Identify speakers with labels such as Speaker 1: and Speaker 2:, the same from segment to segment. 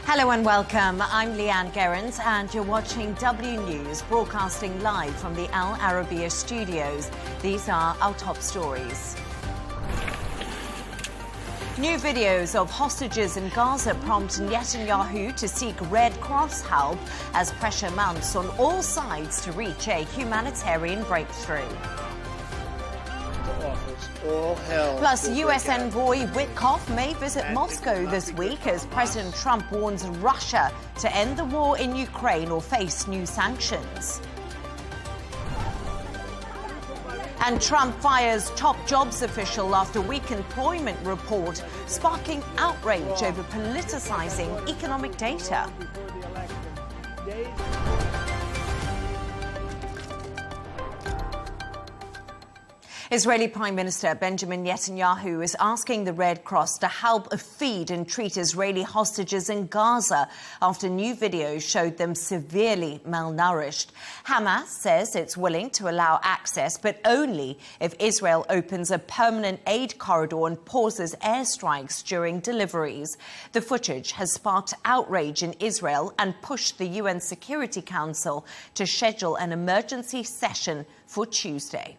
Speaker 1: Hello and welcome. I'm Leigh Ann Gerrans and you're watching W News, broadcasting live from the Al Arabiya studios. These are our top stories. New videos of hostages in Gaza prompt Netanyahu to seek Red Cross help as pressure mounts on all sides to reach a humanitarian breakthrough. Plus, US envoy Witkoff may visit Moscow this week as President Trump warns Russia to end the war in Ukraine or face new sanctions. And Trump fires top jobs official after weak employment report, sparking outrage over politicizing economic data. Israeli Prime Minister Benjamin Netanyahu is asking the Red Cross to help feed and treat Israeli hostages in Gaza after new videos showed them severely malnourished. Hamas says it's willing to allow access, but only if Israel opens a permanent aid corridor and pauses airstrikes during deliveries. The footage has sparked outrage in Israel and pushed the UN Security Council to schedule an emergency session for Tuesday.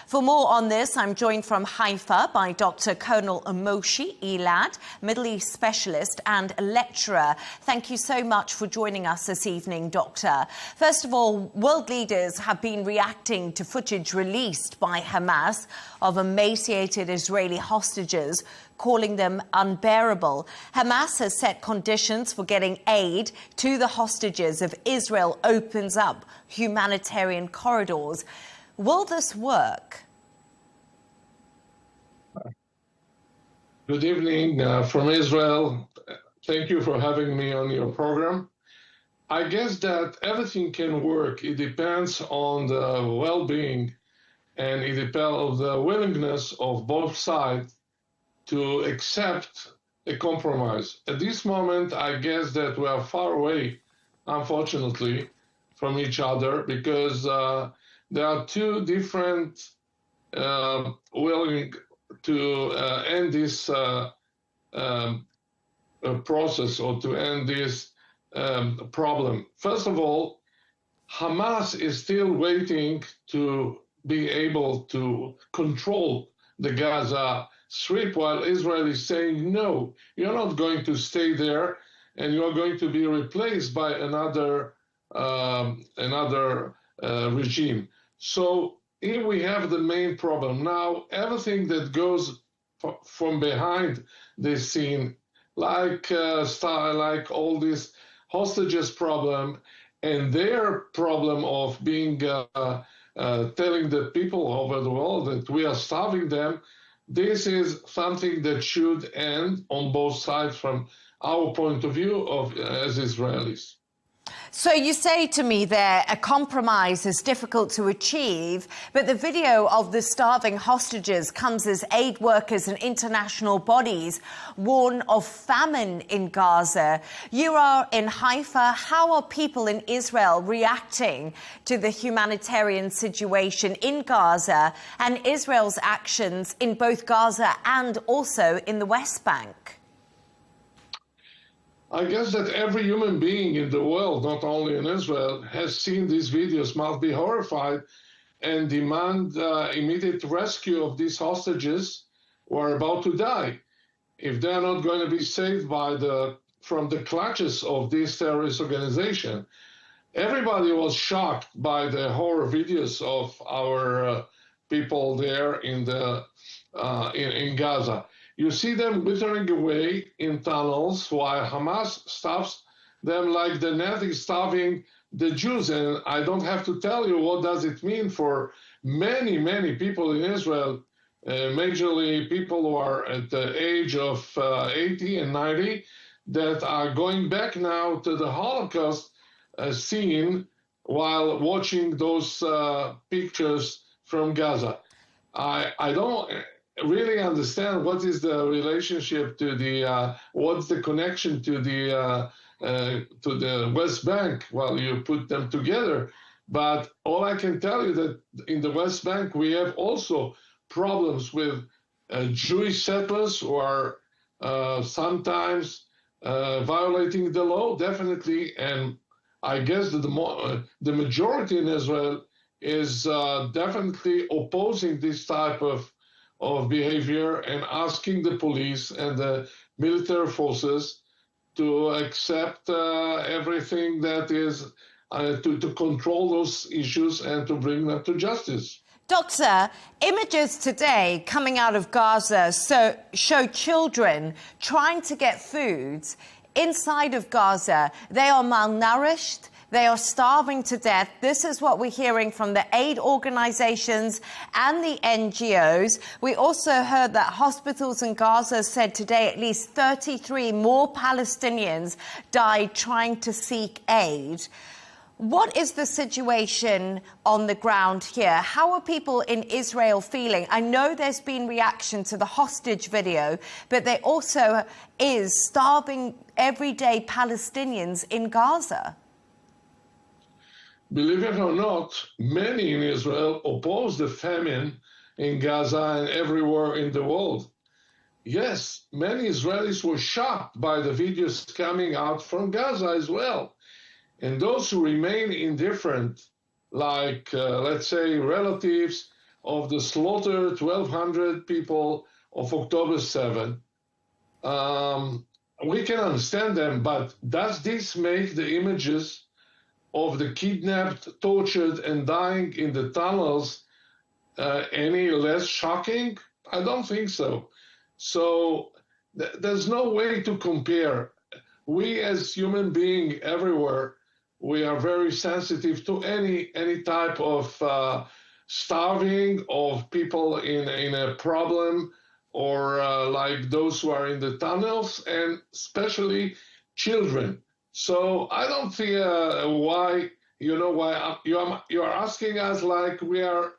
Speaker 1: For more on this, I'm joined from Haifa by Dr. Colonel Moshe Elad, Middle East specialist and lecturer. Thank you so much for joining us this evening, Doctor. First of all, world leaders have been reacting to footage released by Hamas of emaciated Israeli hostages, calling them unbearable. Hamas has set conditions for getting aid to the hostages if Israel opens up humanitarian corridors. Will this work?
Speaker 2: Good evening from Israel. Thank you for having me on your program. I guess that everything can work. It depends on the well-being and it depends on the willingness of both sides to accept a compromise. At this moment, I guess that we are far away, unfortunately, from each other because there are two different willing to end this process or to end this problem. First of all, Hamas is still waiting to be able to control the Gaza Strip while Israel is saying, no, you're not going to stay there and you're going to be replaced by another regime. So here we have the main problem. Now, everything that goes from behind this scene, like all these hostages problem and their problem of being telling the people over the world that we are starving them, this is something that should end on both sides from our point of view as Israelis.
Speaker 1: So you say to me there a compromise is difficult to achieve, but the video of the starving hostages comes as aid workers and international bodies warn of famine in Gaza. You are in Haifa. How are people in Israel reacting to the humanitarian situation in Gaza and Israel's actions in both Gaza and also in the West Bank?
Speaker 2: I guess that every human being in the world, not only in Israel, has seen these videos, must be horrified and demand immediate rescue of these hostages who are about to die. If they're not going to be saved from the clutches of this terrorist organization. Everybody was shocked by the horror videos of our people there in Gaza. You see them withering away in tunnels while Hamas stops them like the net is starving the Jews. And I don't have to tell you what does it mean for many, many people in Israel, majorly people who are at the age of 80 and 90, that are going back now to the Holocaust scene while watching those pictures from Gaza. I don't really understand what is the relationship to the what's the connection to the West Bank while you put them together. But all I can tell you that in the West Bank we have also problems with Jewish settlers who are sometimes violating the law, definitely. And I guess that the majority in Israel is definitely opposing this type of behavior and asking the police and the military forces to accept everything that is to control those issues and to bring them to justice.
Speaker 1: Doctor, images today coming out of Gaza show children trying to get foods inside of Gaza. They are malnourished. They are starving to death. This is what we're hearing from the aid organizations and the NGOs. We also heard that hospitals in Gaza said today at least 33 more Palestinians died trying to seek aid. What is the situation on the ground here? How are people in Israel feeling? I know there's been reaction to the hostage video, but there also is starving everyday Palestinians in Gaza.
Speaker 2: Believe it or not, many in Israel oppose the famine in Gaza and everywhere in the world. Yes, many Israelis were shocked by the videos coming out from Gaza as well. And those who remain indifferent, like, let's say, relatives of the slaughtered 1,200 people of October 7, we can understand them, but does this make the images of the kidnapped, tortured, and dying in the tunnels any less shocking? I don't think so. So there's no way to compare. We as human beings everywhere, we are very sensitive to any type of starving of people in a problem, or like those who are in the tunnels, and especially children. So I don't see why you're asking us, like we are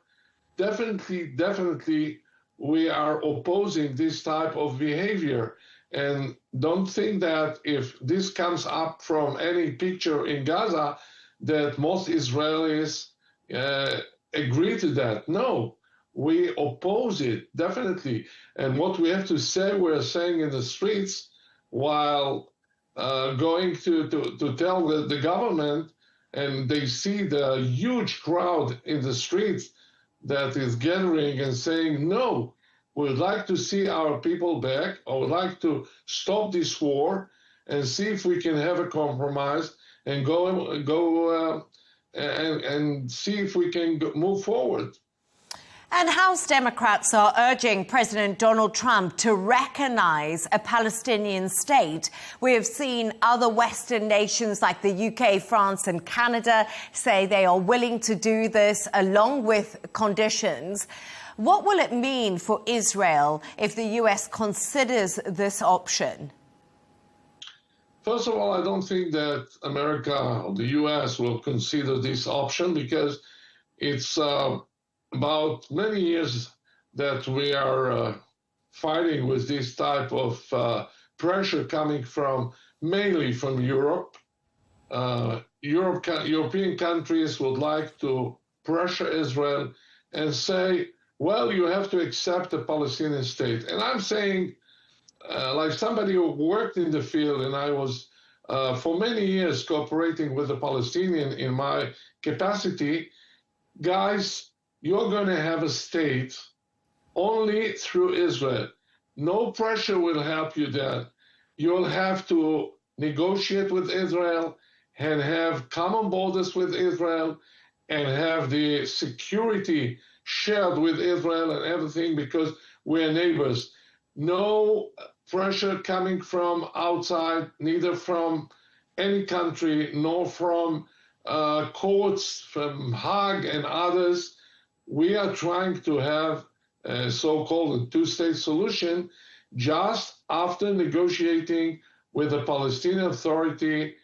Speaker 2: definitely we are opposing this type of behavior. And don't think that if this comes up from any picture in Gaza, that most Israelis agree to that. No, we oppose it, definitely. And what we have to say, we're saying in the streets, while going to tell the government, and they see the huge crowd in the streets that is gathering and saying, no, we'd like to see our people back. I would like to stop this war and see if we can have a compromise and go and see if we can move forward.
Speaker 1: And House Democrats are urging President Donald Trump to recognize a Palestinian state. We have seen other Western nations like the UK, France and Canada say they are willing to do this along with conditions. What will it mean for Israel if the US considers this option?
Speaker 2: First of all, I don't think that America or the US will consider this option, because it's about many years that we are fighting with this type of pressure coming from mainly from Europe. European countries would like to pressure Israel and say, well, you have to accept a Palestinian state. And I'm saying, like somebody who worked in the field, and I was for many years cooperating with the Palestinian in my capacity, guys, you're going to have a state only through Israel. No pressure will help you there. You'll have to negotiate with Israel and have common borders with Israel and have the security shared with Israel and everything, because we're neighbors. No pressure coming from outside, neither from any country, nor from courts, from Hague and others. We are trying to have a so-called two-state solution just after negotiating with the Palestinian Authority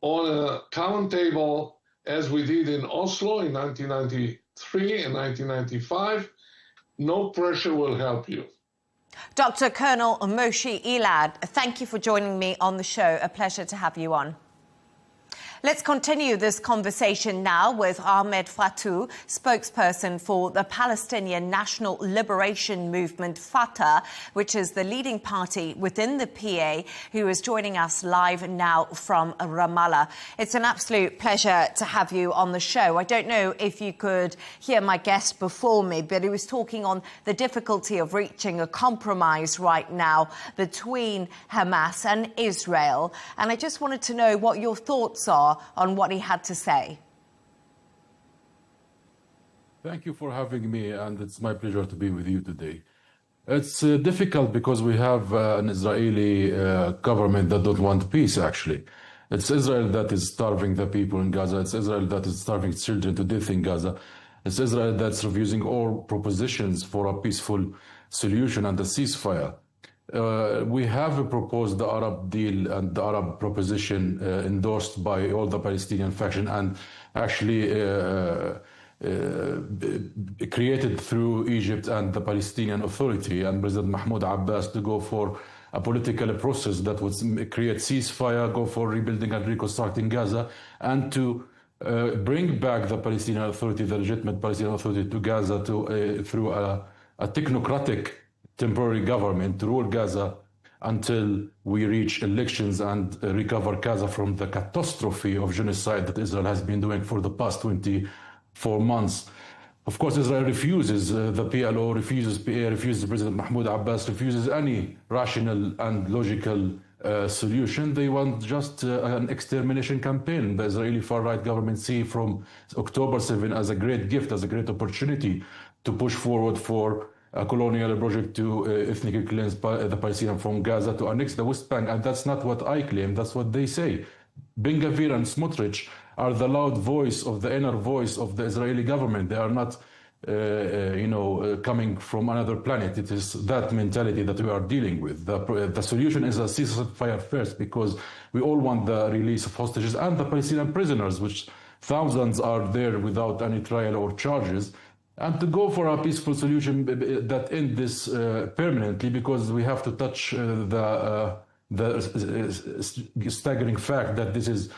Speaker 2: on a common table, as we did in Oslo in 1993 and 1995. No pressure will help you.
Speaker 1: Dr. Colonel Moshe Elad, thank you for joining me on the show. A pleasure to have you on. Let's continue this conversation now with Ahmed Fatou, spokesperson for the Palestinian National Liberation Movement, Fatah, which is the leading party within the PA, who is joining us live now from Ramallah. It's an absolute pleasure to have you on the show. I don't know if you could hear my guest before me, but he was talking on the difficulty of reaching a compromise right now between Hamas and Israel. And I just wanted to know what your thoughts are on what he had to say.
Speaker 3: Thank you for having me, and it's my pleasure to be with you today. It's difficult because we have an Israeli government that don't want peace, actually. It's Israel that is starving the people in Gaza. It's Israel that is starving children to death in Gaza. It's Israel that's refusing all propositions for a peaceful solution and a ceasefire. We have proposed the Arab deal and the Arab proposition endorsed by all the Palestinian faction and actually created through Egypt and the Palestinian Authority and President Mahmoud Abbas to go for a political process that would create ceasefire, go for rebuilding and reconstructing Gaza, and to bring back the Palestinian Authority, the legitimate Palestinian Authority, to Gaza through a technocratic temporary government to rule Gaza until we reach elections and recover Gaza from the catastrophe of genocide that Israel has been doing for the past 24 months. Of course, Israel refuses, the PLO refuses, PA refuses, President Mahmoud Abbas refuses any rational and logical solution. They want just an extermination campaign. The Israeli far-right government see from October 7 as a great gift, as a great opportunity to push forward for a colonial project to ethnically cleanse the Palestinians from Gaza, to annex the West Bank. And that's not what I claim, that's what they say. Ben Gvir and Smotrich are the loud voice of the inner voice of the Israeli government. They are not, coming from another planet. It is that mentality that we are dealing with. The solution is a ceasefire first, because we all want the release of hostages and the Palestinian prisoners, which thousands are there without any trial or charges, and to go for a peaceful solution that ends this permanently, because we have to touch the staggering fact that this is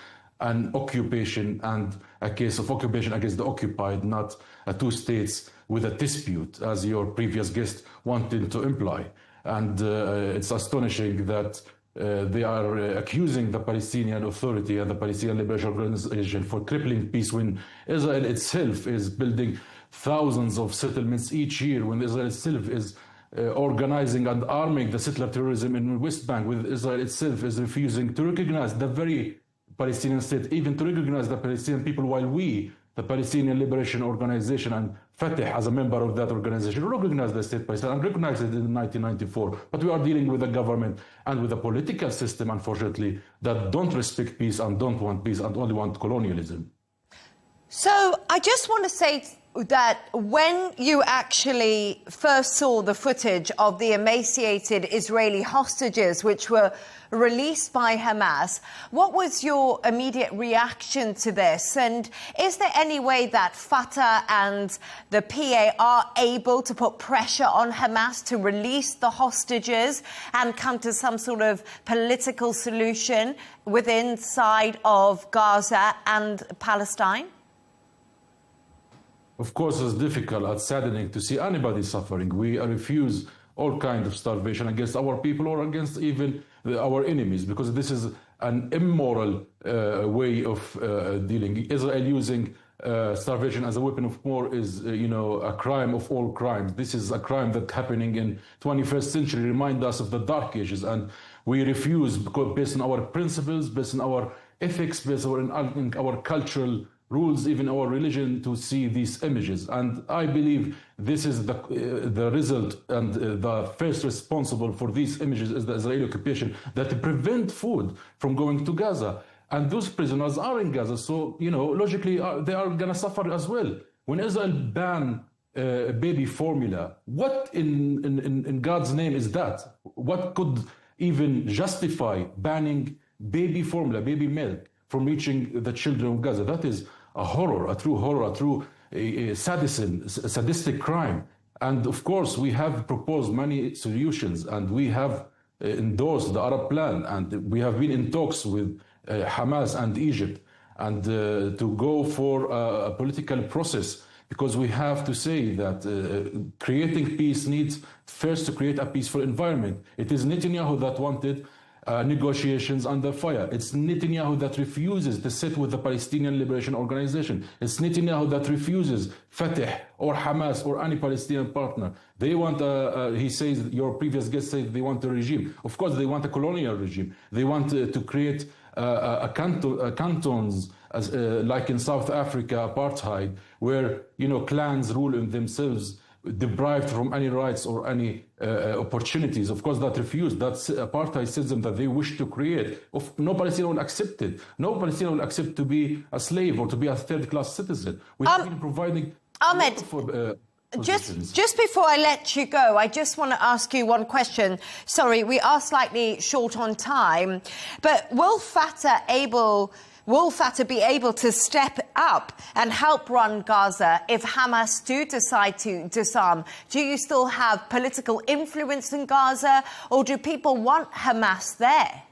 Speaker 3: an occupation and a case of occupation against the occupied, not a two states with a dispute, as your previous guest wanted to imply. And it's astonishing that they are accusing the Palestinian Authority and the Palestinian Liberation Organization for crippling peace, when Israel itself is building thousands of settlements each year, when Israel itself is organizing and arming the settler terrorism in the West Bank, when Israel itself is refusing to recognize the very Palestinian state, even to recognize the Palestinian people, while we, the Palestinian Liberation Organization and Fatah as a member of that organization, recognize the state Palestine and recognized it in 1994. But we are dealing with a government and with a political system, unfortunately, that don't respect peace and don't want peace and only want colonialism.
Speaker 1: So I just want to say that when you actually first saw the footage of the emaciated Israeli hostages which were released by Hamas, what was your immediate reaction to this? And is there any way that Fatah and the PA are able to put pressure on Hamas to release the hostages and come to some sort of political solution within side of Gaza and Palestine?
Speaker 3: Of course, it's difficult and saddening to see anybody suffering. We refuse all kinds of starvation against our people or against even our enemies, because this is an immoral way of dealing. Israel using starvation as a weapon of war is, a crime of all crimes. This is a crime that's happening in 21st century, remind us of the Dark Ages, and we refuse, because based on our principles, based on our ethics, based on our cultural rules, even our religion, to see these images. And I believe this is the result, and the first responsible for these images is the Israeli occupation that prevent food from going to Gaza. And those prisoners are in Gaza, so logically they are going to suffer as well. When Israel ban baby formula, what in God's name is that? What could even justify banning baby formula, baby milk, from reaching the children of Gaza? That is a horror, a true sadistic crime. And of course, we have proposed many solutions, and we have endorsed the Arab plan, and we have been in talks with Hamas and Egypt. and to go for a political process, because we have to say that creating peace needs first to create a peaceful environment. It is Netanyahu that wanted negotiations under fire. It's Netanyahu that refuses to sit with the Palestinian Liberation Organization. It's Netanyahu that refuses Fatah or Hamas or any Palestinian partner. They want, he says, your previous guest said they want a regime. Of course, they want a colonial regime. They want to create cantons, like in South Africa, apartheid, where, you know, clans rule in themselves, deprived from any rights or any opportunities. Of course, that refused. That's apartheid system that they wish to create. No Palestinian will accept it. No Palestinian will accept to be a slave or to be a third-class citizen. We've been providing
Speaker 1: Ahmed, just before I let you go, I just want to ask you one question. Sorry, we are slightly short on time, but will Fatah be able to step up and help run Gaza if Hamas do decide to disarm? Do you still have political influence in Gaza, or do people want Hamas there?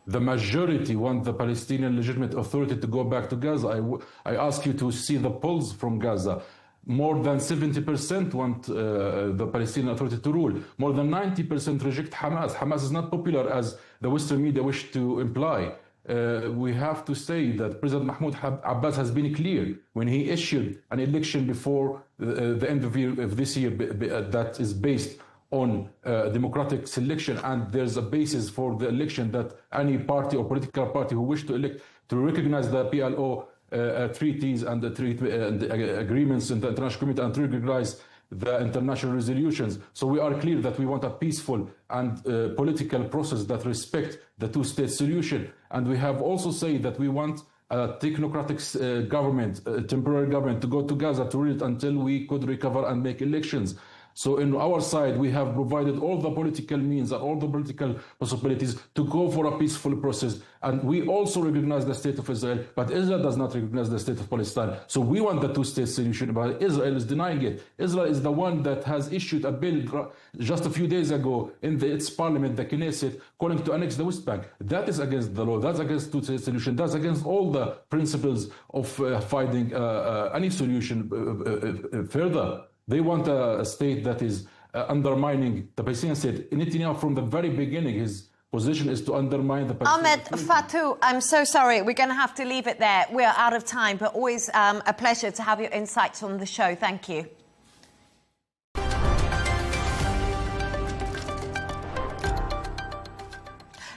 Speaker 3: The majority want the Palestinian legitimate authority to go back to Gaza. I ask you to see the polls from Gaza. More than 70% want the Palestinian Authority to rule. More than 90% reject Hamas. Hamas is not popular as the Western media wish to imply. We have to say that President Mahmoud Abbas has been clear when he issued an election before the end of this year that is based on democratic selection, and there's a basis for the election that any party or political party who wish to elect to recognize the PLO treaties and the agreements in the international community and to recognize the international resolutions. So we are clear that we want a peaceful and political process that respect the two-state solution. And we have also said that we want a technocratic government, a temporary government, to go to Gaza to rule it until we could recover and make elections. So in our side, we have provided all the political means and all the political possibilities to go for a peaceful process. And we also recognize the state of Israel, but Israel does not recognize the state of Palestine. So we want the two-state solution, but Israel is denying it. Israel is the one that has issued a bill just a few days ago in its parliament, the Knesset, calling to annex the West Bank. That is against the law. That's against two-state solution. That's against all the principles of finding any solution further. They want a state that is undermining the Palestinian state. Netanyahu, from the very beginning, his position is to undermine the Palestinian
Speaker 1: Ahmed, Fatou, I'm so sorry. We're going to have to leave it there. We're out of time, but always a pleasure to have your insights on the show. Thank you.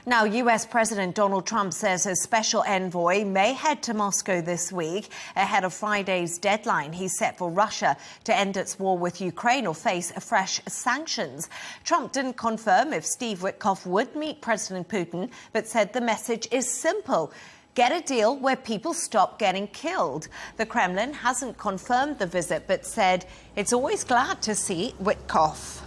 Speaker 1: Now, US President Donald Trump says a special envoy may head to Moscow this week ahead of Friday's deadline he's set for Russia to end its war with Ukraine or face fresh sanctions. Trump didn't confirm if Steve Witkoff would meet President Putin, but said the message is simple: get a deal where people stop getting killed. The Kremlin hasn't confirmed the visit, but said it's always glad to see Witkoff.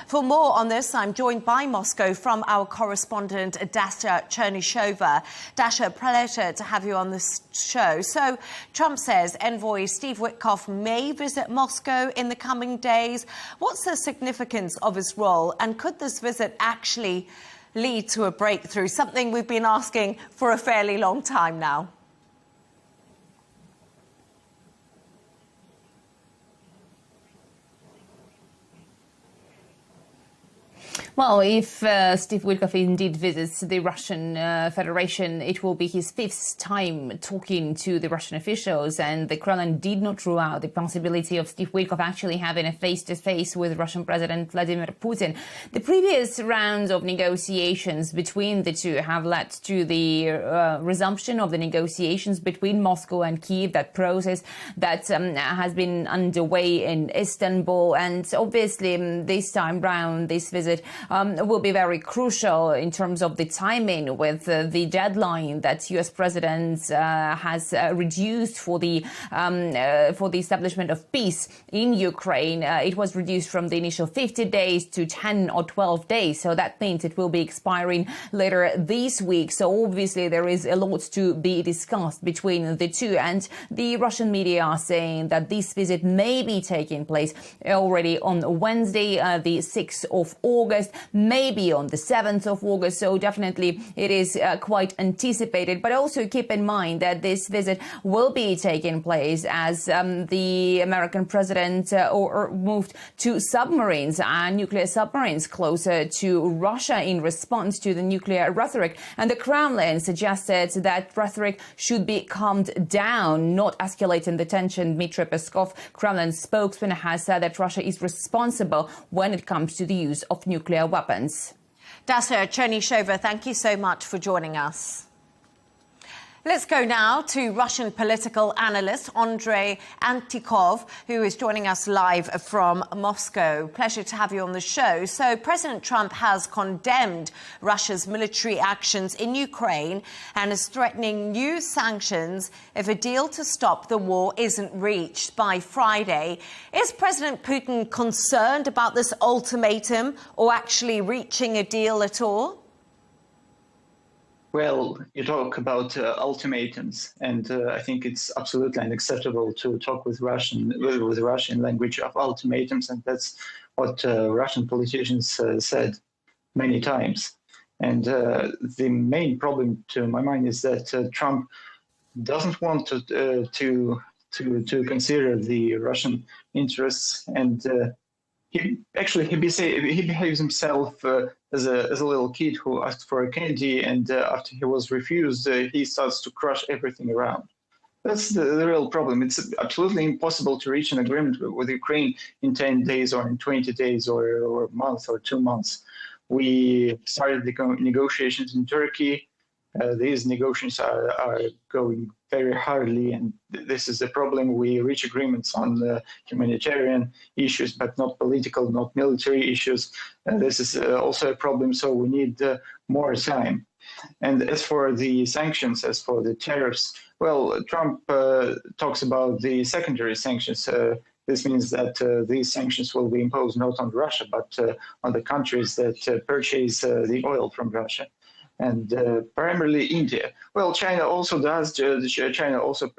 Speaker 1: For more on this, I'm joined by Moscow from our correspondent, Dasha Chernyshova. Dasha, pleasure to have you on this show. So, Trump says envoy Steve Witkoff may visit Moscow in the coming days. What's the significance of his role, and could this visit actually lead to a breakthrough, something we've been asking for a fairly long time now?
Speaker 4: Well, if Steve Witkoff indeed visits the Russian Federation, it will be his fifth time talking to the Russian officials, and the Kremlin did not rule out the possibility of Steve Witkoff actually having a face-to-face with Russian President Vladimir Putin. The previous rounds of negotiations between the two have led to the resumption of the negotiations between Moscow and Kyiv, that process that has been underway in Istanbul. And obviously, this time round, this visit will be very crucial in terms of the timing, with the deadline that U.S. President has reduced for the establishment of peace in Ukraine. It was reduced from the initial 50 days to 10 or 12 days. So that means it will be expiring later this week. So obviously there is a lot to be discussed between the two. And the Russian media are saying that this visit may be taking place already on Wednesday, the 6th of August. maybe on the 7th of August. So definitely it is quite anticipated. But also keep in mind that this visit will be taking place as the American president moved to submarines and nuclear submarines closer to Russia in response to the nuclear rhetoric. And the Kremlin suggested that rhetoric should be calmed down, not escalating the tension. Dmitry Peskov, Kremlin spokesman, has said that Russia is responsible when it comes to the use of nuclear weapons.
Speaker 1: Dacia Chernyshova, thank you so much for joining us. Let's go now to Russian political analyst Andrei Antikov, who is joining us live from Moscow. Pleasure to have you on the show. So President Trump has condemned Russia's military actions in Ukraine and is threatening new sanctions if a deal to stop the war isn't reached by Friday. Is President Putin concerned about this ultimatum or actually reaching a deal at all?
Speaker 5: Well, you talk about ultimatums, and I think it's absolutely unacceptable to talk with Russian language of ultimatums, and that's what Russian politicians said many times. And the main problem, to my mind, is that Trump doesn't want to consider the Russian interests, and he behaves himself as a little kid who asked for a candy, and after he was refused, he starts to crush everything around. That's the real problem. It's absolutely impossible to reach an agreement with Ukraine in 10 days or in 20 days or a month or 2 months. We started the negotiations in Turkey. These negotiations are going very hardly, and this is the problem. We reach agreements on the humanitarian issues, but not political, not military issues. This is also a problem, so we need more time. And as for the sanctions, as for the tariffs, well, Trump talks about the secondary sanctions. This means that these sanctions will be imposed not on Russia, but on the countries that purchase the oil from Russia. And primarily India. Well, China also does. China also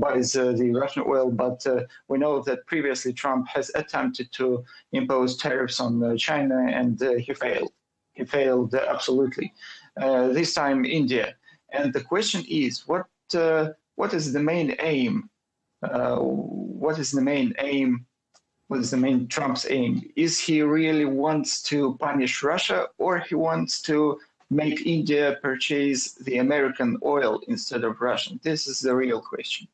Speaker 5: buys the Russian oil, but we know that previously Trump has attempted to impose tariffs on China, and he failed. He failed absolutely. This time, India. And the question is, what is the main aim? What is the main aim? What is the main Trump's aim? Is he really wants to punish Russia, or he wants to make India purchase the American oil instead of Russian? This is the real question.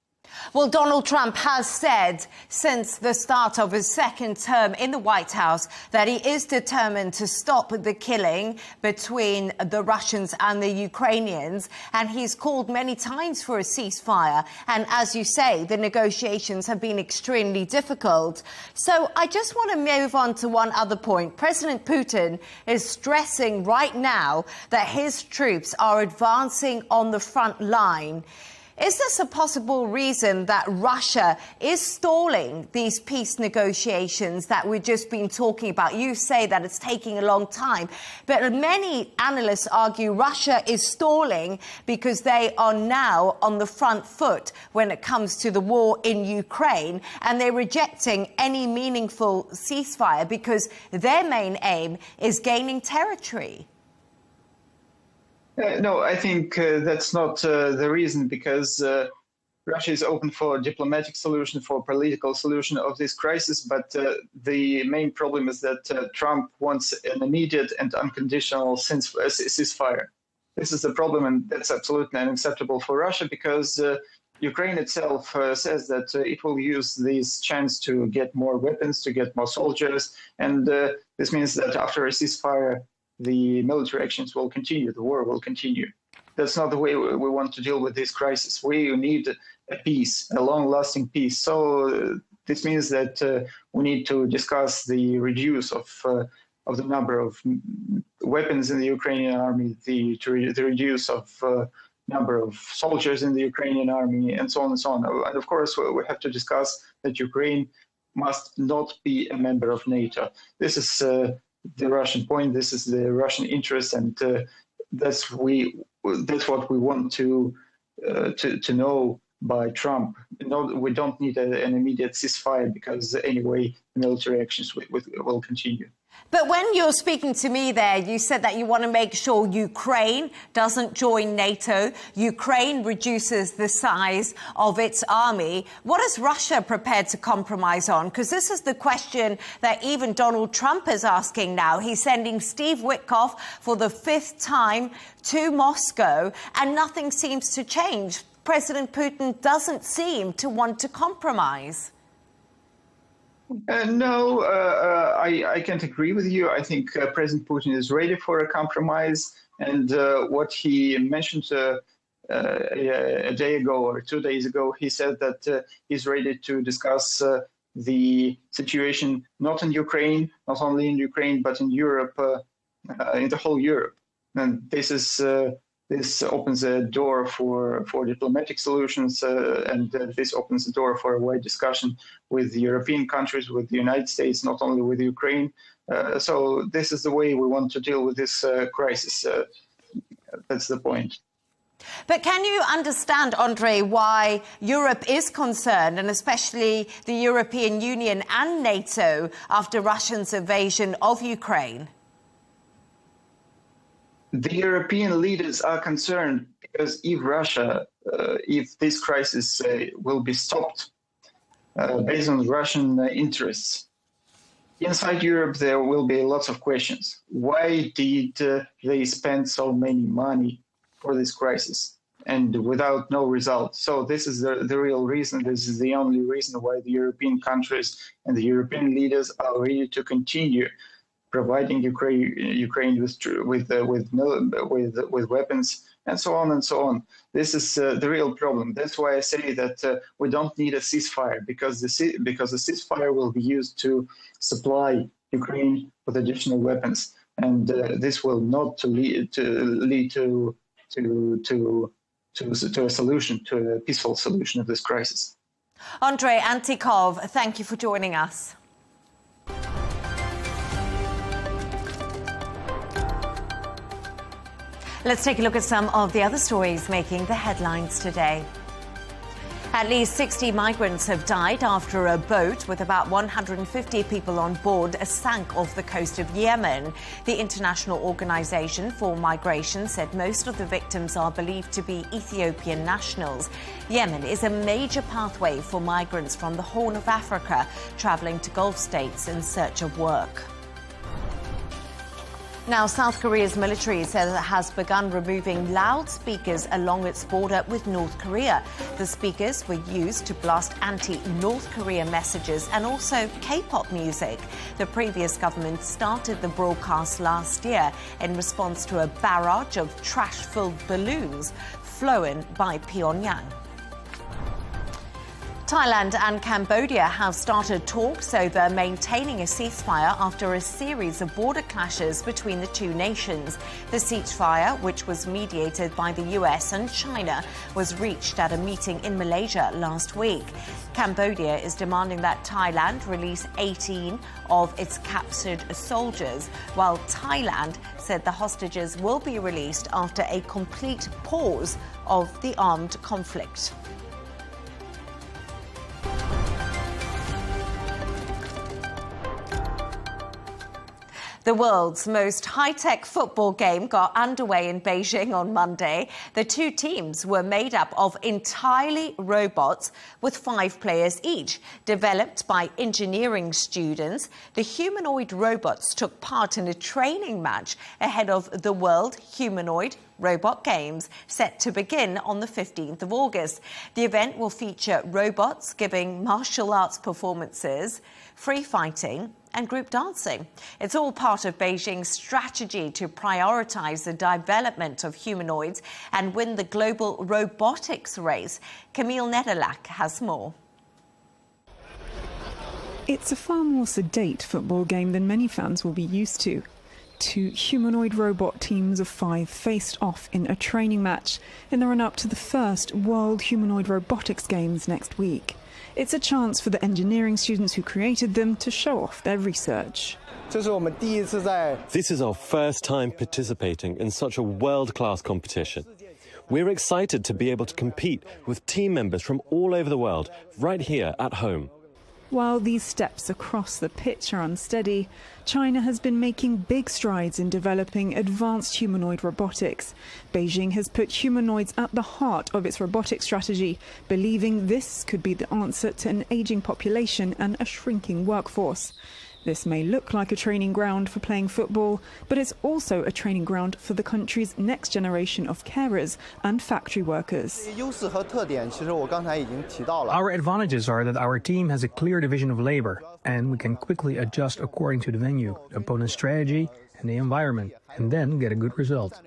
Speaker 1: Well, Donald Trump has said since the start of his second term in the White House that he is determined to stop the killing between the Russians and the Ukrainians. And he's called many times for a ceasefire. And as you say, the negotiations have been extremely difficult. So I just want to move on to one other point. President Putin is stressing right now that his troops are advancing on the front line. Is this a possible reason that Russia is stalling these peace negotiations that we've just been talking about? You say that it's taking a long time, but many analysts argue Russia is stalling because they are now on the front foot when it comes to the war in Ukraine, and they're rejecting any meaningful ceasefire because their main aim is gaining territory.
Speaker 5: No, I think that's not the reason, because Russia is open for a diplomatic solution, for a political solution of this crisis. But the main problem is that Trump wants an immediate and unconditional ceasefire. This is the problem, and that's absolutely unacceptable for Russia, because Ukraine itself says that it will use this chance to get more weapons, to get more soldiers. And this means that after a ceasefire, the military actions will continue, the war will continue. That's not the way we want to deal with this crisis. We need a peace, a long-lasting peace. So this means that we need to discuss the reduce of the number of weapons in the Ukrainian army, the reduce of number of soldiers in the Ukrainian army, and so on and so on. And of course, we have to discuss that Ukraine must not be a member of NATO. This is the Russian point. This is the Russian interest, and that's what we want to know by Trump. No, we don't need an immediate ceasefire, because anyway, military actions will continue.
Speaker 1: But when you're speaking to me there, you said that you want to make sure Ukraine doesn't join NATO. Ukraine reduces the size of its army. What is Russia prepared to compromise on? Because this is the question that even Donald Trump is asking now. He's sending Steve Witkoff for the 5th time to Moscow, and nothing seems to change. President Putin doesn't seem to want to compromise.
Speaker 5: No, I can't agree with you. I think President Putin is ready for a compromise. And what he mentioned a day ago or 2 days ago, he said that he's ready to discuss the situation not in Ukraine, not only in Ukraine, but in Europe, in the whole Europe. And this opens a door for diplomatic solutions, and this opens the door for a wide discussion with the European countries, with the United States, not only with Ukraine. So this is the way we want to deal with this crisis. That's the point.
Speaker 1: But can you understand, Andre, why Europe is concerned, and especially the European Union and NATO, after Russia's invasion of Ukraine?
Speaker 5: The European leaders are concerned because if this crisis will be stopped based on Russian interests, inside Europe there will be lots of questions. Why did they spend so many money for this crisis and without no result? So this is the real reason. This is the only reason why the European countries and the European leaders are ready to continue providing Ukraine with weapons and so on and so on. This is the real problem. That's why I say that we don't need a ceasefire, because the ceasefire will be used to supply Ukraine with additional weapons, and this will not lead to a solution, to a peaceful solution of this crisis.
Speaker 1: Andrei Antikov, thank you for joining us. Let's take a look at some of the other stories making the headlines today. At least 60 migrants have died after a boat with about 150 people on board sank off the coast of Yemen. The International Organization for Migration said most of the victims are believed to be Ethiopian nationals. Yemen is a major pathway for migrants from the Horn of Africa traveling to Gulf states in search of work. Now, South Korea's military says it has begun removing loudspeakers along its border with North Korea. The speakers were used to blast anti-North Korea messages and also K-pop music. The previous government started the broadcast last year in response to a barrage of trash-filled balloons flown by Pyongyang. Thailand and Cambodia have started talks over maintaining a ceasefire after a series of border clashes between the two nations. The ceasefire, which was mediated by the US and China, was reached at a meeting in Malaysia last week. Cambodia is demanding that Thailand release 18 of its captured soldiers, while Thailand said the hostages will be released after a complete pause of the armed conflict. The world's most high-tech football game got underway in Beijing on Monday. The two teams were made up of entirely robots with 5 players each. Developed by engineering students, the humanoid robots took part in a training match ahead of the World Humanoid Robot Games, set to begin on the 15th of August. The event will feature robots giving martial arts performances, free fighting and group dancing. It's all part of Beijing's strategy to prioritize the development of humanoids and win the global robotics race. Camille Nedelac has more.
Speaker 6: It's a far more sedate football game than many fans will be used to. 2 humanoid robot teams of 5 faced off in a training match in the run-up to the first World Humanoid Robotics Games next week. It's a chance for the engineering students who created them to show off their research.
Speaker 7: This is our first time participating in such a world-class competition. We're excited to be able to compete with team members from all over the world, right here at home.
Speaker 6: While these steps across the pitch are unsteady, China has been making big strides in developing advanced humanoid robotics. Beijing has put humanoids at the heart of its robotic strategy, believing this could be the answer to an aging population and a shrinking workforce. This may look like a training ground for playing football, but it's also a training ground for the country's next generation of carers and factory workers.
Speaker 8: Our advantages are that our team has a clear division of labor, and we can quickly adjust according to the venue, the opponent's strategy, and the environment, and then get a good result.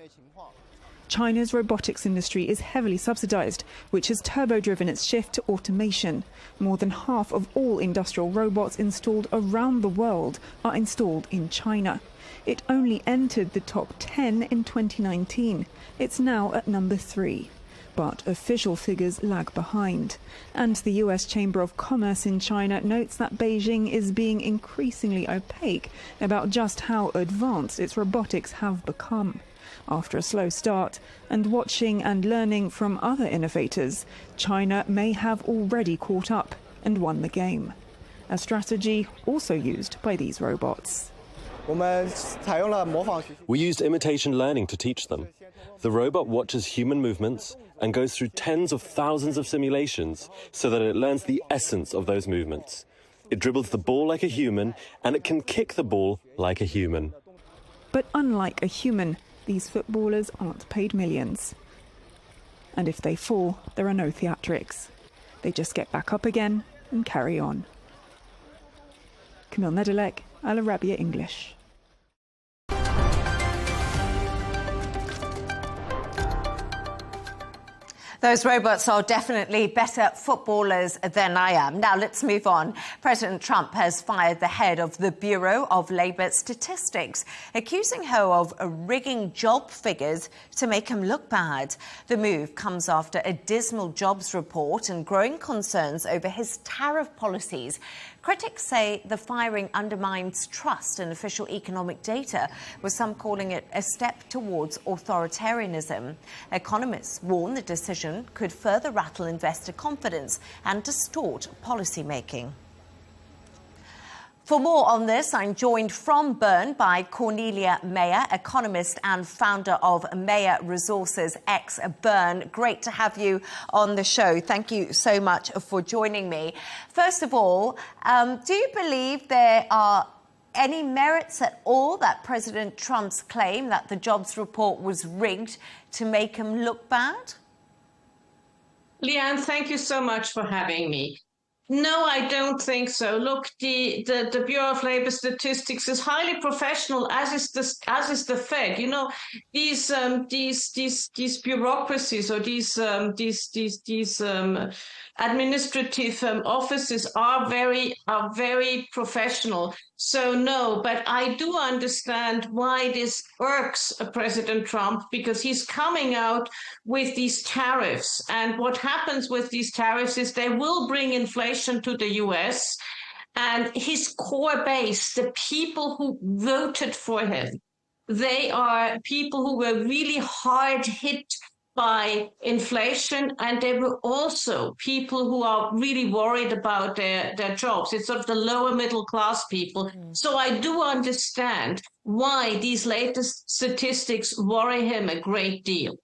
Speaker 6: China's robotics industry is heavily subsidized, which has turbo-driven its shift to automation. More than half of all industrial robots installed around the world are installed in China. It only entered the top 10 in 2019. It's now at number 3. But official figures lag behind. And the US Chamber of Commerce in China notes that Beijing is being increasingly opaque about just how advanced its robotics have become. After a slow start, and watching and learning from other innovators, China may have already caught up and won the game. A strategy also used by these robots.
Speaker 7: We used imitation learning to teach them. The robot watches human movements and goes through tens of thousands of simulations so that it learns the essence of those movements. It dribbles the ball like a human, and it can kick the ball like a human.
Speaker 6: But unlike a human, these footballers aren't paid millions. And if they fall, there are no theatrics. They just get back up again and carry on. Camille Nedelec, Arabiya English.
Speaker 1: Those robots are definitely better footballers than I am. Now let's move on. President Trump has fired the head of the Bureau of Labor Statistics, accusing her of rigging job figures to make him look bad. The move comes after a dismal jobs report and growing concerns over his tariff policies. Critics say the firing undermines trust in official economic data, with some calling it a step towards authoritarianism. Economists warn the decision could further rattle investor confidence and distort policymaking. For more on this, I'm joined from Bern by Cornelia Mayer, economist and founder of Mayer Resources X Bern. Great to have you on the show. Thank you so much for joining me. First of all, do you believe there are any merits at all that President Trump's claim that the jobs report was rigged to make him look bad?
Speaker 9: Leigh Ann, thank you so much for having me. No, I don't think so. Look, the Bureau of Labor Statistics is highly professional, as is the Fed. You know, these bureaucracies or these administrative offices are very professional. So no, but I do understand why this irks President Trump, because he's coming out with these tariffs. And what happens with these tariffs is they will bring inflation to the US, and his core base, the people who voted for him, they are people who were really hard hit by inflation, and they were also people who are really worried about their jobs. It's sort of the lower middle class people. So I do understand why these latest statistics worry him a great deal.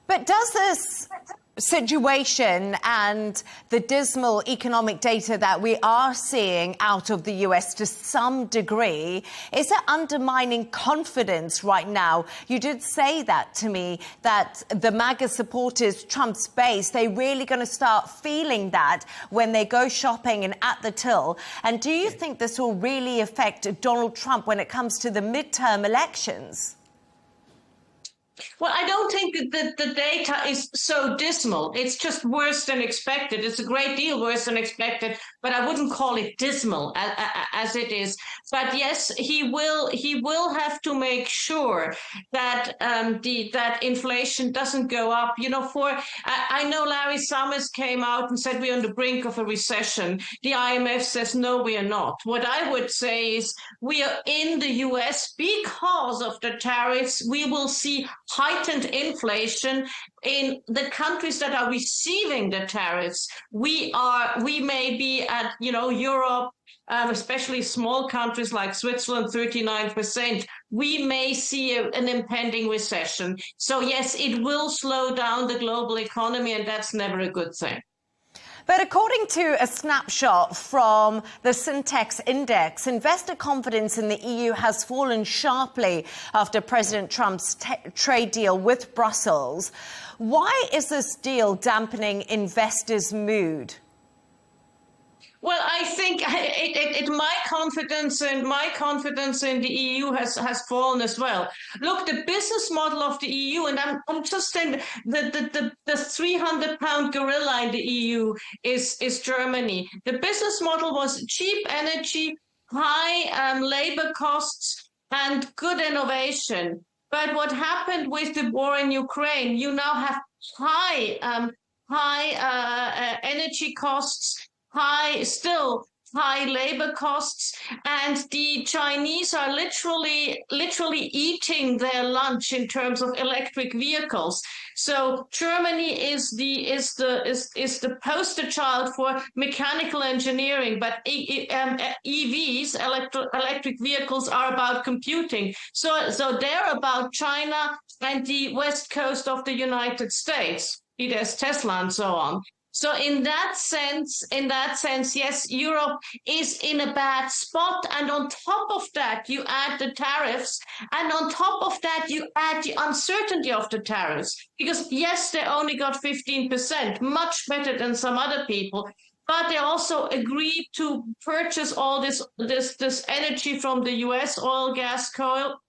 Speaker 1: But does this situation and the dismal economic data that we are seeing out of the US to some degree, is it undermining confidence right now? You did say that to me, that the MAGA supporters, Trump's base, they're really going to start feeling that when they go shopping and at the till. And do you think this will really affect Donald Trump when it comes to the midterm elections?
Speaker 9: Well, I don't think that the data is so dismal. It's just worse than expected. It's a great deal worse than expected, but I wouldn't call it dismal as it is. But yes, he will have to make sure that that inflation doesn't go up. You know, I know Larry Summers came out and said we're on the brink of a recession. The IMF says no, we are not. What I would say is we are in the US because of the tariffs. We will see heightened inflation in the countries that are receiving the tariffs. We may be at, Europe, especially small countries like Switzerland, 39%, we may see an impending recession. So yes, it will slow down the global economy, and that's never a good thing.
Speaker 1: But according to a snapshot from the Syntex Index, investor confidence in the EU has fallen sharply after President Trump's trade deal with Brussels. Why is this deal dampening investors' mood?
Speaker 9: Well, I think my confidence in the EU has fallen as well. Look, the business model of the EU, and I'm just saying the 300-pound gorilla in the EU is Germany. The business model was cheap energy, high labor costs, and good innovation. But what happened with the war in Ukraine? You now have high energy costs, high labor costs, and the Chinese are literally eating their lunch in terms of electric vehicles. So Germany is the poster child for mechanical engineering, but EVs, electric vehicles, are about computing. So they're about China and the west coast of the United States. There's Tesla and so on. So in that sense, yes, Europe is in a bad spot. And on top of that, you add the tariffs. And on top of that, you add the uncertainty of the tariffs. Because yes, they only got 15%, much better than some other people. But they also agreed to purchase all this energy from the US, oil, gas, coal,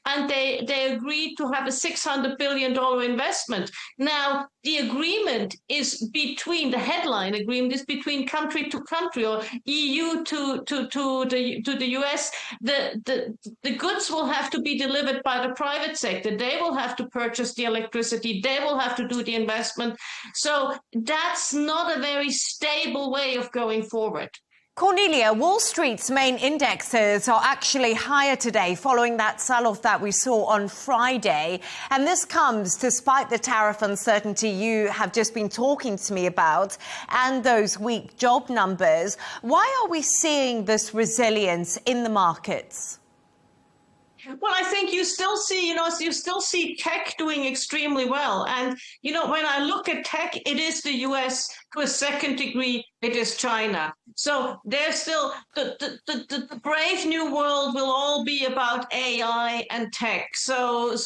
Speaker 9: and they agreed to have a $600 billion investment. Now, the agreement is the headline agreement is between country to country, or EU to the US. The goods will have to be delivered by the private sector. They will have to purchase the electricity. They will have to do the investment. So that's not a very stable way of going forward.
Speaker 1: Cornelia, Wall Street's main indexes are actually higher today following that sell-off that we saw on Friday. And this comes despite the tariff uncertainty you have just been talking to me about and those weak job numbers. Why are we seeing this resilience in the markets?
Speaker 9: Well, I think you still see tech doing extremely well. And, when I look at tech, it is the US. To a second degree, it is China. So there's still the brave new world will all be about AI and tech. So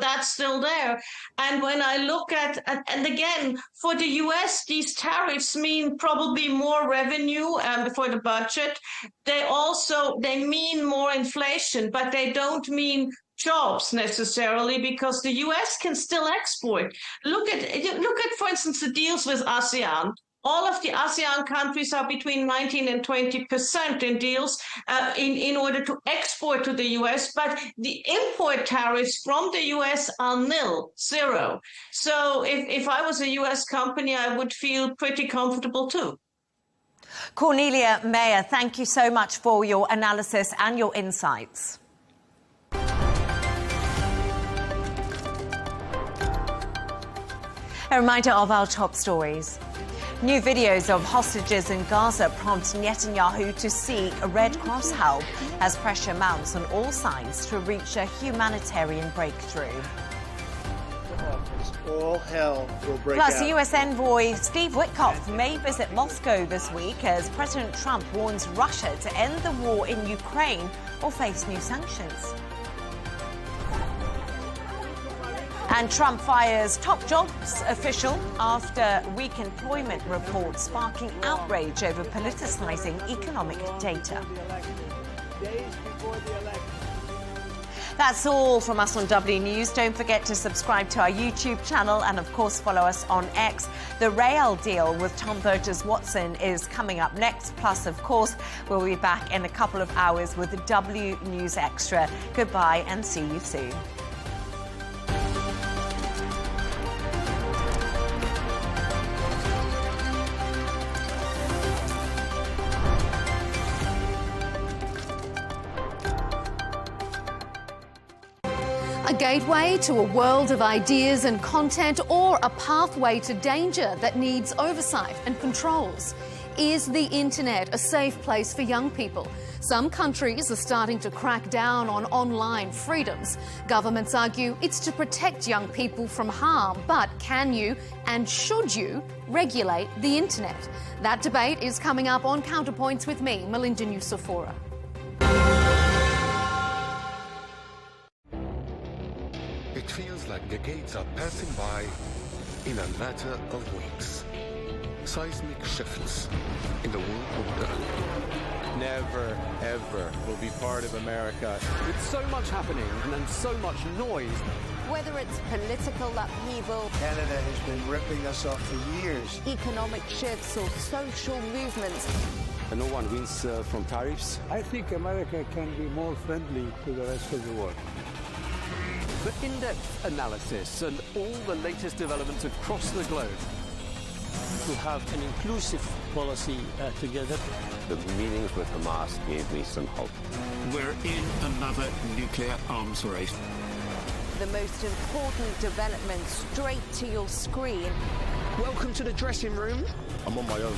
Speaker 9: that's still there. And when I look at and again, for the US, these tariffs mean probably more revenue for the budget. They mean more inflation, but they don't mean jobs necessarily, because the US can still export. Look at, for instance, the deals with ASEAN. All of the ASEAN countries are between 19 and 20% in deals in order to export to the US, but the import tariffs from the US are zero. So if I was a US company, I would feel pretty comfortable too.
Speaker 1: Cornelia Mayer, thank you so much for your analysis and your insights. A reminder of our top stories. New videos of hostages in Gaza prompt Netanyahu to seek Red Cross help as pressure mounts on all sides to reach a humanitarian breakthrough.
Speaker 10: All hell will break out.
Speaker 1: Plus, US envoy Steve Witkoff may visit Moscow this week as President Trump warns Russia to end the war in Ukraine or face new sanctions. And Trump fires top jobs official after weak employment report sparking outrage over politicizing economic data. That's all from us on W News. Don't forget to subscribe to our YouTube channel and, of course, follow us on X. The Rail deal with Tom Burges Watson is coming up next. Plus, of course, we'll be back in a couple of hours with the W News Extra. Goodbye and see you soon.
Speaker 11: A gateway to a world of ideas and content, or a pathway to danger that needs oversight and controls? Is the internet a safe place for young people? Some countries are starting to crack down on online freedoms. Governments argue it's to protect young people from harm, but can you and should you regulate the internet? That debate is coming up on Counterpoints with me, Melinda Nucifora.
Speaker 12: It feels like decades are passing by in a matter of weeks. Seismic shifts in the world order.
Speaker 13: Never, ever will be part of America. With so much happening and so much noise.
Speaker 14: Whether it's political upheaval,
Speaker 10: Canada has been ripping us off for years,
Speaker 14: economic shifts or social movements.
Speaker 13: And no one wins from tariffs.
Speaker 15: I think America can be more friendly to the rest of the world.
Speaker 13: For in-depth analysis and all the latest developments across the globe.
Speaker 16: To have an inclusive policy together.
Speaker 17: The meetings with Hamas gave me some hope.
Speaker 18: We're in another nuclear arms race.
Speaker 14: The most important development straight to your screen.
Speaker 19: Welcome to the dressing room.
Speaker 20: I'm on my own.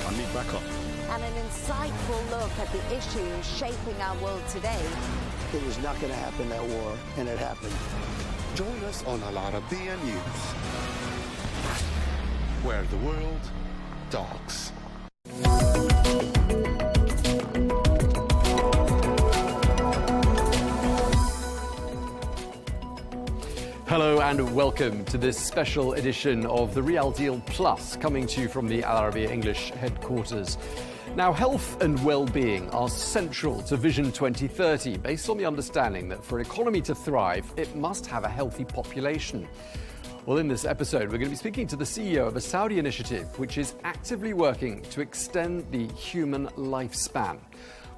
Speaker 20: I need backup.
Speaker 14: And an insightful look at the issues shaping our world today.
Speaker 10: It was not going to happen, that war, and it happened.
Speaker 12: Join us on Arabiya News, where the world talks.
Speaker 21: Hello and welcome to this special edition of The Real Deal Plus, coming to you from the Arabiya English headquarters. Now, health and well-being are central to Vision 2030, based on the understanding that for an economy to thrive, it must have a healthy population. Well, in this episode, we're going to be speaking to the CEO of a Saudi initiative which is actively working to extend the human lifespan.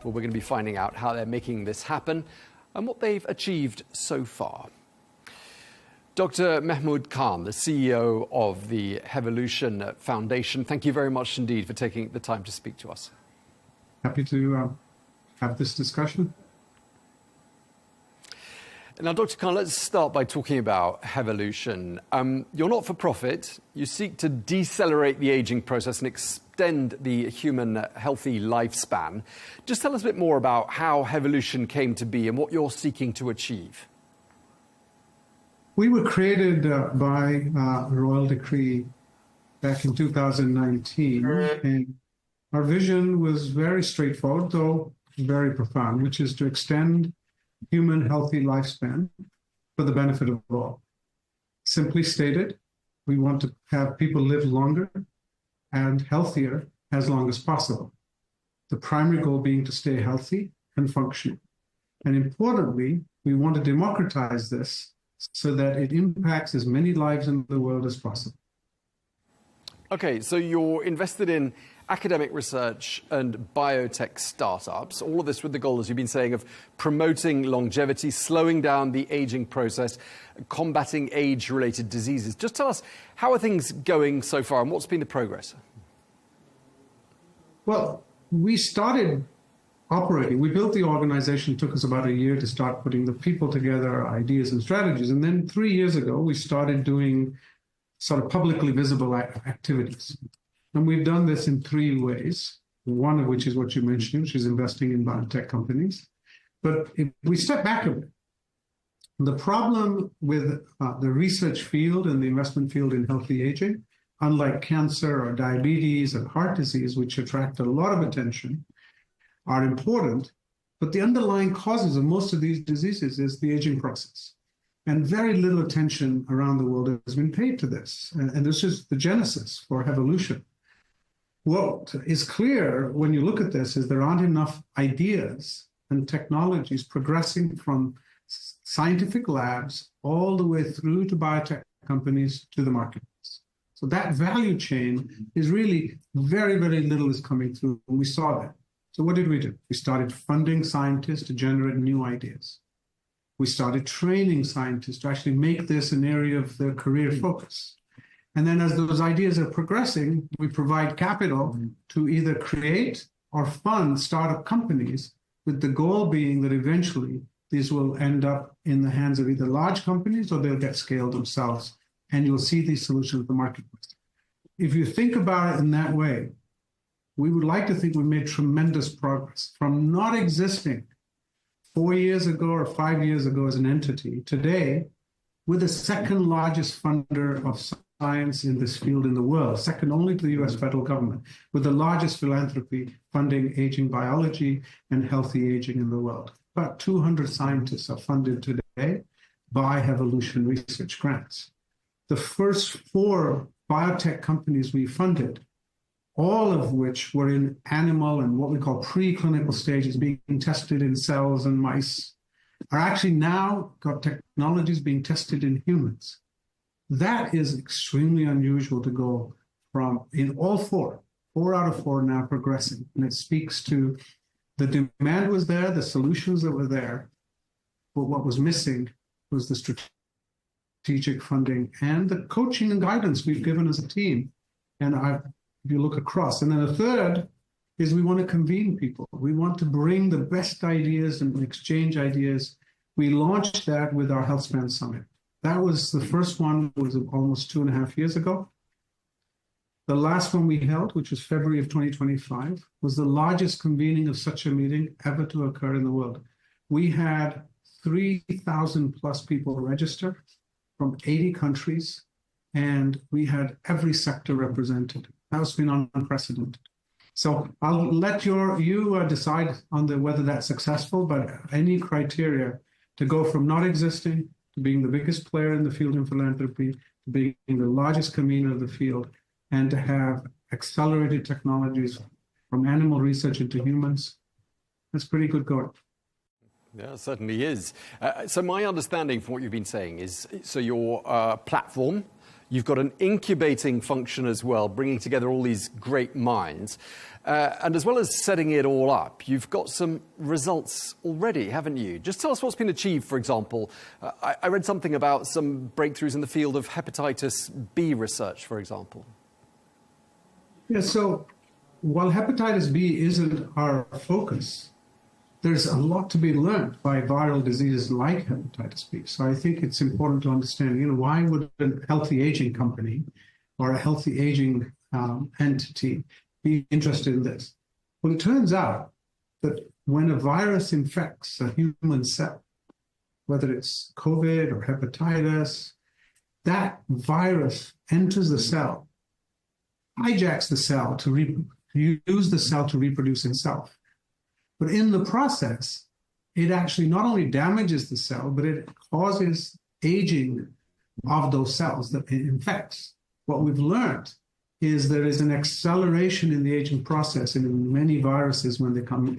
Speaker 21: Well, we're going to be finding out how they're making this happen and what they've achieved so far. Dr. Mahmoud Khan, the CEO of the Hevolution Foundation, thank you very much indeed for taking the time to speak to us.
Speaker 22: Happy to have this discussion.
Speaker 21: Now, Dr. Khan, let's start by talking about Hevolution. You're not for profit. You seek to decelerate the aging process and extend the human healthy lifespan. Just tell us a bit more about how Hevolution came to be and what you're seeking to achieve.
Speaker 22: We were created by royal decree back in 2019, and our vision was very straightforward, though very profound, which is to extend human healthy lifespan for the benefit of all. Simply stated, we want to have people live longer and healthier as long as possible. The primary goal being to stay healthy and functional. And importantly, we want to democratize this so that it impacts as many lives in the world as possible.
Speaker 21: Okay, so you're invested in academic research and biotech startups, all of this with the goal, as you've been saying, of promoting longevity, slowing down the aging process, combating age-related diseases. Just tell us, how are things going so far and what's been the progress?
Speaker 22: Well, we started operating. We built the organization. It took us about a year to start putting the people together, ideas and strategies. And then 3 years ago, we started doing sort of publicly visible activities. And we've done this in 3 ways, one of which is what you mentioned, which is investing in biotech companies. But if we step back a bit, the problem with the research field and the investment field in healthy aging, unlike cancer or diabetes and heart disease, which attract a lot of attention, are important, but the underlying causes of most of these diseases is the aging process. And very little attention around the world has been paid to this. And this is the genesis for Hevolution. What is clear when you look at this is there aren't enough ideas and technologies progressing from scientific labs all the way through to biotech companies to the marketplace. So that value chain is really very, very little is coming through. And we saw that. So what did we do? We started funding scientists to generate new ideas. We started training scientists to actually make this an area of their career focus. And then as those ideas are progressing, we provide capital to either create or fund startup companies, with the goal being that eventually these will end up in the hands of either large companies or they'll get scaled themselves. And you'll see these solutions in the marketplace. If you think about it in that way, we would like to think we made tremendous progress from not existing 4 years ago or 5 years ago as an entity. Today, we're the second largest funder of science in this field in the world, second only to the US federal government, with the largest philanthropy funding aging biology and healthy aging in the world. About 200 scientists are funded today by Evolution research grants. The first 4 biotech companies we funded, all of which were in animal and what we call preclinical stages, being tested in cells and mice, are actually now got technologies being tested in humans. That is extremely unusual to go from, in all 4 out of 4 now progressing. And it speaks to the demand was there, the solutions that were there, but what was missing was the strategic funding and the coaching and guidance we've given as a team. And if you look across. And then the third is we want to convene people. We want to bring the best ideas and exchange ideas. We launched that with our HealthSpan Summit. That was the first one, was almost 2.5 years ago. The last one we held, which was February of 2025, was the largest convening of such a meeting ever to occur in the world. We had 3,000 plus people register from 80 countries, and we had every sector represented. That's been unprecedented. So I'll let you decide on whether that's successful, but any criteria to go from not existing to being the biggest player in the field in philanthropy, to being the largest convener of the field, and to have accelerated technologies from animal research into humans, that's pretty good going.
Speaker 21: Yeah, it certainly is. So my understanding from what you've been saying is, so your platform, you've got an incubating function as well, bringing together all these great minds. And as well as setting it all up, you've got some results already, haven't you? Just tell us what's been achieved, for example. I read something about some breakthroughs in the field of hepatitis B research, for example.
Speaker 22: Yeah, so while hepatitis B isn't our focus, there's a lot to be learned by viral diseases like hepatitis B. So I think it's important to understand, why would a healthy aging company or a healthy aging entity be interested in this? Well, it turns out that when a virus infects a human cell, whether it's COVID or hepatitis, that virus enters the cell, hijacks the cell to use the cell to reproduce itself. But in the process, it actually not only damages the cell, but it causes aging of those cells that it infects. What we've learned is there is an acceleration in the aging process in many viruses when they come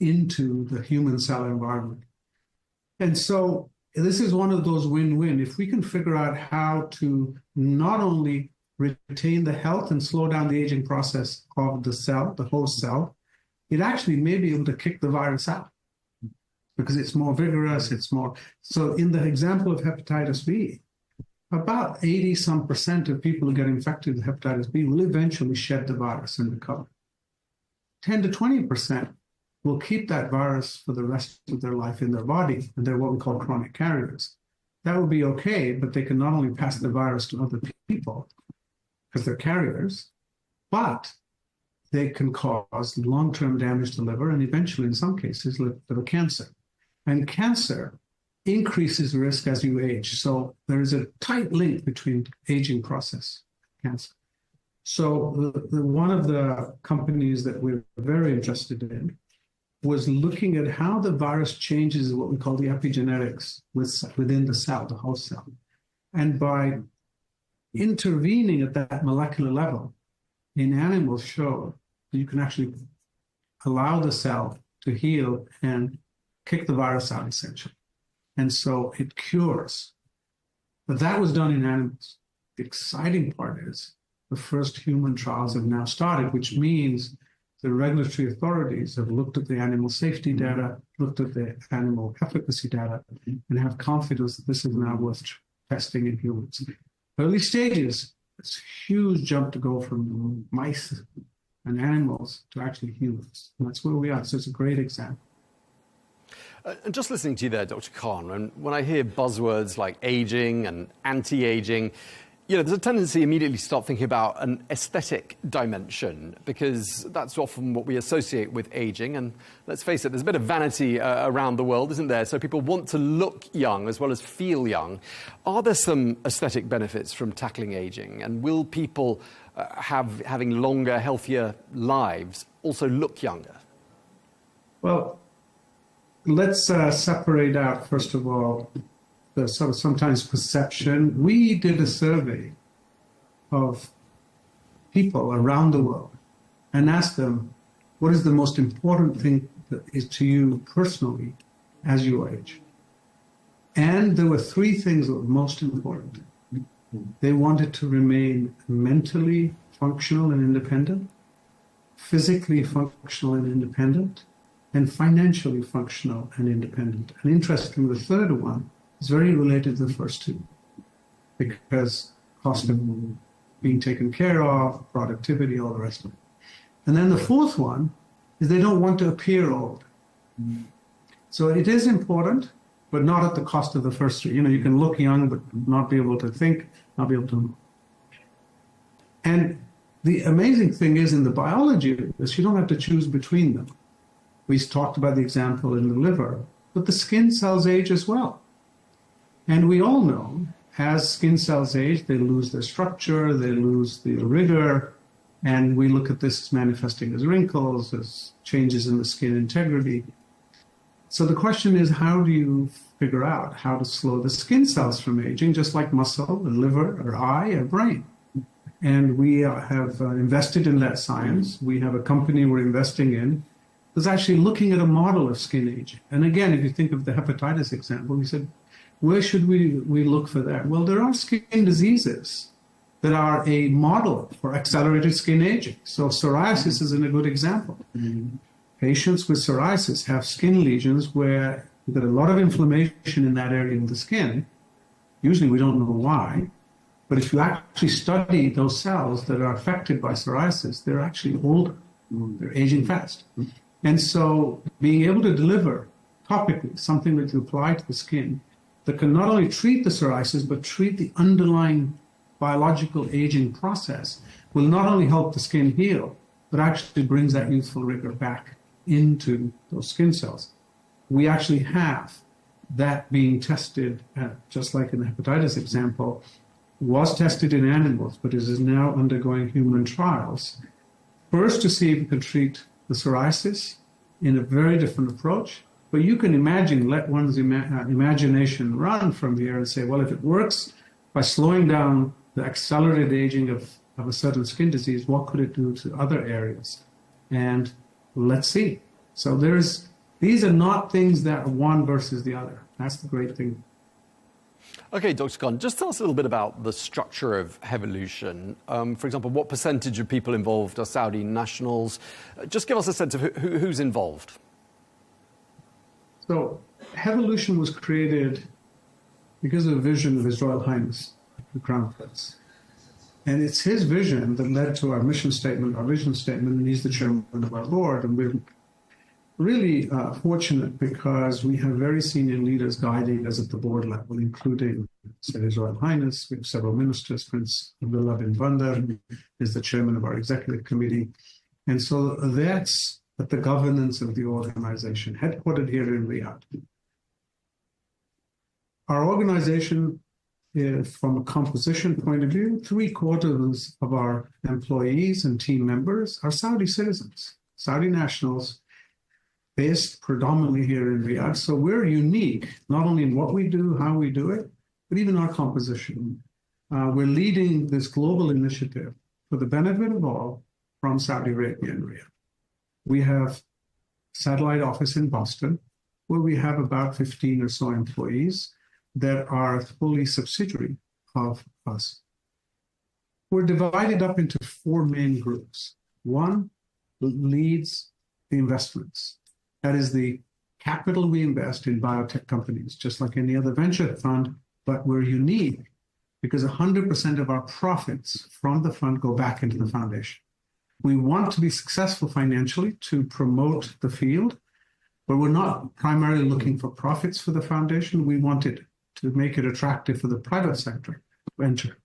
Speaker 22: into the human cell environment. And so this is one of those win-win. If we can figure out how to not only retain the health and slow down the aging process of the cell, the host cell, it actually may be able to kick the virus out because it's more vigorous, it's more. So in the example of hepatitis B, about 80% of people who get infected with hepatitis B will eventually shed the virus and recover. 10 to 20% will keep that virus for the rest of their life in their body, and they're what we call chronic carriers. That would be okay, but they can not only pass the virus to other people because they're carriers, but they can cause long-term damage to the liver and eventually, in some cases, liver cancer. And cancer increases risk as you age. So there is a tight link between aging process and cancer. So one of the companies that we're very interested in was looking at how the virus changes what we call the epigenetics within the cell, the host cell. And by intervening at that molecular level, in animals show that you can actually allow the cell to heal and kick the virus out, essentially. And so it cures. But that was done in animals. The exciting part is the first human trials have now started, which means the regulatory authorities have looked at the animal safety data, looked at the animal efficacy data, and have confidence that this is now worth testing in humans. Early stages, it's a huge jump to go from mice and animals to actually humans. And that's where we are. So it's a great example.
Speaker 21: And just listening to you there, Dr. Khan, and when I hear buzzwords like aging and anti-aging, you know, there's a tendency immediately to start thinking about an aesthetic dimension, because that's often what we associate with aging. And let's face it, there's a bit of vanity around the world, isn't there? So people want to look young as well as feel young. Are there some aesthetic benefits from tackling aging? And will people having longer, healthier lives also look younger?
Speaker 22: Well, let's separate out, first of all, the sort of sometimes perception. We did a survey of people around the world and asked them, what is the most important thing that is to you personally as you age? And there were three things that were most important. They wanted to remain mentally functional and independent, physically functional and independent, and financially functional and independent. And interestingly, the third one is very related to the first two, because cost of being taken care of, productivity, all the rest of it. And then the fourth one is they don't want to appear old. So it is important, but not at the cost of the first three. You know, you can look young, but not be able to think, not be able to. And the amazing thing is, in the biology of this, you don't have to choose between them. We talked about the example in the liver, but the skin cells age as well. And we all know, as skin cells age, they lose their structure, they lose the rigor, and we look at this as manifesting as wrinkles, as changes in the skin integrity. So the question is, how do you figure out how to slow the skin cells from aging, just like muscle, or liver, or eye, or brain? And we have invested in that science. We have a company we're investing in that's actually looking at a model of skin aging. And again, if you think of the hepatitis example, we said, where should we look for that? Well, there are skin diseases that are a model for accelerated skin aging. So psoriasis is a good example. Patients with psoriasis have skin lesions where you've got a lot of inflammation in that area of the skin. Usually we don't know why, but if you actually study those cells that are affected by psoriasis, they're actually older. They're aging fast. And so being able to deliver topically something that you apply to the skin that can not only treat the psoriasis, but treat the underlying biological aging process will not only help the skin heal, but actually brings that youthful rigor back into those skin cells. We actually have that being tested, just like in the hepatitis example, was tested in animals, but it is now undergoing human trials. First, to see if we can treat the psoriasis in a very different approach. But you can imagine, let one's imagination run from here and say, well, if it works by slowing down the accelerated aging of a certain skin disease, what could it do to other areas? And let's see. So these are not things that are one versus the other. That's the great thing.
Speaker 21: Okay, Dr. Khan, just tell us a little bit about the structure of Hevolution. For example, what percentage of people involved are Saudi nationals? Just give us a sense of who's involved.
Speaker 22: So Hevolution was created because of a vision of His Royal Highness, the Crown Prince. And it's his vision that led to our mission statement, our vision statement, and he's the chairman of our board. And we're really fortunate because we have very senior leaders guiding us at the board level, including His Royal Highness. We have several ministers. Prince Abdullah bin Bandar is the chairman of our executive committee. And so that's at the governance of the organization, headquartered here in Riyadh. Our organization, from a composition point of view, 3/4 of our employees and team members are Saudi citizens, Saudi nationals, based predominantly here in Riyadh. So we're unique, not only in what we do, how we do it, but even our composition. We're leading this global initiative for the benefit of all from Saudi Arabia and Riyadh. We have a satellite office in Boston, where we have about 15 or so employees that are fully subsidiary of us. We're divided up into 4 main groups. One leads the investments. That is the capital we invest in biotech companies, just like any other venture fund, but we're unique because 100% of our profits from the fund go back into the foundation. We want to be successful financially to promote the field, But we're not primarily looking for profits for the foundation. We wanted to make it attractive for the private sector to enter.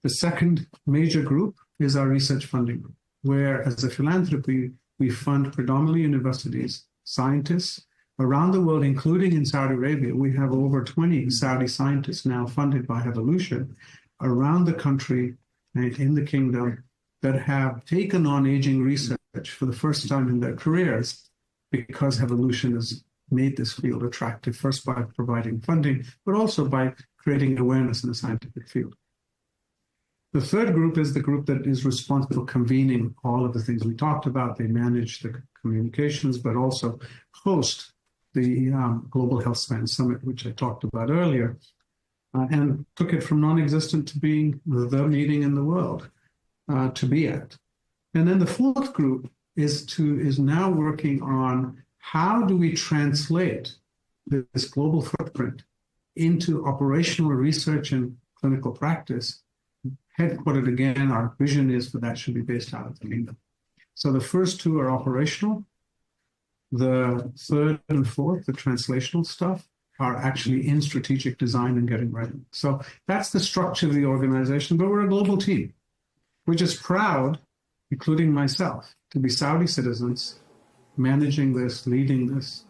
Speaker 22: The second major group is our research funding group, where as a philanthropy, we fund predominantly universities, scientists around the world, including in Saudi Arabia. We have over 20 Saudi scientists now funded by Evolution around the country and in the kingdom that have taken on aging research for the first time in their careers, because Evolution has made this field attractive, first by providing funding, but also by creating awareness in the scientific field. The third group is the group that is responsible for convening all of the things we talked about. They manage the communications, but also host the Global Health Span Summit, which I talked about earlier, and took it from non-existent to being the meeting in the world to be at. And then the fourth group is now working on how do we translate this global footprint into operational research and clinical practice. Headquartered again, our vision is for that should be based out of the kingdom. So the first two are operational. The third and fourth, the translational stuff, are actually in strategic design and getting ready. So that's the structure of the organization, but we're a global team. We're just proud, including myself, to be Saudi citizens, managing this, leading this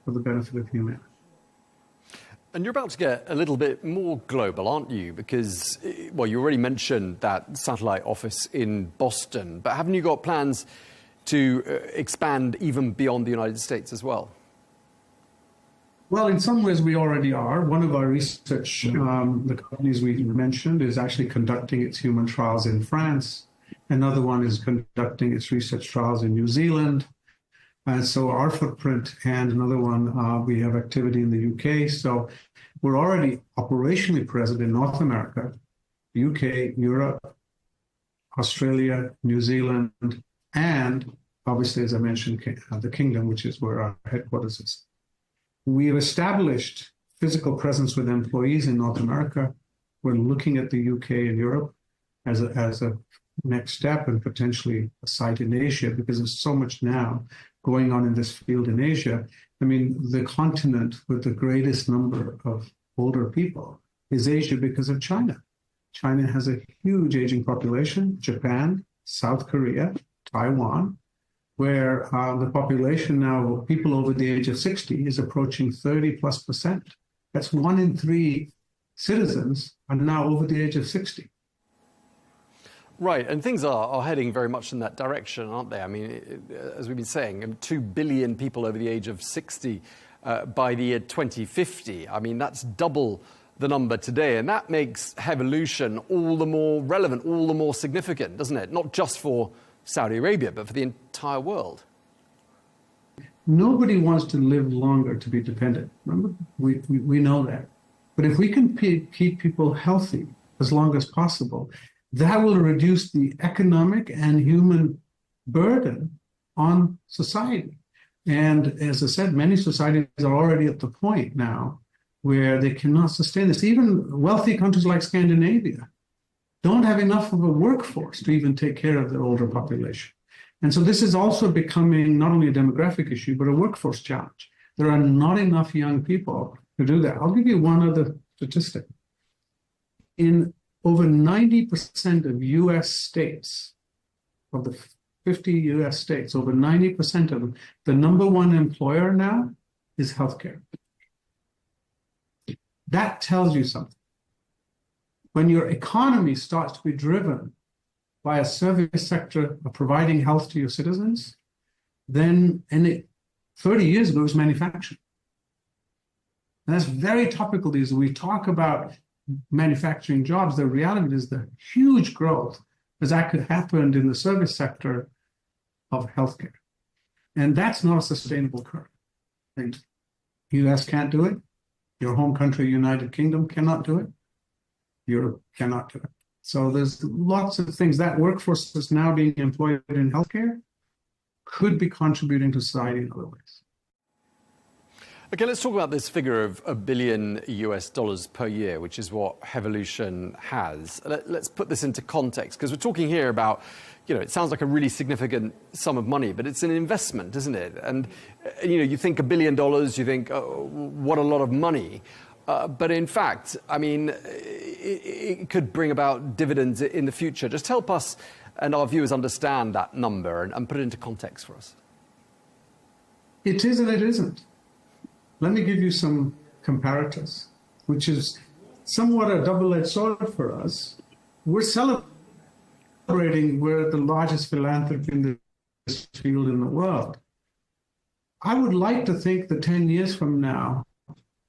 Speaker 22: for the benefit of humanity.
Speaker 21: And you're about to get a little bit more global, aren't you? Because, well, you already mentioned that satellite office in Boston, but haven't you got plans to expand even beyond the United States as well?
Speaker 22: Well, in some ways we already are. One of our research, the companies we mentioned, is actually conducting its human trials in France. Another one is conducting its research trials in New Zealand. And so our footprint, and another one, we have activity in the UK. So we're already operationally present in North America, UK, Europe, Australia, New Zealand, and obviously, as I mentioned, the Kingdom, which is where our headquarters is. We have established physical presence with employees in North America. We're looking at the UK and Europe as a next step, and potentially a site in Asia, because there's so much now going on in this field in Asia. I mean, the continent with the greatest number of older people is Asia because of China. China has a huge aging population, Japan, South Korea, Taiwan, where the population now of people over the age of 60 is approaching 30+%. That's 1 in 3 citizens are now over the age of 60.
Speaker 21: Right, and things are heading very much in that direction, aren't they? I mean, as we've been saying, 2 billion people over the age of 60 by the year 2050. I mean, that's double the number today, and that makes evolution all the more relevant, all the more significant, doesn't it? Not just for Saudi Arabia, but for the entire world.
Speaker 22: Nobody wants to live longer to be dependent. Remember, we know that. But if we can keep people healthy as long as possible, that will reduce the economic and human burden on society. And as I said, many societies are already at the point now where they cannot sustain this. Even wealthy countries like Scandinavia don't have enough of a workforce to even take care of their older population. And so this is also becoming not only a demographic issue, but a workforce challenge. There are not enough young people to do that. I'll give you one other statistic. In over 90% of US states, of the 50 US states, over 90% of them, the number one employer now is healthcare. That tells you something. When your economy starts to be driven by a service sector of providing health to your citizens, then 30 years ago it was manufacturing. And that's very topical these days. We talk about manufacturing jobs. The reality is the huge growth has happened in the service sector of healthcare. And that's not a sustainable curve. And US can't do it. Your home country, United Kingdom, cannot do it. Europe cannot do it. So there's lots of things. That workforce that's now being employed in healthcare could be contributing to society in other ways.
Speaker 21: Okay, let's talk about this figure of $1 billion US per year, which is what Hevolution has. Let's put this into context, because we're talking here about, it sounds like a really significant sum of money, but it's an investment, isn't it? And, you think $1 billion, you think, oh, what a lot of money. But in fact, I mean, it could bring about dividends in the future. Just help us and our viewers understand that number and put it into context for us.
Speaker 22: It is and it isn't. Let me give you some comparators, which is somewhat a double-edged sword for us. We're celebrating we're the largest philanthropy in this field in the world. I would like to think that 10 years from now,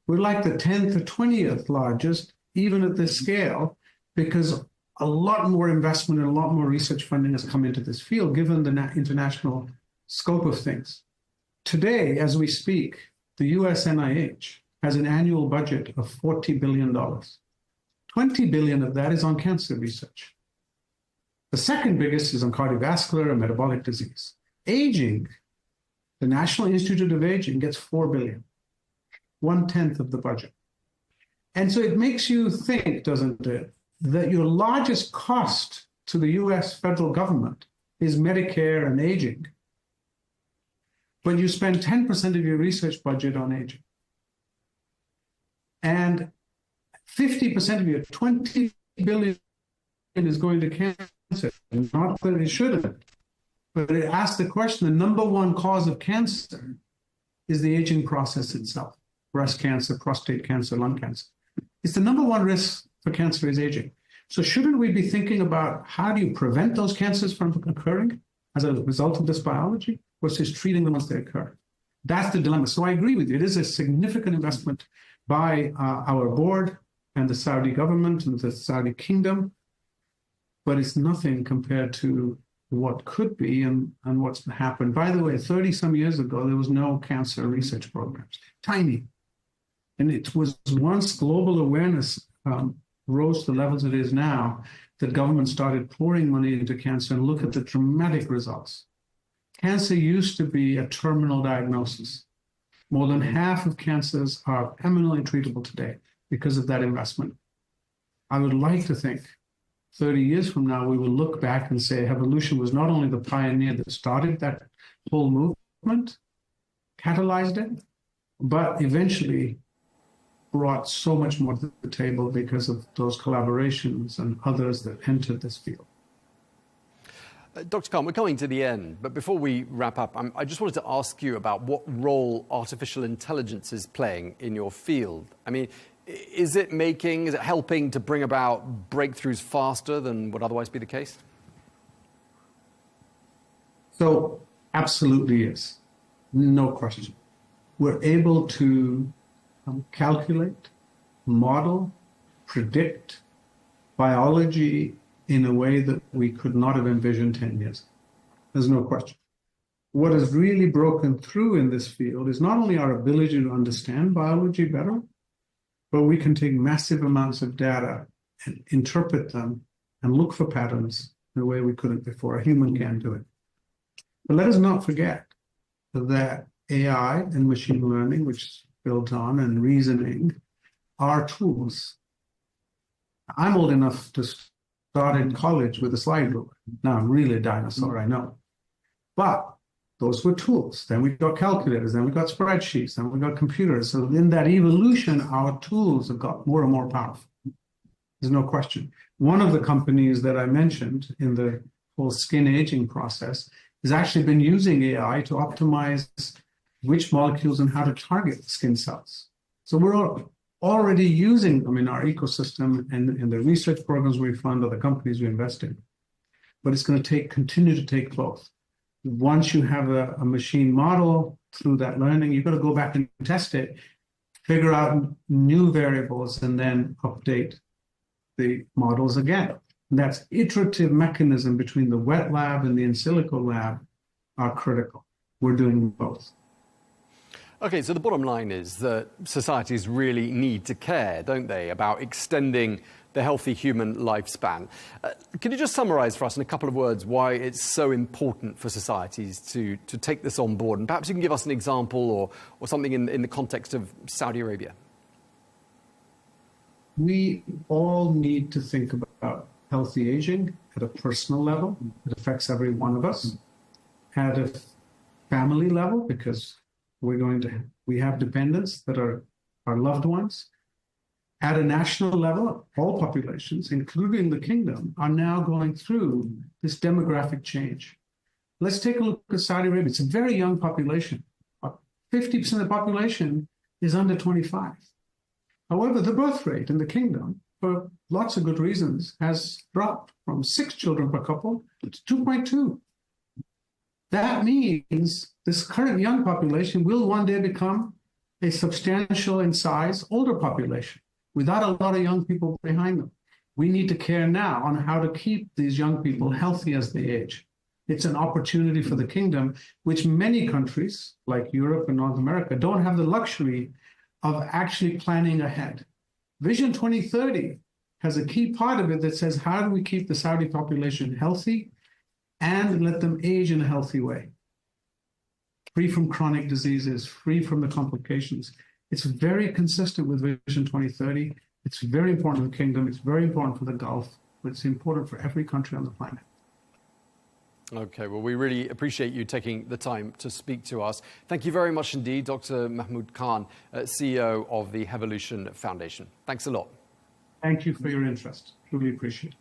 Speaker 22: we're like the 10th or 20th largest, even at this scale, because a lot more investment and a lot more research funding has come into this field, given the international scope of things. Today, as we speak, the US NIH has an annual budget of $40 billion. $20 billion of that is on cancer research. The second biggest is on cardiovascular and metabolic disease. Aging, the National Institute of Aging gets $4 billion, 1/10 of the budget. And so it makes you think, doesn't it, that your largest cost to the US federal government is Medicare and aging, but you spend 10% of your research budget on aging. And 50% of your $20 billion is going to cancer. Not that it shouldn't, but it asks the question, the number one cause of cancer is the aging process itself. Breast cancer, prostate cancer, lung cancer. It's the number one risk for cancer is aging. So shouldn't we be thinking about how do you prevent those cancers from occurring as a result of this biology versus treating them once they occur? That's the dilemma. So I agree with you. It is a significant investment by our board and the Saudi government and the Saudi kingdom, but it's nothing compared to what could be and what's happened. By the way, 30 some years ago, there was no cancer research programs, tiny. And it was once global awareness rose to the levels it is now, that government started pouring money into cancer, and look at the dramatic results. Cancer used to be a terminal diagnosis. More than half of cancers are eminently treatable today because of that investment. I would like to think 30 years from now, we will look back and say Hevolution was not only the pioneer that started that whole movement, catalyzed it, but eventually brought so much more to the table because of those collaborations and others that entered this field.
Speaker 21: Dr. Khan, we're coming to the end, but before we wrap up, I just wanted to ask you about what role artificial intelligence is playing in your field. I mean, is it helping to bring about breakthroughs faster than would otherwise be the case?
Speaker 22: So, absolutely yes. No question. We're able to calculate, model, predict biology in a way that we could not have envisioned 10 years ago. There's no question. What has really broken through in this field is not only our ability to understand biology better, but we can take massive amounts of data and interpret them and look for patterns in a way we couldn't before. A human can do it. But let us not forget that AI and machine learning, which is built on, and reasoning are tools. I'm old enough to start in college with a slide rule. Now I'm really a dinosaur, I know. But those were tools. Then we got calculators, then we got spreadsheets, then we got computers. So in that evolution, our tools have got more and more powerful. There's no question. One of the companies that I mentioned in the whole skin aging process has actually been using AI to optimize which molecules and how to target skin cells. So we're already using them in our ecosystem and in the research programs we fund or the companies we invest in. But it's going to continue to take both. Once you have a machine model through that learning, you've got to go back and test it, figure out new variables, and then update the models again. And that's iterative mechanism between the wet lab and the in silico lab are critical. We're doing both.
Speaker 21: Okay, so the bottom line is that societies really need to care, don't they, about extending the healthy human lifespan. Can you just summarise for us in a couple of words why it's so important for societies to take this on board? And perhaps you can give us an example or something in the context of Saudi Arabia.
Speaker 22: We all need to think about healthy aging at a personal level. It affects every one of us. At a family level, because we have dependents that are our loved ones. At a national level, all populations, including the kingdom, are now going through this demographic change. Let's take a look at Saudi Arabia. It's a very young population. 50% of the population is under 25. However, the birth rate in the kingdom, for lots of good reasons, has dropped from 6 children per couple to 2.2. That means this current young population will one day become a substantial in size older population without a lot of young people behind them. We need to care now on how to keep these young people healthy as they age. It's an opportunity for the kingdom, which many countries like Europe and North America don't have the luxury of actually planning ahead. Vision 2030 has a key part of it that says, how do we keep the Saudi population healthy and let them age in a healthy way? Free from chronic diseases, free from the complications. It's very consistent with Vision 2030. It's very important for the kingdom. It's very important for the Gulf. But it's important for every country on the planet.
Speaker 21: Okay, well, we really appreciate you taking the time to speak to us. Thank you very much indeed, Dr. Mahmoud Khan, CEO of the Evolution Foundation. Thanks a lot.
Speaker 22: Thank you for your interest. Truly appreciate it.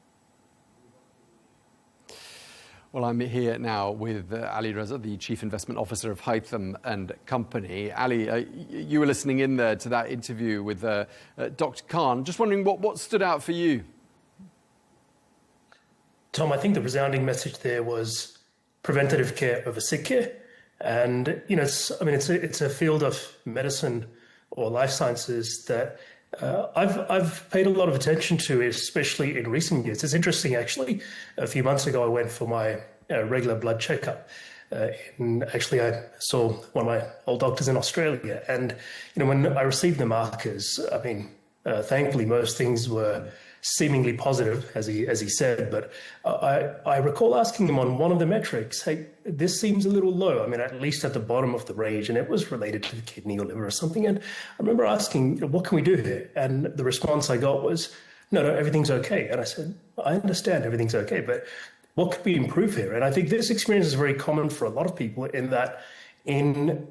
Speaker 21: Well, I'm here now with Ali Reza, the Chief Investment Officer of Haytham and Company. Ali, you were listening in there to that interview with Dr. Khan. Just wondering what stood out for you?
Speaker 2: Tom, I think the resounding message there was preventative care over sick care. And, you know, it's a field of medicine or life sciences that I've paid a lot of attention to, especially in recent years. It's interesting, actually. A few months ago, I went for my regular blood checkup. Actually, I saw one of my old doctors in Australia. And, you know, when I received the markers, I mean, thankfully, most things were seemingly positive, as he said. But I recall asking him on one of the metrics, hey, this seems a little low. I mean, at least at the bottom of the range, and it was related to the kidney or liver or something. And I remember asking, what can we do here? And the response I got was, no, everything's okay. And I said, I understand everything's okay, but what could we improve here? And I think this experience is very common for a lot of people in that in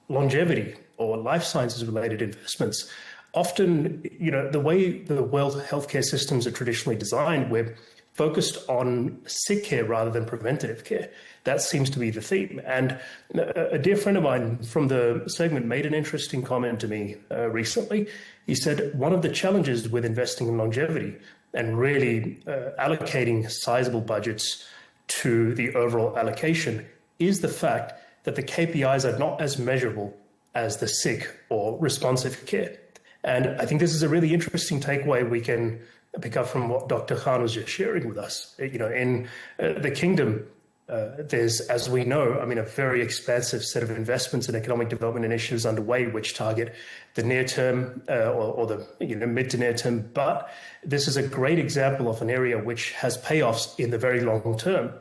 Speaker 2: longevity or life sciences related investments, often, you know, the way the world healthcare systems are traditionally designed, we're focused on sick care rather than preventative care. That seems to be the theme. And a dear friend of mine from the segment made an interesting comment to me recently. He said, one of the challenges with investing in longevity and really allocating sizable budgets to the overall allocation is the fact that the KPIs are not as measurable as the sick or responsive care. And I think this is a really interesting takeaway we can pick up from what Dr. Khan was just sharing with us. You know, in the kingdom, there's, as we know, I mean, a very expansive set of investments and economic development initiatives underway, which target the near term or the mid to near term. But this is a great example of an area which has payoffs in the very long term,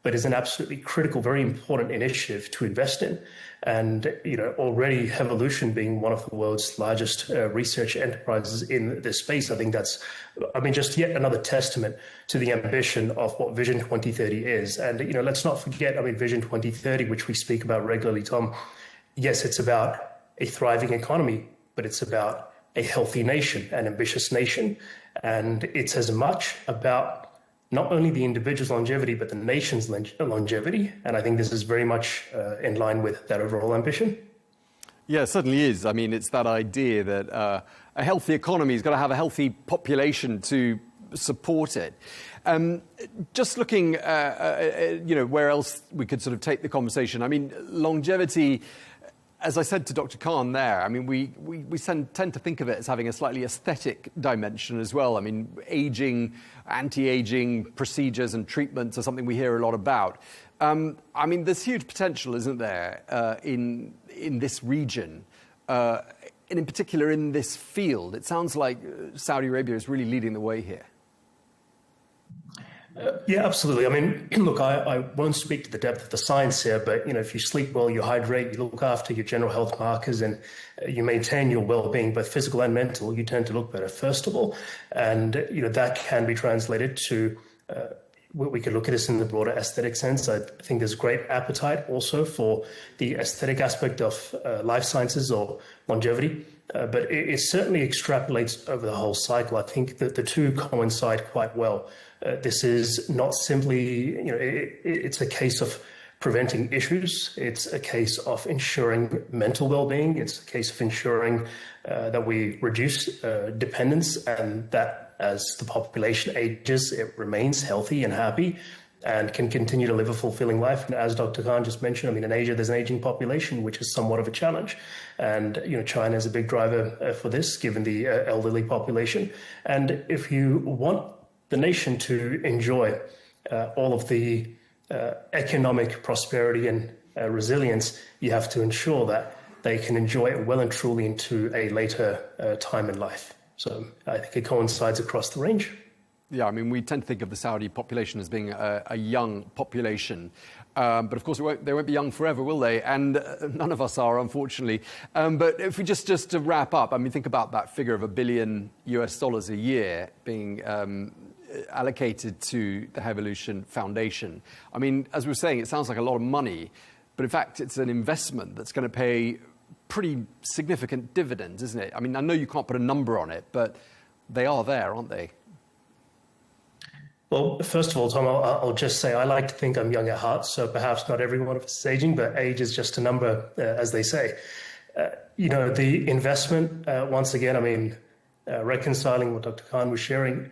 Speaker 2: but is an absolutely critical, very important initiative to invest in. And, you know, already Evolution being one of the world's largest research enterprises in this space, I think that's, just yet another testament to the ambition of what Vision 2030 is. And, you know, let's not forget, Vision 2030, which we speak about regularly, Tom, yes, it's about a thriving economy, but it's about a healthy nation, an ambitious nation. And it's as much about not only the individual's longevity, but the nation's longevity. And I think this is very much in line with that overall ambition.
Speaker 21: Yeah, it certainly is. I mean, it's that idea that a healthy economy has got to have a healthy population to support it. Just looking, where else we could sort of take the conversation. I mean, longevity, as I said to Dr. Khan there, I mean, we tend to think of it as having a slightly aesthetic dimension as well. I mean, aging, anti-aging procedures and treatments are something we hear a lot about. I mean, there's huge potential, isn't there, in this region, and in particular in this field? It sounds like Saudi Arabia is really leading the way here.
Speaker 2: Yeah, absolutely. I mean, look, I won't speak to the depth of the science here, but, if you sleep well, you hydrate, you look after your general health markers, and you maintain your well-being, both physical and mental, you tend to look better, first of all. And, that can be translated to, we could look at this in the broader aesthetic sense. I think there's great appetite also for the aesthetic aspect of life sciences or longevity. But it certainly extrapolates over the whole cycle. I think that the two coincide quite well. This is not simply, it's a case of preventing issues. It's a case of ensuring mental well-being. It's a case of ensuring that we reduce dependence, and that as the population ages, it remains healthy and happy and can continue to live a fulfilling life. And as Dr. Khan just mentioned, in Asia, there's an aging population, which is somewhat of a challenge. And, China is a big driver for this, given the elderly population. And if you want the nation to enjoy all of the economic prosperity and resilience, you have to ensure that they can enjoy it well and truly into a later time in life. So I think it coincides across the range.
Speaker 21: Yeah, we tend to think of the Saudi population as being a young population. But of course, they won't be young forever, will they? And none of us are, unfortunately. But if we just to wrap up, think about that figure of $1 billion a year being allocated to the Evolution Foundation. As we were saying, it sounds like a lot of money, but in fact, it's an investment that's going to pay pretty significant dividends, isn't it? I know you can't put a number on it, but they are there, aren't they?
Speaker 2: Well, first of all, Tom, I'll just say I like to think I'm young at heart, so perhaps not every one of us is aging, but age is just a number, as they say. The investment, once again, reconciling what Dr. Khan was sharing,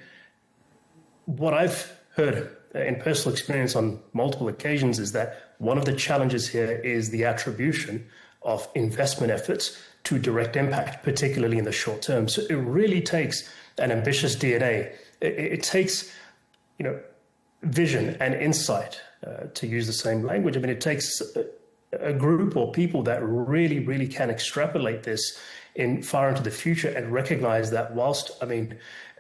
Speaker 2: what I've heard in personal experience on multiple occasions is that one of the challenges here is the attribution of investment efforts to direct impact, particularly in the short term. So it really takes an ambitious DNA. It takes vision and insight, to use the same language. It takes a group or people that really, really can extrapolate this far into the future and recognize that whilst,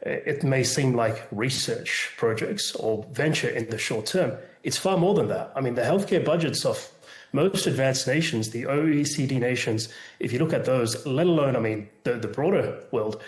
Speaker 2: it may seem like research projects or venture in the short term, it's far more than that. The healthcare budgets of most advanced nations, the OECD nations, if you look at those, let alone, the broader world,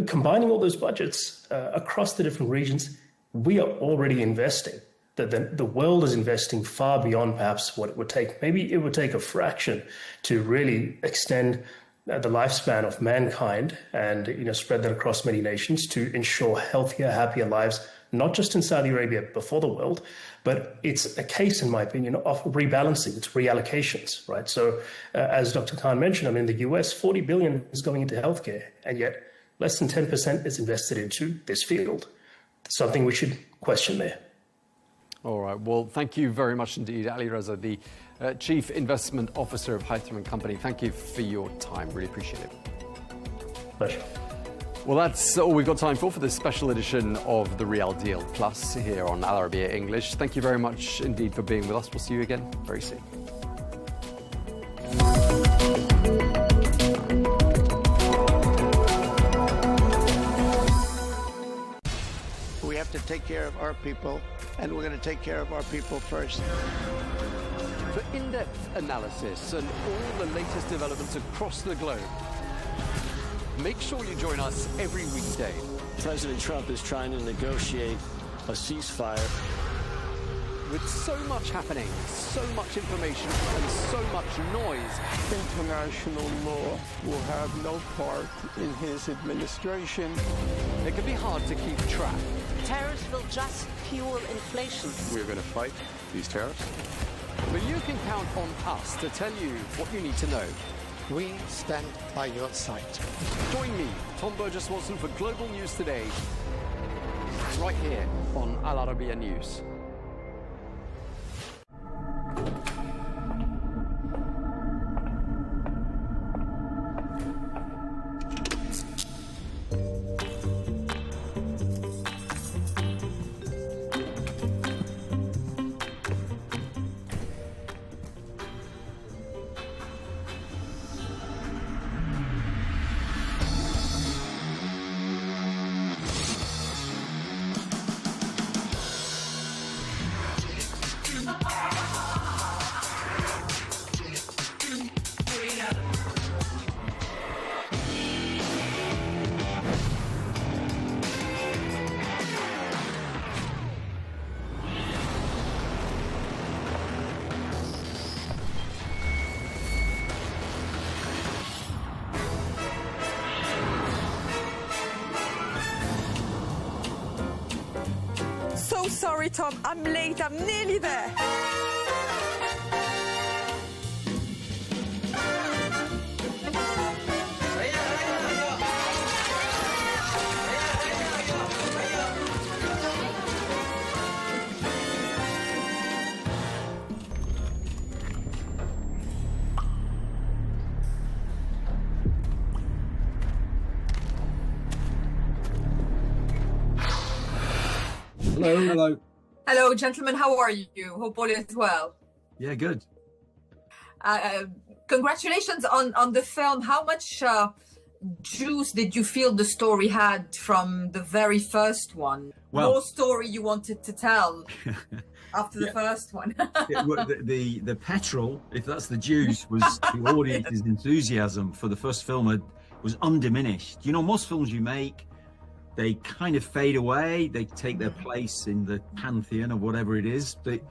Speaker 2: combining all those budgets across the different regions, we are already investing. The world is investing far beyond perhaps what it would take. Maybe it would take a fraction to really extend the lifespan of mankind and spread that across many nations to ensure healthier, happier lives, not just in Saudi Arabia, but for the world. But it's a case, in my opinion, of rebalancing. It's reallocations, right? So as Dr. Khan mentioned, in the US, $40 billion is going into healthcare, and yet less than 10% is invested into this field. Something we should question there.
Speaker 21: All right. Well, thank you very much indeed, Ali Reza, the Chief Investment Officer of Haytham & Company. Thank you for your time. Really appreciate it.
Speaker 2: Pleasure.
Speaker 21: Well, that's all we've got time for this special edition of The Real Deal Plus here on Al Arabiya English. Thank you very much indeed for being with us. We'll see you again very soon.
Speaker 10: We have to take care of our people, and we're going to take care of our people first.
Speaker 21: For in-depth analysis and all the latest developments across the globe, make sure you join us every weekday.
Speaker 16: President Trump is trying to negotiate a ceasefire.
Speaker 21: With so much happening, so much information, and so much noise,
Speaker 15: international law will have no part in his administration.
Speaker 21: It can be hard to keep track.
Speaker 3: Tariffs will just fuel inflation.
Speaker 20: We're going to fight these tariffs.
Speaker 21: But you can count on us to tell you what you need to know.
Speaker 4: We stand by your side.
Speaker 21: Join me, Tom Burges Watson, for Global News Today, right here on Al Arabiya News.
Speaker 5: sorry, Tom. I'm late. I'm nearly there.
Speaker 8: Hello.
Speaker 23: Hello, gentlemen. How are you? Hope all is well.
Speaker 8: Yeah, good.
Speaker 23: Congratulations on the film. How much juice did you feel the story had from the very first one?
Speaker 8: Well,
Speaker 23: more story you wanted to tell after the first one.
Speaker 8: the petrol, if that's the juice, was the audience's enthusiasm for the first film was undiminished. You know, most films you make, they kind of fade away. They take their place in the pantheon or whatever it is. But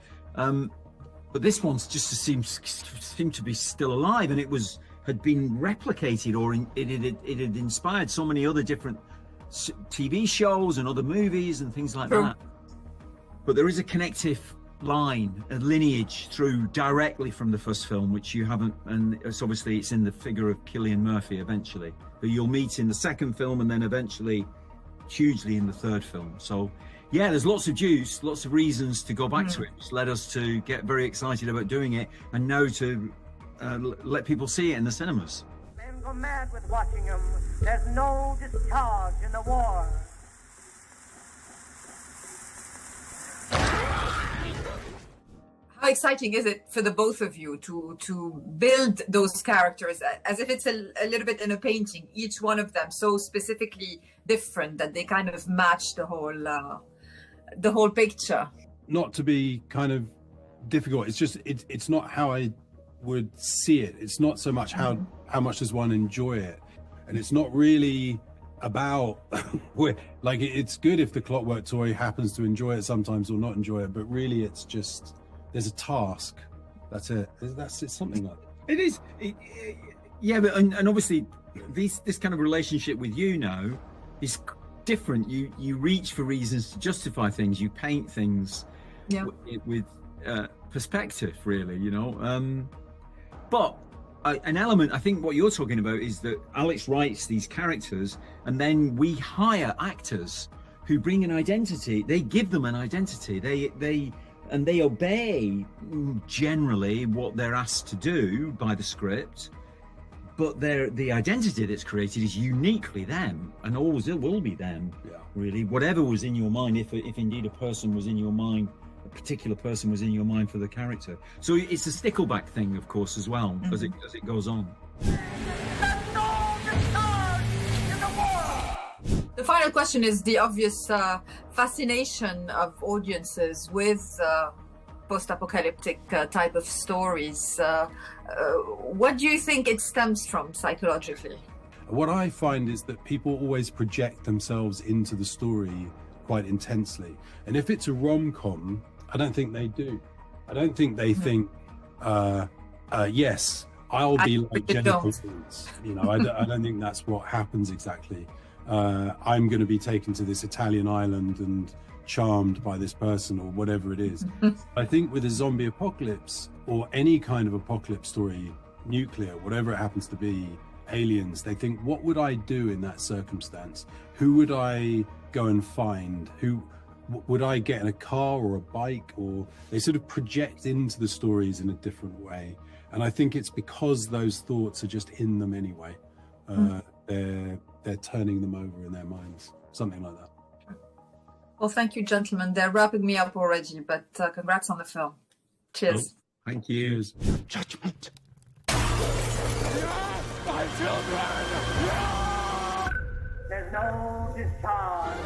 Speaker 8: this one's just seemed to be still alive, and had been replicated, or it had inspired so many other different TV shows and other movies and things like that. But there is a connective line, a lineage through directly from the first film, which you haven't, and it's in the figure of Cillian Murphy eventually, who you'll meet in the second film, and then eventually hugely in the third film. So yeah, there's lots of juice, lots of reasons to go back to it, which led us to get very excited about doing it, and now to let people see it in the cinemas.
Speaker 24: Men go mad with watching them. There's no discharge in the war.
Speaker 23: How exciting is it for the both of you to build those characters as if it's a little bit in a painting, each one of them so specifically different that they kind of match the whole picture?
Speaker 25: Not to be kind of difficult, it's just it's not how I would see it. It's not so much how much does one enjoy it, and it's not really about like it's good if the Clockwork Toy happens to enjoy it sometimes or not enjoy it, but really it's just there's a task. That's it. It's something like that.
Speaker 8: It is. Yeah, but and obviously this kind of relationship with you now is different. You reach for reasons to justify things. You paint things with perspective, really. You know. But an element, I think, what you're talking about is that Alex writes these characters, and then we hire actors who bring an identity. They give them an identity. They obey generally what they're asked to do by the script, but the identity that's created is uniquely them, and always it will be them. Yeah. Really, whatever was in your mind, if indeed a person was in your mind, a particular person was in your mind for the character. So it's a stickleback thing, of course, as well, as it goes on.
Speaker 23: The final question is the obvious fascination of audiences with post-apocalyptic type of stories. What do you think it stems from psychologically?
Speaker 25: What I find is that people always project themselves into the story quite intensely. And if it's a rom-com, I don't think they do. I don't think they think, yes, I'll be like Jennifer Lawrence. You know, I don't think that's what happens exactly. I'm going to be taken to this Italian island and charmed by this person or whatever it is. I think with a zombie apocalypse or any kind of apocalypse story, nuclear, whatever it happens to be, aliens, they think, what would I do in that circumstance? Who would I go and find? Who would I get in a car or a bike? Or they sort of project into the stories in a different way. And I think it's because those thoughts are just in them anyway. They're turning them over in their minds, something like that.
Speaker 23: Well, thank you, gentlemen. They're wrapping me up already, but congrats on the film. Cheers.
Speaker 8: Oh, thank you.
Speaker 24: Judgment. My children! There's no discharge.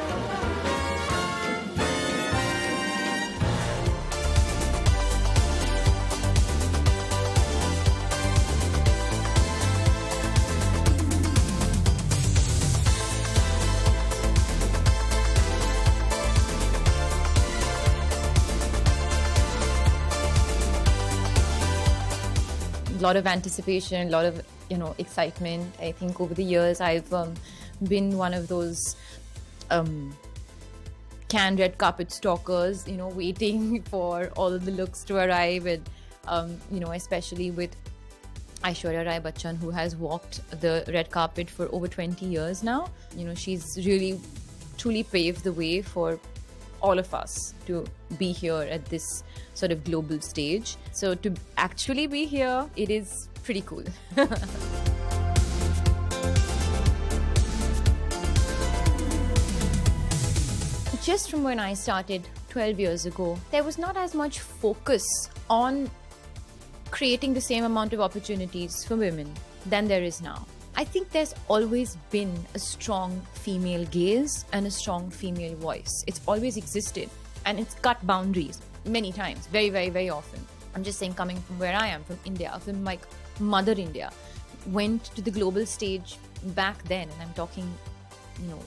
Speaker 26: A lot of anticipation, a lot of excitement. I think over the years I've been one of those canned red carpet stalkers, waiting for all of the looks to arrive, and especially with Aishwarya Rai Bachchan, who has walked the red carpet for over 20 years now. She's really truly paved the way for all of us to be here at this sort of global stage. So to actually be here, it is pretty cool. Just from when I started 12 years ago, there was not as much focus on creating the same amount of opportunities for women than there is now. I think there's always been a strong female gaze and a strong female voice. It's always existed, and it's cut boundaries many times, very, very, very often. I'm just saying, coming from where I am, from India, from my mother India, went to the global stage back then, and I'm talking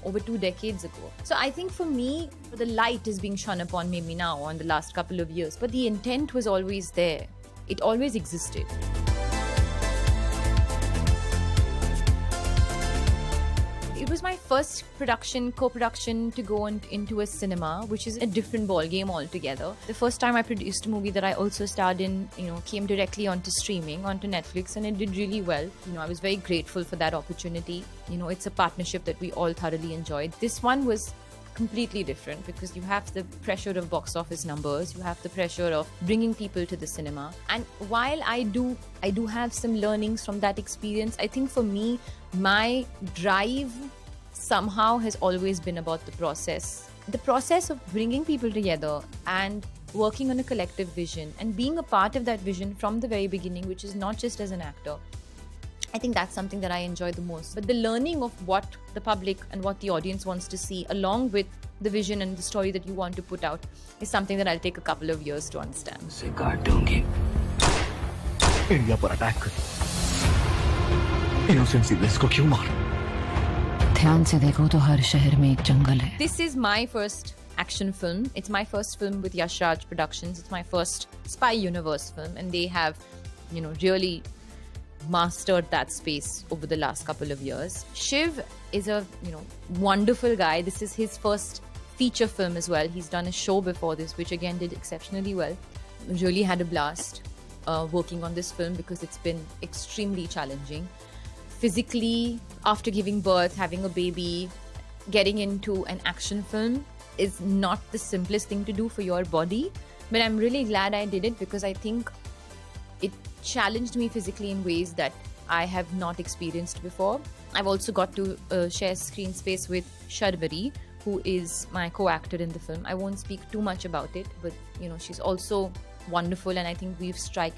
Speaker 26: over 2 decades ago. So I think for me, the light is being shone upon maybe now on the last couple of years, but the intent was always there. It always existed. It was my first co-production to go into a cinema, which is a different ballgame altogether. The first time I produced a movie that I also starred in, came directly onto streaming, onto Netflix, and it did really well. I was very grateful for that opportunity. It's a partnership that we all thoroughly enjoyed. This one was completely different because you have the pressure of box office numbers, you have the pressure of bringing people to the cinema. And while I do have some learnings from that experience, I think for me, my drive somehow has always been about the process of bringing people together and working on a collective vision and being a part of that vision from the very beginning, which is not just as an actor. I think that's something that I enjoy the most. But the learning of what the public and what the audience wants to see, along with the vision and the story that you want to put out, is something that I'll take a couple of years to understand.
Speaker 1: India पर attack कर innocent civilians को क्यों मार ध्यान से देखो तो हर शहर में एक जंगल है.
Speaker 26: This is my first action film. It's my first film with Yash Raj Productions. It's my first spy universe film, and they have really mastered that space over the last couple of years. Shiv is a wonderful guy. This is his first feature film as well. He's done a show before this, which again did exceptionally well. Really had a blast working on this film because it's been extremely challenging. Physically, after giving birth, having a baby, getting into an action film is not the simplest thing to do for your body. But I'm really glad I did it because I think it challenged me physically in ways that I have not experienced before. I've also got to share screen space with Sharvari, who is my co-actor in the film. I won't speak too much about it, but she's also wonderful, and I think we've struck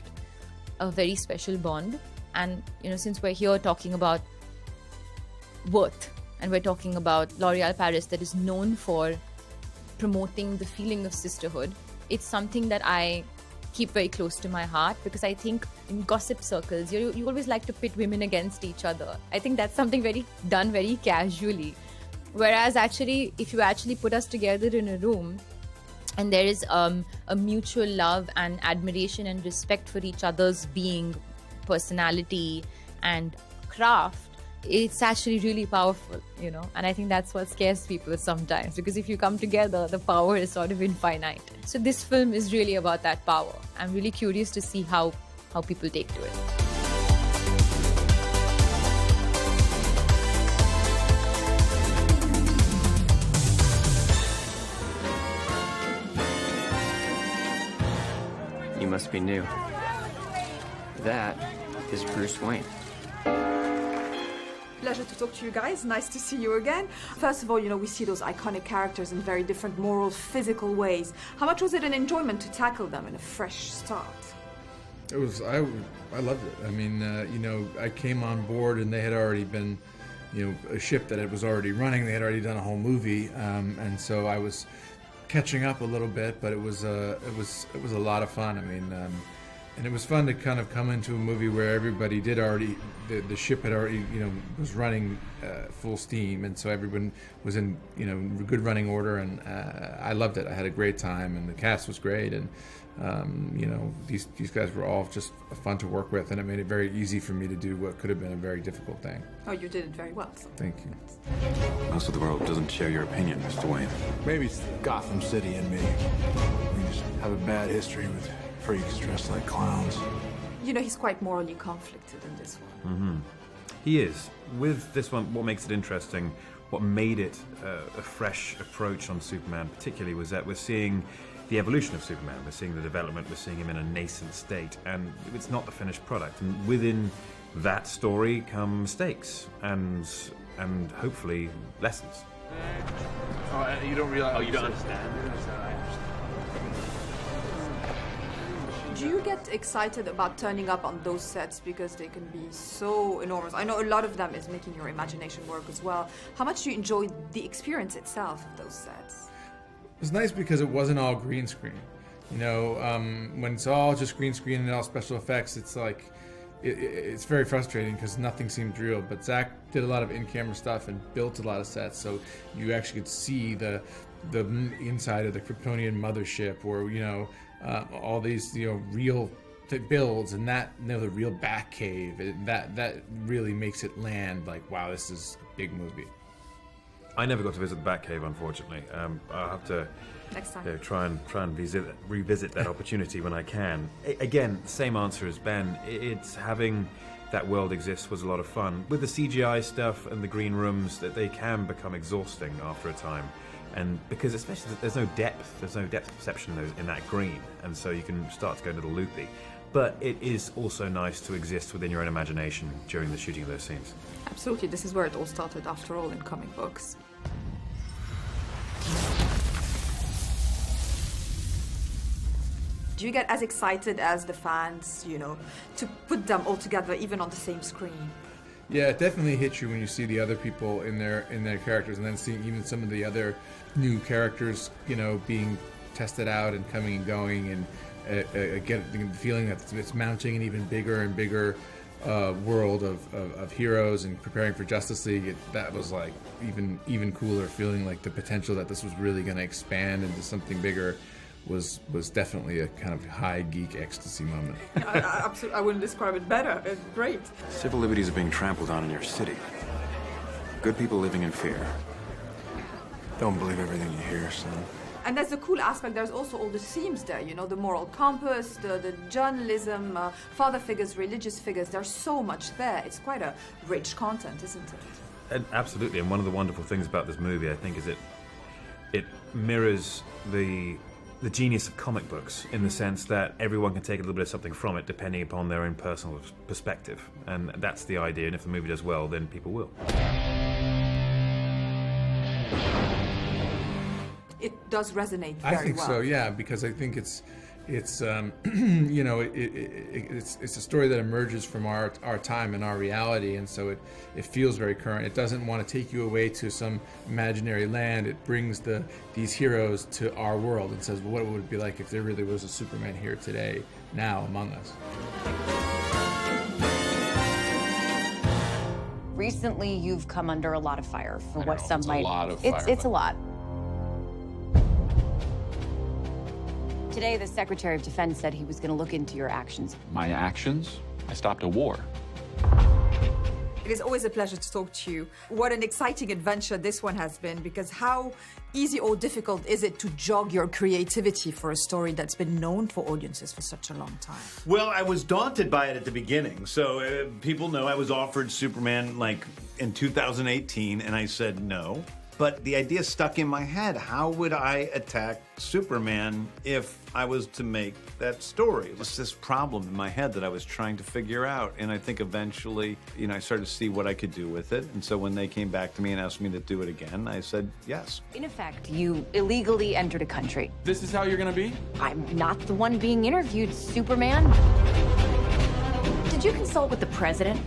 Speaker 26: a very special bond. And since we're here talking about worth, and we're talking about L'Oréal Paris that is known for promoting the feeling of sisterhood, it's something that I keep very close to my heart because I think in gossip circles, you always like to pit women against each other. I think that's something done very casually. Whereas actually, if you actually put us together in a room and there is a mutual love and admiration and respect for each other's being, personality and craft, it's actually really powerful, and I think that's what scares people sometimes, because if you come together, the power is sort of infinite. So this film is really about that power. I'm really curious to see how people take to it.
Speaker 6: You must be new. That is Bruce Wayne.
Speaker 5: Pleasure to talk to you guys. Nice to see you again. First of all, we see those iconic characters in very different moral, physical ways. How much was it an enjoyment to tackle them in a fresh start?
Speaker 7: It was. I loved it. I mean, I came on board and they had already been, a ship that it was already running. They had already done a whole movie, and so I was catching up a little bit. But it was a lot of fun. I mean, And it was fun to kind of come into a movie where everybody did already, the ship had already, was running full steam, and so everyone was in, good running order, and I loved it. I had a great time, and the cast was great, and these guys were all just fun to work with, and it made it very easy for me to do what could have been a very difficult thing.
Speaker 5: Oh, you did it very well. So.
Speaker 7: Thank you.
Speaker 20: Most of the world doesn't share your opinion, Mr. Wayne.
Speaker 9: Maybe it's Gotham City and me. We just have a bad history with freaks dressed like clowns.
Speaker 5: He's quite morally conflicted in this one.
Speaker 11: Mm-hmm. He is. With this one, what makes it interesting, what made it a fresh approach on Superman particularly, was that we're seeing the evolution of Superman. We're seeing the development, we're seeing him in a nascent state, and it's not the finished product. And within that story come mistakes and hopefully lessons.
Speaker 9: Oh, you don't realize...
Speaker 11: Oh, you don't understand?
Speaker 5: Do you get excited about turning up on those sets because they can be so enormous? I know a lot of them is making your imagination work as well. How much do you enjoy the experience itself of those sets?
Speaker 7: It was nice because it wasn't all green screen. When it's all just green screen and all special effects, it's like, it's very frustrating because nothing seemed real. But Zach did a lot of in-camera stuff and built a lot of sets, so you actually could see the inside of the Kryptonian mothership, or all these real builds, and the real Batcave. That really makes it land like, wow, this is a big movie.
Speaker 11: I never got to visit the Batcave, unfortunately. I'll have to
Speaker 5: next time
Speaker 11: try and revisit that opportunity when I can. Again, same answer as Ben. It's having that world exist was a lot of fun. With the CGI stuff and the green rooms, that they can become exhausting after a time. And because especially there's no depth perception in that green, and so you can start to go a little loopy. But it is also nice to exist within your own imagination during the shooting of those scenes.
Speaker 5: Absolutely, this is where it all started after all in comic books. Do you get as excited as the fans, to put them all together even on the same screen?
Speaker 7: Yeah, it definitely hits you when you see the other people in their characters, and then seeing even some of the other new characters, being tested out and coming and going, and get the feeling that it's mounting an even bigger and bigger world of heroes and preparing for Justice League. That was like even cooler, feeling like the potential that this was really going to expand into something bigger. Was definitely a kind of high geek ecstasy moment.
Speaker 5: I wouldn't describe it better. It's great.
Speaker 20: Civil liberties are being trampled on in your city. Good people living in fear.
Speaker 9: Don't believe everything you hear, son.
Speaker 5: And that's the cool aspect. There's also all the themes there, the moral compass, the journalism, father figures, religious figures. There's so much there. It's quite a rich content, isn't it?
Speaker 11: And absolutely. And one of the wonderful things about this movie, I think, is it mirrors the genius of comic books, in the sense that everyone can take a little bit of something from it depending upon their own personal perspective. And that's the idea, and if the movie does well, then people will.
Speaker 5: It does resonate very well.
Speaker 7: I think so, yeah, because I think it's it's a story that emerges from our time and our reality, and so it feels very current. It doesn't want to take you away to some imaginary land. It brings these heroes to our world and says, well, what would it be like if there really was a Superman here today, now among us?
Speaker 13: Recently, you've come under a lot of fire for what some might.
Speaker 17: It's a lot of fire.
Speaker 13: It's a lot. Today, the Secretary of Defense said he was going to look into your actions.
Speaker 17: My actions? I stopped a war.
Speaker 23: It is always a pleasure to talk to you. What an exciting adventure this one has been, because how easy or difficult is it to jog your creativity for a story that's been known for audiences for such a long time?
Speaker 18: Well, I was daunted by it at the beginning. So people know I was offered Superman like in 2018, and I said no. But the idea stuck in my head. How would I attack Superman if I was to make that story? It was this problem in my head that I was trying to figure out. And I think eventually, I started to see what I could do with it. And so when they came back to me and asked me to do it again, I said yes.
Speaker 13: In effect, you illegally entered a country.
Speaker 17: This is how you're gonna be?
Speaker 13: I'm not the one being interviewed, Superman. Did you consult with the president?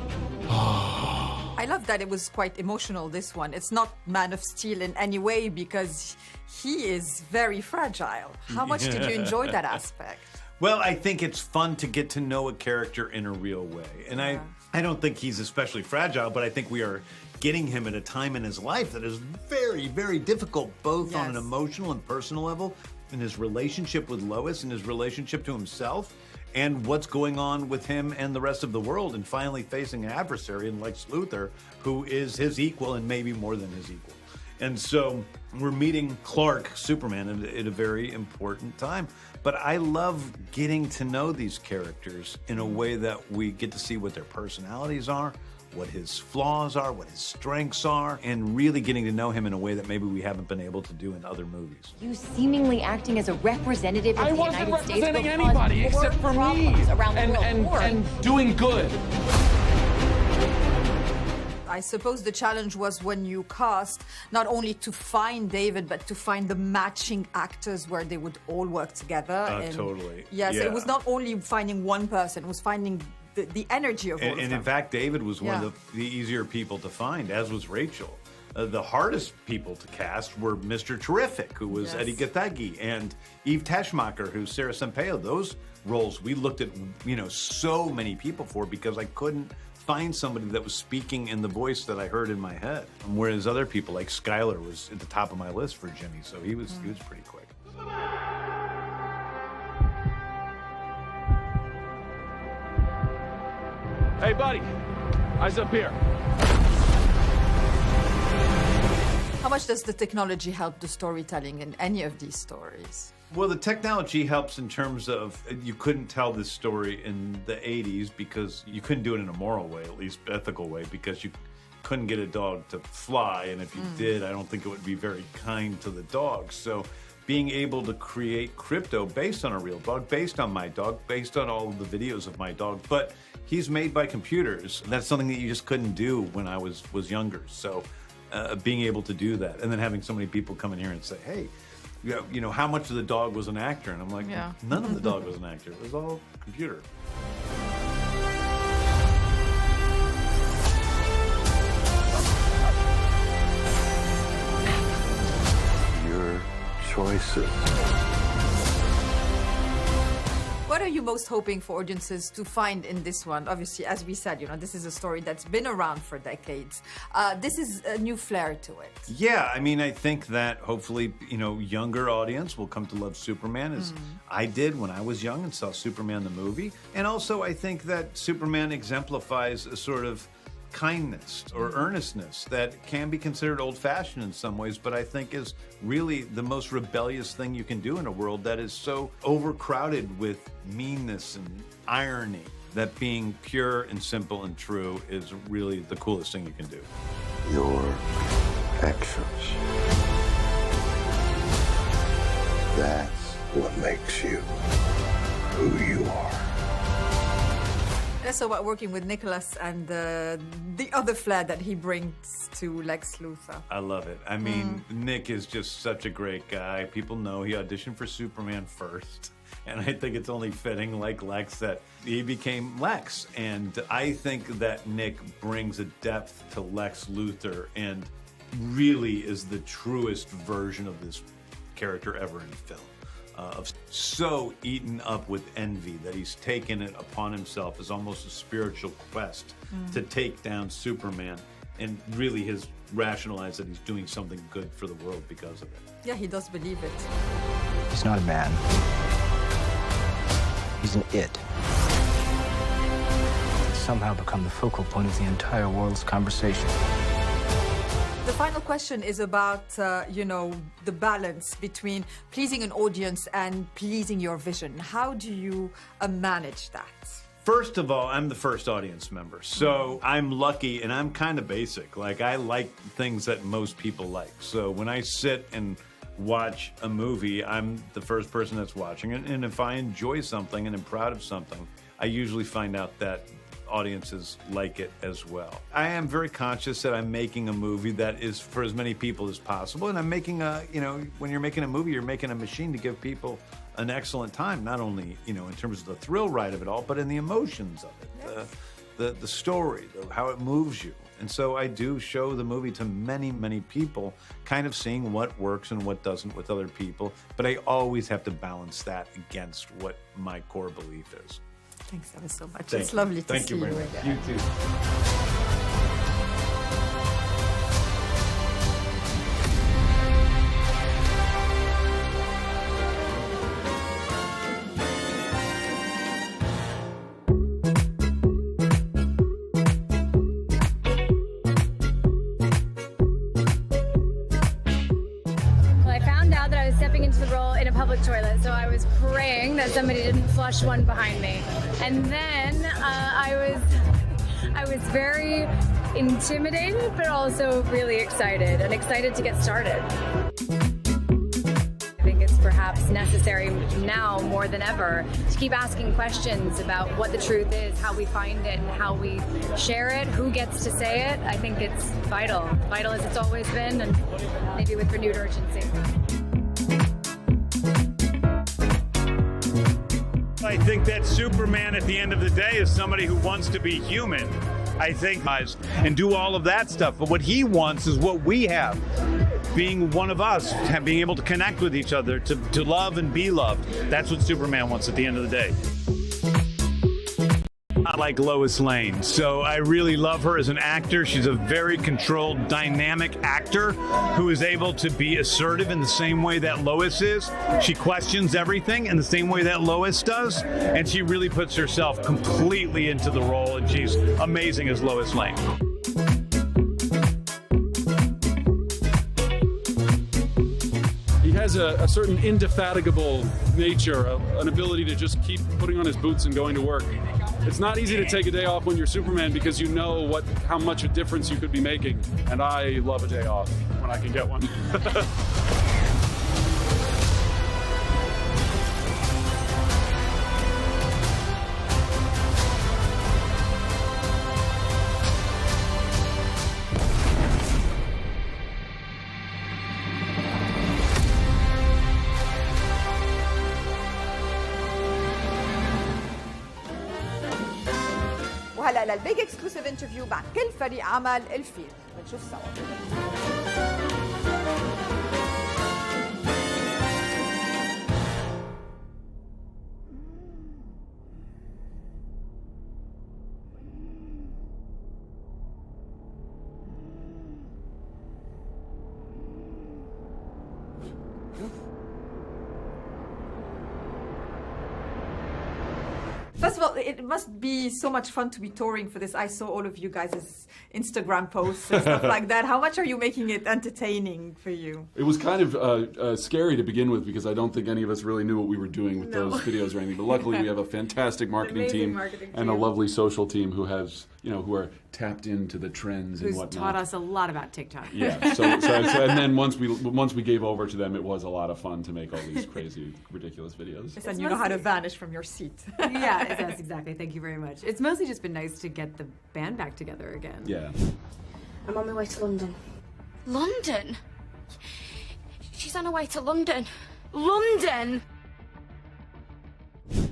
Speaker 23: I love that it was quite emotional, this one. It's not Man of Steel in any way, because he is very fragile. How much did you enjoy that aspect?
Speaker 18: Well, I think it's fun to get to know a character in a real way. And I don't think he's especially fragile, but I think we are getting him at a time in his life that is very, very difficult, both on an emotional and personal level, in his relationship with Lois and his relationship to himself, and what's going on with him and the rest of the world, and finally facing an adversary in Lex Luthor, who is his equal and maybe more than his equal. And so we're meeting Clark, Superman, at a very important time. But I love getting to know these characters in a way that we get to see what their personalities are, what his flaws are, what his strengths are, and really getting to know him in a way that maybe we haven't been able to do in other movies.
Speaker 13: You seemingly acting as a representative of the United States.
Speaker 17: I wasn't representing anybody except for me and doing good.
Speaker 5: I suppose the challenge was when you cast, not only to find David, but to find the matching actors where they would all work together.
Speaker 18: Totally.
Speaker 5: Yes, it was not only finding one person, it was finding the energy of all of them.
Speaker 18: And in fact, David was one of the easier people to find, as was Rachel. The hardest people to cast were Mr. Terrific, who was Eddie Gathegi, and Eve Teschmacher, who's Sarah Sampaio. Those roles we looked at, so many people for, because I couldn't find somebody that was speaking in the voice that I heard in my head. Whereas other people, like Skylar, was at the top of my list for Jimmy, so he was pretty quick.
Speaker 17: Hey, buddy, eyes up here.
Speaker 5: How much does the technology help the storytelling in any of these stories?
Speaker 18: Well, the technology helps in terms of you couldn't tell this story in the 80s because you couldn't do it in a moral way, at least ethical way, because you couldn't get a dog to fly. And if you did, I don't think it would be very kind to the dog. So being able to create crypto based on a real dog, based on my dog, based on all of the videos of my dog, but he's made by computers. That's something that you just couldn't do when I was younger. So being able to do that, and then having so many people come in here and say, hey, how much of the dog was an actor? And I'm like, none of the dog was an actor. It was all computer.
Speaker 9: Your choices.
Speaker 5: What are you most hoping for audiences to find in this one? Obviously, as we said, this is a story that's been around for decades. This is a new flair to it.
Speaker 18: Yeah, I think that hopefully, younger audience will come to love Superman as I did when I was young and saw Superman the movie. And also, I think that Superman exemplifies a sort of kindness or earnestness that can be considered old-fashioned in some ways, but I think is really the most rebellious thing you can do in a world that is so overcrowded with meanness and irony, that being pure and simple and true is really the coolest thing you can do.
Speaker 9: Your actions. That's what makes you who you are.
Speaker 5: That's about working with Nicholas and the other flair that he brings to Lex Luthor.
Speaker 18: I love it. Nick is just such a great guy. People know he auditioned for Superman first. And I think it's only fitting, like Lex, that he became Lex. And I think that Nick brings a depth to Lex Luthor and really is the truest version of this character ever in film. So eaten up with envy that he's taken it upon himself as almost a spiritual quest to take down Superman, and really has rationalized that he's doing something good for the world because of it.
Speaker 5: Yeah, he does believe it.
Speaker 6: He's not a man. He's an it. He's somehow become the focal point of the entire world's conversation.
Speaker 5: The final question is about, the balance between pleasing an audience and pleasing your vision. How do you manage that?
Speaker 18: First of all, I'm the first audience member, so I'm lucky and I'm kind of basic. Like, I like things that most people like. So when I sit and watch a movie, I'm the first person that's watching it. And if I enjoy something and am proud of something, I usually find out that audiences like it as well. I am very conscious that I'm making a movie that is for as many people as possible. And I'm making when you're making a movie, you're making a machine to give people an excellent time, not only, in terms of the thrill ride of it all, but in the emotions of it. the story, how it moves you. And so I do show the movie to many, many people, kind of seeing what works and what doesn't with other people. But I always have to balance that against what my core belief is.
Speaker 5: Thanks ever so much.
Speaker 18: Thank
Speaker 5: It's
Speaker 18: you.
Speaker 5: lovely to
Speaker 18: Thank
Speaker 5: see
Speaker 18: you
Speaker 5: you
Speaker 18: very
Speaker 5: again.
Speaker 18: much. You too.
Speaker 2: Into the role in a public toilet, so I was praying that somebody didn't flush one behind me. And then I was very intimidated, but also really excited to get started. I think it's perhaps necessary now more than ever to keep asking questions about what the truth is, how we find it, and how we share it, who gets to say it. I think it's vital as it's always been, and maybe with renewed urgency.
Speaker 10: I think that Superman at the end of the day is somebody who wants to be human, I think, and do all of that stuff. But what he wants is what we have, being one of us, being able to connect with each other, to love and be loved. That's what Superman wants at the end of the day. Not like Lois Lane. So I really love her as an actor. She's a very controlled, dynamic actor who is able to be assertive in the same way that Lois is. She questions everything in the same way that Lois does, and she really puts herself completely into the role, and she's amazing as Lois Lane.
Speaker 25: He has a certain indefatigable nature, an ability to just keep putting on his boots and going to work. It's not easy to take a day off when you're Superman because you know how much a difference you could be making. And I love a day off when I can get one.
Speaker 5: وهلا للبيج اكسكلوسيف انترفيو مع كل فريق عمل الفيلم بنشوف سوا. First of all, it must be so much fun to be touring for this. I saw all of you guys' Instagram posts and stuff like that. How much are you making it entertaining for you?
Speaker 25: It was kind of scary to begin with because I don't think any of us really knew what we were doing with those videos or anything. But luckily, we have a fantastic marketing team and a lovely social team who has, who are tapped into the trends and whatnot.
Speaker 12: Who's taught us a lot about TikTok.
Speaker 25: Yeah. So and then once we gave over to them, it was a lot of fun to make all these crazy, ridiculous videos.
Speaker 5: And you know how to vanish from your seat.
Speaker 12: Yeah, yes, exactly. Thank you very much. It's mostly just been nice to get the band back together again.
Speaker 25: Yeah.
Speaker 14: I'm on my way to London. London? She's on her way to London. London!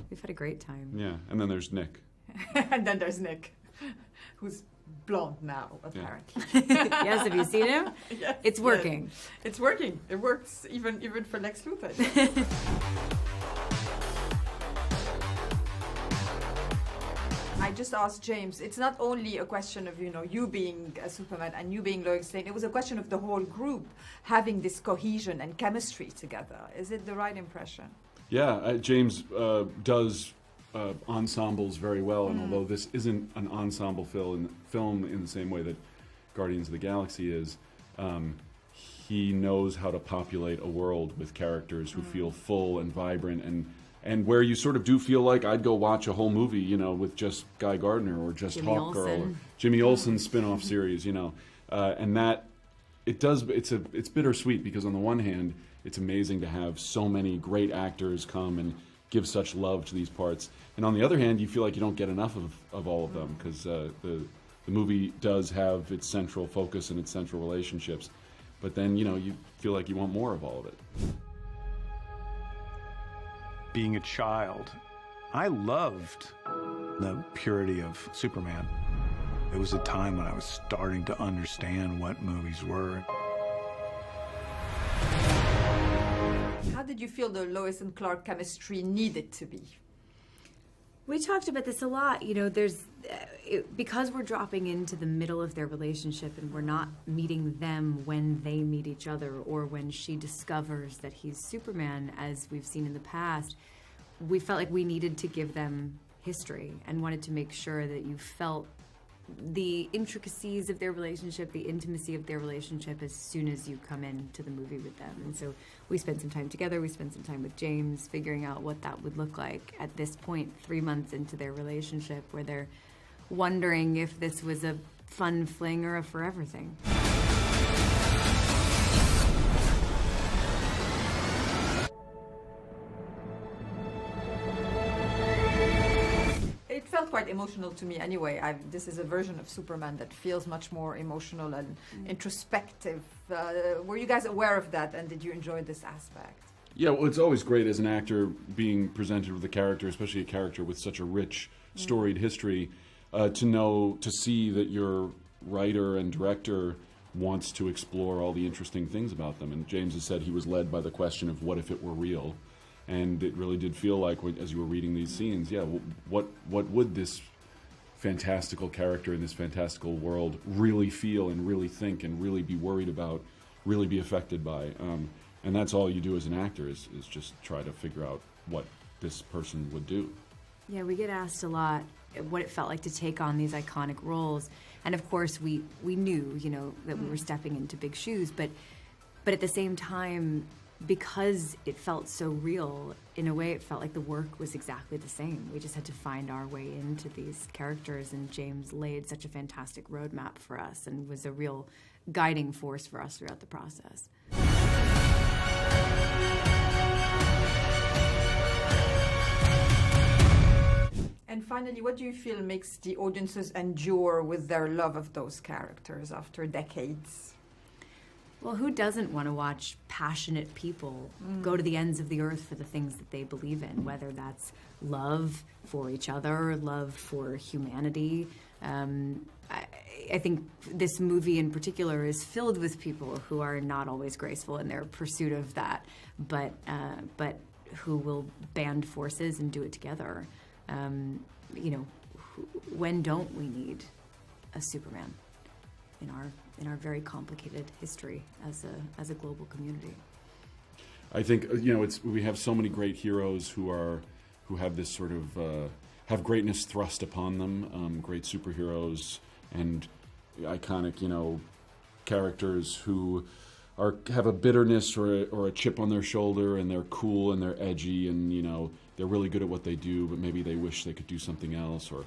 Speaker 12: We've had a great time.
Speaker 25: Yeah, and then there's Nick.
Speaker 5: And then there's Nick, who's blonde now, apparently.
Speaker 12: Yes, have you seen him?
Speaker 5: Yes,
Speaker 12: it's working.
Speaker 5: Yes. It's working. It works even for Lex Luthor. I just asked James, it's not only a question of, you being a Superman and you being Lois Lane, it was a question of the whole group having this cohesion and chemistry together. Is it the right impression?
Speaker 25: Yeah, James does ensembles very well, and although this isn't an ensemble film in the same way that Guardians of the Galaxy is, he knows how to populate a world with characters who feel full and vibrant and where you sort of do feel like I'd go watch a whole movie, with just Guy Gardner or just Hawkgirl or Jimmy Olsen's spin-off series, and that it's bittersweet because on the one hand, it's amazing to have so many great actors come and give such love to these parts, and on the other hand, you feel like you don't get enough of all of them because the movie does have its central focus and its central relationships, but then you feel like you want more of all of it.
Speaker 10: Being a child, I loved
Speaker 9: the purity of Superman. It was a time when I was starting to understand what movies were.
Speaker 5: How did you feel the Lois and Clark chemistry needed to be?
Speaker 12: We talked about this a lot. You know, because we're dropping into the middle of their relationship and we're not meeting them when they meet each other or when she discovers that he's Superman, as we've seen in the past, we felt like we needed to give them history and wanted to make sure that you felt the intricacies of their relationship, the intimacy of their relationship as soon as you come into the movie with them. And so we spent some time together, we spent some time with James figuring out what that would look like at this point, 3 months into their relationship, where they're wondering if this was a fun fling or a forever thing.
Speaker 5: It felt quite emotional to me anyway. This is a version of Superman that feels much more emotional and introspective. Were you guys aware of that, and did you enjoy this aspect?
Speaker 3: Yeah, well, it's always great as an actor being presented with a character, especially a character with such a rich, storied history, to see that your writer and director wants to explore all the interesting things about them. And James has said he was led by the question of what if it were real. And it really did feel like, as you were reading these scenes, yeah, what would this fantastical character in this fantastical world really feel and really think and really be worried about, really be affected by? And that's all you do as an actor is just try to figure out what this person would do.
Speaker 12: Yeah, we get asked a lot what it felt like to take on these iconic roles. And of course, we knew, you know, that we were stepping into big shoes, but at the same time, because it felt so real, in a way it felt like the work was exactly the same. We just had to find our way into these characters, and James laid such a fantastic roadmap for us and was a real guiding force for us throughout the process.
Speaker 5: And finally, what do you feel makes the audiences endure with their love of those characters after decades?
Speaker 12: Well, who doesn't want to watch passionate people go to the ends of the earth for the things that they believe in, whether that's love for each other, love for humanity? I think this movie in particular is filled with people who are not always graceful in their pursuit of that, but who will band forces and do it together. You know, when don't we need a Superman in our very complicated history as a global community?
Speaker 3: I think, you know, we have so many great heroes who have this sort of have greatness thrust upon them, great superheroes and iconic, you know, characters who have a bitterness or a chip on their shoulder, and they're cool and they're edgy, and you know they're really good at what they do, but maybe they wish they could do something else, or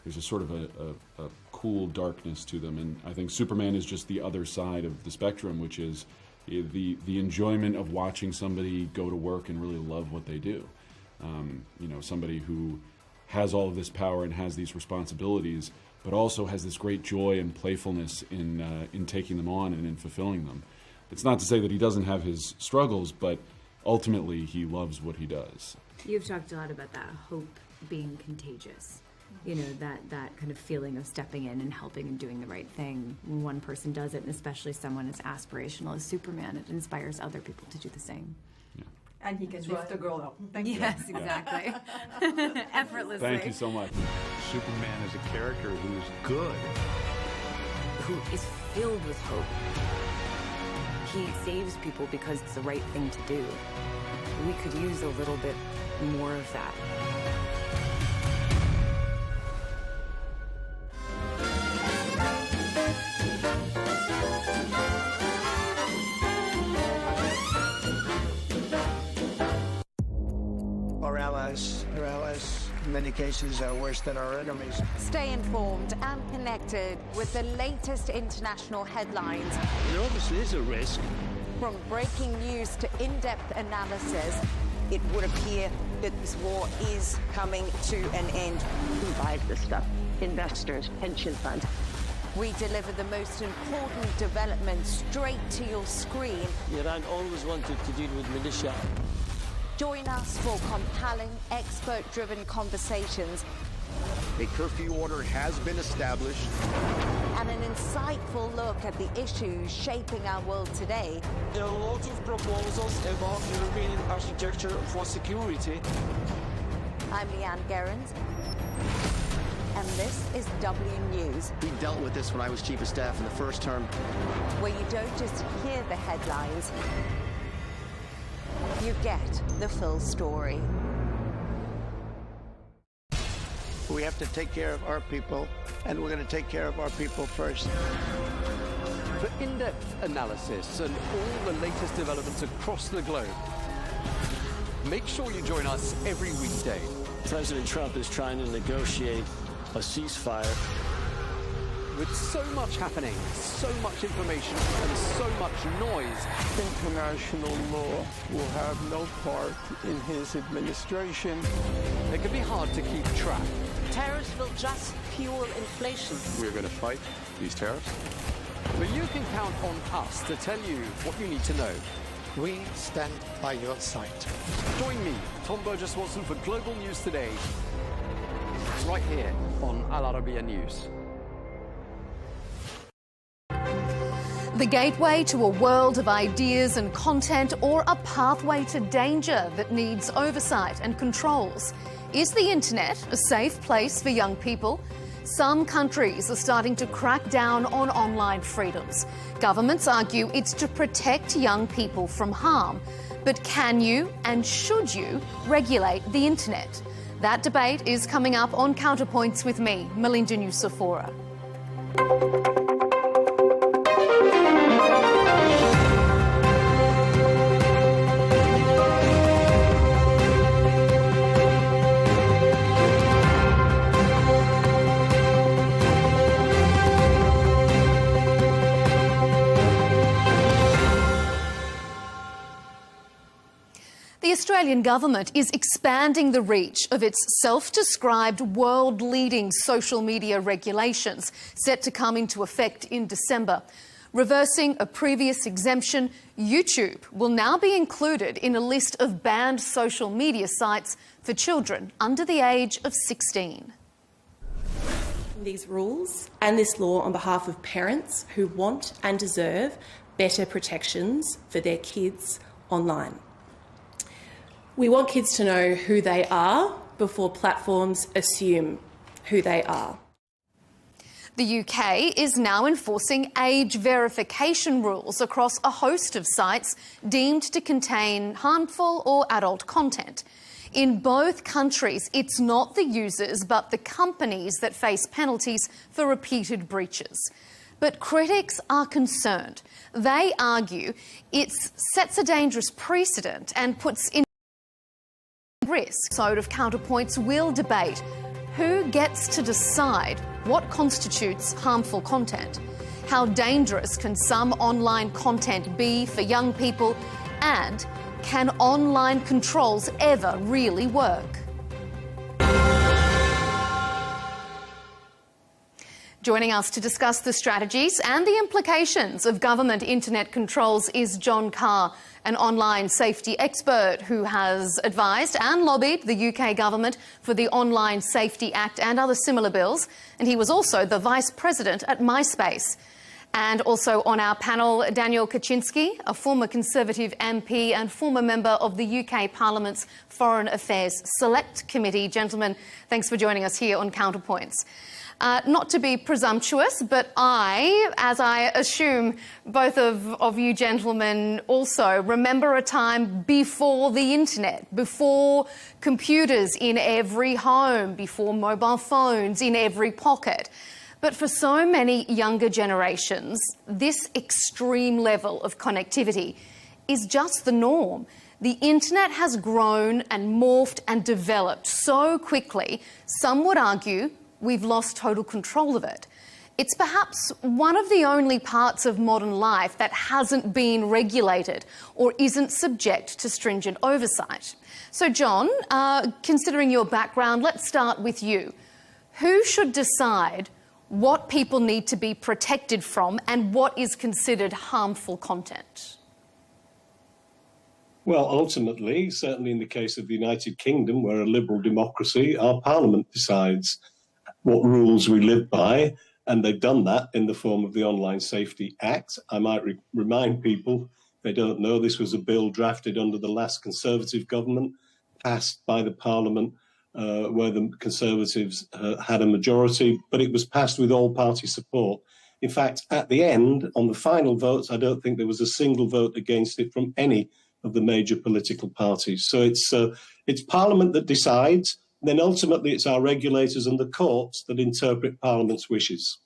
Speaker 3: there's a sort of a cool darkness to them. And I think Superman is just the other side of the spectrum, which is the enjoyment of watching somebody go to work and really love what they do. You know, somebody who has all of this power and has these responsibilities, but also has this great joy and playfulness in taking them on and in fulfilling them. It's not to say that he doesn't have his struggles, but ultimately he loves what he does.
Speaker 12: You've talked a lot about that hope being contagious. You know, that kind of feeling of stepping in and helping and doing the right thing. When one person does it, and especially someone as aspirational as Superman, it inspires other people to do the same.
Speaker 3: Yeah.
Speaker 5: And he can lift the girl up. Thank you.
Speaker 12: Yes, exactly. Effortlessly.
Speaker 3: Thank you so much.
Speaker 17: Superman is a character who's good.
Speaker 4: Who is filled with hope. He saves people because it's the right thing to do. We could use a little bit more of that.
Speaker 15: Our allies in many cases are worse than our enemies.
Speaker 16: Stay informed and connected with the latest international headlines.
Speaker 15: There obviously is a risk.
Speaker 16: From breaking news to in-depth analysis,
Speaker 15: It would appear that this war is coming to an end.
Speaker 16: who buys this stuff? Investors, pension funds. We deliver the most important developments straight to your screen.
Speaker 15: Iran always wanted to deal with militia.
Speaker 16: Join us for compelling, expert-driven conversations
Speaker 1: A curfew order has been established.
Speaker 16: And an insightful look at the issues shaping our world today.
Speaker 8: There are lots of proposals about European architecture for security.
Speaker 16: I'm Leigh Ann Gerrans, and this is W News.
Speaker 19: We dealt with this when I was Chief of Staff in the first term.
Speaker 16: Where you don't just hear the headlines, you get the full story.
Speaker 21: We have to take care of our people, and we're going to take care of our people first.
Speaker 22: For in-depth analysis and all the latest developments across the globe, make sure you join us every weekday.
Speaker 24: President Trump is trying to negotiate a ceasefire.
Speaker 22: With so much happening, so much information, and so much noise,
Speaker 21: International law will have no part in his administration.
Speaker 22: it can be hard to keep track.
Speaker 27: Tariffs will just fuel inflation.
Speaker 22: We're going to fight these tariffs. But you can count on us to tell you what you need to know.
Speaker 21: We stand by your side.
Speaker 22: Join me, Tom Burges Watson, for Global News Today, right here on Arabiya News.
Speaker 28: The gateway to a world of ideas and content, or a pathway to danger that needs oversight and controls. Is the internet a safe place for young people? Some countries are starting to crack down on online freedoms. Governments argue it's to protect young people from harm. But can you and should you regulate the internet? That debate is coming up on Counterpoints with me, Melinda Nucifora. The Australian government is expanding the reach of its self-described world-leading social media regulations, set to come into effect in December. Reversing a previous exemption, YouTube will now be included in a list of banned social media sites for children under the age of 16.
Speaker 29: These rules and this law on behalf of parents who want and deserve better protections for their kids online. We want kids to know who they are before platforms assume who they are.
Speaker 28: The UK is now enforcing age verification rules across a host of sites deemed to contain harmful or adult content. In both countries, it's not the users but the companies that face penalties for repeated breaches. But critics are concerned. They argue it sets a dangerous precedent and puts in risk. So of Counterpoints will debate who gets to decide what constitutes harmful content, how dangerous can some online content be for young people, and can online controls ever really work? Joining us to discuss the strategies and the implications of government internet controls is John Carr, an online safety expert who has advised and lobbied the UK government for the Online Safety Act and other similar bills. And he was also the Vice President at MySpace. And also on our panel, Daniel Kaczynski, a former Conservative MP and former member of the UK Parliament's Foreign Affairs Select Committee. Gentlemen, thanks for joining us here on Counterpoints. Not to be presumptuous, but as I assume both of you gentlemen also, remember a time before the internet, before computers in every home, before mobile phones in every pocket. But for so many younger generations, this extreme level of connectivity is just the norm. The internet has grown and morphed and developed so quickly, some would argue we've lost total control of it. It's perhaps one of the only parts of modern life that hasn't been regulated or isn't subject to stringent oversight. So, John, considering your background, let's start with you. Who should decide what people need to be protected from and what is considered harmful content?
Speaker 30: Well, ultimately, certainly in the case of the United Kingdom, we're a liberal democracy, our parliament decides.
Speaker 2: what rules we live by, and they've done that in the form of the Online Safety Act. I might remind people, if they don't know, this was a bill drafted under the last Conservative government, passed by the Parliament, where the Conservatives had a majority, but it was passed with all-party support. In fact, at the end, on the final votes, I don't think there was a single vote against it from any of the major political parties. So it's Parliament that decides, and then ultimately it's our regulators and the courts that interpret Parliament's wishes.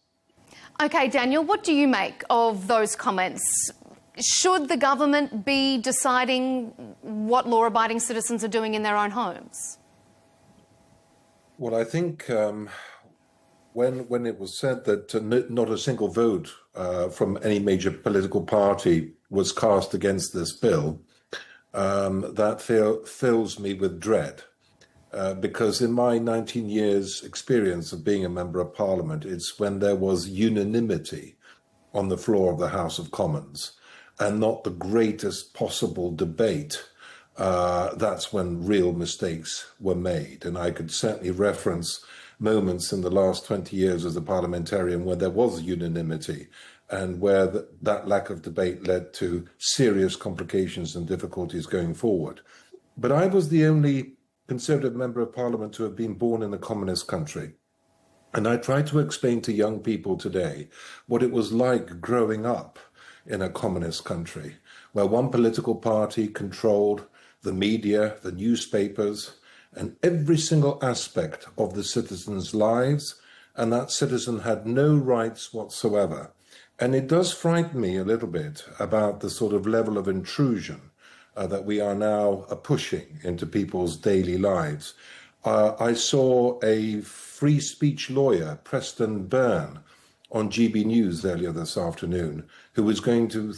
Speaker 28: Okay, Daniel, what do you make of those comments? Should the government be deciding what law-abiding citizens are doing in their own homes?
Speaker 6: Well, I think when it was said that not a single vote from any major political party was cast against this bill, that fills me with dread. Because in my 19 years experience of being a member of Parliament, it's when there was unanimity on the floor of the House of Commons and not the greatest possible debate, that's when real mistakes were made. And I could certainly reference moments in the last 20 years as a parliamentarian where there was unanimity and where that lack of debate led to serious complications and difficulties going forward. But I was the only Conservative member of Parliament to have been born in a communist country. And I try to explain to young people today what it was like growing up in a communist country, where one political party controlled the media, the newspapers, and every single aspect of the citizens' lives, and that citizen had no rights whatsoever. And it does frighten me a little bit about the sort of level of intrusion that we are now pushing into people's daily lives. I saw a free speech lawyer, Preston Byrne, on GB News earlier this afternoon, who was going to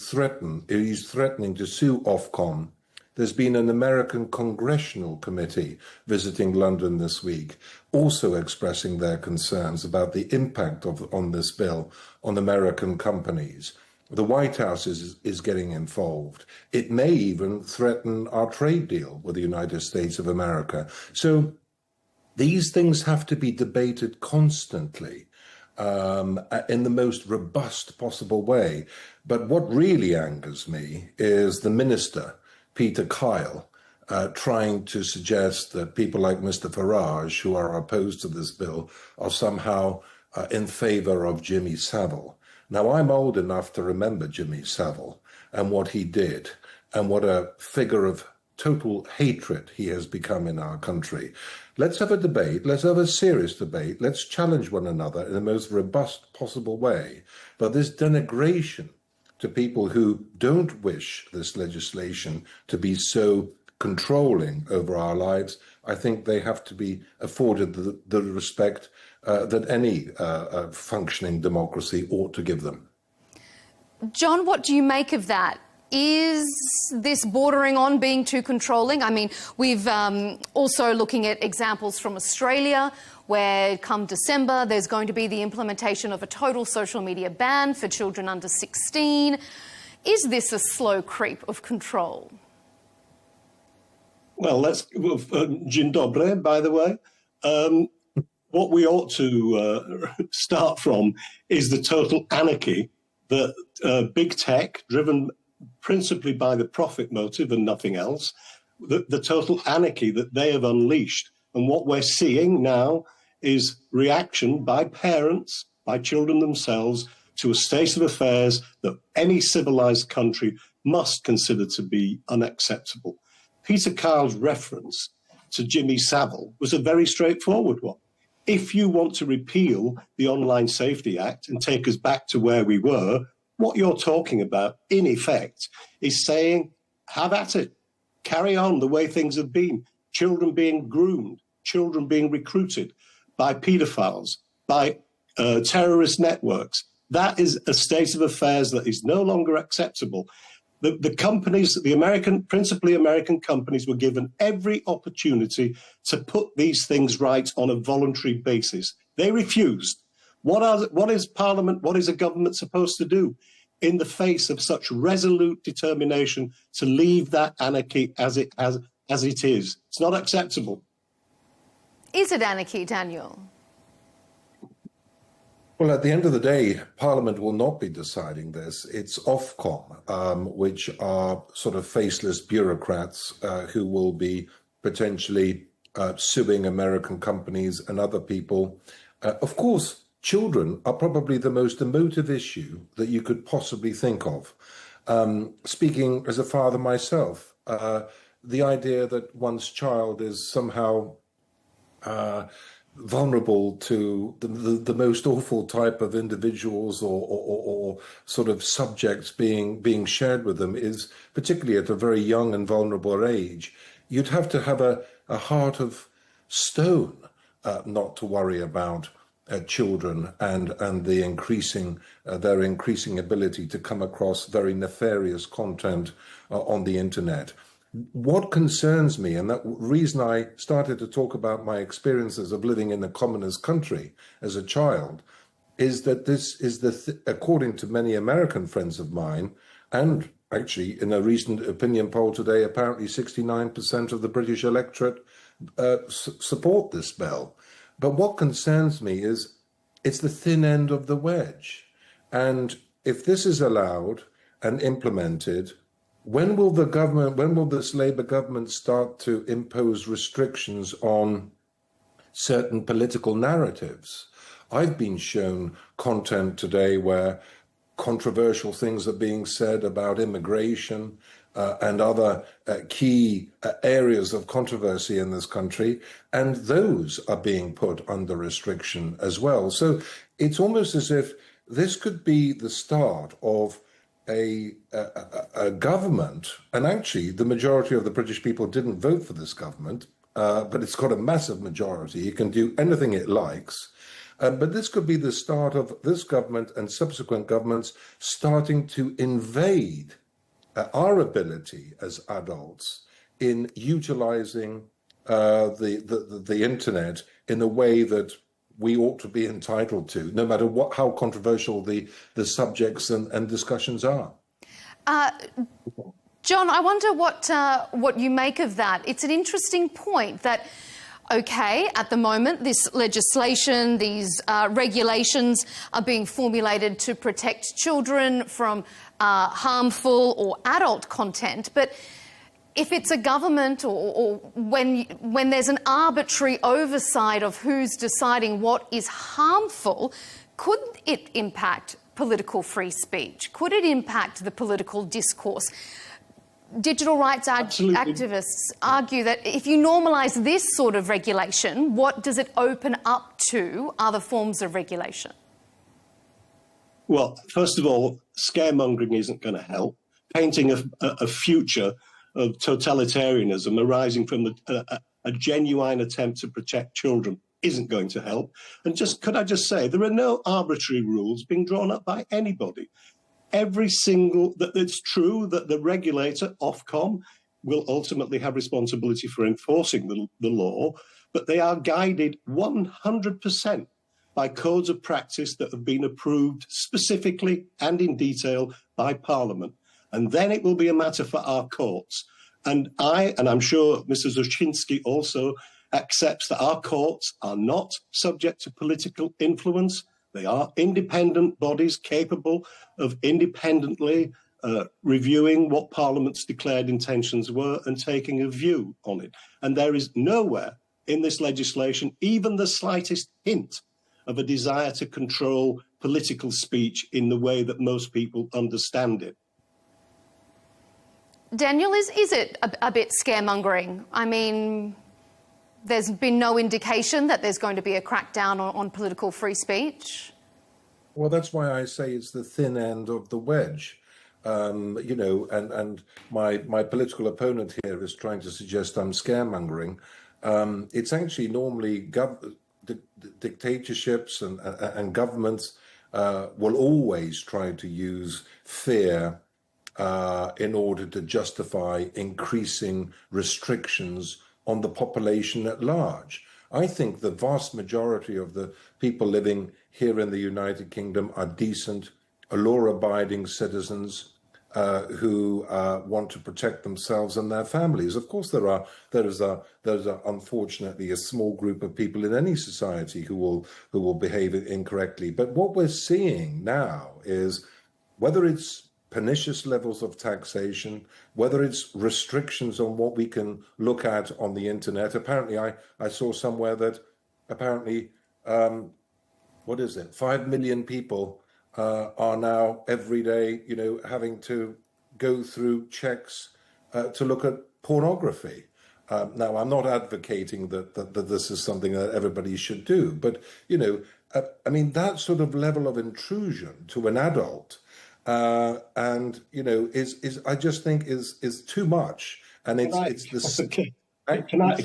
Speaker 6: he's threatening to sue Ofcom. There's been an American congressional committee visiting London this week, also expressing their concerns about the impact on this bill on American companies. The White House is getting involved. It may even threaten our trade deal with the United States of America. So these things have to be debated constantly in the most robust possible way. But what really angers me is the minister, Peter Kyle, trying to suggest that people like Mr. Farage, who are opposed to this bill, are somehow in favor of Jimmy Savile. Now, I'm old enough to remember Jimmy Savile and what he did and what a figure of total hatred he has become in our country. Let's have a debate. Let's have a serious debate. Let's challenge one another in the most robust possible way. But this denigration to people who don't wish this legislation to be so controlling over our lives, I think they have to be afforded the respect that any functioning democracy ought to give them.
Speaker 28: John, what do you make of that? Is this bordering on being too controlling? I mean, we've also looking at examples from Australia where come December there's going to be the implementation of a total social media ban for children under 16. Is this a slow creep of control?
Speaker 2: Well, Dzień dobry, by the way. What we ought to start from is the total anarchy that big tech, driven principally by the profit motive and nothing else, the total anarchy that they have unleashed. And what we're seeing now is reaction by parents, by children themselves, to a state of affairs that any civilized country must consider to be unacceptable. Peter Kyle's reference to Jimmy Savile was a very straightforward one. If you want to repeal the Online Safety Act and take us back to where we were, what you're talking about, in effect, is saying, have at it. Carry on the way things have been. Children being groomed, children being recruited by paedophiles, by terrorist networks. That is a state of affairs that is no longer acceptable. The companies, principally American companies, were given every opportunity to put these things right on a voluntary basis. They refused. What is Parliament, what is a government supposed to do in the face of such resolute determination to leave that anarchy as it is? It's not acceptable.
Speaker 28: Is it anarchy, Daniel?
Speaker 6: Well, at the end of the day, Parliament will not be deciding this. It's Ofcom, which are sort of faceless bureaucrats who will be potentially suing American companies and other people. Of course, children are probably the most emotive issue that you could possibly think of. Speaking as a father myself, the idea that one's child is somehow vulnerable to the most awful type of individuals or sort of subjects being shared with them is, particularly at a very young and vulnerable age, you'd have to have a heart of stone not to worry about children and their increasing ability to come across very nefarious content on the internet. What concerns me, and that reason I started to talk about my experiences of living in a communist country as a child, is that this is according to many American friends of mine, and actually in a recent opinion poll today, apparently 69% of the British electorate support this bill. But what concerns me is it's the thin end of the wedge. And if this is allowed and implemented, when will this Labour government start to impose restrictions on certain political narratives? I've been shown content today where controversial things are being said about immigration and other key areas of controversy in this country, and those are being put under restriction as well. So it's almost as if this could be the start of a government, and actually the majority of the British people didn't vote for this government, but it's got a massive majority. It can do anything it likes. But this could be the start of this government and subsequent governments starting to invade our ability as adults in utilizing the internet in a way that we ought to be entitled to, no matter how controversial the subjects and discussions are.
Speaker 28: John, I wonder what you make of that. It's an interesting point that, okay, at the moment, this legislation, these regulations are being formulated to protect children from harmful or adult content, but if it's a government or when there's an arbitrary oversight of who's deciding what is harmful, could it impact political free speech? Could it impact the political discourse? Digital rights activists argue that if you normalise this sort of regulation, what does it open up to other forms of regulation?
Speaker 2: Well, first of all, scaremongering isn't going to help. Painting a future of totalitarianism arising from a genuine attempt to protect children isn't going to help. And could I just say, there are no arbitrary rules being drawn up by anybody. It's true that the regulator, Ofcom, will ultimately have responsibility for enforcing the law, but they are guided 100% by codes of practice that have been approved specifically and in detail by Parliament. And then it will be a matter for our courts. And I'm sure Mr. Zuchinski also accepts that our courts are not subject to political influence. They are independent bodies capable of independently reviewing what Parliament's declared intentions were and taking a view on it. And there is nowhere in this legislation even the slightest hint of a desire to control political speech in the way that most people understand it.
Speaker 28: Daniel, is it a bit scaremongering? I mean, there's been no indication that there's going to be a crackdown on political free speech.
Speaker 6: Well, that's why I say it's the thin end of the wedge. You know, and my political opponent here is trying to suggest I'm scaremongering. It's actually normally dictatorships and governments will always try to use fear in order to justify increasing restrictions on the population at large. I think the vast majority of the people living here in the United Kingdom are decent, law-abiding citizens. who want to protect themselves and their families. Of course, there is unfortunately a small group of people in any society who will behave incorrectly. But what we're seeing now is, whether it's pernicious levels of taxation, whether it's restrictions on what we can look at on the internet. Apparently, I saw somewhere that apparently, 5 million people are now every day, having to go through checks to look at pornography. Now, I'm not advocating that this is something that everybody should do, but, that sort of level of intrusion to an adult, I just think is too much, and it's this.
Speaker 2: Okay. Can I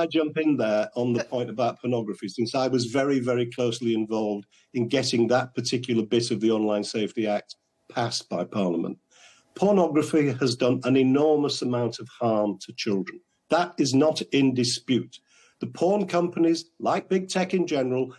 Speaker 2: jump in there on the point about pornography, since I was very, very closely involved in getting that particular bit of the Online Safety Act passed by Parliament. Pornography has done an enormous amount of harm to children. That is not in dispute. The porn companies, like big tech in general,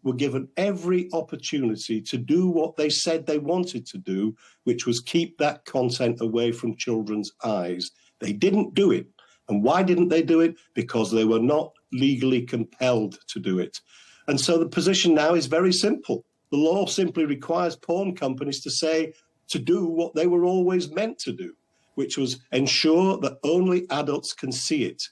Speaker 2: were given every opportunity to do what they said they wanted to do, which was keep that content away from children's eyes. They didn't do it. And why didn't they do it? Because they were not legally compelled to do it. And so the position now is very simple. The law simply requires porn companies to do what they were always meant to do, which was ensure that only adults can see it.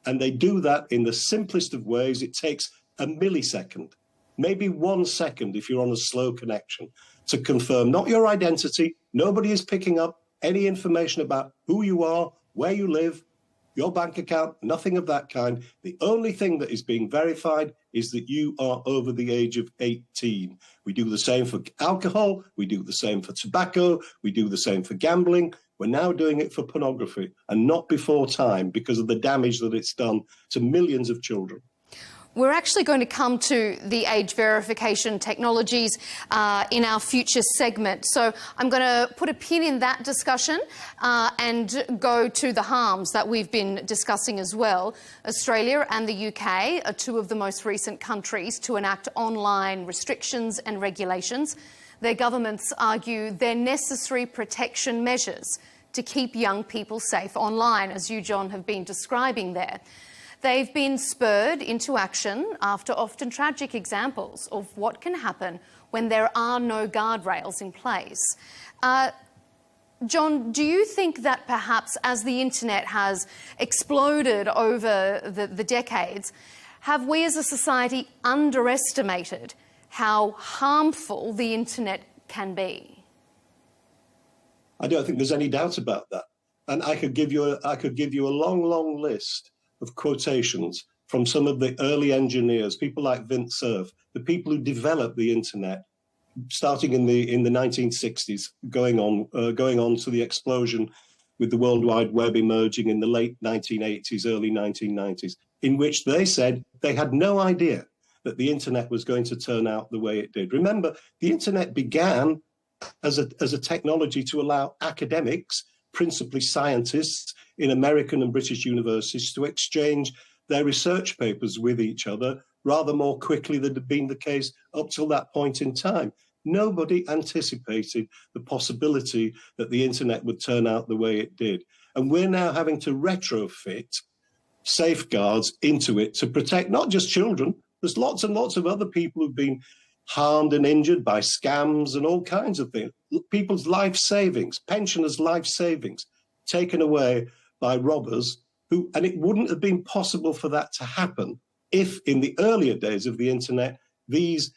Speaker 2: And they do that in the simplest of ways. It takes a millisecond, maybe 1 second if you're on a slow connection, to confirm not your identity. Nobody is picking up any information about who you are, where you live, your bank account, nothing of that kind. The only thing that is being verified is that you are over the age of 18. We do the same for alcohol. We do the same for tobacco. We do the same for gambling. We're now doing it for pornography, and not before time, because of the damage that it's done to millions of children.
Speaker 28: We're actually going to come to the age verification technologies in our future segment. So I'm going to put a pin in that discussion and go to the harms that we've been discussing as well. Australia and the UK are two of the most recent countries to enact online restrictions and regulations. Their governments argue they're necessary protection measures to keep young people safe online, as you, John, have been describing there. They've been spurred into action after often tragic examples of what can happen when there are no guardrails in place. John, do you think that perhaps as the internet has exploded over the decades, have we as a society underestimated how harmful the internet can be?
Speaker 2: I don't think there's any doubt about that. And I could give you a long, long list of quotations from some of the early engineers, people like Vint Cerf, the people who developed the internet, starting in the 1960s, going on to the explosion with the World Wide Web emerging in the late 1980s, early 1990s, in which they said they had no idea that the internet was going to turn out the way it did. Remember, the internet began as a technology to allow academics, principally scientists in American and British universities, to exchange their research papers with each other rather more quickly than had been the case up till that point in time. Nobody anticipated the possibility that the internet would turn out the way it did. And we're now having to retrofit safeguards into it to protect not just children. There's lots and lots of other people who've been harmed and injured by scams and all kinds of things. People's life savings, pensioners' life savings, taken away by robbers who, and it wouldn't have been possible for that to happen if in the earlier days of the internet, these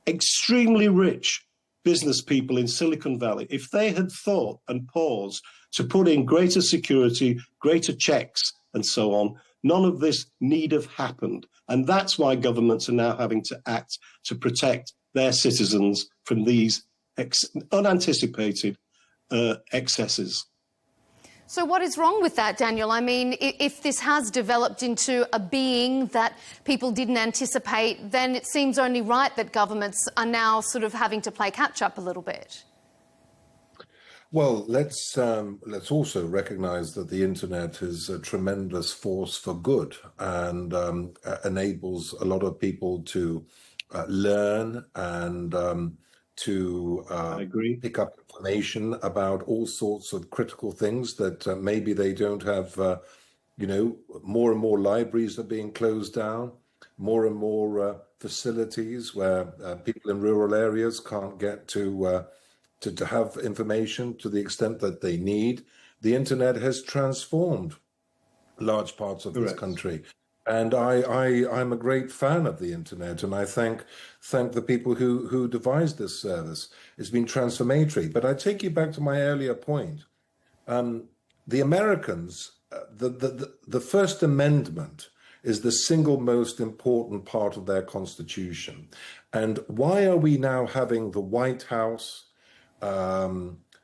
Speaker 2: extremely rich business people in Silicon Valley, if they had thought and paused to put in greater security, greater checks and so on, none of this need have happened. And that's why governments are now having to act to protect their citizens from these unanticipated excesses.
Speaker 28: So what is wrong with that, Daniel? I mean, if this has developed into a being that people didn't anticipate, then it seems only right that governments are now sort of having to play catch up a little bit.
Speaker 6: Well, let's also recognise that the internet is a tremendous force for good and enables a lot of people to learn and to pick up information about all sorts of critical things that maybe they don't have. More and more libraries are being closed down, more and more facilities where people in rural areas can't get to have information to the extent that they need. The internet has transformed large parts of this country. And I'm a great fan of the internet, and I thank the people who devised this service. It's been transformatory. But I take you back to my earlier point. The Americans, the First Amendment is the single most important part of their constitution. And why are we now having the White House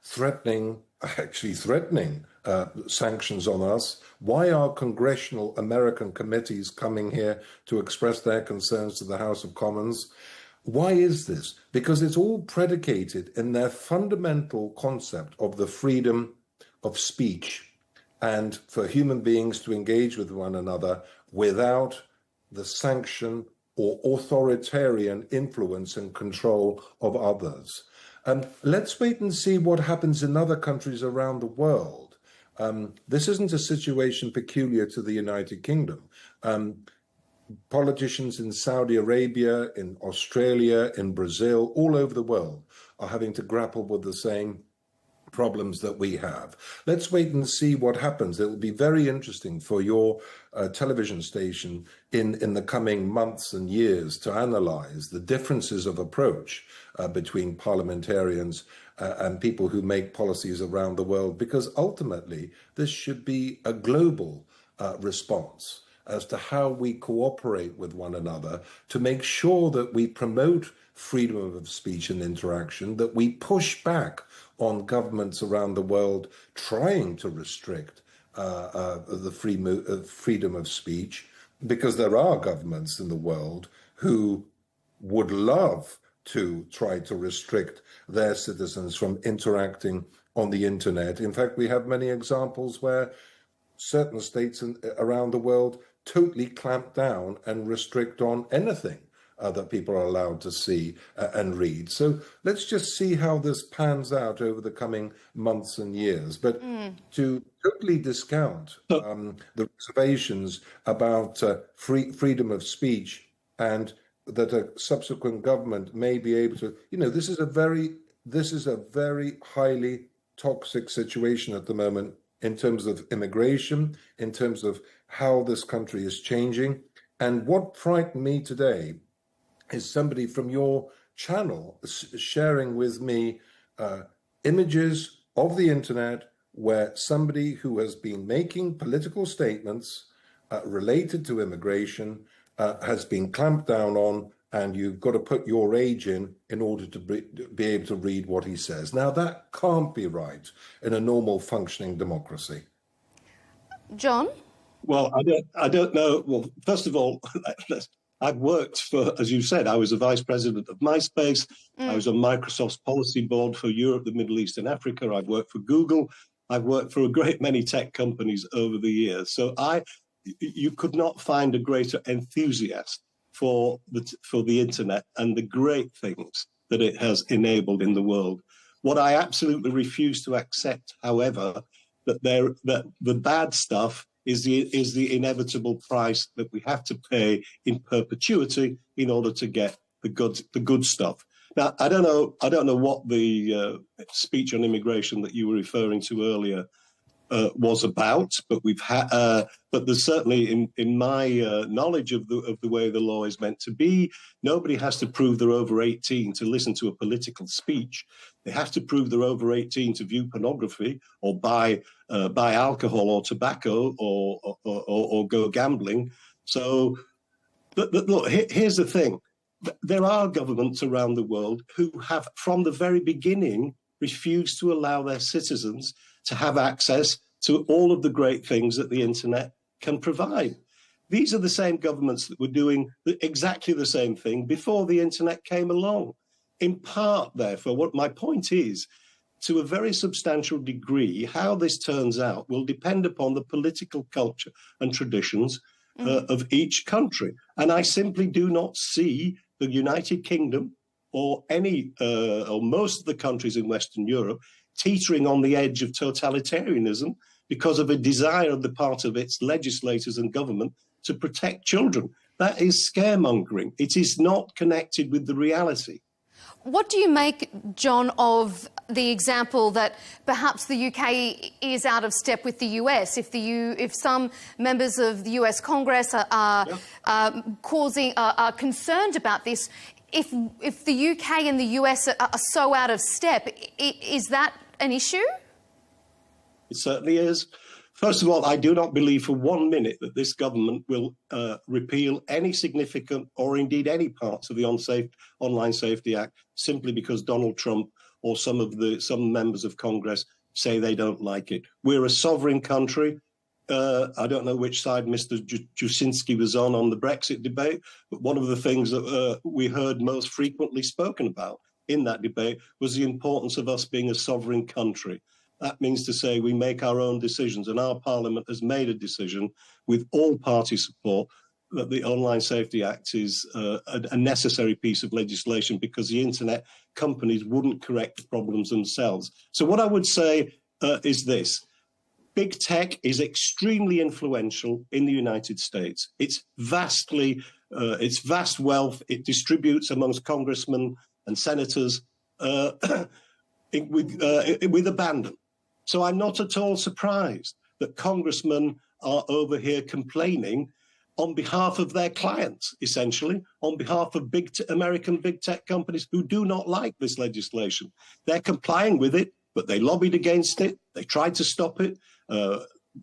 Speaker 6: threatening sanctions on us? Why are congressional American committees coming here to express their concerns to the House of Commons? Why is this? Because it's all predicated in their fundamental concept of the freedom of speech and for human beings to engage with one another without the sanction or authoritarian influence and control of others. Let's wait and see what happens in other countries around the world. This isn't a situation peculiar to the United Kingdom. Politicians in Saudi Arabia, in Australia, in Brazil, all over the world are having to grapple with the same problems that we have. Let's wait and see what happens. It will be very interesting for your television station in the coming months and years to analyze the differences of approach between parliamentarians and people who make policies around the world, because ultimately this should be a global response as to how we cooperate with one another to make sure that we promote freedom of speech and interaction, that we push back on governments around the world trying to restrict the freedom of speech, because there are governments in the world who would love to try to restrict their citizens from interacting on the internet. In fact, we have many examples where certain states around the world totally clamp down and restrict on anything that people are allowed to see and read. So let's just see how this pans out over the coming months and years. But to totally discount the reservations about freedom of speech and that a subsequent government may be able to, this is a very highly toxic situation at the moment in terms of immigration, in terms of how this country is changing. And what frightened me today is somebody from your channel sharing with me images of the internet where somebody who has been making political statements related to immigration has been clamped down on, and you've got to put your age in order to be able to read what he says. Now, that can't be right in a normal functioning democracy.
Speaker 28: John?
Speaker 2: Well, I don't know. Well, first of all, I've worked for, as you said, I was a vice president of MySpace. I was on Microsoft's policy board for Europe, the Middle East and Africa. I've worked for Google. I've worked for a great many tech companies over the years. So you could not find a greater enthusiast for the internet and the great things that it has enabled in the world. What I absolutely refuse to accept, however, that the bad stuff is the inevitable price that we have to pay in perpetuity in order to get the good stuff. Now, I don't know what the speech on immigration that you were referring to earlier was about, but but there's certainly in my knowledge of the way the law is meant to be, nobody has to prove they're over 18 to listen to a political speech. They have to prove they're over 18 to view pornography or buy alcohol or tobacco or go gambling. So, look, here's the thing: there are governments around the world who have, from the very beginning, refused to allow their citizens to have access to all of the great things that the internet can provide. These are the same governments that were doing exactly the same thing before the internet came along. In part, therefore, what my point is, to a very substantial degree, how this turns out will depend upon the political culture and traditions of each country. And I simply do not see the United Kingdom or or most of the countries in Western Europe teetering on the edge of totalitarianism because of a desire on the part of its legislators and government to protect children. That is scaremongering. It is not connected with the reality.
Speaker 28: What do you make, John, of the example that perhaps the UK is out of step with the US? If some members of the US Congress are concerned about this, if the UK and the US are so out of step, is that an issue?
Speaker 2: It certainly is. First of all, I do not believe for 1 minute that this government will repeal any significant or indeed any parts of the Online Safety Act simply because Donald Trump or some members of Congress say they don't like it. We're a sovereign country. I don't know which side Mr. Jasinski was on the Brexit debate, but one of the things that we heard most frequently spoken about in that debate was the importance of us being a sovereign country. That means to say we make our own decisions, and our Parliament has made a decision with all party support that the Online Safety Act is a necessary piece of legislation because the internet companies wouldn't correct the problems themselves. So what I would say is this. Big tech is extremely influential in the United States. It's vast wealth. It distributes amongst congressmen and senators with abandon. So I'm not at all surprised that congressmen are over here complaining on behalf of their clients, essentially, on behalf of American big tech companies who do not like this legislation. They're complying with it, but they lobbied against it. They tried to stop it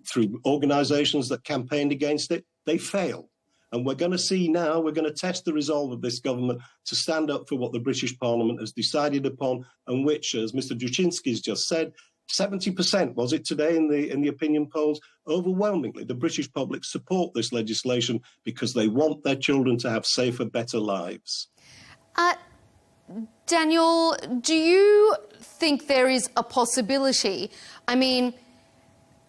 Speaker 2: through organizations that campaigned against it. They failed. And we're going to see now, we're going to test the resolve of this government to stand up for what the British Parliament has decided upon, and which, as Mr. Jasinski has just said, 70%, was it today in the opinion polls? Overwhelmingly, the British public support this legislation because they want their children to have safer, better lives.
Speaker 28: Daniel, do you think there is a possibility? I mean,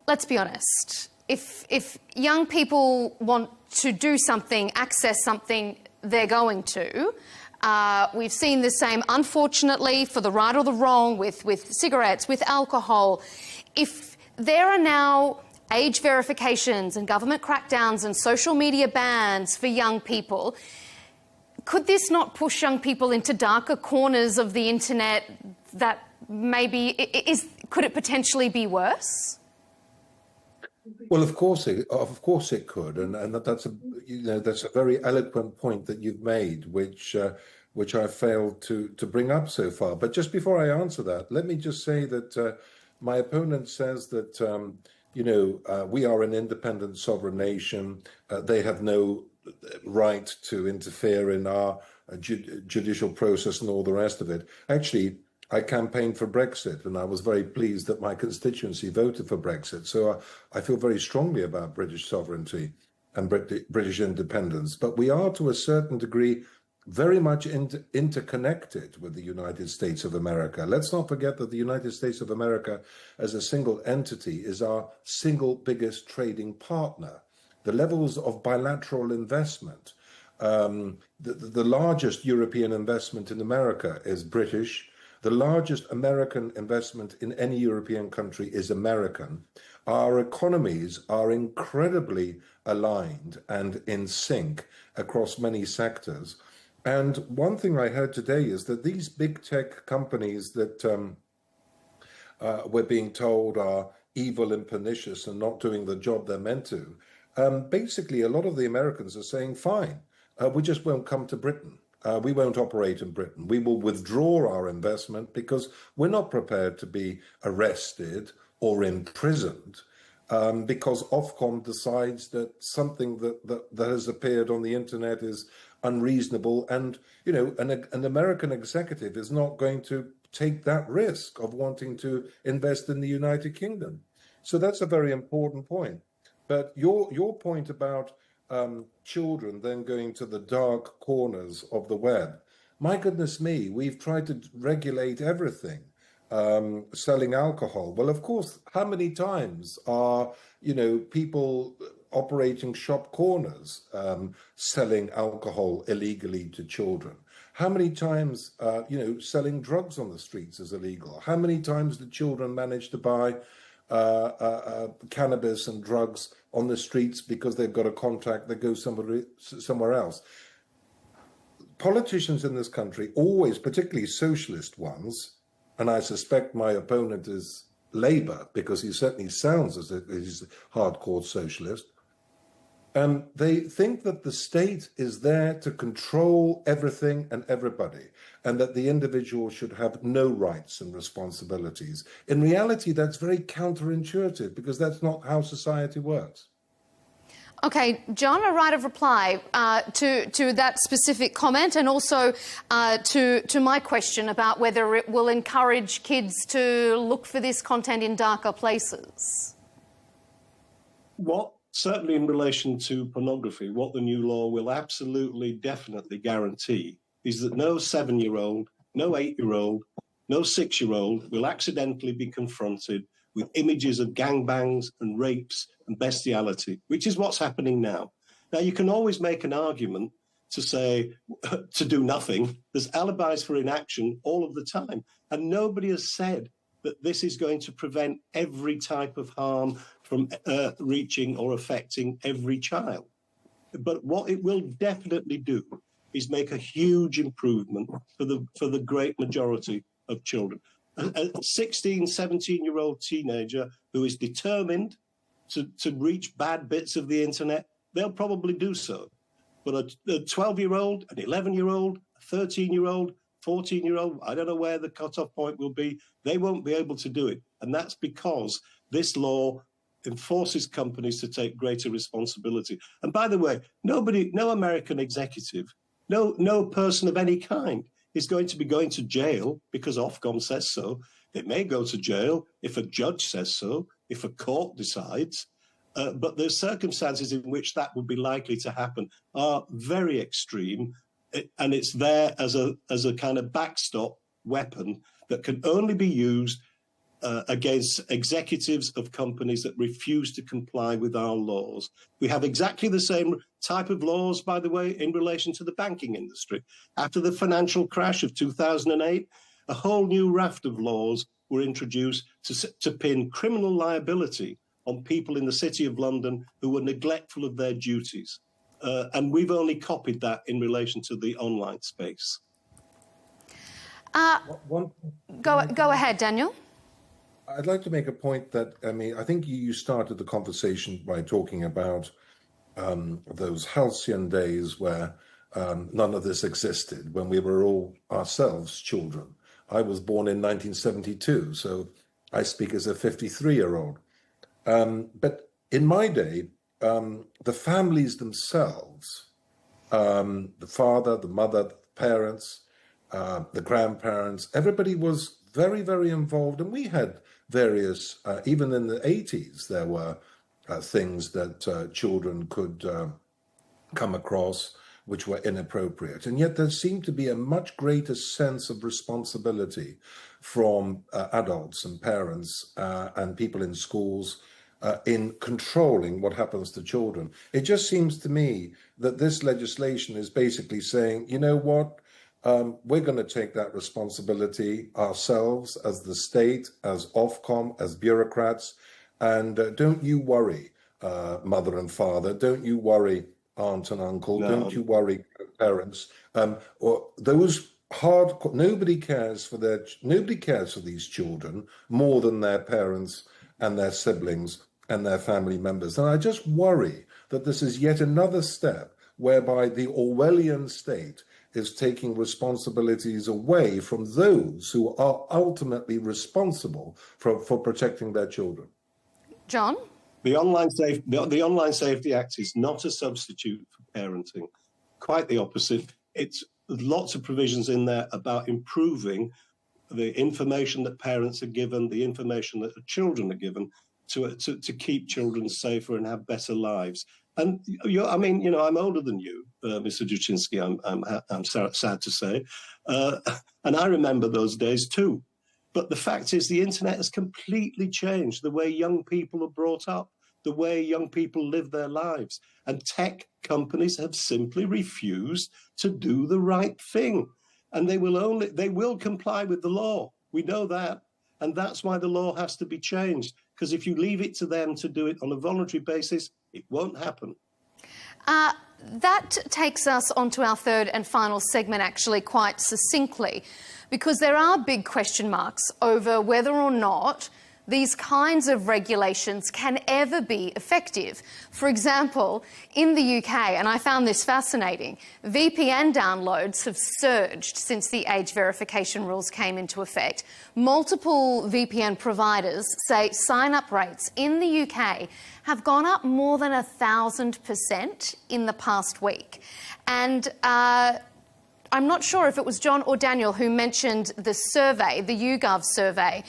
Speaker 28: let's be honest. If young people want to do something, access something, they're going to. We've seen the same, unfortunately, for the right or the wrong, with cigarettes, with alcohol. If there are now age verifications and government crackdowns and social media bans for young people, could this not push young people into darker corners of the internet that maybe could it potentially be worse?
Speaker 6: Well, of course it could, and that's a very eloquent point that you've made, which I failed to bring up so far. But just before I answer that, let me just say that my opponent says that we are an independent sovereign nation. They have no right to interfere in our judicial process and all the rest of it. Actually, I campaigned for Brexit, and I was very pleased that my constituency voted for Brexit. So I feel very strongly about British sovereignty and British independence. But we are, to a certain degree, very much interconnected with the United States of America. Let's not forget that the United States of America, as a single entity, is our single biggest trading partner. The levels of bilateral investment, the largest European investment in America is British. The largest American investment in any European country is American. Our economies are incredibly aligned and in sync across many sectors. And one thing I heard today is that these big tech companies that we're being told are evil and pernicious and not doing the job they're meant to, basically a lot of the Americans are saying, fine, we just won't come to Britain. We won't operate in Britain. We will withdraw our investment because we're not prepared to be arrested or imprisoned because Ofcom decides that something that has appeared on the internet is unreasonable, and an American executive is not going to take that risk of wanting to invest in the United Kingdom. So that's a very important point. But your point about children then going to the dark corners of the web, my goodness me, we've tried to regulate everything. Selling alcohol. Well, of course, how many times are people operating shop corners, selling alcohol illegally to children? How many times, selling drugs on the streets is illegal? How many times do children manage to buy cannabis and drugs on the streets because they've got a contact that goes somewhere else? Politicians in this country, always, particularly socialist ones, and I suspect my opponent is Labour, because he certainly sounds as if he's a hardcore socialist, they think that the state is there to control everything and everybody, and that the individual should have no rights and responsibilities. In reality, that's very counterintuitive, because that's not how society works.
Speaker 28: Okay, John, a right of reply to that specific comment, and also to my question about whether it will encourage kids to look for this content in darker places.
Speaker 2: Certainly in relation to pornography, what the new law will absolutely, definitely guarantee is that no 7-year-old, no 8-year-old, no 6-year-old will accidentally be confronted with images of gangbangs and rapes and bestiality, which is what's happening now. Now, you can always make an argument to say, to do nothing. There's alibis for inaction all of the time. And nobody has said that this is going to prevent every type of harm from reaching or affecting every child. But what it will definitely do is make a huge improvement for the great majority of children. A 16, 17-year-old teenager who is determined to reach bad bits of the internet, they'll probably do so. But a 12-year-old, an 11-year-old, a 13-year-old, 14-year-old, I don't know where the cutoff point will be, they won't be able to do it. And that's because this law enforces companies to take greater responsibility. And by the way, no American executive, no person of any kind is going to be going to jail because Ofcom says so. They may go to jail if a judge says so, if a court decides, but the circumstances in which that would be likely to happen are very extreme, and it's there as a kind of backstop weapon that can only be used against executives of companies that refuse to comply with our laws. We have exactly the same type of laws, by the way, in relation to the banking industry. After the financial crash of 2008, a whole new raft of laws were introduced to pin criminal liability on people in the City of London who were neglectful of their duties. And we've only copied that in relation to the online space.
Speaker 28: Go ahead, Daniel.
Speaker 6: I'd like to make a point that, I think you started the conversation by talking about those halcyon days where none of this existed, when we were all ourselves children. I was born in 1972, so I speak as a 53-year-old. But in my day, the families themselves, the father, the mother, the parents, the grandparents, everybody was very, very involved. And we had various, even in the 80s, there were things that children could come across which were inappropriate. And yet there seemed to be a much greater sense of responsibility from adults and parents and people in schools in controlling what happens to children. It just seems to me that this legislation is basically saying, you know what, we're going to take that responsibility ourselves as the state, as Ofcom, as bureaucrats, and don't you worry, mother and father, don't you worry, aunt and uncle, don't you worry, parents, or those hardcore. Nobody cares for these children more than their parents and their siblings and their family members. And I just worry that this is yet another step whereby the Orwellian state is taking responsibilities away from those who are ultimately responsible for protecting their children.
Speaker 28: John?
Speaker 2: The Online Safety Act is not a substitute for parenting. Quite the opposite. It's lots of provisions in there about improving the information that parents are given, the information that the children are given to keep children safer and have better lives. And I'm older than you, Mr. Juczynski. I'm sad to say, and I remember those days too. But the fact is, the internet has completely changed the way young people are brought up. the way young people live their lives. And tech companies have simply refused to do the right thing. And they will comply with the law. We know that. And that's why the law has to be changed. Because if you leave it to them to do it on a voluntary basis, it won't happen.
Speaker 28: That takes us onto our third and final segment, actually, quite succinctly, because there are big question marks over whether or not these kinds of regulations can ever be effective. For example, in the UK, and I found this fascinating, VPN downloads have surged since the age verification rules came into effect. Multiple VPN providers say sign-up rates in the UK have gone up more than 1,000% in the past week. And I'm not sure if it was John or Daniel who mentioned the survey, the YouGov survey,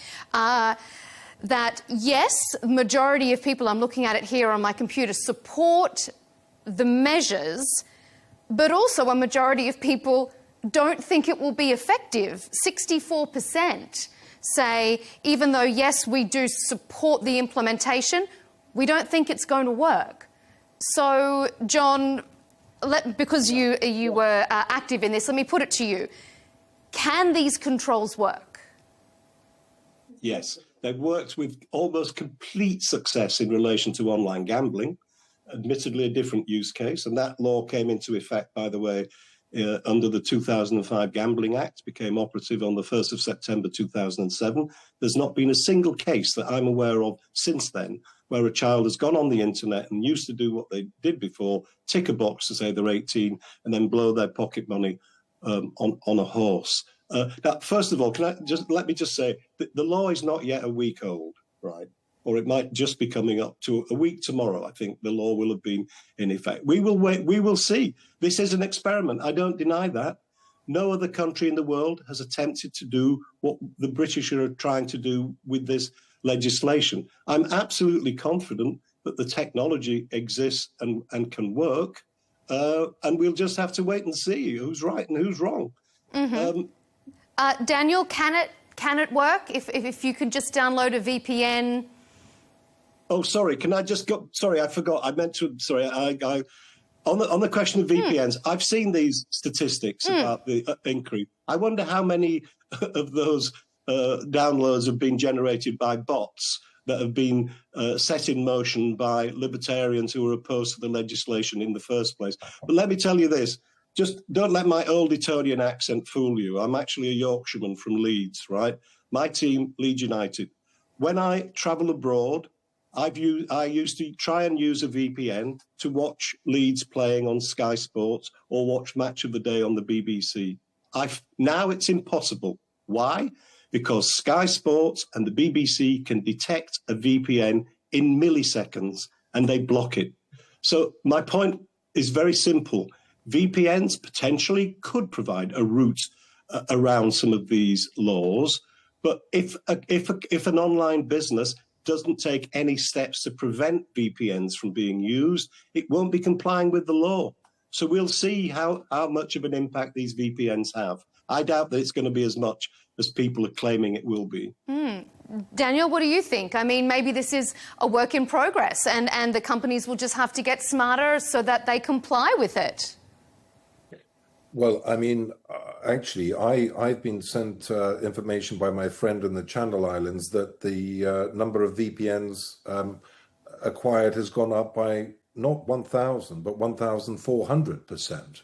Speaker 28: that yes, the majority of people, I'm looking at it here on my computer, support the measures, but also a majority of people don't think it will be effective. 64% say, even though, yes, we do support the implementation, we don't think it's going to work. So, John, because you were active in this, let me put it to you. Can these controls work?
Speaker 2: Yes. They've worked with almost complete success in relation to online gambling, admittedly a different use case. And that law came into effect, by the way, under the 2005 Gambling Act, became operative on the 1st of September 2007. There's not been a single case that I'm aware of since then where a child has gone on the internet and used to do what they did before, tick a box to say they're 18, and then blow their pocket money on a horse. Now, first of all, let me just say that the law is not yet a week old, right? Or it might just be coming up to a week tomorrow. I think the law will have been in effect. We will wait. We will see. This is an experiment. I don't deny that. No other country in the world has attempted to do what the British are trying to do with this legislation. I'm absolutely confident that the technology exists and can work, and we'll just have to wait and see who's right and who's wrong.
Speaker 28: Mm-hmm. Daniel, can it work if you could just download a VPN?
Speaker 2: Oh, sorry. Can I just go? Sorry, I forgot. I meant to. Sorry, on the question of VPNs, I've seen these statistics about the increase. I wonder how many of those downloads have been generated by bots that have been set in motion by libertarians who are opposed to the legislation in the first place. But let me tell you this. Just don't let my old Etonian accent fool you. I'm actually a Yorkshireman from Leeds, right? My team, Leeds United. When I travel abroad, I used to try and use a VPN to watch Leeds playing on Sky Sports or watch Match of the Day on the BBC. Now it's impossible. Why? Because Sky Sports and the BBC can detect a VPN in milliseconds and they block it. So my point is very simple. VPNs potentially could provide a route around some of these laws, but if an online business doesn't take any steps to prevent VPNs from being used, it won't be complying with the law. So we'll see how much of an impact these VPNs have. I doubt that it's going to be as much as people are claiming it will be.
Speaker 28: Daniel, what do you think? I mean, maybe this is a work in progress and the companies will just have to get smarter so that they comply with it.
Speaker 6: Well, I mean, actually, I've been sent information by my friend in the Channel Islands that the number of VPNs acquired has gone up by not 1,000, but 1,400%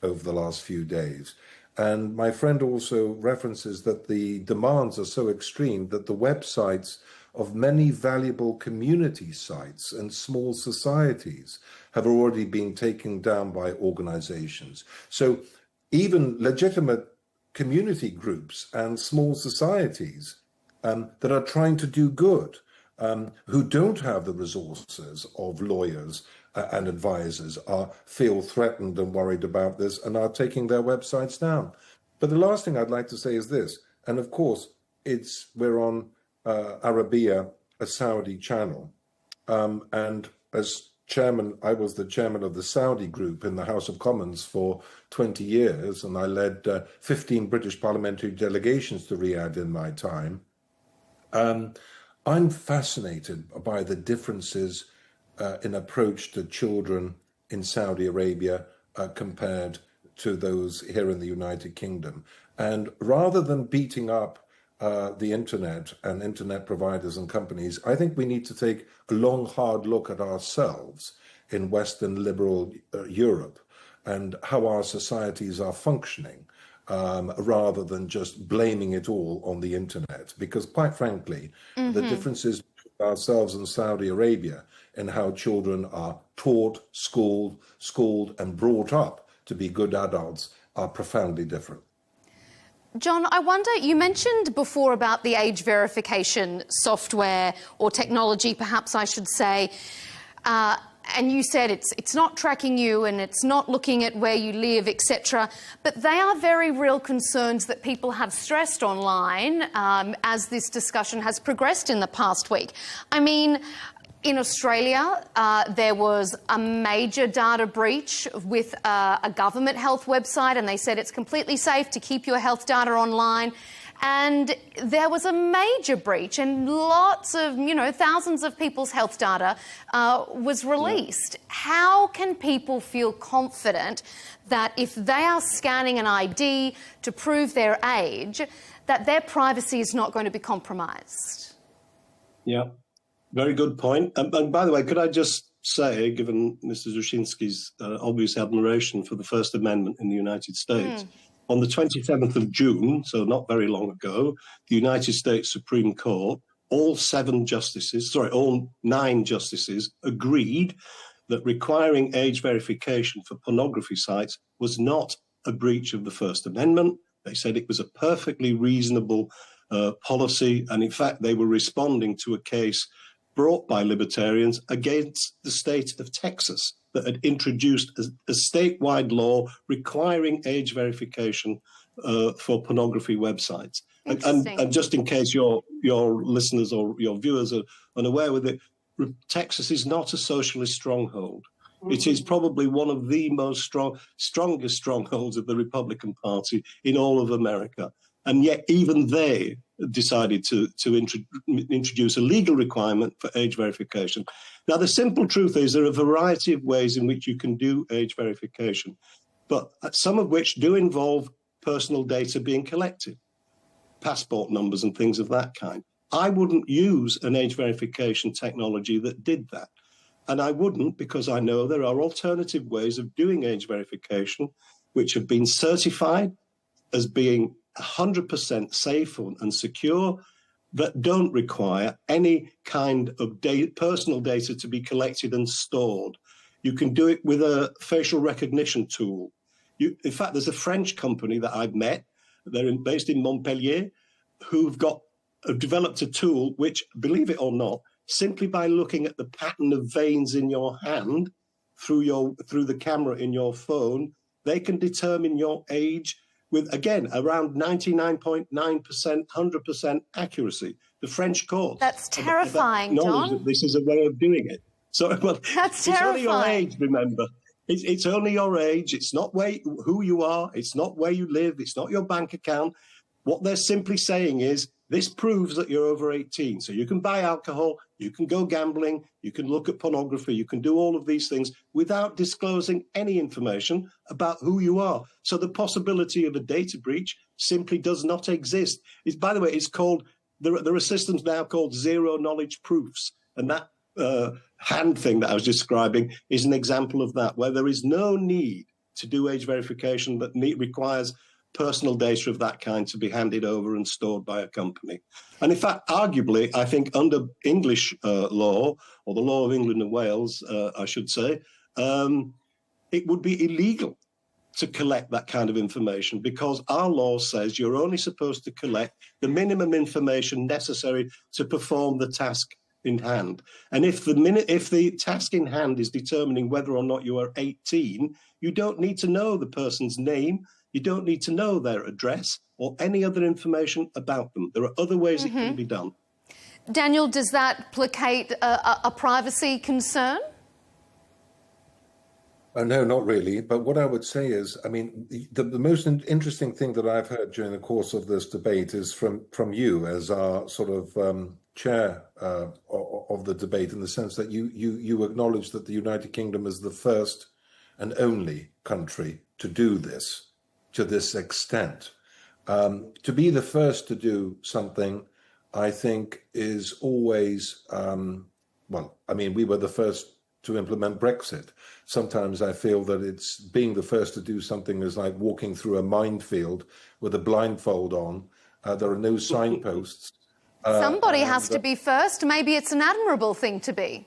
Speaker 6: over the last few days. And my friend also references that the demands are so extreme that the websites of many valuable community sites and small societies have already been taken down by organizations. So even legitimate community groups and small societies that are trying to do good, who don't have the resources of lawyers and advisors, feel threatened and worried about this and are taking their websites down. But the last thing I'd like to say is this, and of course, we're on Arabiya, a Saudi channel, and as chairman, I was the chairman of the Saudi group in the House of Commons for 20 years, and I led 15 British parliamentary delegations to Riyadh in my time. I'm fascinated by the differences in approach to children in Saudi Arabia compared to those here in the United Kingdom. And rather than beating up the internet and internet providers and companies, I think we need to take a long, hard look at ourselves in Western liberal Europe and how our societies are functioning, rather than just blaming it all on the internet. Because quite frankly, the differences between ourselves and Saudi Arabia in how children are taught, schooled, and brought up to be good adults are profoundly different.
Speaker 28: John, I wonder, you mentioned before about the age verification software or technology, perhaps I should say, and you said it's not tracking you and it's not looking at where you live, etc. But they are very real concerns that people have stressed online as this discussion has progressed in the past week. I mean, in Australia, there was a major data breach with a government health website, and they said it's completely safe to keep your health data online. And there was a major breach, and lots of, thousands of people's health data was released. How can people feel confident that if they are scanning an ID to prove their age, that their privacy is not going to be compromised?
Speaker 2: Yeah. Very good point. And by the way, could I just say, given Mr. Zushinsky's obvious admiration for the First Amendment in the United States, on the 27th of June, so not very long ago, the United States Supreme Court, all 9 justices agreed that requiring age verification for pornography sites was not a breach of the First Amendment. They said it was a perfectly reasonable policy, and in fact, they were responding to a case brought by libertarians against the state of Texas that had introduced a statewide law requiring age verification for pornography websites. And just in case your listeners or your viewers are unaware with it, Texas is not a socialist stronghold. It is probably one of the most strongest strongholds of the Republican Party in all of America. And yet even they decided to introduce a legal requirement for age verification. Now, the simple truth is there are a variety of ways in which you can do age verification, but some of which do involve personal data being collected, passport numbers and things of that kind. I wouldn't use an age verification technology that did that. And I wouldn't because I know there are alternative ways of doing age verification which have been certified as being 100% safe and secure, that don't require any kind of personal data to be collected and stored. You can do it with a facial recognition tool. In fact, there's a French company that I've met, they're based in Montpellier, who've developed a tool which, believe it or not, simply by looking at the pattern of veins in your hand through the camera in your phone, they can determine your age with, again, around 99.9%, 100% accuracy. The French court.
Speaker 28: That's terrifying, John.
Speaker 2: That this is a way of doing it. So, well,
Speaker 28: that's
Speaker 2: it's
Speaker 28: terrifying.
Speaker 2: only your age, remember. It's only your age. It's not who you are. It's not where you live. It's not your bank account. What they're simply saying is, this proves that you're over 18. So you can buy alcohol, you can go gambling, you can look at pornography, you can do all of these things without disclosing any information about who you are. So the possibility of a data breach simply does not exist. By the way, it's called, there are systems now called zero knowledge proofs. And that hand thing that I was describing is an example of that, where there is no need to do age verification that requires personal data of that kind to be handed over and stored by a company. And in fact, arguably, I think under English law, or the law of England and Wales, I should say, it would be illegal to collect that kind of information because our law says you're only supposed to collect the minimum information necessary to perform the task in hand. And if the task in hand is determining whether or not you are 18, you don't need to know the person's name. You don't need to know their address or any other information about them. There are other ways it can be done.
Speaker 28: Daniel, does that placate a privacy concern?
Speaker 6: No, not really. But what I would say is, I mean, the most interesting thing that I've heard during the course of this debate is from you as our sort of chair of the debate, in the sense that you acknowledge that the United Kingdom is the first and only country to do this to this extent. To be the first to do something, I think, is always, well, I mean, we were the first to implement Brexit. Sometimes I feel that it's being the first to do something is like walking through a minefield with a blindfold on. There are no signposts.
Speaker 28: Somebody has to be first. Maybe it's an admirable thing to be.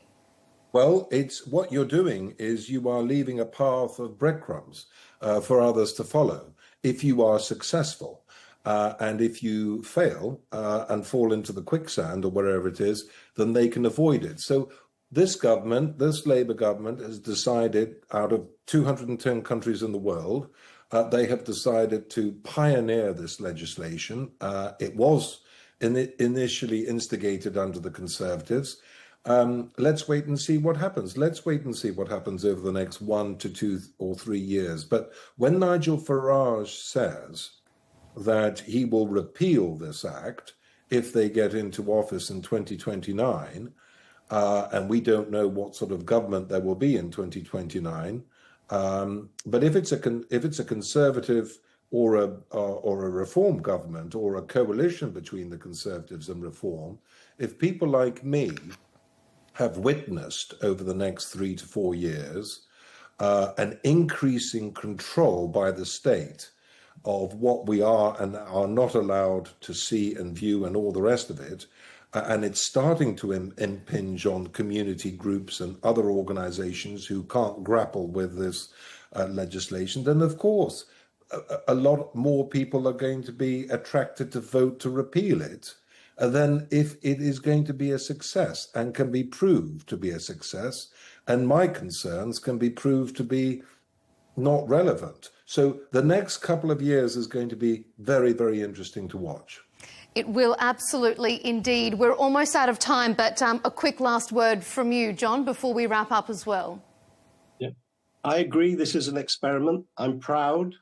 Speaker 6: Well, it's what you're doing is you are leaving a path of breadcrumbs for others to follow. If you are successful, and if you fail and fall into the quicksand or wherever it is, then they can avoid it. So this government, this Labour government, has decided, out of 210 countries in the world, they have decided to pioneer this legislation. It was initially instigated under the Conservatives. Let's wait and see what happens. Let's wait and see what happens over the next 1 to 2 or 3 years. But when Nigel Farage says that he will repeal this act if they get into office in 2029, and we don't know what sort of government there will be in 2029, but if it's a Conservative or a Reform government, or a coalition between the Conservatives and Reform, if people like me have witnessed over the next 3 to 4 years an increasing control by the state of what we are and are not allowed to see and view and all the rest of it, and it's starting to impinge on community groups and other organizations who can't grapple with this legislation, then of course a lot more people are going to be attracted to vote to repeal it. And then if it is going to be a success and can be proved to be a success, and my concerns can be proved to be not relevant. So the next couple of years is going to be very, very interesting to watch.
Speaker 28: It will absolutely indeed. We're almost out of time, but a quick last word from you, John, before we wrap up as well.
Speaker 2: Yeah, I agree. This is an experiment. I'm proud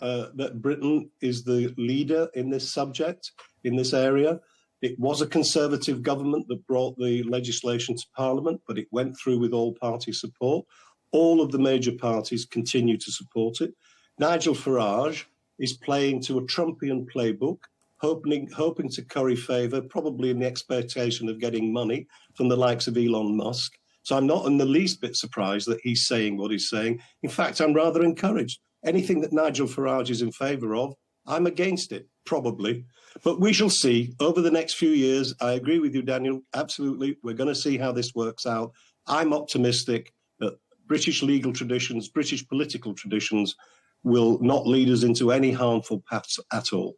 Speaker 2: that Britain is the leader in this subject, in this area. It was a Conservative government that brought the legislation to Parliament, but it went through with all-party support. All of the major parties continue to support it. Nigel Farage is playing to a Trumpian playbook, hoping to curry favour, probably in the expectation of getting money from the likes of Elon Musk. So I'm not in the least bit surprised that he's saying what he's saying. In fact, I'm rather encouraged. Anything that Nigel Farage is in favour of, I'm against it, probably. But we shall see over the next few years. I agree with you, Daniel. Absolutely. We're going to see how this works out. I'm optimistic that British legal traditions, British political traditions will not lead us into any harmful paths at all.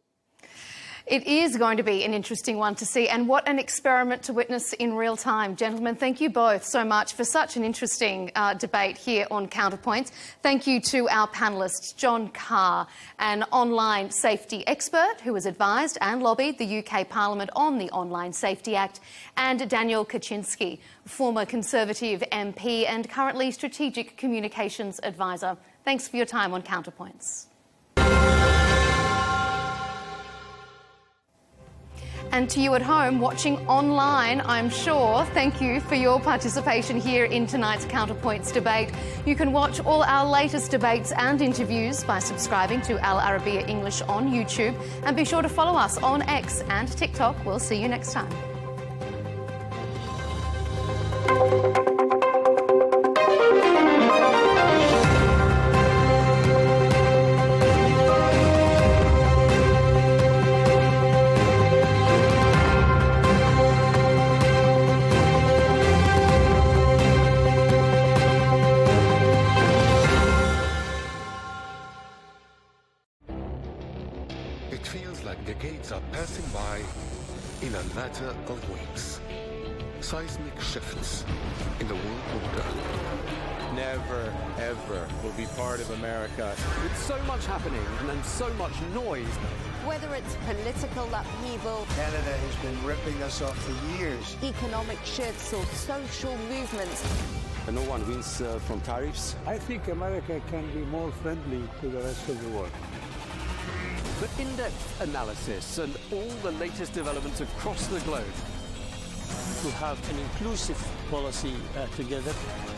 Speaker 28: It is going to be an interesting one to see, and what an experiment to witness in real time. Gentlemen, thank you both so much for such an interesting debate here on Counterpoints. Thank you to our panellists, John Carr, an online safety expert who has advised and lobbied the UK Parliament on the Online Safety Act, and Daniel Kaczynski, former Conservative MP and currently Strategic Communications Advisor. Thanks for your time on Counterpoints. And to you at home watching online, I'm sure, thank you for your participation here in tonight's Counterpoints debate. You can watch all our latest debates and interviews by subscribing to Al Arabiya English on YouTube, and be sure to follow us on X and TikTok. We'll see you next time.
Speaker 7: Seismic shifts in the world order.
Speaker 22: Never, ever will be part of America. With so much happening and so much noise.
Speaker 16: Whether it's political upheaval,
Speaker 21: Canada has been ripping us off for years.
Speaker 16: Economic shifts or social movements.
Speaker 22: And no one wins from tariffs.
Speaker 21: I think America can be more friendly to the rest of the world.
Speaker 22: For in-depth analysis and all the latest developments across the globe,
Speaker 24: to have an inclusive policy together.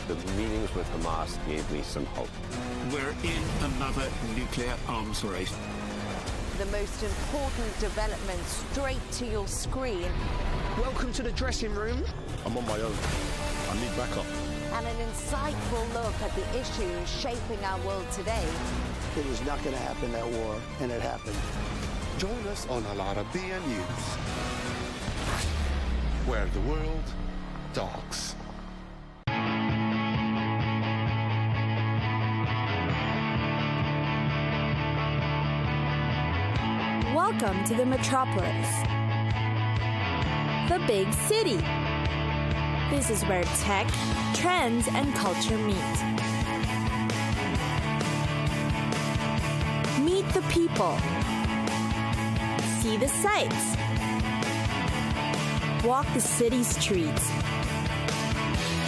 Speaker 7: The meetings with Hamas gave me some hope.
Speaker 24: We're in another nuclear arms race.
Speaker 15: The most important development straight to your screen.
Speaker 8: Welcome to the dressing room.
Speaker 10: I'm on my own. I need backup.
Speaker 15: And an insightful look at the issues shaping our world today.
Speaker 8: It was not going to happen, that war, and it happened.
Speaker 1: Join us on Arabiya News, where the world talks.
Speaker 11: Welcome to the metropolis, the big city. This is where tech, trends, and culture meet. Meet the people. See the sights. Walk the city streets.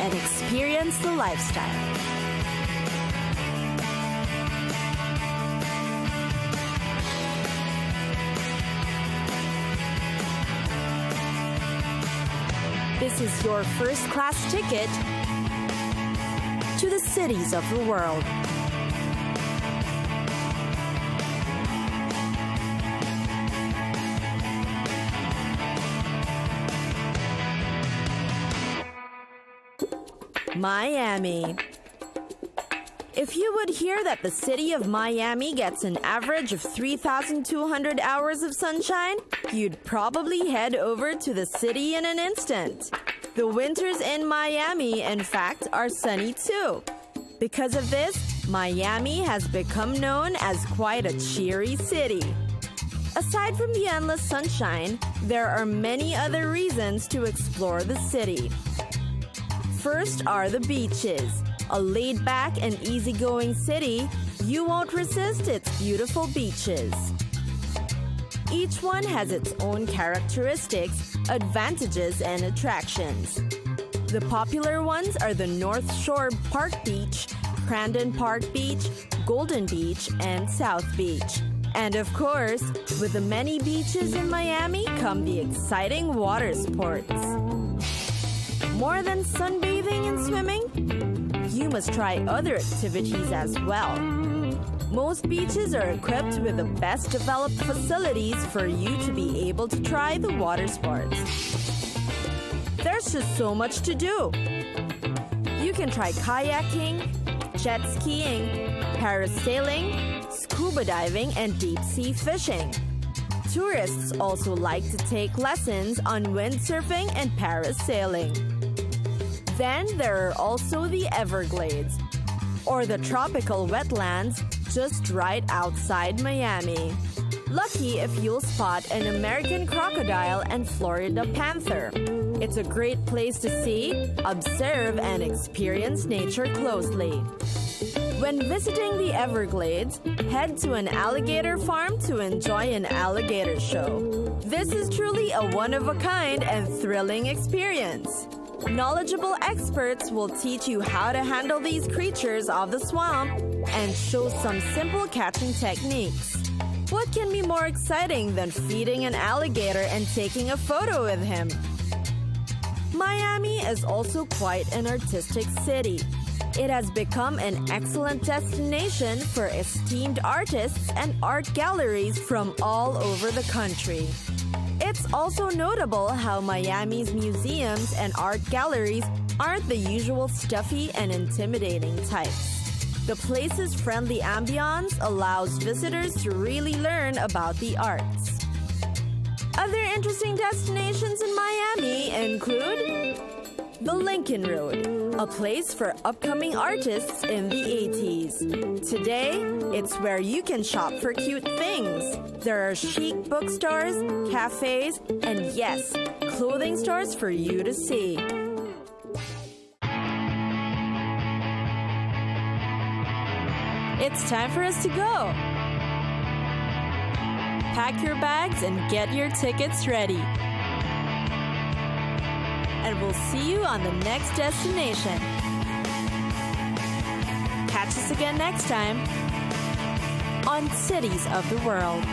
Speaker 11: And experience the lifestyle. This is your first-class ticket to the cities of the world. Miami. If you would hear that the city of Miami gets an average of 3,200 hours of sunshine, you'd probably head over to the city in an instant. The winters in Miami, in fact, are sunny too. Because of this, Miami has become known as quite a cheery city. Aside from the endless sunshine, there are many other reasons to explore the city. First are the beaches. A laid-back and easygoing city, you won't resist its beautiful beaches. Each one has its own characteristics, advantages, and attractions. The popular ones are the North Shore Park Beach, Crandon Park Beach, Golden Beach, and South Beach. And of course, with the many beaches in Miami come the exciting water sports. More than sunbathing and swimming, you must try other activities as well. Most beaches are equipped with the best developed facilities for you to be able to try the water sports. There's just so much to do. You can try kayaking, jet skiing, parasailing, scuba diving, and deep-sea fishing. Tourists also like to take lessons on windsurfing and parasailing. Then there are also the Everglades, or the tropical wetlands just right outside Miami. Lucky if you'll spot an American crocodile and Florida panther. It's a great place to see, observe, and experience nature closely. When visiting the Everglades, head to an alligator farm to enjoy an alligator show. This is truly a one-of-a-kind and thrilling experience. Knowledgeable experts will teach you how to handle these creatures of the swamp and show some simple catching techniques. What can be more exciting than feeding an alligator and taking a photo with him? Miami is also quite an artistic city. It has become an excellent destination for esteemed artists and art galleries from all over the country. It's also notable how Miami's museums and art galleries aren't the usual stuffy and intimidating types. The place's friendly ambiance allows visitors to really learn about the arts. Other interesting destinations in Miami include the Lincoln Road, a place for upcoming artists in the 80s. Today, it's where you can shop for cute things. There are chic bookstores, cafes, and yes, clothing stores for you to see. It's time for us to go. Pack your bags and get your tickets ready. And we'll see you on the next destination. Catch us again next time on Cities of the World.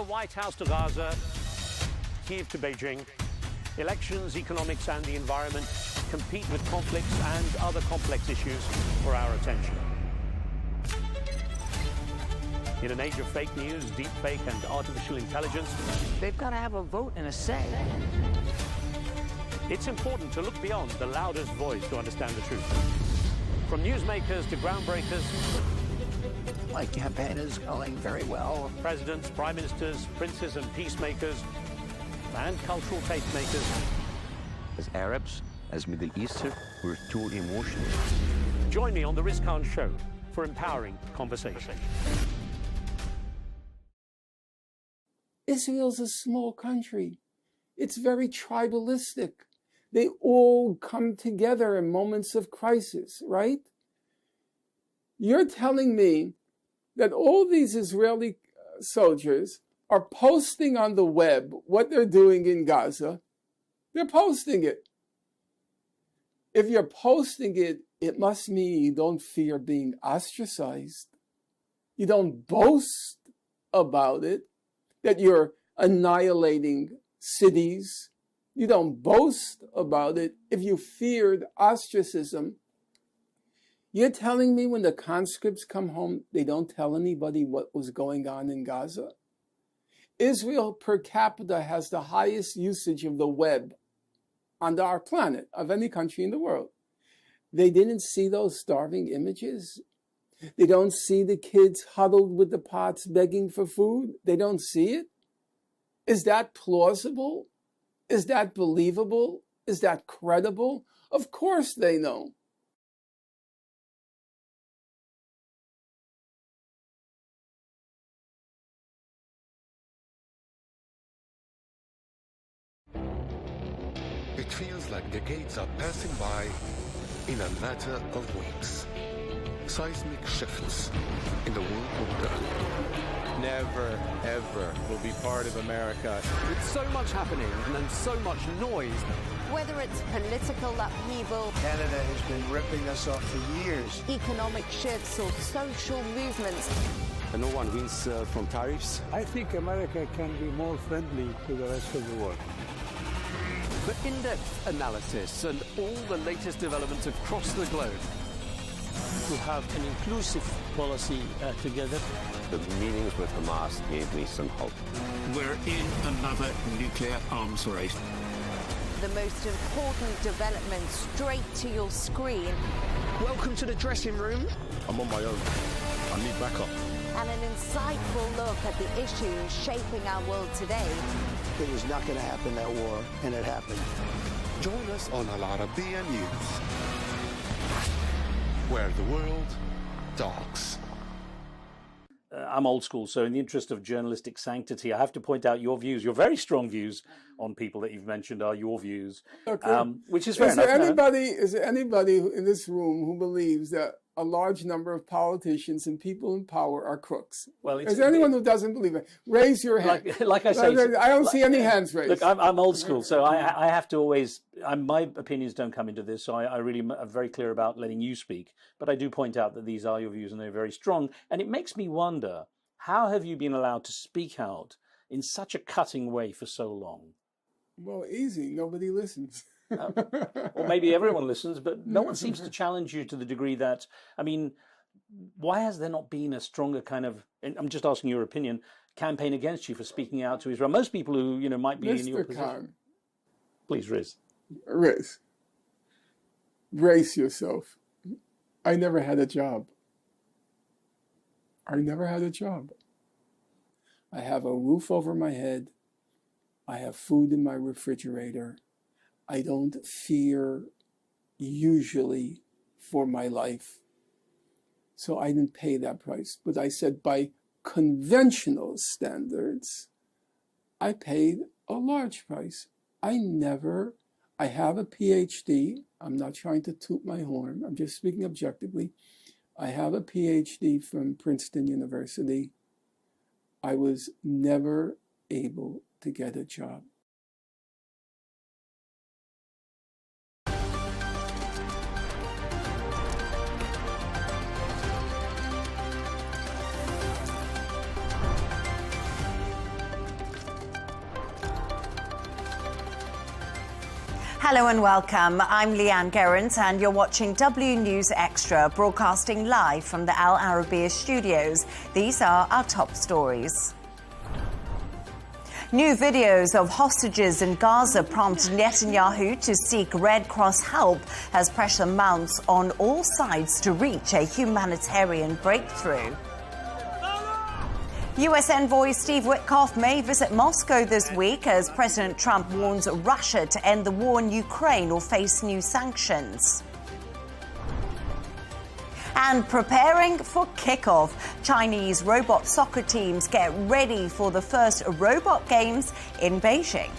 Speaker 5: White House to Gaza, Kiev to Beijing, elections, economics and the environment compete with conflicts and other complex issues for our attention. In an age of fake news, deepfake and artificial intelligence,
Speaker 9: they've got to have a vote and a say.
Speaker 5: It's important to look beyond the loudest voice to understand the truth. From newsmakers to groundbreakers,
Speaker 9: my campaign is going very well.
Speaker 5: Presidents, prime ministers, princes and peacemakers, and cultural tastemakers.
Speaker 13: As Arabs, as Middle Eastern, we're too emotional.
Speaker 5: Join me on the Riz Khan Show for empowering conversation.
Speaker 14: Israel's a small country. It's very tribalistic. They all come together in moments of crisis, right? You're telling me that all these Israeli soldiers are posting on the web what they're doing in Gaza. They're posting it. If you're posting it, it must mean you don't fear being ostracized. You don't boast about it, that you're annihilating cities. You don't boast about it if you feared ostracism. You're telling me when the conscripts come home, they don't tell anybody what was going on in Gaza? Israel per capita has the highest usage of the web on our planet of any country in the world. They didn't see those starving images. They don't see the kids huddled with the pots begging for food. They don't see it. Is that plausible? Is that believable? Is that credible? Of course they know.
Speaker 1: It feels like decades are passing by in a matter of weeks. Seismic shifts in the world order.
Speaker 22: Never, ever will be part of America. With so much happening and so much noise.
Speaker 16: Whether it's political upheaval,
Speaker 21: Canada has been ripping us off for years.
Speaker 16: economic shifts or social movements.
Speaker 7: And no one wins from tariffs.
Speaker 21: I think America can be more friendly to the rest of the world.
Speaker 22: For in-depth analysis and all the latest developments across the globe.
Speaker 24: To have an inclusive policy together.
Speaker 7: The meetings with Hamas gave me some hope.
Speaker 21: We're in another nuclear arms race.
Speaker 16: The most important development straight to your screen.
Speaker 19: Welcome to the dressing room.
Speaker 10: I'm on my own. I need backup.
Speaker 16: And an insightful look at the issues shaping our world today.
Speaker 21: It was not going to happen, that war, and it happened.
Speaker 1: Join us on Arabiya News, where the world talks.
Speaker 18: I'm old school, so in the interest of journalistic sanctity, I have to point out your views, your very strong views on people that you've mentioned are your views,
Speaker 14: okay.
Speaker 18: Which is fair enough.
Speaker 14: Is there anybody in this room who believes that a large number of politicians and people in power are crooks?
Speaker 18: Well,
Speaker 14: is there anyone who doesn't believe it? Raise your hand.
Speaker 18: Like I say,
Speaker 14: I don't see any hands raised.
Speaker 18: Look, I'm old school, so I have to always. My opinions don't come into this, so I really am very clear about letting you speak. But I do point out that these are your views and they're very strong, and it makes me wonder: how have you been allowed to speak out in such a cutting way for so long?
Speaker 14: Well, easy. Nobody listens.
Speaker 18: Or maybe everyone listens, but no one seems to challenge you to the degree that, I mean, why has there not been a stronger kind of, and I'm just asking your opinion, campaign against you for speaking out to Israel? Most people who, might be in your position.
Speaker 14: Khan.
Speaker 18: Please, Riz.
Speaker 14: Riz, brace yourself. I never had a job. I have a roof over my head. I have food in my refrigerator. I don't fear usually for my life. So I didn't pay that price. But I said by conventional standards, I paid a large price. I have a PhD. I'm not trying to toot my horn. I'm just speaking objectively. I have a PhD from Princeton University. I was never able to get a job.
Speaker 3: Hello and welcome. I'm Leigh Ann Gerrans and you're watching W News Extra, broadcasting live from the Al Arabiya studios. These are our top stories. New videos of hostages in Gaza prompt Netanyahu to seek Red Cross help as pressure mounts on all sides to reach a humanitarian breakthrough. U.S. envoy Steve Witkoff may visit Moscow this week as President Trump warns Russia to end the war in Ukraine or face new sanctions. And preparing for kickoff, Chinese robot soccer teams get ready for the first robot games in Beijing.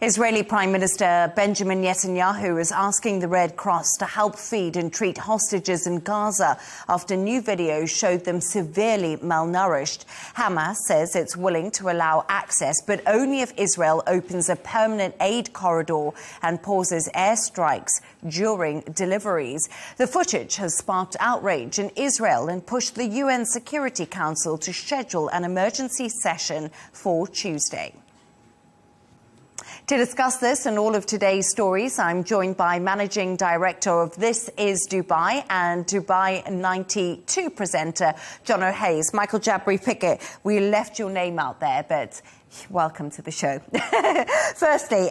Speaker 3: Israeli Prime Minister Benjamin Netanyahu is asking the Red Cross to help feed and treat hostages in Gaza after new videos showed them severely malnourished. Hamas says it's willing to allow access, but only if Israel opens a permanent aid corridor and pauses airstrikes during deliveries. The footage has sparked outrage in Israel and pushed the UN Security Council to schedule an emergency session for Tuesday. To discuss this and all of today's stories, I'm joined by Managing Director of This Is Dubai and Dubai 92 presenter John O'Hayes. Michael Jabri-Pickett, we left your name out there, but welcome to the show. Firstly,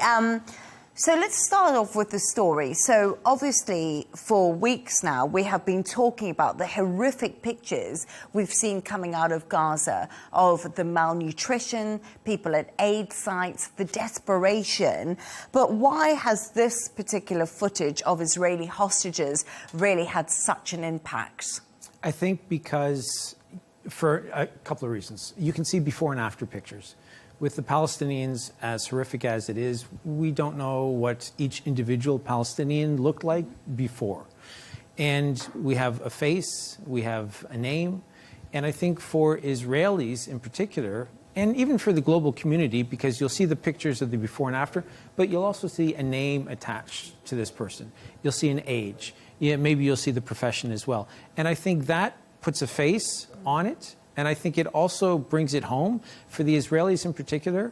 Speaker 3: so let's start off with the story. So obviously for weeks now, we have been talking about the horrific pictures we've seen coming out of Gaza of the malnutrition, people at aid sites, the desperation. But why has this particular footage of Israeli hostages really had such an impact?
Speaker 4: I think because for a couple of reasons. You can see before and after pictures. With the Palestinians, as horrific as it is, we don't know what each individual Palestinian looked like before. And we have a face, we have a name, and I think for Israelis in particular, and even for the global community, because you'll see the pictures of the before and after, but you'll also see a name attached to this person. You'll see an age. Yeah, maybe you'll see the profession as well. And I think that puts a face on it. And I think it also brings it home for the Israelis in particular.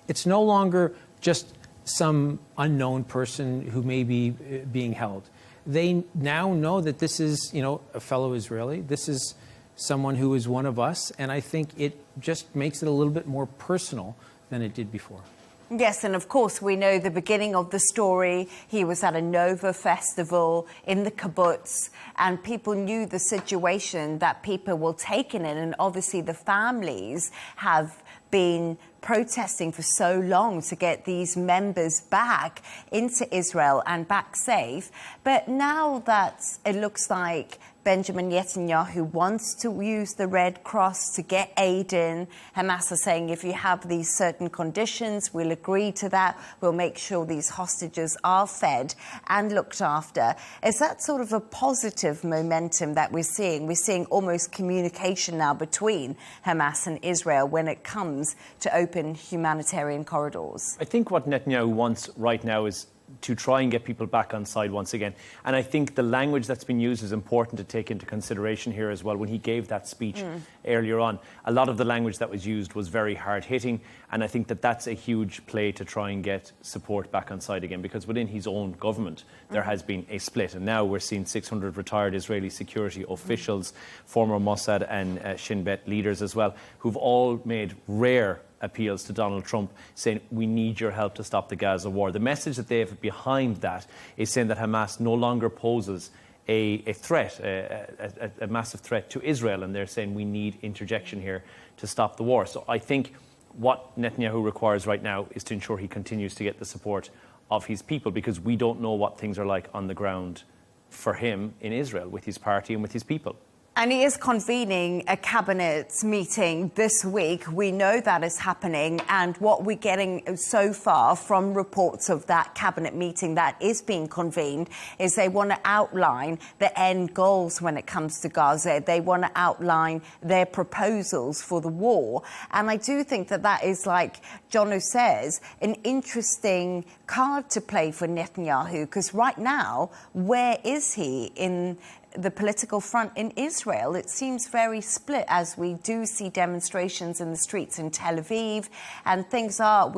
Speaker 4: It's no longer just some unknown person who may be being held. They now know that this is, a fellow Israeli. This is someone who is one of us. And I think it just makes it a little bit more personal than it did before.
Speaker 3: Yes, and of course, we know the beginning of the story. He was at a Nova festival in the kibbutz, and people knew the situation that people were taken in. And obviously, the families have been protesting for so long to get these members back into Israel and back safe. But now that it looks like Benjamin Netanyahu wants to use the Red Cross to get aid in, Hamas are saying if you have these certain conditions, we'll agree to that. We'll make sure these hostages are fed and looked after. Is that sort of a positive momentum that we're seeing? We're seeing almost communication now between Hamas and Israel when it comes to open humanitarian corridors.
Speaker 12: I think what Netanyahu wants right now is to try and get people back on side once again. And I think the language that's been used is important to take into consideration here as well. When he gave that speech earlier on, a lot of the language that was used was very hard-hitting, and I think that that's a huge play to try and get support back on side again, because within his own government there has been a split, and now we're seeing 600 retired Israeli security officials, former Mossad and Shin Bet leaders as well, who've all made rare appeals to Donald Trump saying, we need your help to stop the Gaza war. The message that they have behind that is saying that Hamas no longer poses a threat, a massive threat to Israel, and they're saying we need interjection here to stop the war. So I think what Netanyahu requires right now is to ensure he continues to get the support of his people, because we don't know what things are like on the ground for him in Israel with his party and with his people.
Speaker 3: And he is convening a cabinet meeting this week. We know that is happening. And what we're getting so far from reports of that cabinet meeting that is being convened is they want to outline the end goals when it comes to Gaza. They want to outline their proposals for the war. And I do think that that is, like Jono says, an interesting card to play for Netanyahu, because right now, where is he in the political front in Israel. It seems very split as we do see demonstrations in the streets in Tel Aviv, and things are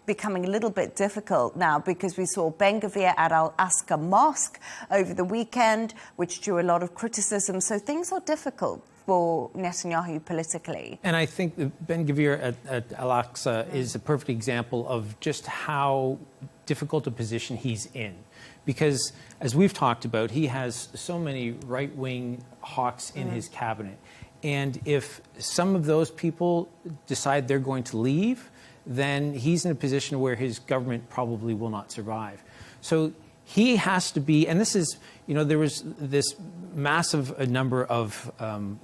Speaker 3: becoming a little bit difficult now because we saw Ben Gvir at Al-Aqsa Mosque over the weekend, which drew a lot of criticism. So things are difficult for Netanyahu politically.
Speaker 4: And I think that Ben Gvir at Al-Aqsa is a perfect example of just how difficult a position he's in. Because, as we've talked about, he has so many right-wing hawks in his cabinet. And if some of those people decide they're going to leave, then he's in a position where his government probably will not survive. So he has to be, and this is, there was this massive number of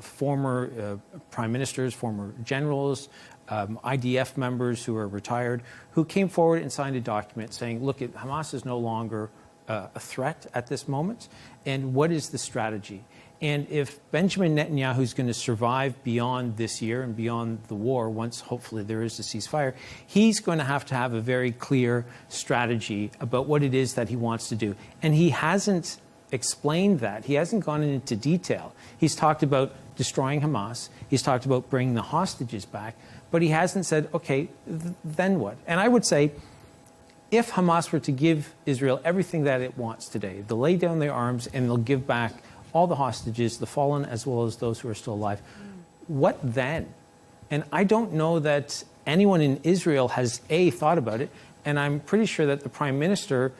Speaker 4: former prime ministers, former generals, IDF members who are retired, who came forward and signed a document saying, look, Hamas is no longer a threat at this moment, and what is the strategy? And if Benjamin Netanyahu is going to survive beyond this year and beyond the war, once hopefully there is a ceasefire, he's going to have a very clear strategy about what it is that he wants to do. And he hasn't explained that. He hasn't gone into detail. He's talked about destroying Hamas. He's talked about bringing the hostages back. But he hasn't said, okay, then what? And I would say, if Hamas were to give Israel everything that it wants today, they'll lay down their arms and they'll give back all the hostages, the fallen as well as those who are still alive, what then? And I don't know that anyone in Israel has, thought about it, and I'm pretty sure that the Prime Minister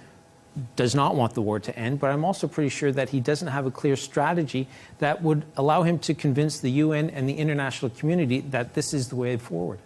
Speaker 4: does not want the war to end, but I'm also pretty sure that he doesn't have a clear strategy that would allow him to convince the UN and the international community that this is the way forward.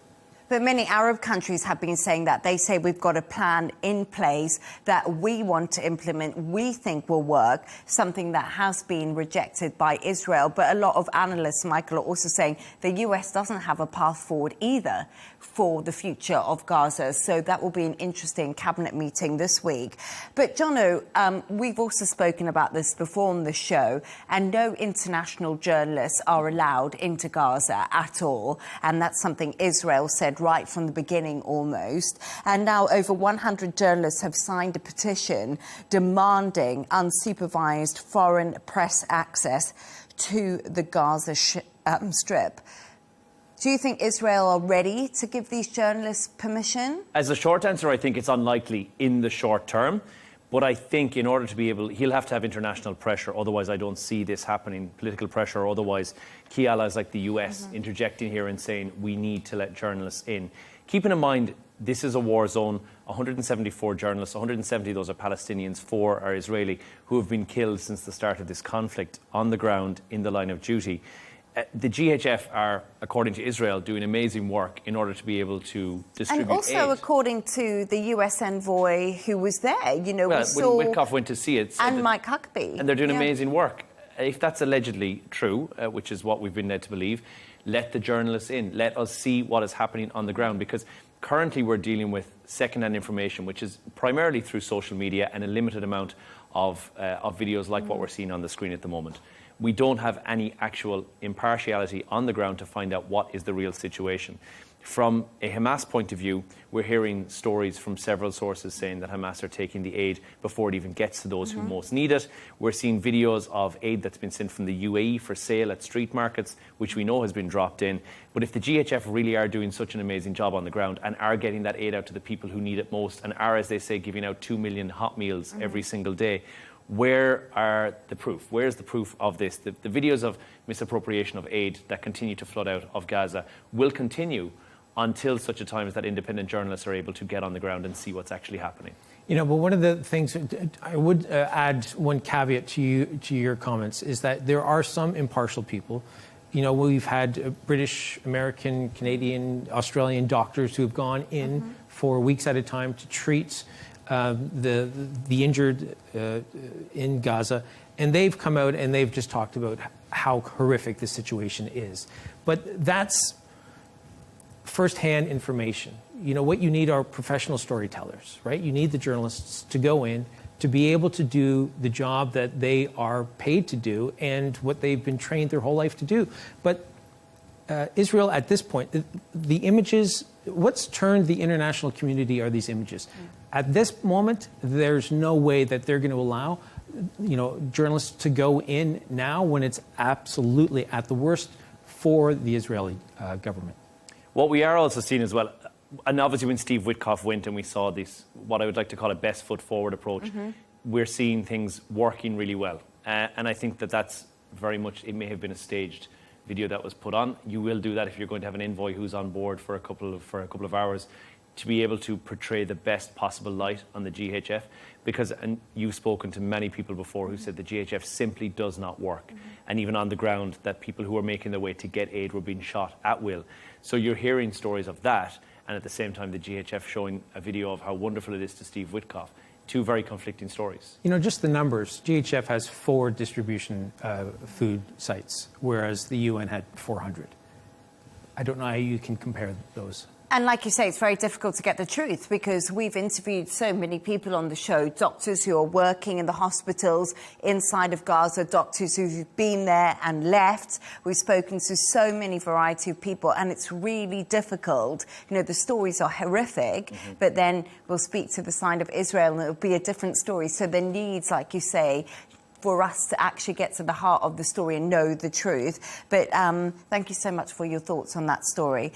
Speaker 3: But many Arab countries have been saying that. They say we've got a plan in place that we want to implement, we think will work, something that has been rejected by Israel. But a lot of analysts, Michael, are also saying the US doesn't have a path forward either for the future of Gaza. So that will be an interesting cabinet meeting this week. But, Jono, we've also spoken about this before on the show, and no international journalists are allowed into Gaza at all. And that's something Israel said right from the beginning almost. And now over 100 journalists have signed a petition demanding unsupervised foreign press access to the Gaza Strip. Do you think Israel are ready to give these journalists permission?
Speaker 12: As a short answer, I think it's unlikely in the short term. But I think in order to be able, he'll have to have international pressure. Otherwise, I don't see this happening. Political pressure, or otherwise, key allies like the US interjecting here and saying we need to let journalists in. Keeping in mind, this is a war zone. 174 journalists, 170 of those are Palestinians, 4 are Israeli, who have been killed since the start of this conflict on the ground in the line of duty. The GHF are, according to Israel, doing amazing work in order to be able to distribute
Speaker 3: aid. And also, according to the US envoy who was there, we saw...
Speaker 12: when Witkoff went to see it...
Speaker 3: And Mike Huckabee.
Speaker 12: And they're doing amazing work. If that's allegedly true, which is what we've been led to believe, let the journalists in. Let us see what is happening on the ground, because currently we're dealing with second-hand information, which is primarily through social media and a limited amount of videos like what we're seeing on the screen at the moment. We don't have any actual impartiality on the ground to find out what is the real situation. From a Hamas point of view, we're hearing stories from several sources saying that Hamas are taking the aid before it even gets to those who most need it. We're seeing videos of aid that's been sent from the UAE for sale at street markets, which we know has been dropped in. But if the GHF really are doing such an amazing job on the ground and are getting that aid out to the people who need it most, and are, as they say, giving out 2 million hot meals every single day, where are the proof? Where's the proof of this? The videos of misappropriation of aid that continue to flood out of Gaza will continue until such a time as that independent journalists are able to get on the ground and see what's actually happening.
Speaker 4: But one of the things I would add, one caveat to your comments, is that there are some impartial people. We've had British, American, Canadian, Australian doctors who have gone in for weeks at a time to treat the injured in Gaza, and they've come out and they've just talked about how horrific the situation is. But that's first-hand information. What you need are professional storytellers, right? You need the journalists to go in to be able to do the job that they are paid to do and what they've been trained their whole life to do. But Israel, at this point, the images, what's turned the international community are these images. At this moment, there's no way that they're going to allow journalists to go in now when it's absolutely at the worst for the Israeli government.
Speaker 12: What we are also seeing as well, and obviously when Steve Witkoff went and we saw this, what I would like to call a best foot forward approach, we're seeing things working really well. And I think that that's very much, it may have been a staged video that was put on. You will do that if you're going to have an envoy who's on board for a couple of hours, to be able to portray the best possible light on the GHF, because, and you've spoken to many people before who said the GHF simply does not work. And even on the ground, that people who are making their way to get aid were being shot at will. So you're hearing stories of that, and at the same time the GHF showing a video of how wonderful it is to Steve Witkoff. Two very conflicting stories.
Speaker 4: Just the numbers. GHF has 4 distribution food sites, whereas the UN had 400. I don't know how you can compare those.
Speaker 3: And like you say, it's very difficult to get the truth because we've interviewed so many people on the show, doctors who are working in the hospitals inside of Gaza, doctors who've been there and left. We've spoken to so many variety of people, and it's really difficult. The stories are horrific, but then we'll speak to the side of Israel and it'll be a different story. So there needs, like you say, for us to actually get to the heart of the story and know the truth. But thank you so much for your thoughts on that story.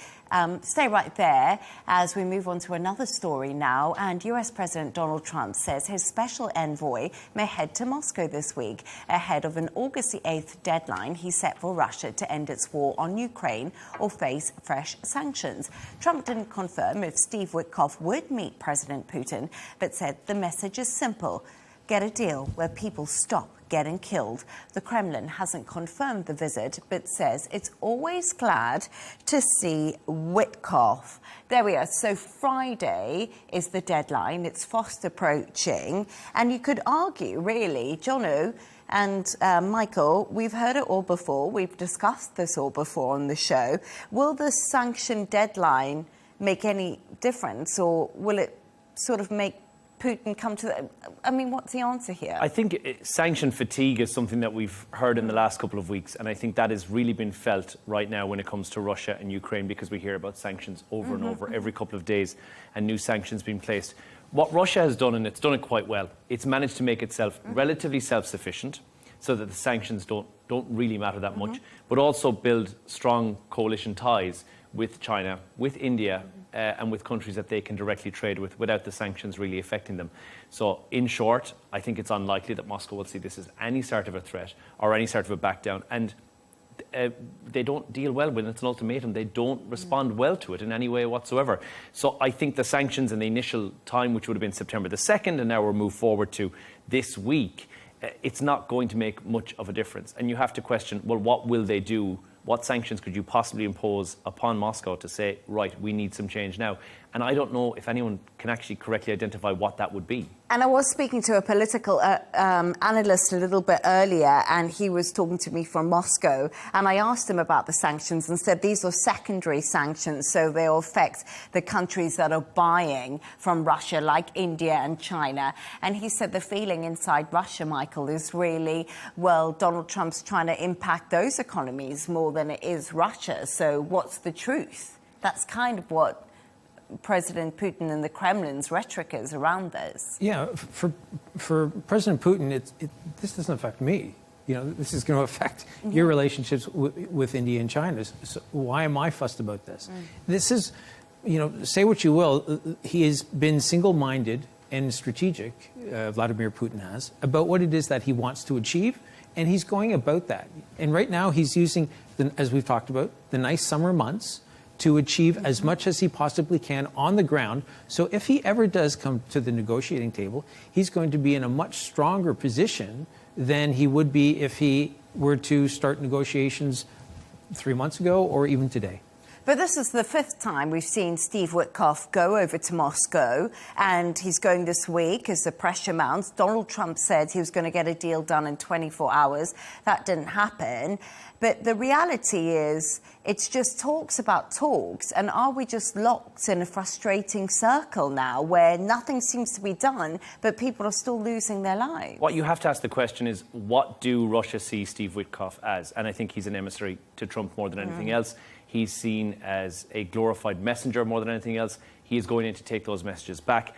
Speaker 3: Stay right there as we move on to another story now. And US President Donald Trump says his special envoy may head to Moscow this week ahead of an August the 8th deadline he set for Russia to end its war on Ukraine or face fresh sanctions. Trump didn't confirm if Steve Witkoff would meet President Putin, but said the message is simple: get a deal where people stop getting killed. The Kremlin hasn't confirmed the visit, but says it's always glad to see Witkoff. There we are. So Friday is the deadline. It's fast approaching. And you could argue, really, Jono and Michael, we've heard it all before. We've discussed this all before on the show. Will the sanction deadline make any difference, or will it sort of make Putin come to the... I mean, what's the answer here?
Speaker 12: I think sanction fatigue is something that we've heard in the last couple of weeks, and I think that has really been felt right now when it comes to Russia and Ukraine, because we hear about sanctions over and over every couple of days and new sanctions being placed. What Russia has done, and it's done it quite well, it's managed to make itself relatively self-sufficient so that the sanctions don't really matter that much, but also build strong coalition ties with China, with India, and with countries that they can directly trade with without the sanctions really affecting them. So, in short, I think it's unlikely that Moscow will see this as any sort of a threat or any sort of a back down. And they don't deal well when it's an ultimatum. They don't respond well to it in any way whatsoever. So I think the sanctions in the initial time, which would have been September the 2nd, and now we're moved forward to this week, it's not going to make much of a difference. And you have to question, well, what will they do? What sanctions could you possibly impose upon Moscow to say, right, we need some change now? And I don't know if anyone can actually correctly identify what that would be.
Speaker 3: And I was speaking to a political analyst a little bit earlier, and he was talking to me from Moscow, and I asked him about the sanctions and said these are secondary sanctions, so they'll affect the countries that are buying from Russia, like India and China. And he said the feeling inside Russia, Michael, is really, well, Donald Trump's trying to impact those economies more than it is Russia. So what's the truth? That's kind of what President Putin and the Kremlin's rhetoric is around this.
Speaker 4: Yeah, for President Putin, this doesn't affect me. This is going to affect your relationships with India and China. So why am I fussed about this? This is, say what you will, he has been single-minded and strategic, Vladimir Putin has, about what it is that he wants to achieve, and he's going about that. And right now he's using, as we've talked about, the nice summer months to achieve as much as he possibly can on the ground. So if he ever does come to the negotiating table, he's going to be in a much stronger position than he would be if he were to start negotiations 3 months ago or even today.
Speaker 3: But this is the 5th time we've seen Steve Witkoff go over to Moscow, and he's going this week as the pressure mounts. Donald Trump said he was going to get a deal done in 24 hours. That didn't happen. But the reality is, it's just talks about talks. And are we just locked in a frustrating circle now where nothing seems to be done, but people are still losing their lives?
Speaker 12: What you have to ask the question is, what do Russia see Steve Witkoff as? And I think he's an emissary to Trump more than anything else. He's seen as a glorified messenger more than anything else. He is going in to take those messages back.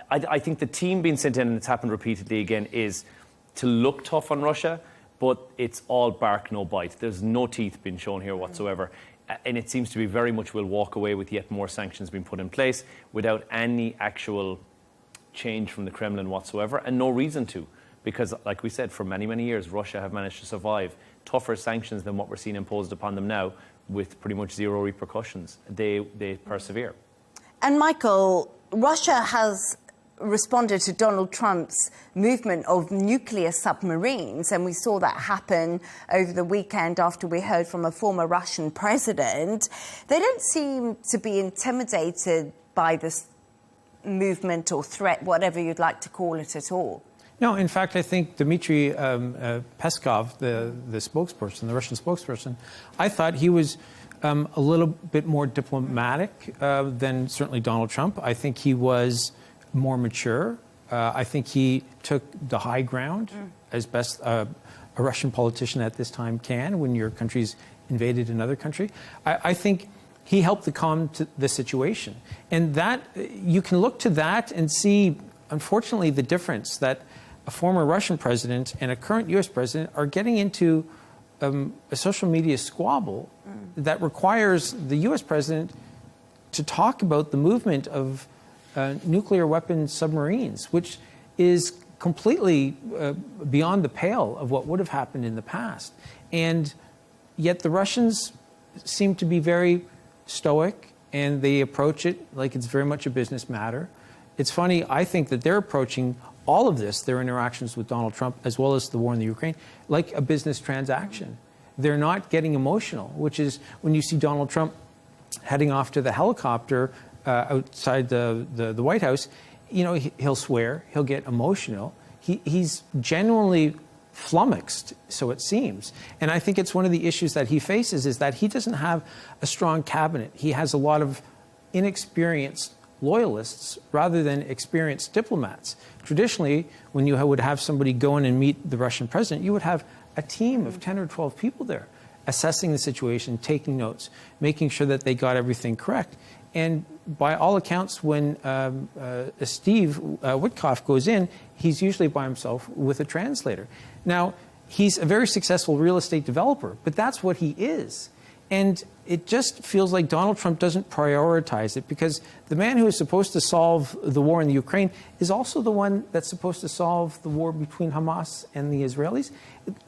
Speaker 12: I think the team being sent in, and it's happened repeatedly again, is to look tough on Russia, but it's all bark, no bite. There's no teeth being shown here whatsoever. And it seems to be very much we'll walk away with yet more sanctions being put in place without any actual change from the Kremlin whatsoever, and no reason to. Because, like we said, for many, many years, Russia have managed to survive tougher sanctions than what we're seeing imposed upon them now with pretty much zero repercussions. They persevere.
Speaker 3: And Michael, Russia has responded to Donald Trump's movement of nuclear submarines, and we saw that happen over the weekend after we heard from a former Russian president. They don't seem to be intimidated by this movement or threat, whatever you'd like to call it at all.
Speaker 4: No, in fact, I think Dmitry Peskov, the spokesperson, the Russian spokesperson, I thought he was a little bit more diplomatic than certainly Donald Trump. I think he was more mature. I think he took the high ground as best a Russian politician at this time can when your country's invaded another country. I think he helped to calm the situation. And that you can look to that and see, unfortunately, the difference that a former Russian president and a current U.S. president are getting into a social media squabble that requires the U.S. president to talk about the movement of nuclear weapon submarines, which is completely beyond the pale of what would have happened in the past. And yet the Russians seem to be very stoic, and they approach it like it's very much a business matter. It's funny, I think that they're approaching all of this, their interactions with Donald Trump, as well as the war in the Ukraine, like a business transaction. They're not getting emotional, which is when you see Donald Trump heading off to the helicopter outside the White House, you know, he'll swear, he'll get emotional. He's genuinely flummoxed, so it seems. And I think it's one of the issues that he faces is that he doesn't have a strong cabinet. He has a lot of inexperienced loyalists rather than experienced diplomats. Traditionally, when you would have somebody go in and meet the Russian president, you would have a team of 10 or 12 people there assessing the situation, taking notes, making sure that they got everything correct. And by all accounts, when Steve Witkoff goes in, he's usually by himself with a translator. Now, he's a very successful real estate developer, but that's what he is. And it just feels like Donald Trump doesn't prioritize it, because the man who is supposed to solve the war in the Ukraine is also the one that's supposed to solve the war between Hamas and the Israelis.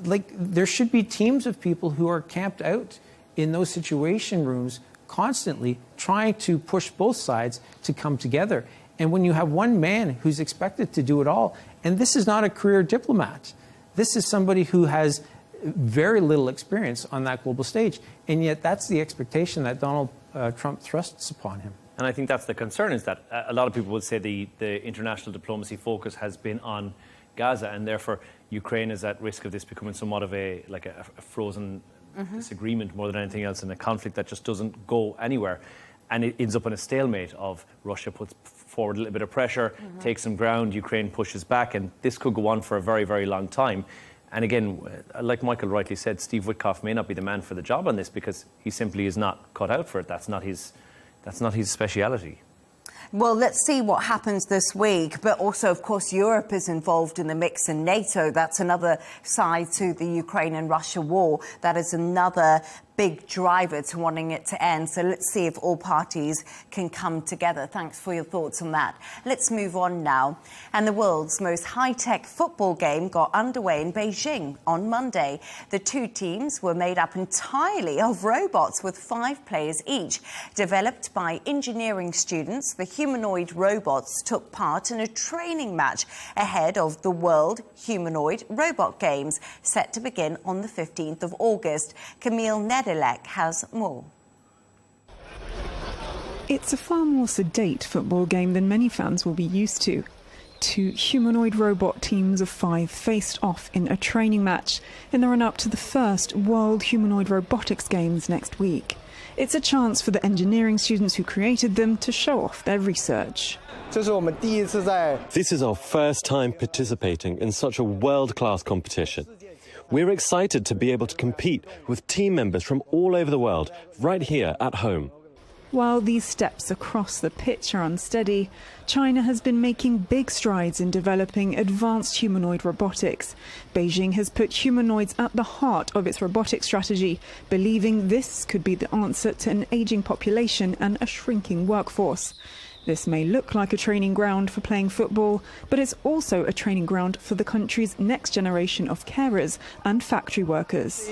Speaker 4: Like, there should be teams of people who are camped out in those situation rooms constantly trying to push both sides to come together. And when you have one man who's expected to do it all, and this is not a career diplomat, this is somebody who has very little experience on that global stage, and yet that's the expectation that Donald Trump thrusts upon him.
Speaker 12: And I think that's the concern, is that a lot of people would say the international diplomacy focus has been on Gaza, and therefore Ukraine is at risk of this becoming somewhat of a frozen disagreement more than anything else, in a conflict that just doesn't go anywhere. And it ends up in a stalemate of Russia puts forward a little bit of pressure, takes some ground, Ukraine pushes back, and this could go on for a very, very long time. And again, like Michael rightly said, Steve Witkoff may not be the man for the job on this, because he simply is not cut out for it. That's not his speciality.
Speaker 3: Well, let's see what happens this week. But also, of course, Europe is involved in the mix, and NATO. That's another side to the Ukraine and Russia war. That is another big driver to wanting it to end. So let's see if all parties can come together. Thanks for your thoughts on that. Let's move on now. And the world's most high-tech football game got underway in Beijing on Monday. The two teams were made up entirely of robots with 5 players each. Developed by engineering students, the humanoid robots took part in a training match ahead of the World Humanoid Robot Games, set to begin on the 15th of August. Camille Nedelec has more.
Speaker 2: It's a far more sedate football game than many fans will be used to. 2 humanoid robot teams of 5 faced off in a training match in the run-up to the first World Humanoid Robotics Games next week. It's a chance for the engineering students who created them to show off their research.
Speaker 6: This is our first time participating in such a world-class competition. We're excited to be able to compete with team members from all over the world, right here at home.
Speaker 2: While these steps across the pitch are unsteady, China has been making big strides in developing advanced humanoid robotics. Beijing has put humanoids at the heart of its robotic strategy, believing this could be the answer to an aging population and a shrinking workforce. This may look like a training ground for playing football, but it's also a training ground for the country's next generation of carers and factory workers.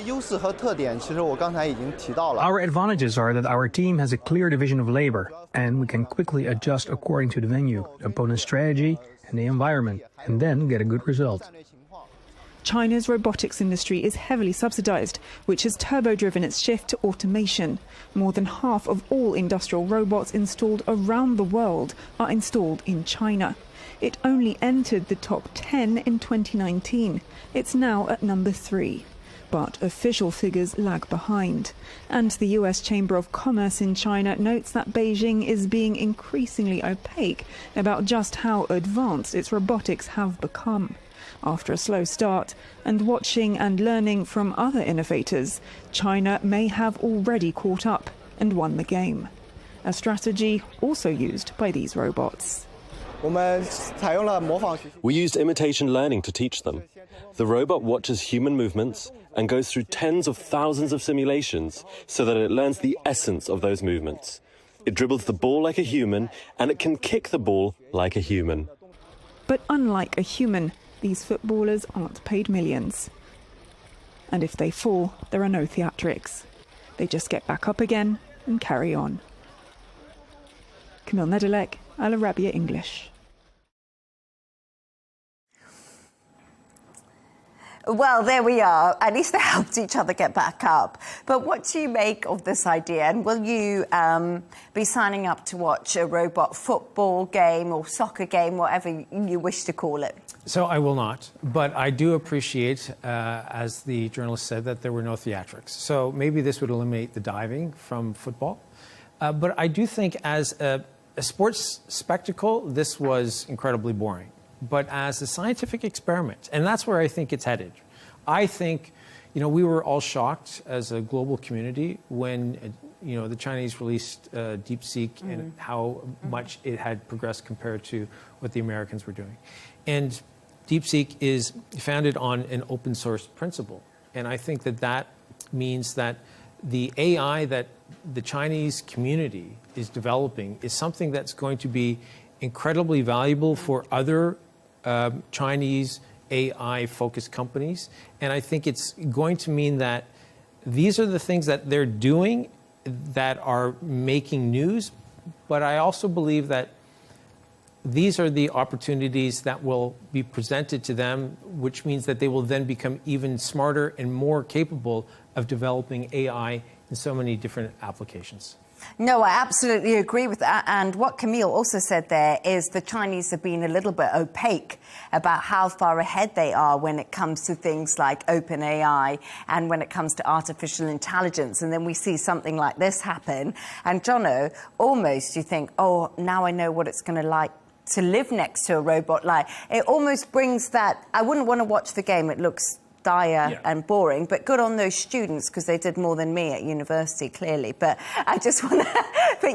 Speaker 15: Our advantages are that our team has a clear division of labor, and we can quickly adjust according to the venue, the opponent's strategy, and the environment, and then get a good result.
Speaker 2: China's robotics industry is heavily subsidized, which has turbo-driven its shift to automation. More than half of all industrial robots installed around the world are installed in China. It only entered the top 10 in 2019. It's now at number 3. But official figures lag behind. And the US Chamber of Commerce in China notes that Beijing is being increasingly opaque about just how advanced its robotics have become. After a slow start, and watching and learning from other innovators, China may have already caught up and won the game. A strategy also used by these robots.
Speaker 6: We used imitation learning to teach them. The robot watches human movements and goes through tens of thousands of simulations so that it learns the essence of those movements. It dribbles the ball like a human, and it can kick the ball like a human.
Speaker 2: But unlike a human, these footballers aren't paid millions. And if they fall, there are no theatrics. They just get back up again and carry on. Camille Nedelec, Arabiya English.
Speaker 3: Well, there we are. At least they helped each other get back up. But what do you make of this idea? And will you be signing up to watch a robot football game or soccer game, whatever you wish to call it?
Speaker 4: So I will not. But I do appreciate, as the journalist said, that there were no theatrics. So maybe this would eliminate the diving from football. But I do think as a sports spectacle, this was incredibly boring. But as a scientific experiment, and that's where I think it's headed. I think, we were all shocked as a global community when, the Chinese released DeepSeek and how much it had progressed compared to what the Americans were doing. And DeepSeek is founded on an open source principle. And I think that that means that the AI that the Chinese community is developing is something that's going to be incredibly valuable for other Chinese AI-focused companies. And I think it's going to mean that these are the things that they're doing that are making news. But I also believe that these are the opportunities that will be presented to them, which means that they will then become even smarter and more capable of developing AI in so many different applications.
Speaker 3: No, I absolutely agree with that. And what Camille also said there is the Chinese have been a little bit opaque about how far ahead they are when it comes to things like OpenAI and when it comes to artificial intelligence. And then we see something like this happen. And Jono, almost you think, oh, now I know what it's going to like to live next to a robot. Like, it almost brings that, I wouldn't want to watch the game. It looks dire and boring, but good on those students because they did more than me at university, clearly. But I just want to, but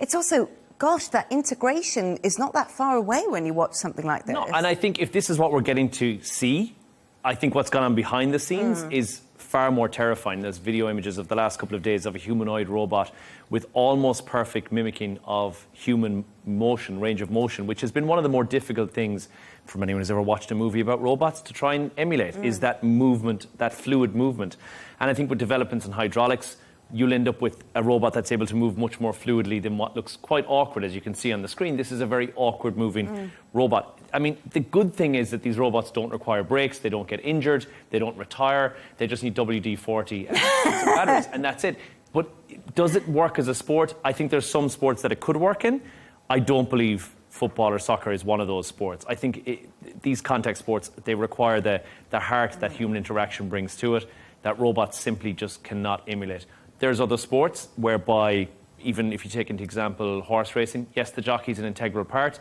Speaker 3: it's also, gosh, that integration is not that far away when you watch something like this.
Speaker 12: No, and I think if this is what we're getting to see, I think what's gone on behind the scenes is far more terrifying. There's video images of the last couple of days of a humanoid robot with almost perfect mimicking of human motion, range of motion, which has been one of the more difficult things from anyone who's ever watched a movie about robots to try and emulate, is that movement, that fluid movement. And I think with developments in hydraulics, you'll end up with a robot that's able to move much more fluidly than what looks quite awkward, as you can see on the screen. This is a very awkward moving robot. I mean, the good thing is that these robots don't require brakes, they don't get injured, they don't retire, they just need WD-40 and some batteries, and that's it. But does it work as a sport? I think there's some sports that it could work in. I don't believe football or soccer is one of those sports. I think these contact sports, they require the heart that human interaction brings to it, that robots simply just cannot emulate. There's other sports whereby, even if you take into example horse racing, yes, the jockey's an integral part,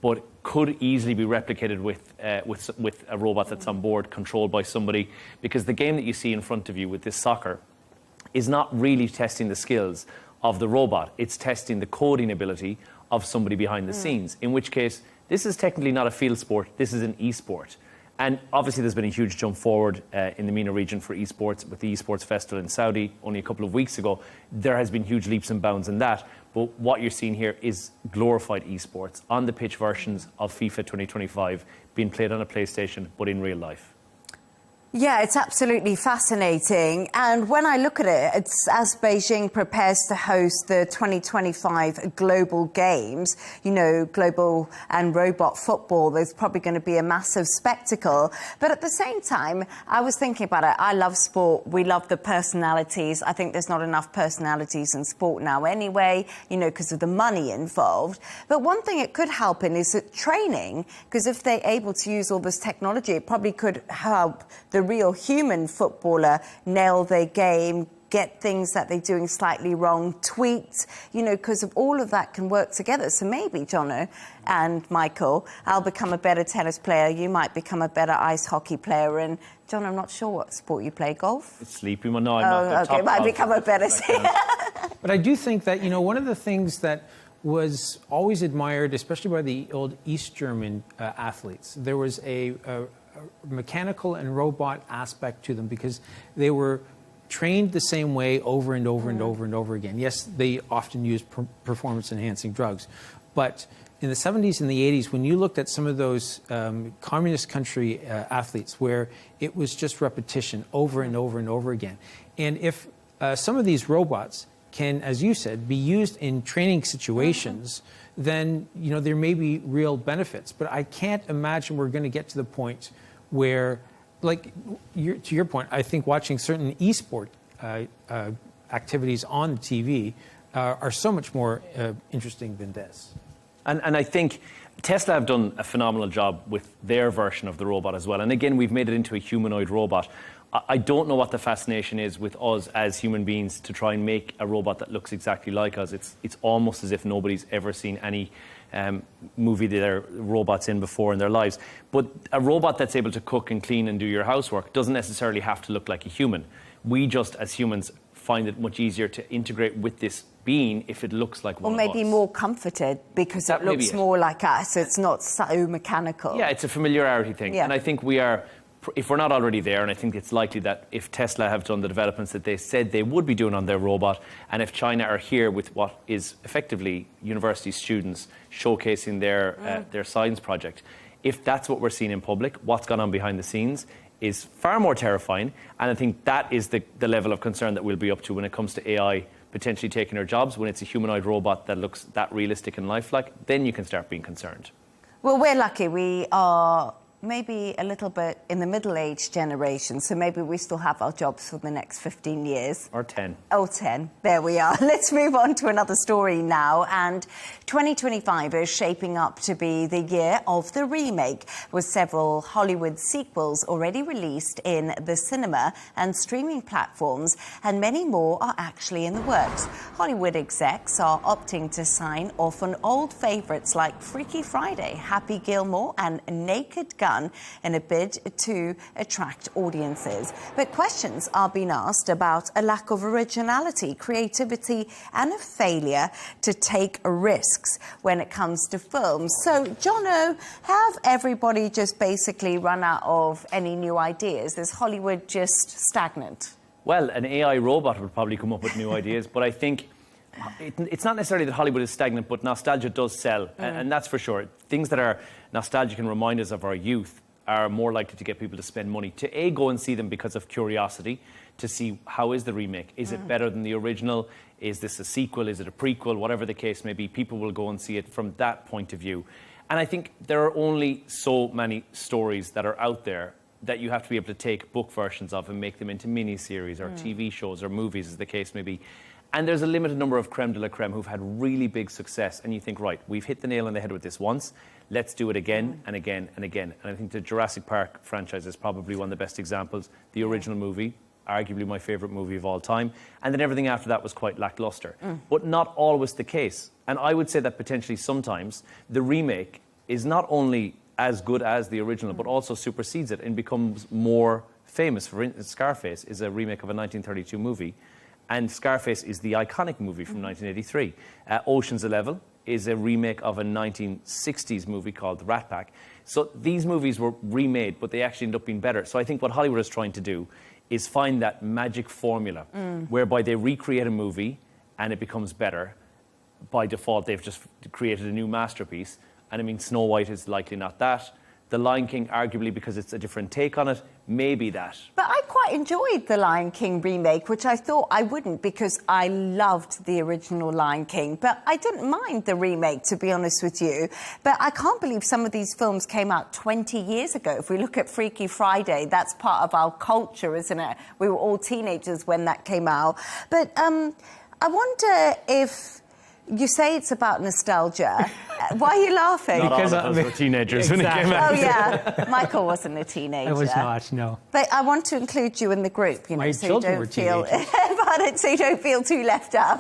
Speaker 12: but could easily be replicated with a robot that's on board, controlled by somebody, because the game that you see in front of you with this soccer is not really testing the skills of the robot. It's testing the coding ability of somebody behind the scenes, in which case, this is technically not a field sport, this is an e-sport. And obviously there's been a huge jump forward in the MENA region for esports with the esports festival in Saudi only a couple of weeks ago. There has been huge leaps and bounds in that. But what you're seeing here is glorified esports on the pitch versions of FIFA 2025 being played on a PlayStation, but in real life.
Speaker 3: Yeah, it's absolutely fascinating. And when I look at it, it's as Beijing prepares to host the 2025 Global Games, you know, global and robot football, there's probably going to be a massive spectacle. But at the same time, I was thinking about it. I love sport. We love the personalities. I think there's not enough personalities in sport now anyway, you know, because of the money involved. But one thing it could help in is training, because if they're able to use all this technology, it probably could help the real human footballer nail their game, get things that they're doing slightly wrong, tweaked, you know, because of all of that can work together. So maybe, Jono and Michael, I'll become a better tennis player, you might become a better ice hockey player, and John, I'm not sure what sport you play, golf?
Speaker 12: It's sleepy, well, no, I'm not.
Speaker 3: Okay, might become a better...
Speaker 4: But I do think that, you know, one of the things that was always admired, especially by the old East German athletes, there was a mechanical and robot aspect to them because they were trained the same way over and over and over and over again. Yes, they often used performance-enhancing drugs, but in the 70s and the 80s, when you looked at some of those communist country athletes where it was just repetition over and over and over again, and if some of these robots can, as you said, be used in training situations, then, you know, there may be real benefits. But I can't imagine we're going to get to the point where, like, to your point, I think watching certain e-sport activities on TV are so much more interesting than this.
Speaker 12: And I think Tesla have done a phenomenal job with their version of the robot as well. And again, we've made it into a humanoid robot. I don't know what the fascination is with us as human beings to try and make a robot that looks exactly like us. It's almost as if nobody's ever seen any movie that there are robots in before in their lives. But a robot that's able to cook and clean and do your housework doesn't necessarily have to look like a human. We just, as humans, find it much easier to integrate with this being if it looks like one of us.
Speaker 3: Or maybe more comforted because it looks more like us. It's not so mechanical.
Speaker 12: Yeah, it's a familiarity thing.
Speaker 3: Yeah.
Speaker 12: And I think we are... If we're not already there, and I think it's likely that if Tesla have done the developments that they said they would be doing on their robot, and if China are here with what is effectively university students showcasing their science project, if that's what we're seeing in public, what's gone on behind the scenes is far more terrifying. And I think that is the level of concern that we'll be up to when it comes to AI potentially taking our jobs. When it's a humanoid robot that looks that realistic and lifelike, then you can start being concerned.
Speaker 3: Well, we're lucky. We are maybe a little bit in the middle-aged generation, so maybe we still have our jobs for the next 15 years.
Speaker 12: Or 10.
Speaker 3: Oh, 10. There we are. Let's move on to another story now. And 2025 is shaping up to be the year of the remake, with several Hollywood sequels already released in the cinema and streaming platforms, and many more are actually in the works. Hollywood execs are opting to sign off on old favourites like Freaky Friday, Happy Gilmore and Naked Gun in a bid to attract audiences. But questions are being asked about a lack of originality, creativity, and a failure to take risks when it comes to films. So, Jono, have everybody just basically run out of any new ideas? Is Hollywood just stagnant?
Speaker 12: Well, an AI robot would probably come up with new ideas, but I think it's not necessarily that Hollywood is stagnant, but nostalgia does sell, and that's for sure. Things that are nostalgic and remind us of our youth are more likely to get people to spend money to go and see them because of curiosity, to see how is the remake, is it better than the original, is this a sequel, is it a prequel, whatever the case may be. People will go and see it from that point of view. And I think there are only so many stories that are out there that you have to be able to take book versions of and make them into mini-series or TV shows or movies, as the case may be. And there's a limited number of creme de la creme who've had really big success. And you think, right, we've hit the nail on the head with this once. Let's do it again and again and again. And I think the Jurassic Park franchise is probably one of the best examples. The original movie, arguably my favourite movie of all time. And then everything after that was quite lacklustre. But not always the case. And I would say that potentially sometimes the remake is not only as good as the original, but also supersedes it and becomes more famous. For instance, Scarface is a remake of a 1932 movie. And Scarface is the iconic movie from 1983. Ocean's 11 is a remake of a 1960s movie called The Rat Pack. So these movies were remade, but they actually end up being better. So I think what Hollywood is trying to do is find that magic formula whereby they recreate a movie and it becomes better. By default, they've just created a new masterpiece. And I mean, Snow White is likely not that. The Lion King, arguably because it's a different take on it, maybe that.
Speaker 3: But I quite enjoyed the Lion King remake, which I thought I wouldn't because I loved the original Lion King. But I didn't mind the remake, to be honest with you. But I can't believe some of these films came out 20 years ago. If we look at Freaky Friday, that's part of our culture, isn't it? We were all teenagers when that came out. But I wonder if... You say it's about nostalgia. Why are you laughing?
Speaker 12: Because all of us were teenagers when it came out.
Speaker 3: Oh, yeah. Michael wasn't a teenager.
Speaker 15: I was not, no.
Speaker 3: But I want to include you in the group, you know,
Speaker 15: My
Speaker 3: so
Speaker 15: children
Speaker 3: you
Speaker 15: were
Speaker 3: don't feel
Speaker 15: teenagers.
Speaker 3: so you don't feel too left out.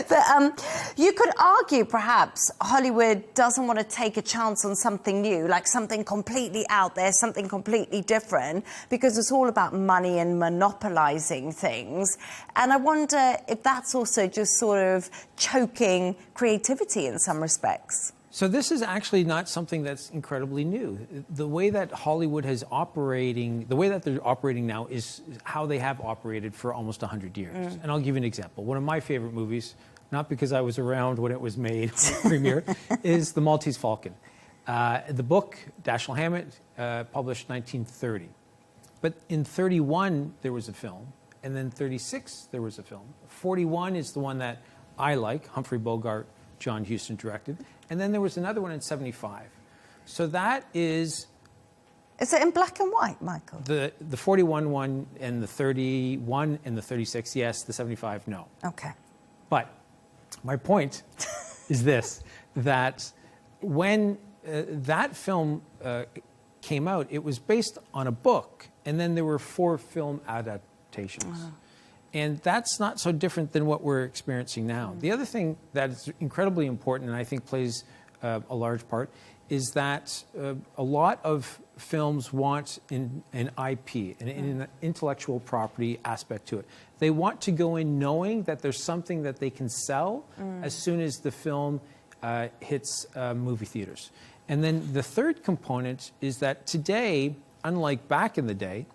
Speaker 3: But you could argue, perhaps, Hollywood doesn't want to take a chance on something new, like something completely out there, something completely different, because it's all about money and monopolizing things. And I wonder if that's also just sort of choking creativity in some respects.
Speaker 4: So this is actually not something that's incredibly new. The way that Hollywood has operating, the way that they're operating now is how they have operated for almost 100 years. And I'll give you an example. One of my favorite movies, not because I was around when it was made, premiered, is The Maltese Falcon. The book, Dashiell Hammett, published 1930. But in 31, there was a film. And then 36, there was a film. 41 is the one that I like, Humphrey Bogart, John Huston directed. And then there was another one in 75. So that is...
Speaker 3: Is it in black and white, Michael?
Speaker 4: The 41 one and the 31 and the 36, yes. The 75, no.
Speaker 3: Okay.
Speaker 4: But my point is this, that when that film came out, it was based on a book, and then there were 4 film adaptations. And that's not so different than what we're experiencing now. The other thing that is incredibly important, and I think plays a large part, is that a lot of films want an IP, an intellectual property aspect to it. They want to go in knowing that there's something that they can sell as soon as the film hits movie theaters. And then the third component is that today, unlike back in the day,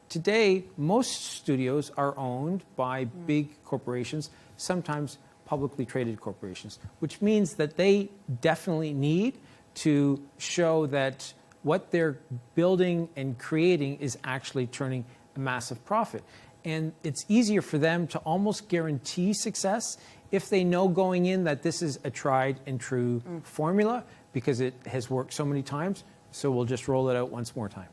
Speaker 4: today, most studios are owned by big corporations, sometimes publicly traded corporations, which means that they definitely need to show that what they're building and creating is actually turning a massive profit. And it's easier for them to almost guarantee success if they know going in that this is a tried and true formula because it has worked so many times, so we'll just roll it out once more time.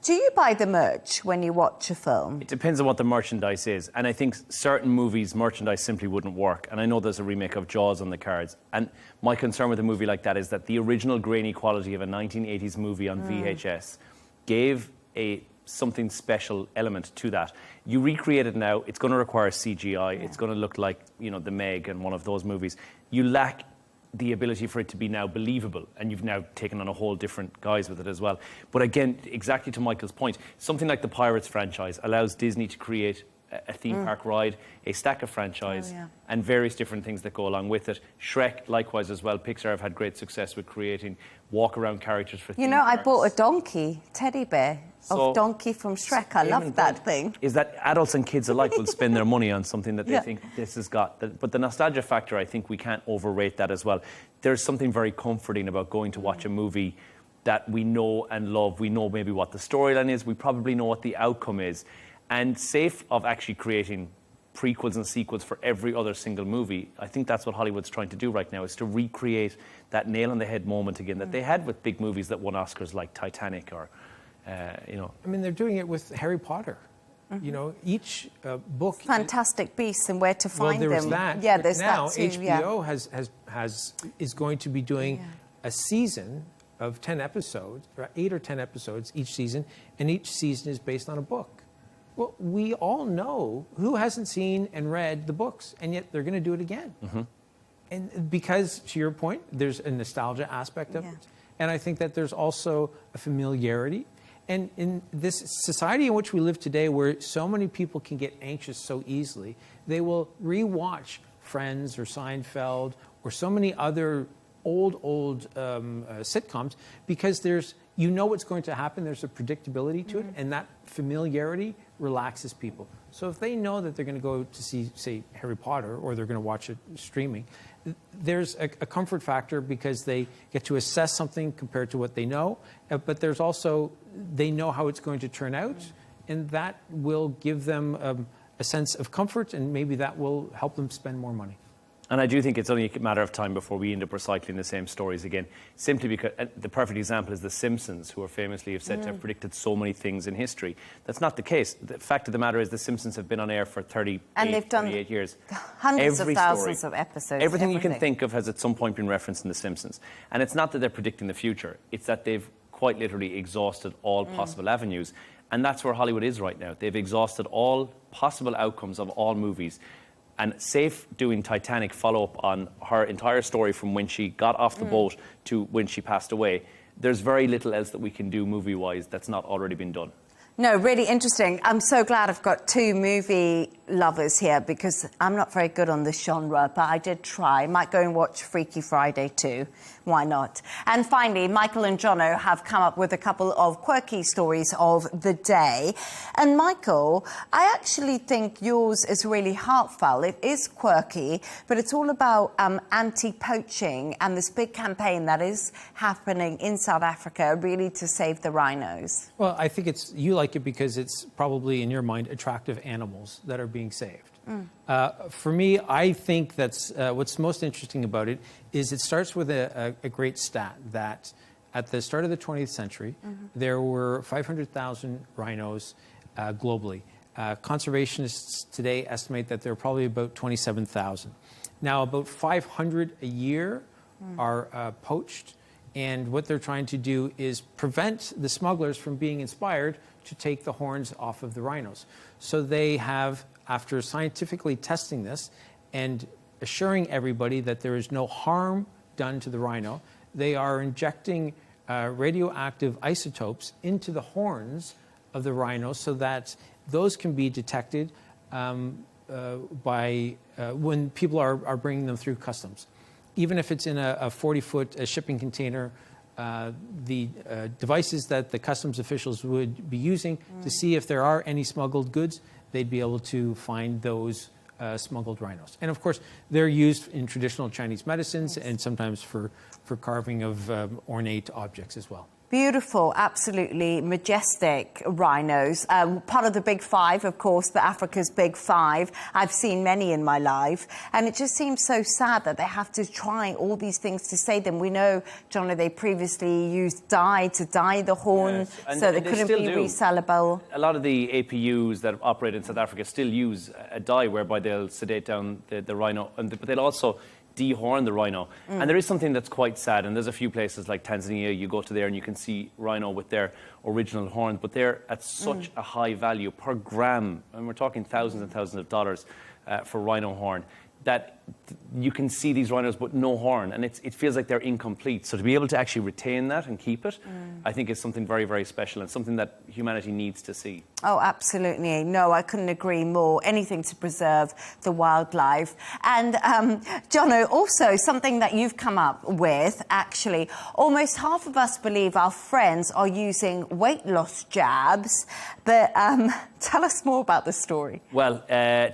Speaker 3: Do you buy the merch when you watch a film?
Speaker 12: It depends on what the merchandise is. And I think certain movies, merchandise simply wouldn't work. And I know there's a remake of Jaws on the cards. And my concern with a movie like that is that the original grainy quality of a 1980s movie on VHS gave a something special element to that. You recreate it now, it's going to require CGI. It's going to look like, you know, The Meg and one of those movies. You lack the ability for it to be now believable, and you've now taken on a whole different guise with it as well. But again, exactly to Michael's point, something like the Pirates franchise allows Disney to create a theme park ride, a stack of franchise, and various different things that go along with it. Shrek, likewise as well. Pixar have had great success with creating walk-around characters for theme parks.
Speaker 3: I bought a donkey, teddy bear, of Donkey from Shrek. I love that thing.
Speaker 12: Is that adults and kids alike will spend their money on something that they think this has got. But the nostalgia factor, I think we can't overrate that as well. There's something very comforting about going to watch a movie that we know and love. We know maybe what the storyline is. We probably know what the outcome is. And safe of actually creating prequels and sequels for every other single movie. I think that's what Hollywood's trying to do right now, is to recreate that nail-on-the-head moment again that they had with big movies that won Oscars like Titanic or, you know. I
Speaker 4: mean, they're doing it with Harry Potter. You know, each book...
Speaker 3: Fantastic Beasts and Where to Find Them.
Speaker 4: Well, there's that.
Speaker 3: Yeah, there's
Speaker 4: now,
Speaker 3: that too.
Speaker 4: HBO is going to be doing a season of 10 episodes, or 8 or 10 episodes each season, and each season is based on a book. Well, we all know who hasn't seen and read the books, and yet they're going to do it again. And because, to your point, there's a nostalgia aspect of it. And I think that there's also a familiarity. And in this society in which we live today, where so many people can get anxious so easily, they will rewatch Friends or Seinfeld or so many other old sitcoms because you know what's going to happen. There's a predictability to it, and that familiarity relaxes people. So if they know that they're going to go to see, say, Harry Potter, or they're going to watch it streaming, there's a comfort factor because they get to assess something compared to what they know, but there's also, they know how it's going to turn out, and that will give them a sense of comfort, and maybe that will help them spend more money.
Speaker 12: And I do think it's only a matter of time before we end up recycling the same stories again, simply because the perfect example is The Simpsons, who are famously have said to have predicted so many things in history. That's not the case. The fact of the matter is The Simpsons have been on air for 38 years.
Speaker 3: Hundreds of thousands of episodes.
Speaker 12: Everything you can think of has at some point been referenced in The Simpsons. And it's not that they're predicting the future. It's that they've quite literally exhausted all possible avenues. And that's where Hollywood is right now. They've exhausted all possible outcomes of all movies. And Safe doing Titanic follow-up on her entire story from when she got off the boat to when she passed away. There's very little else that we can do movie-wise that's not already been done.
Speaker 3: No, really interesting. I'm so glad I've got two movie lovers here because I'm not very good on this genre, but I did try. Might go and watch Freaky Friday too. Why not? And finally, Michael and Jono have come up with a couple of quirky stories of the day. And Michael, I actually think yours is really heartfelt. It is quirky, but it's all about anti-poaching and this big campaign that is happening in South Africa, really to save the rhinos.
Speaker 4: Well, I think you like it because it's probably, in your mind, attractive animals that are being saved. For me, I think that's what's most interesting about it is it starts with a great stat that at the start of the 20th century, there were 500,000 rhinos globally. Conservationists today estimate that there are probably about 27,000. Now, about 500 a year are poached, and what they're trying to do is prevent the smugglers from being inspired to take the horns off of the rhinos. So they have, after scientifically testing this and assuring everybody that there is no harm done to the rhino, they are injecting radioactive isotopes into the horns of the rhino so that those can be detected by when people are bringing them through customs. Even if it's in a 40-foot shipping container, the devices that the customs officials would be using to see if there are any smuggled goods, they'd be able to find those smuggled rhinos. And of course, they're used in traditional Chinese medicines and sometimes for carving of ornate objects as well.
Speaker 3: Beautiful, absolutely majestic rhinos. Part of the Big Five, of course, the Africa's Big Five. I've seen many in my life. And it just seems so sad that they have to try all these things to save them. We know, John, they previously used dye to dye the horn, so they couldn't be resellable.
Speaker 12: A lot of the APUs that operate in South Africa still use a dye whereby they'll sedate down the rhino, but they'll also dehorn the rhino. And there is something that's quite sad, and there's a few places like Tanzania, you go to there and you can see rhino with their original horns, but they're at such a high value per gram, and we're talking thousands and thousands of dollars for rhino horn, that you can see these rhinos but no horn, and it feels like they're incomplete. So to be able to actually retain that and keep it, I think is something very, very special and something that humanity needs to see.
Speaker 3: Oh, absolutely. No, I couldn't agree more. Anything to preserve the wildlife. And, Jono, also something that you've come up with, actually, almost half of us believe our friends are using weight loss jabs, but tell us more about the story.
Speaker 12: Well,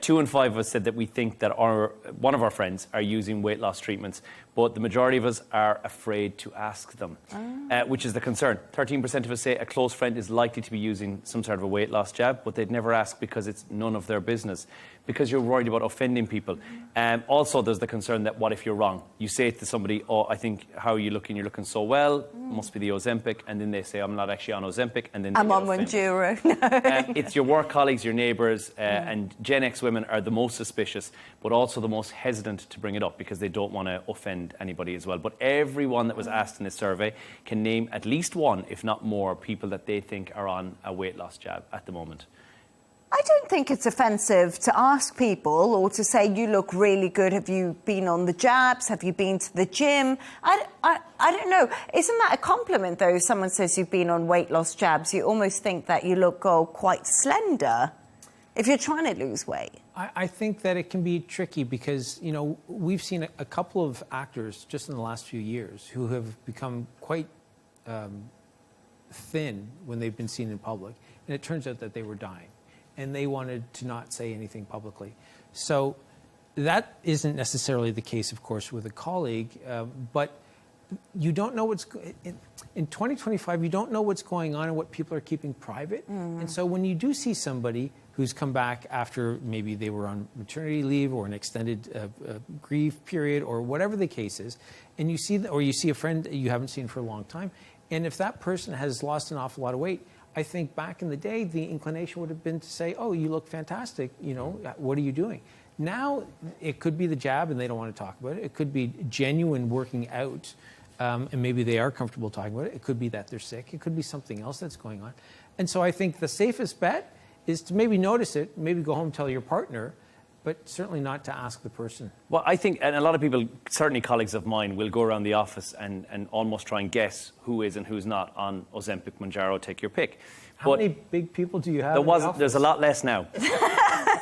Speaker 12: 2 in 5 of us said that we think that one of our friends are using weight loss treatments, but the majority of us are afraid to ask them, which is the concern. 13% of us say a close friend is likely to be using some sort of a weight loss jab, but they'd never ask because it's none of their business, because you're worried about offending people. Also, there's the concern that what if you're wrong? You say to somebody, oh, I think, how are you looking? You're looking so well, must be the Ozempic, and then they say, I'm not actually on Ozempic, and then they
Speaker 3: I'm on Mounjaro. No.
Speaker 12: It's your work colleagues, your neighbours, and Gen X women are the most suspicious, but also the most hesitant to bring it up because they don't want to offend anybody as well. But everyone that was asked in this survey can name at least one, if not more, people that they think are on a weight loss jab at the moment.
Speaker 3: I don't think it's offensive to ask people or to say, you look really good. Have you been on the jabs? Have you been to the gym? I don't know. Isn't that a compliment, though? If someone says you've been on weight loss jabs, you almost think that you look quite slender if you're trying to lose weight.
Speaker 4: I think that it can be tricky because, you know, we've seen a couple of actors just in the last few years who have become quite thin when they've been seen in public. And it turns out that they were dying. And they wanted to not say anything publicly. So that isn't necessarily the case, of course, with a colleague, but you don't know what's... In 2025, you don't know what's going on and what people are keeping private. And so when you do see somebody who's come back after maybe they were on maternity leave or an extended grief period or whatever the case is, and you see, or you see a friend you haven't seen for a long time, and if that person has lost an awful lot of weight, I think back in the day, the inclination would have been to say, oh, you look fantastic, you know, what are you doing? Now, it could be the jab and they don't want to talk about it. It could be genuine working out, and maybe they are comfortable talking about it. It could be that they're sick. It could be something else that's going on. And so I think the safest bet is to maybe notice it, maybe go home and tell your partner, but certainly not to ask the person.
Speaker 12: Well, I think, and a lot of people, certainly colleagues of mine, will go around the office and almost try and guess who is and who's not on Ozempic, Mounjaro, take your pick.
Speaker 4: How many big people do you have in the office?
Speaker 12: There's a lot less now.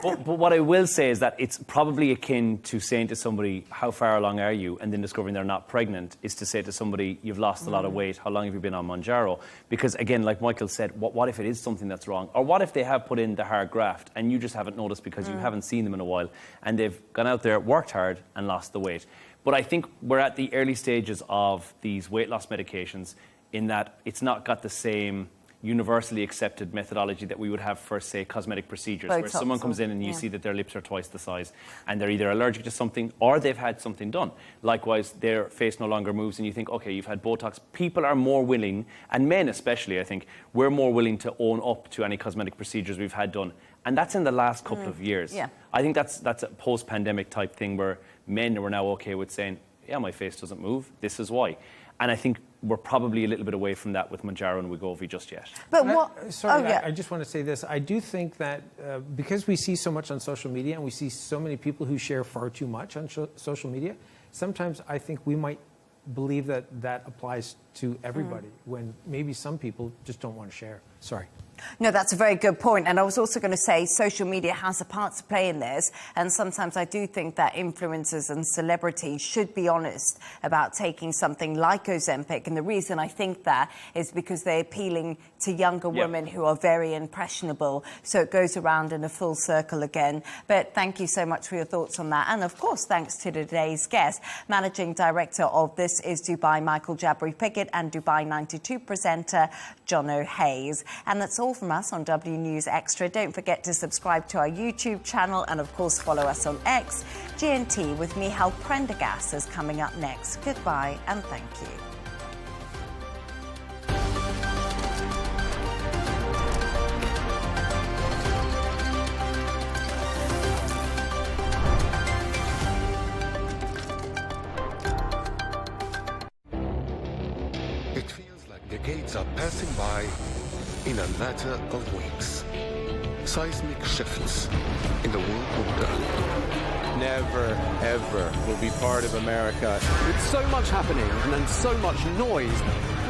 Speaker 12: but what I will say is that it's probably akin to saying to somebody, how far along are you? And then discovering they're not pregnant is to say to somebody, you've lost a lot of weight. How long have you been on Mounjaro? Because again, like Michael said, what if it is something that's wrong? Or what if they have put in the hard graft and you just haven't noticed because you haven't seen them in a while and they've gone out there, worked hard and lost the weight? But I think we're at the early stages of these weight loss medications in that it's not got the same universally accepted methodology that we would have for, say, cosmetic procedures, where someone comes in and you see that their lips are twice the size and they're either allergic to something or they've had something done. Likewise, their face no longer moves and you think, okay, you've had Botox. People are more willing, and men especially, I think, we're more willing to own up to any cosmetic procedures we've had done. And that's in the last couple of years.
Speaker 3: Yeah.
Speaker 12: I think that's a post-pandemic type thing where men were now okay with saying, yeah, my face doesn't move, this is why. And I think we're probably a little bit away from that with Mounjaro and Wegovy just yet.
Speaker 3: But what...
Speaker 4: I just want to say this. I do think that because we see so much on social media and we see so many people who share far too much on social media, sometimes I think we might believe that that applies to everybody when maybe some people just don't want to share. Sorry.
Speaker 3: No, that's a very good point. And I was also going to say social media has a part to play in this. And sometimes I do think that influencers and celebrities should be honest about taking something like Ozempic. And the reason I think that is because they're appealing to younger women who are very impressionable. So it goes around in a full circle again. But thank you so much for your thoughts on that. And of course, thanks to today's guest, Managing Director of This Is Dubai, Michael Jabri-Pickett, and Dubai 92 presenter, Jono Hayes. And that's all from us on W News Extra. Don't forget to subscribe to our YouTube channel and, of course, follow us on X. GNT with Michal Prendergast is coming up next. Goodbye and thank you.
Speaker 1: It feels like decades are passing by in a matter of weeks. Seismic shifts in the world order.
Speaker 22: Never, ever will be part of America. With so much happening and so much noise.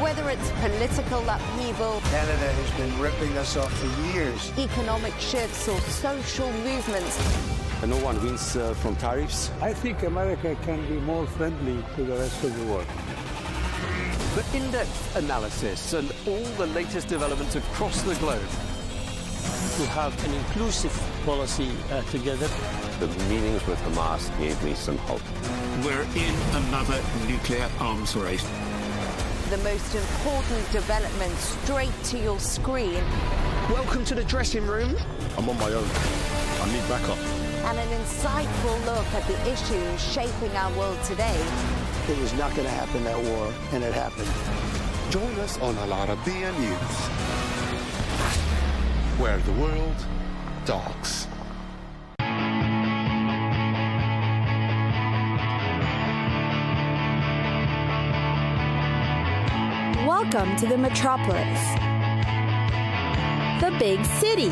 Speaker 16: Whether it's political upheaval,
Speaker 9: Canada has been ripping us off for years.
Speaker 16: economic shifts or social movements,
Speaker 7: And no one wins from tariffs.
Speaker 9: I think America can be more friendly to the rest of the world.
Speaker 22: For in-depth analysis and all the latest developments across the globe.
Speaker 24: To have an inclusive policy together.
Speaker 7: The meetings with Hamas gave me some hope.
Speaker 9: We're in another nuclear arms race.
Speaker 16: The most important development straight to your screen.
Speaker 19: Welcome to the dressing room.
Speaker 10: I'm on my own. I need backup.
Speaker 16: And an insightful look at the issues shaping our world today.
Speaker 9: It was not going to happen, that war, and it happened.
Speaker 1: Join us on Arabiya News, where the world talks.
Speaker 11: Welcome to the metropolis, the big city,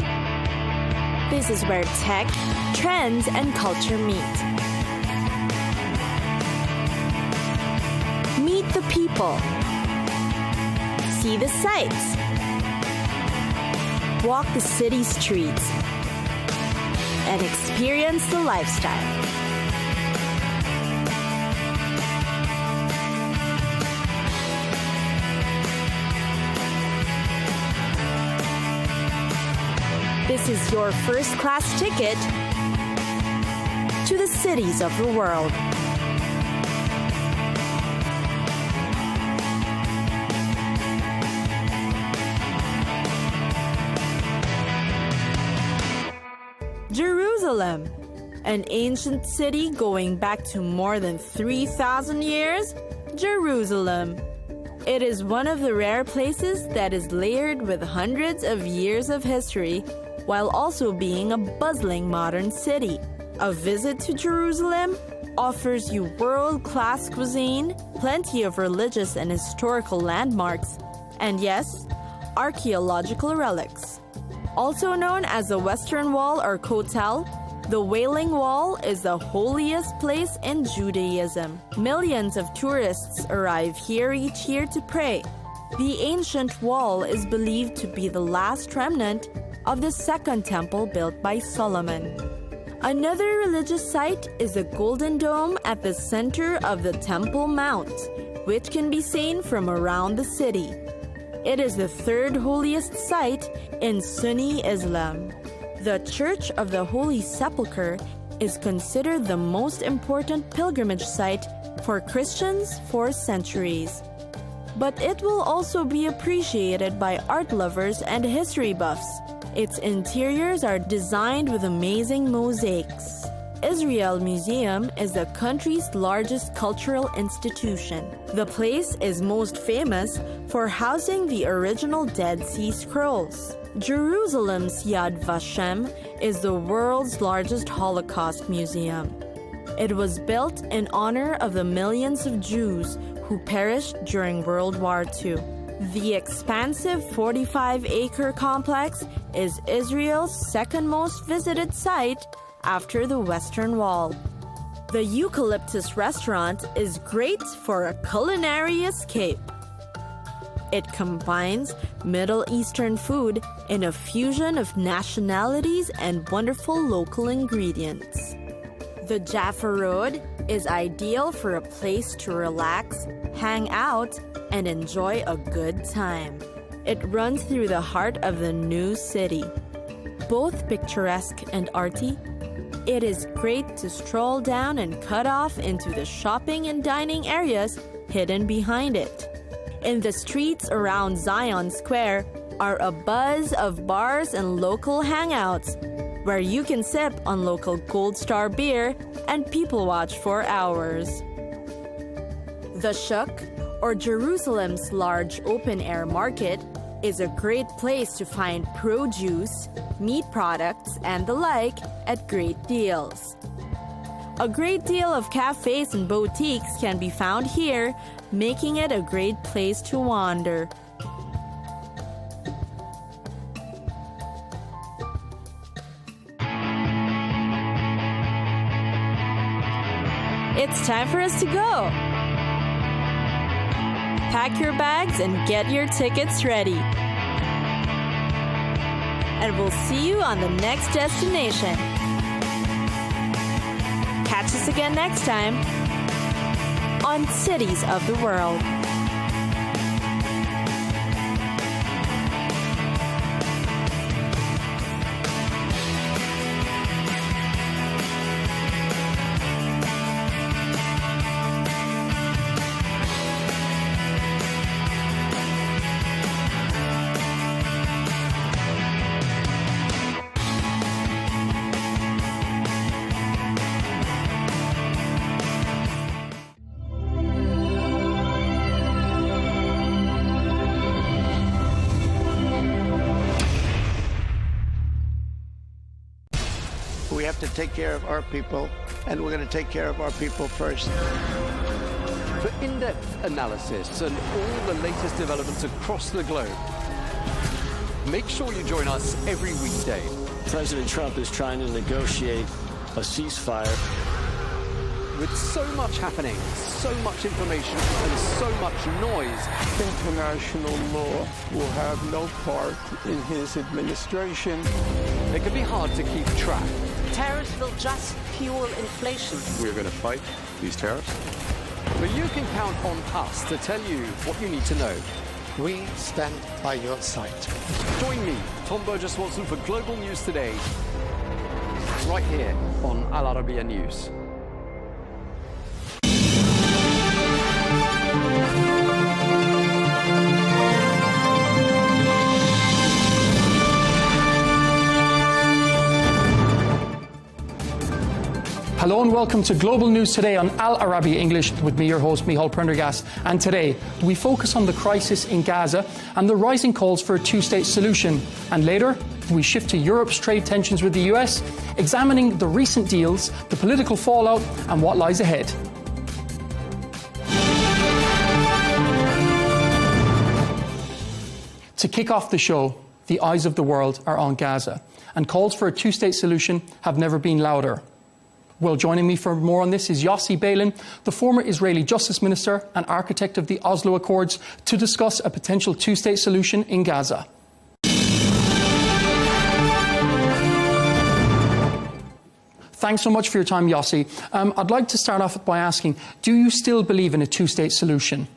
Speaker 11: This is where tech, trends, and culture meet. Meet the people. See the sights. Walk the city streets. And experience the lifestyle. This is your first-class ticket to the cities of the world. Jerusalem, an ancient city going back to more than 3,000 years. Jerusalem. It is one of the rare places that is layered with hundreds of years of history, while also being a bustling modern city. A visit to Jerusalem offers you world-class cuisine, plenty of religious and historical landmarks, and yes, archaeological relics. Also known as the Western Wall or Kotel, the Wailing Wall is the holiest place in Judaism. Millions of tourists arrive here each year to pray. The ancient wall is believed to be the last remnant of the second temple built by Solomon. Another religious site is the Golden Dome at the center of the Temple Mount, which can be seen from around the city. It is the third holiest site in Sunni Islam. The Church of the Holy Sepulchre is considered the most important pilgrimage site for Christians for centuries. But it will also be appreciated by art lovers and history buffs. Its interiors are designed with amazing mosaics. Israel Museum is the country's largest cultural institution. The place is most famous for housing the original Dead Sea Scrolls. Jerusalem's Yad Vashem is the world's largest Holocaust museum. It was built in honor of the millions of Jews who perished during World War II. The expansive 45-acre complex is Israel's second most visited site after the Western Wall. The Eucalyptus restaurant is great for a culinary escape. It combines Middle Eastern food in a fusion of nationalities and wonderful local ingredients. The Jaffa Road is ideal for a place to relax, hang out, and enjoy a good time. It runs through the heart of the new city. Both picturesque and arty, it is great to stroll down and cut off into the shopping and dining areas hidden behind it. In the streets around Zion Square are a buzz of bars and local hangouts where you can sip on local Gold Star beer and people watch for hours. The Shuk, or Jerusalem's large open-air market, is a great place to find produce, meat products, and the like at great deals. A great deal of cafes and boutiques can be found here, making it a great place to wander. It's time for us to go. Pack your bags and get your tickets ready. And we'll see you on the next destination. Catch us again next time on Cities of the World.
Speaker 9: We have to take care of our people, and we're going to take care of our people first.
Speaker 22: For in-depth analysis and all the latest developments across the globe, make sure you join us every weekday
Speaker 24: President Trump is trying to negotiate a ceasefire.
Speaker 22: With so much happening, so much information, and so much noise,
Speaker 21: International law will have no part in his administration.
Speaker 22: it can be hard to keep track.
Speaker 16: Tariffs will just fuel inflation.
Speaker 10: We're going to fight these tariffs.
Speaker 22: But you can count on us to tell you what you need to know.
Speaker 9: We stand by your side.
Speaker 22: Join me, Tom Burges Watson, for Global News Today, right here on Al Arabiya News.
Speaker 8: Hello and welcome to Global News Today on Al Arabiya English with me, your host, Michal Prendergast. And today, we focus on the crisis in Gaza and the rising calls for a two-state solution. And later, we shift to Europe's trade tensions with the US, examining the recent deals, the political fallout, and what lies ahead. To kick off the show, the eyes of the world are on Gaza, and calls for a two-state solution have never been louder. Well, joining me for more on this is Yossi Beilin, the former Israeli Justice Minister and architect of the Oslo Accords, to discuss a potential two-state solution in Gaza. Thanks so much for your time, Yossi. I'd like to start off by asking, do you still believe in a two-state solution?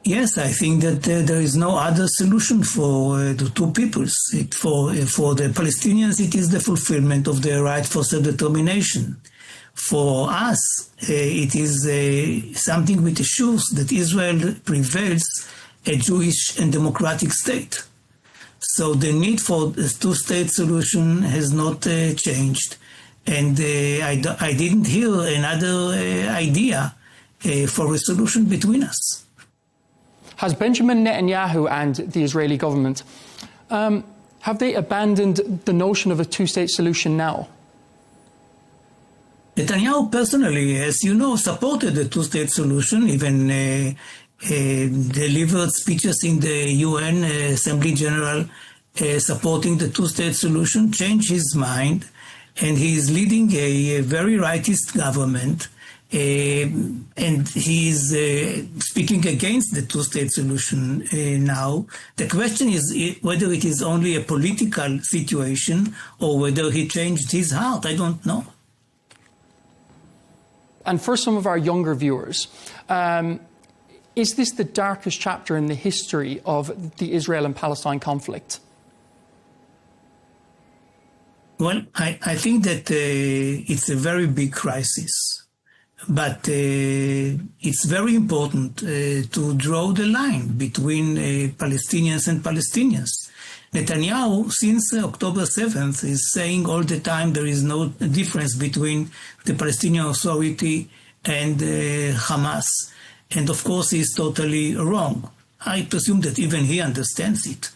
Speaker 17: Yes, I think that there is no other solution for the two peoples. For the Palestinians, it is the fulfillment of their right for self-determination. For us, it is something which assures that Israel prevails a Jewish and democratic state. So the need for a two-state solution has not changed. And I didn't hear another idea for a solution between us.
Speaker 8: Has Benjamin Netanyahu and the Israeli government, have they abandoned the notion of a two-state solution now?
Speaker 17: Netanyahu personally, as you know, supported the two-state solution, even delivered speeches in the UN Assembly General supporting the two-state solution, changed his mind, and he is leading a very rightist government. And he is speaking against the two-state solution now. The question is whether it is only a political situation or whether he changed his heart. I don't know.
Speaker 8: And for some of our younger viewers, is this the darkest chapter in the history of the Israel and Palestine conflict?
Speaker 17: Well, I think that it's a very big crisis. But it's very important to draw the line between Palestinians and Palestinians. Netanyahu, since October 7th, is saying all the time there is no difference between the Palestinian Authority and Hamas. And of course, he's totally wrong. I presume that even he understands it.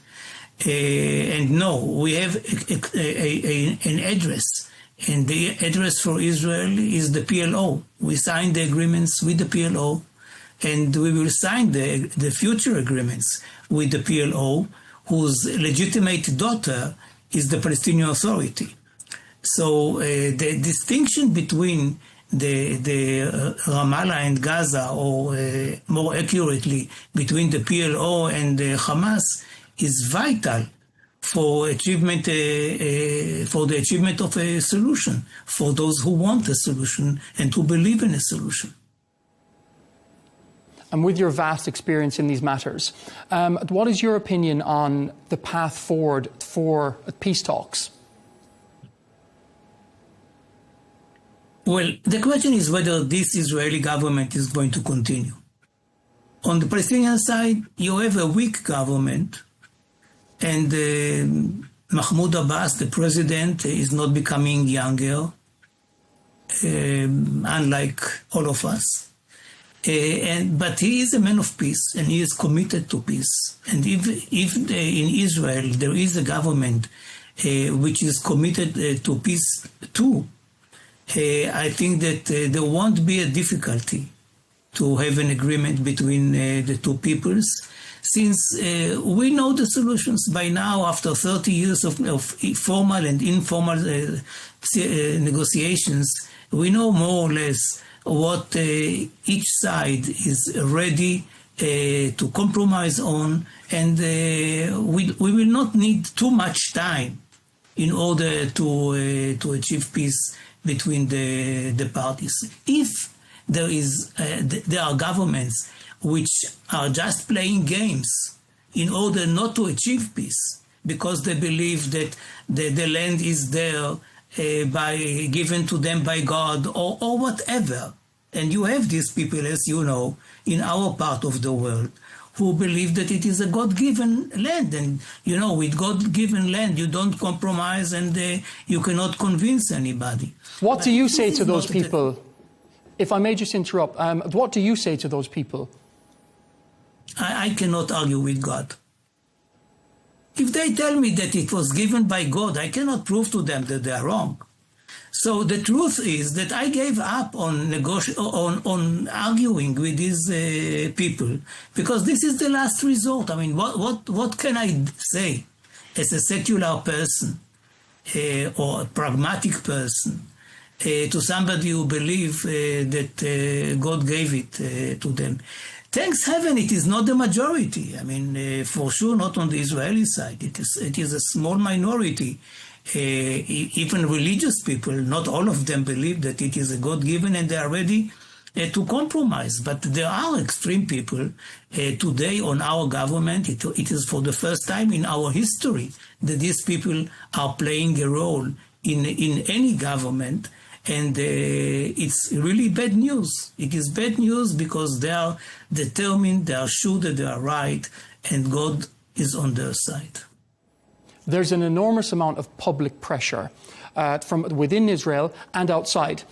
Speaker 17: And no, we have an address. And the address for Israel is the PLO. We signed the agreements with the PLO, and we will sign the future agreements with the PLO, whose legitimate daughter is the Palestinian Authority. So the distinction between the Ramallah and Gaza, or more accurately, between the PLO and Hamas, is vital for the achievement of a solution, for those who want a solution and who believe in a solution.
Speaker 8: And with your vast experience in these matters, what is your opinion on the path forward for peace talks?
Speaker 17: Well, the question is whether this Israeli government is going to continue. On the Palestinian side, you have a weak government, and Mahmoud Abbas, the president, is not becoming younger, unlike all of us. But he is a man of peace, and he is committed to peace. And if in Israel there is a government which is committed to peace too, I think that there won't be a difficulty to have an agreement between the two peoples. since we know the solutions by now after 30 years of formal and informal negotiations. We know more or less what each side is ready to compromise on, and we will not need too much time in order to achieve peace between the parties. If there are governments which are just playing games in order not to achieve peace because they believe that the land is there given to them by God or whatever. And you have these people, as you know, in our part of the world who believe that it is a God-given land. And, you know, with God-given land, you don't compromise and you cannot convince anybody.
Speaker 8: What do you say to those people? If I may just interrupt, what do you say to those people?
Speaker 17: I cannot argue with God. If they tell me that it was given by God, I cannot prove to them that they are wrong. So the truth is that I gave up on arguing with these people because this is the last resort. I mean, what can I say as a secular person or a pragmatic person to somebody who believes that God gave it to them? Thanks heaven, it is not the majority. I mean, for sure, not on the Israeli side. It is a small minority. Even religious people, not all of them believe that it is a God-given and they are ready to compromise. But there are extreme people today on our government. It is for the first time in our history that these people are playing a role in any government. And it's really bad news. It is bad news because they are determined, they are sure that they are right, and God is on their side.
Speaker 8: There's an enormous amount of public pressure from within Israel and outside.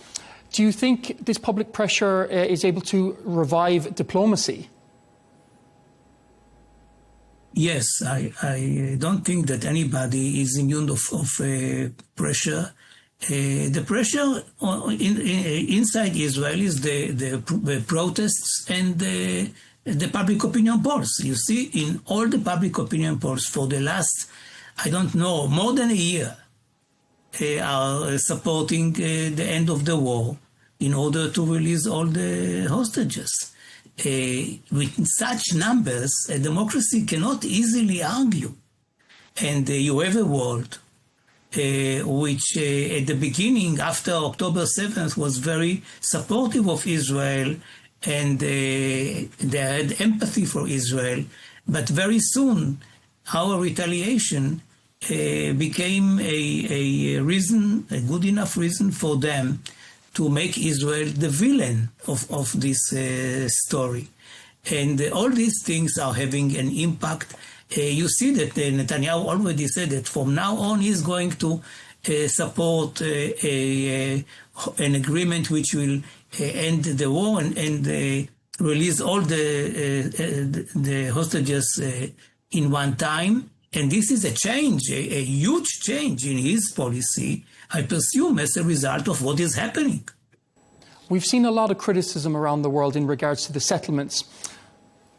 Speaker 8: Do you think this public pressure is able to revive diplomacy?
Speaker 17: Yes, I don't think that anybody is immune of pressure. The pressure inside Israel is the protests and the public opinion polls. You see, in all the public opinion polls for the last, I don't know, more than a year, are supporting the end of the war in order to release all the hostages. With such numbers, a democracy cannot easily argue. And you have a world which at the beginning, after October 7th, was very supportive of Israel and they had empathy for Israel. But very soon, our retaliation became a reason, a good enough reason for them to make Israel the villain of this story. And all these things are having an impact. You see that Netanyahu already said that from now on he's going to support an agreement which will end the war and release all the hostages in one time. And this is a change, a huge change in his policy, I presume, as a result of what is happening.
Speaker 8: We've seen a lot of criticism around the world in regards to the settlements.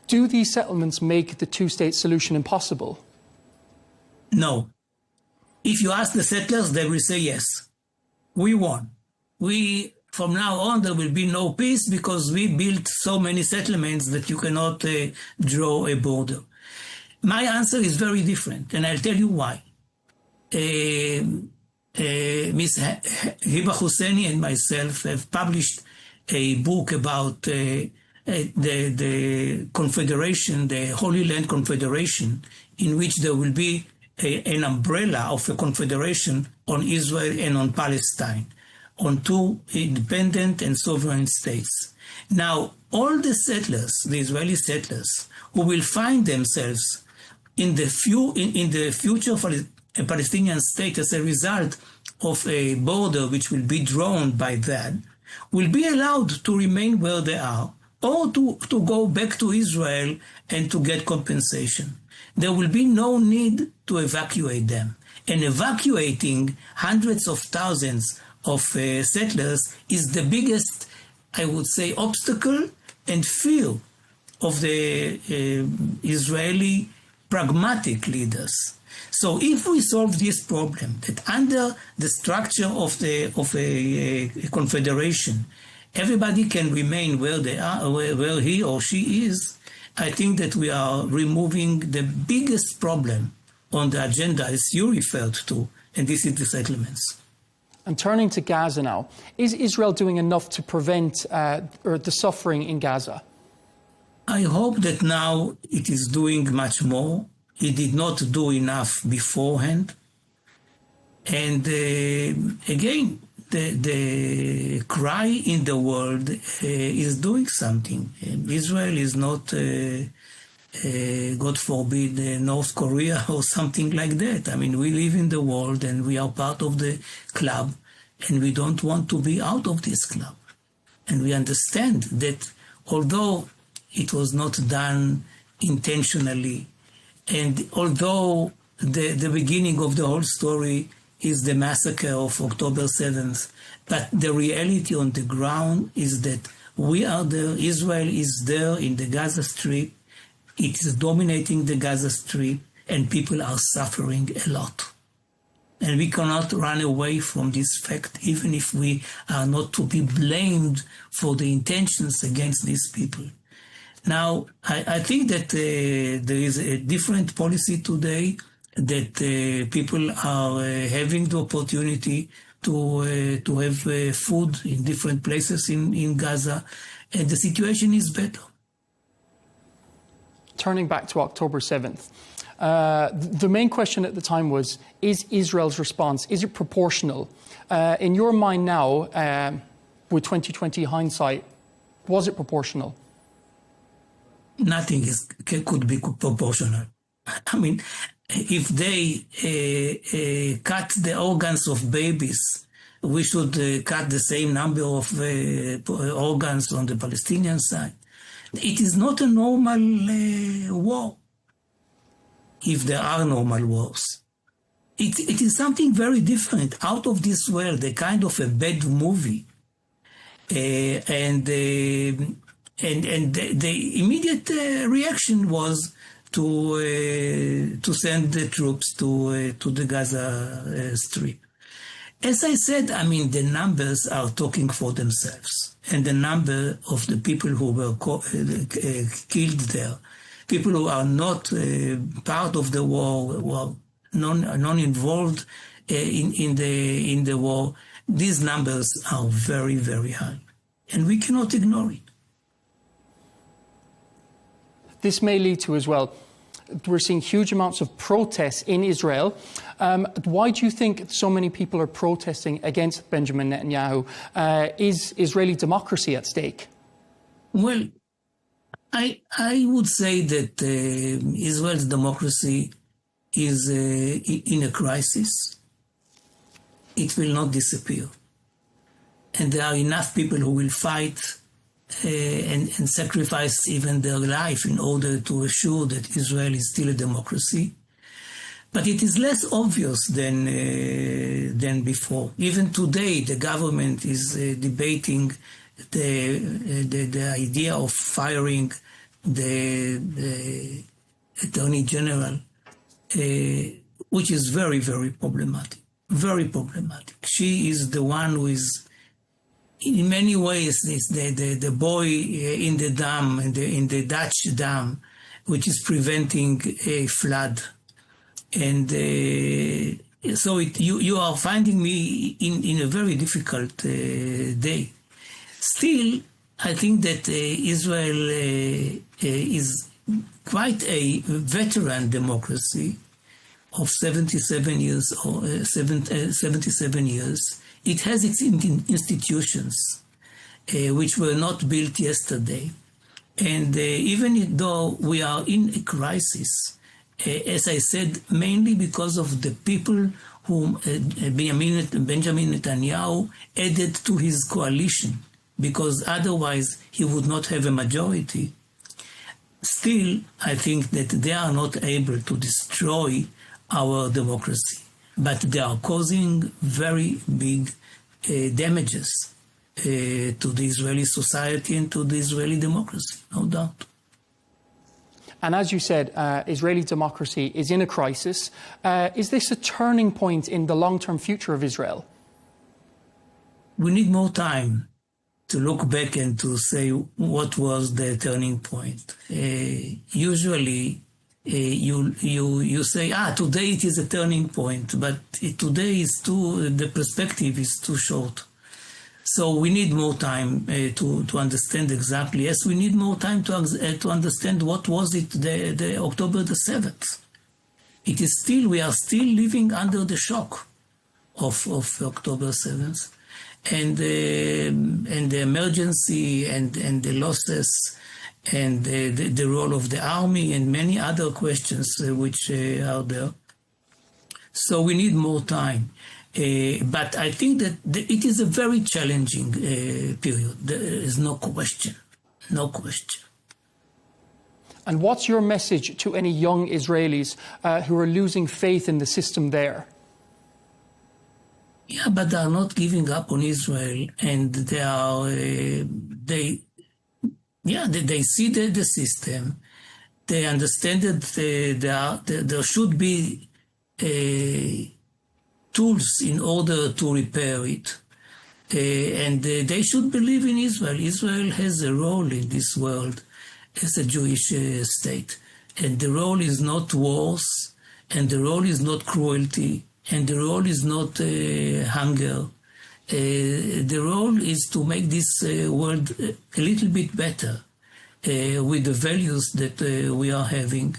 Speaker 8: Do these settlements make the two-state solution impossible?
Speaker 17: No. If you ask the settlers, they will say yes. We won. From now on, there will be no peace because we built so many settlements that you cannot draw a border. My answer is very different, and I'll tell you why. Ms. Hiba Husseini and myself have published a book about the Confederation, the Holy Land Confederation, in which there will be an umbrella of a confederation on Israel and on Palestine, on two independent and sovereign states. Now, all the settlers, the Israeli settlers, who will find themselves in the future Palestinian state as a result of a border which will be drawn by that, will be allowed to remain where they are or to go back to Israel and to get compensation. There will be no need to evacuate them. And evacuating hundreds of thousands of settlers is the biggest, I would say, obstacle and fear of the Israeli pragmatic leaders. So if we solve this problem, that under the structure of a confederation, everybody can remain where they are, where he or she is, I think that we are removing the biggest problem on the agenda, as you referred to, and this is the settlements.
Speaker 8: And turning to Gaza now, is Israel doing enough to prevent the suffering in Gaza?
Speaker 17: I hope that now it is doing much more. It did not do enough beforehand. And again, the cry in the world is doing something. Israel is not, God forbid, North Korea or something like that. I mean, we live in the world and we are part of the club, and we don't want to be out of this club. And we understand that although it was not done intentionally, and although the beginning of the whole story is the massacre of October 7th, but the reality on the ground is that we are there, Israel is there in the Gaza Strip, it is dominating the Gaza Strip, and people are suffering a lot. And we cannot run away from this fact, even if we are not to be blamed for the intentions against these people. Now, I think that there is a different policy today, that people are having the opportunity to have food in different places in Gaza, and the situation is better.
Speaker 8: Turning back to October 7th, the main question at the time was, is Israel's response, is it proportional? In your mind now, with 2020 hindsight, was it proportional?
Speaker 17: Nothing could be proportional. I mean, if they cut the organs of babies, we should cut the same number of organs on the Palestinian side. It is not a normal war, if there are normal wars. It is something very different, out of this world, a kind of a bad movie. And the immediate reaction was to send the troops to the Gaza Strip. As I said, I mean, the numbers are talking for themselves, and the number of the people who were killed there, people who are not part of the war, were non-involved in the war, these numbers are very, very high, and we cannot ignore it.
Speaker 8: This may lead to, as well, we're seeing huge amounts of protests in Israel. Why do you think so many people are protesting against Benjamin Netanyahu? Is Israeli democracy at stake?
Speaker 17: Well, I would say that Israel's democracy is in a crisis. It will not disappear. And there are enough people who will fight and sacrifice even their life in order to assure that Israel is still a democracy. But it is less obvious than before. Even today, the government is debating the idea of firing the Attorney General, which is very, very problematic. Very problematic. She is the one who is, in many ways, the boy in the dam, in the Dutch dam, which is preventing a flood. And so you are finding me in a very difficult day. Still, I think that Israel is quite a veteran democracy of 77 years. It has its institutions, which were not built yesterday. And even though we are in a crisis, as I said, mainly because of the people whom Benjamin Netanyahu added to his coalition, because otherwise he would not have a majority. Still, I think that they are not able to destroy our democracy, but they are causing very big damages to the Israeli society and to the Israeli democracy, no doubt.
Speaker 8: And as you said, Israeli democracy is in a crisis. Is this a turning point in the long-term future of Israel?
Speaker 17: We need more time to look back and to say what was the turning point. Usually, you say, today it is a turning point, but today is the perspective is too short. So we need more time to understand exactly. Yes, we need more time to understand what was it the October the 7th. It is still, we are still living under the shock of October 7th. And the emergency and the losses and the role of the army and many other questions which are there. So we need more time. But I think that it is a very challenging period. There is no question. No question.
Speaker 8: And what's your message to any young Israelis who are losing faith in the system there?
Speaker 17: Yeah, but they are not giving up on Israel, and they are they see the system. They understand that there should be tools in order to repair it, and they should believe in Israel. Israel has a role in this world as a Jewish state, and the role is not wars, and the role is not cruelty. And the role is not hunger. The role is to make this world a little bit better with the values that we are having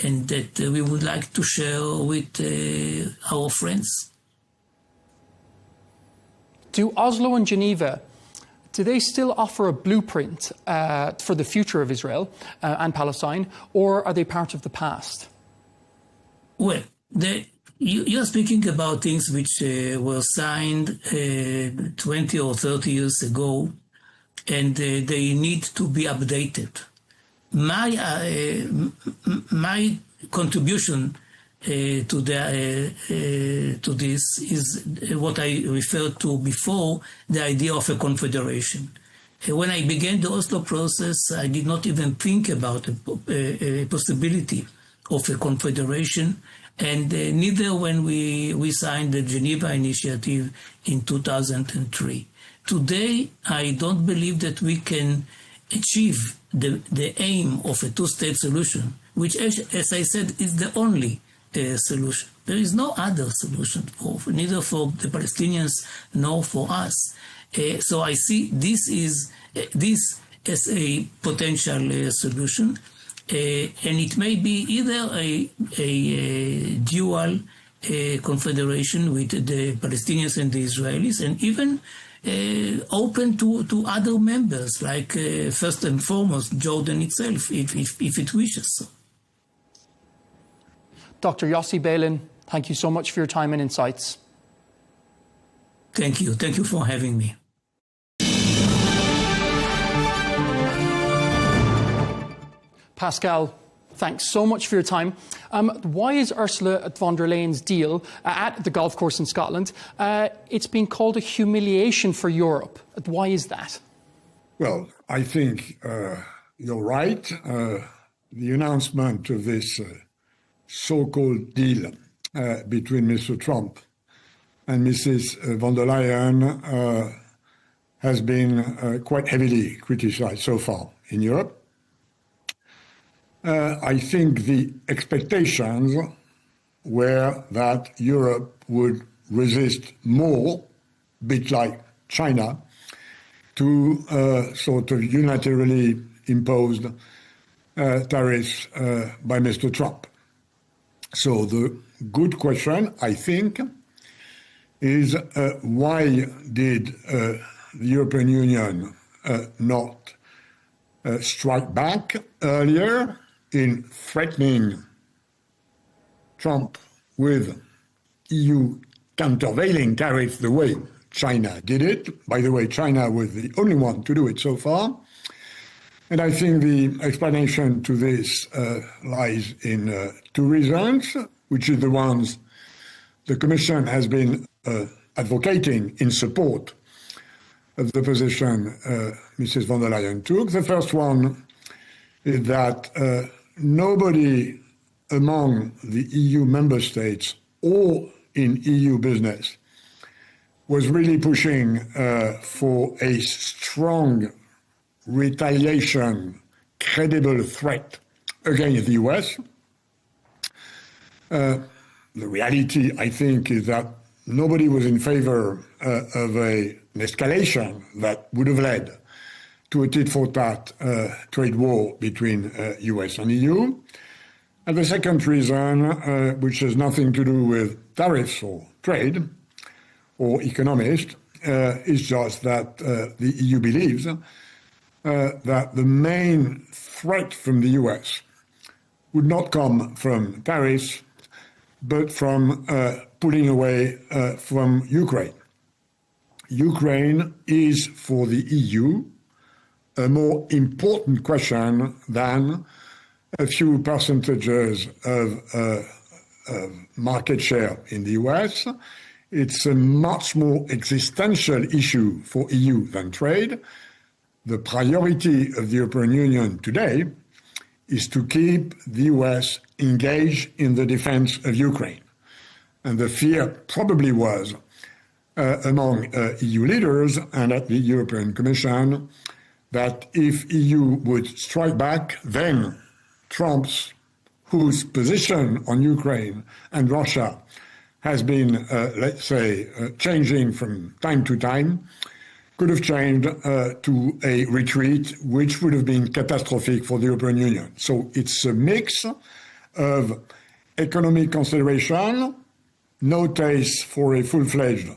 Speaker 17: and that we would like to share with our friends.
Speaker 8: Do Oslo and Geneva, do they still offer a blueprint for the future of Israel and Palestine, or are they part of the past?
Speaker 17: Well, you're speaking about things which were signed 20 or 30 years ago, and they need to be updated. My contribution to this is what I referred to before, the idea of a confederation. When I began the Oslo process, I did not even think about a possibility of a confederation. And neither when we signed the Geneva Initiative in 2003. Today, I don't believe that we can achieve the aim of a two-state solution, which, as I said, is the only solution. There is no other solution, neither for the Palestinians nor for us. So I see this as a potential solution. And it may be either a dual confederation with the Palestinians and the Israelis, and even open to other members, like first and foremost Jordan itself, if it wishes so.
Speaker 8: Dr. Yossi Beilin, thank you so much for your time and insights.
Speaker 17: Thank you. Thank you for having me.
Speaker 8: Pascal, thanks so much for your time. Why is Ursula von der Leyen's deal at the golf course in Scotland, it's been called a humiliation for Europe? Why is that?
Speaker 5: Well, I think you're right. The announcement of this so-called deal between Mr. Trump and Mrs. von der Leyen has been quite heavily criticized so far in Europe. I think the expectations were that Europe would resist more, a bit like China, to sort of unilaterally imposed tariffs by Mr. Trump. So the good question, I think, is why did the European Union not strike back earlier in threatening Trump with EU countervailing tariffs the way China did it? By the way, China was the only one to do it so far. And I think the explanation to this lies in two reasons, which is the ones the Commission has been advocating in support of the position Mrs. von der Leyen took. The first one is that nobody among the EU member states or in EU business was really pushing for a strong retaliation, credible threat against the US. The reality, I think, is that nobody was in favor of an escalation that would have led to a tit-for-tat trade war between US and EU. And the second reason, which has nothing to do with tariffs or trade or economists, is just that the EU believes that the main threat from the US would not come from tariffs, but from pulling away from Ukraine. Ukraine is, for the EU, a more important question than a few percentages of market share in the US. It's a much more existential issue for EU than trade. The priority of the European Union today is to keep the US engaged in the defense of Ukraine. And the fear probably was among EU leaders and at the European Commission that if EU would strike back, then Trump's, whose position on Ukraine and Russia has been, let's say, changing from time to time, could have changed to a retreat which would have been catastrophic for the European Union. So it's a mix of economic consideration, no taste for a full-fledged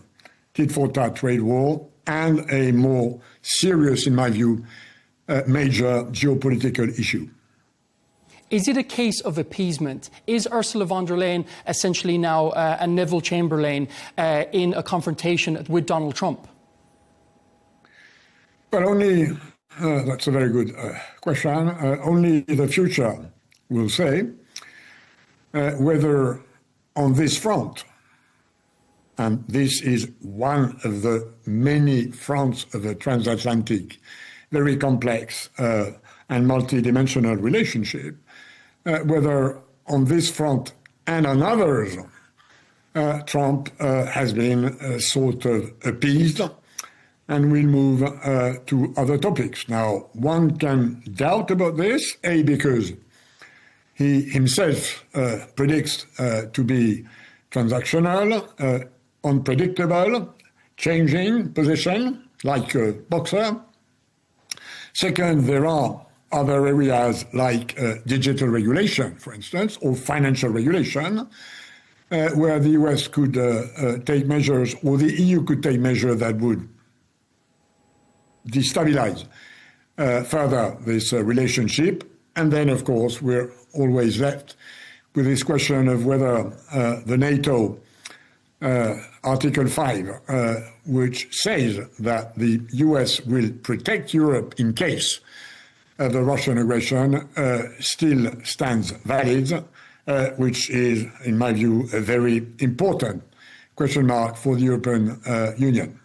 Speaker 5: tit-for-tat trade war, and a more serious, in my view, major geopolitical issue.
Speaker 8: Is it a case of appeasement? Is Ursula von der Leyen essentially now a Neville Chamberlain in a confrontation with Donald Trump?
Speaker 5: Well, only, that's a very good question, only the future will say whether on this front, and this is one of the many fronts of the transatlantic, very complex and multidimensional relationship, whether on this front and on others, Trump has been sort of appeased and will move to other topics. Now, one can doubt about this, A, because he himself predicts to be transactional, unpredictable, changing position, like a boxer. Second, there are other areas like digital regulation, for instance, or financial regulation, where the US could take measures, or the EU could take measures that would destabilize further this relationship. And then, of course, we're always left with this question of whether the NATO Article 5, which says that the US will protect Europe in case of the Russian aggression, still stands valid, which is, in my view, a very important question mark for the European Union.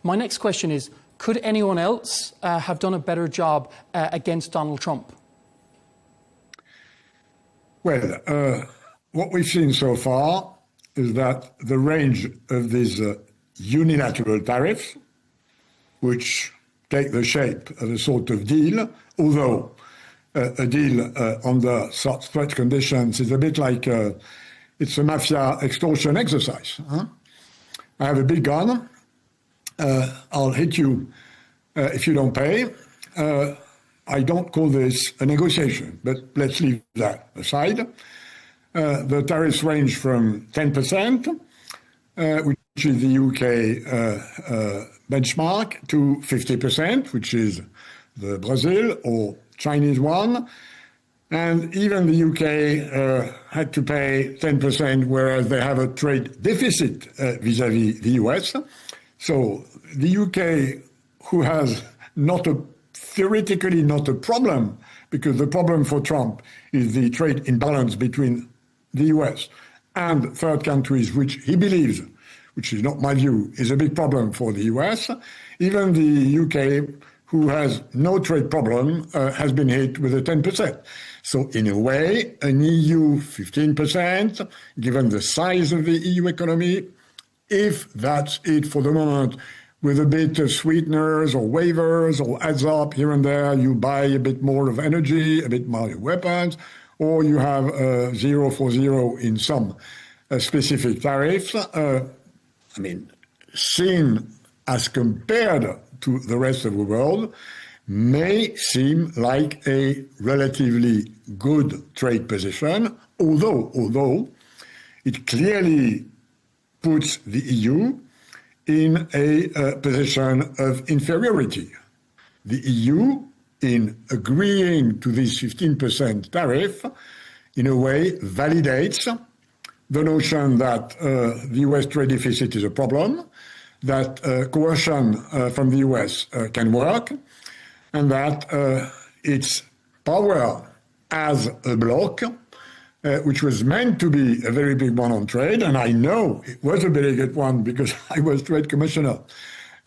Speaker 8: My next question is, could anyone else have done a better job against Donald Trump?
Speaker 5: Well, what we've seen so far is that the range of these unilateral tariffs, which take the shape of a sort of deal, although a deal under such threat conditions is a bit like it's a mafia extortion exercise. Huh? I have a big gun. I'll hit you if you don't pay. I don't call this a negotiation, but let's leave that aside. The tariffs range from 10%, which is the UK benchmark, to 50%, which is the Brazil or Chinese one. And even the UK had to pay 10%, whereas they have a trade deficit vis-à-vis the US. So the UK, who has theoretically not a problem, because the problem for Trump is the trade imbalance between the US and third countries, which he believes, which is not my view, is a big problem for the US. Even the UK, who has no trade problem, has been hit with a 10%. So in a way, an EU 15%, given the size of the EU economy, if that's it for the moment, with a bit of sweeteners or waivers or adds up here and there, you buy a bit more of energy, a bit more of weapons, or you have 0 for 0 in some specific tariffs. I mean, seen as compared to the rest of the world, may seem like a relatively good trade position, although it clearly puts the EU in a position of inferiority. The EU, in agreeing to this 15% tariff, in a way validates the notion that the US trade deficit is a problem, that coercion from the US can work, and that its power as a bloc, which was meant to be a very big one on trade, and I know it was a very good one because I was trade commissioner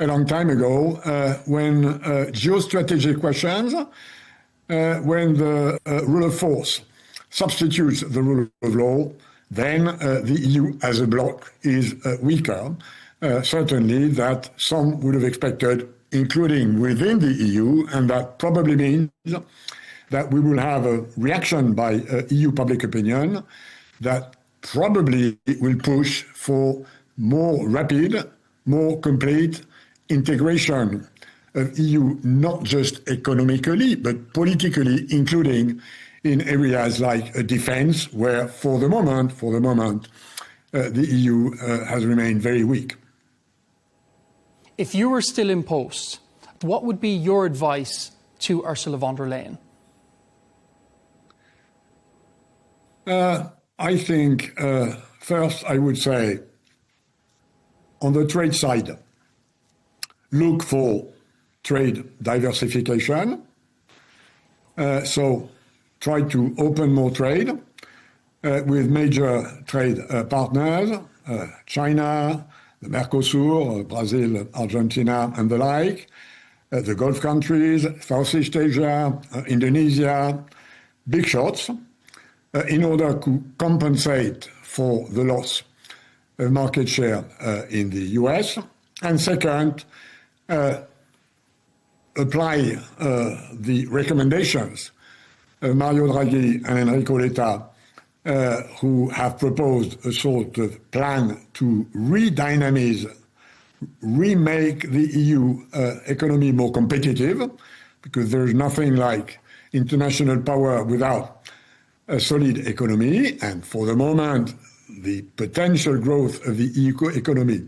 Speaker 5: a long time ago, when geostrategic questions, when the rule of force substitutes the rule of law, then the EU as a bloc is weaker. Certainly that some would have expected, including within the EU, and that probably means that we will have a reaction by EU public opinion that probably will push for more rapid, more complete integration of EU, not just economically, but politically, including in areas like defense, where for the moment, the EU has remained very weak.
Speaker 8: If you were still in post, what would be your advice to Ursula von der Leyen?
Speaker 5: I think, first, I would say, on the trade side, look for trade diversification. So try to open more trade with major trade partners, China, the Mercosur, Brazil, Argentina, and the like, the Gulf countries, Southeast Asia, Indonesia, big shots, in order to compensate for the loss of market share in the US. And second, apply the recommendations of Mario Draghi and Enrico Letta, who have proposed a sort of plan to re-dynamize, remake the EU economy more competitive, because there's nothing like international power without a solid economy. And for the moment, the potential growth of the EU economy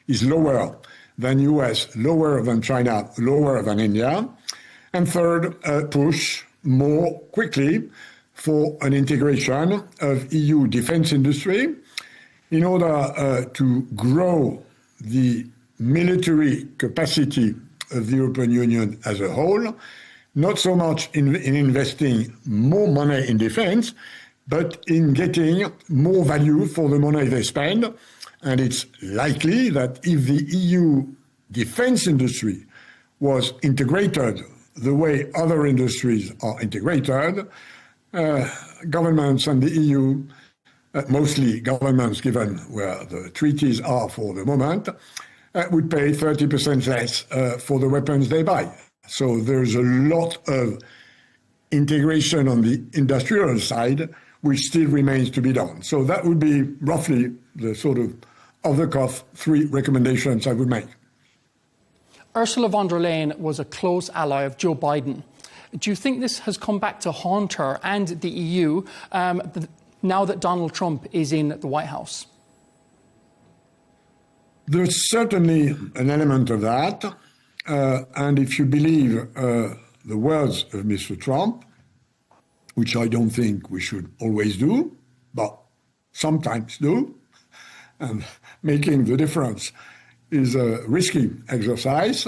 Speaker 5: is lower than US, lower than China, lower than India. And third, push more quickly for an integration of EU defense industry in order to grow the military capacity of the European Union as a whole, not so much in investing more money in defense, but in getting more value for the money they spend. And it's likely that if the EU defense industry was integrated the way other industries are integrated, governments and the EU, mostly governments given where the treaties are for the moment, would pay 30% less for the weapons they buy. So there's a lot of integration on the industrial side, which still remains to be done. So that would be roughly the sort of off-the-cuff 3 recommendations I would make.
Speaker 8: Ursula von der Leyen was a close ally of Joe Biden. Do you think this has come back to haunt her and the EU now that Donald Trump is in the White House?
Speaker 5: There's certainly an element of that. And if you believe the words of Mr. Trump, which I don't think we should always do, but sometimes do, and making the difference is a risky exercise.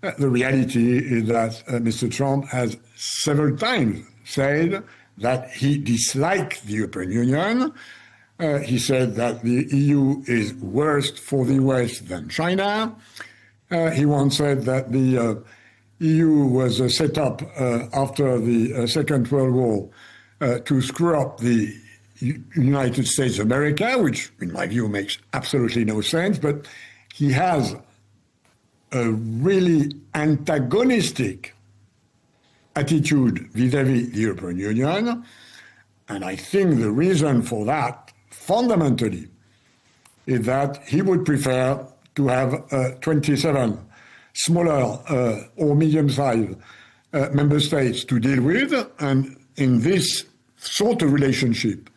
Speaker 5: The reality is that Mr. Trump has several times said that he disliked the European Union. He said that the EU is worse for the US than China. He once said that the EU was set up after the Second World War to screw up the United States of America, which in my view makes absolutely no sense, but he has a really antagonistic attitude vis-à-vis the European Union. And I think the reason for that, fundamentally, is that he would prefer to have 27 smaller or medium-sized member states to deal with. And in this sort of relationship,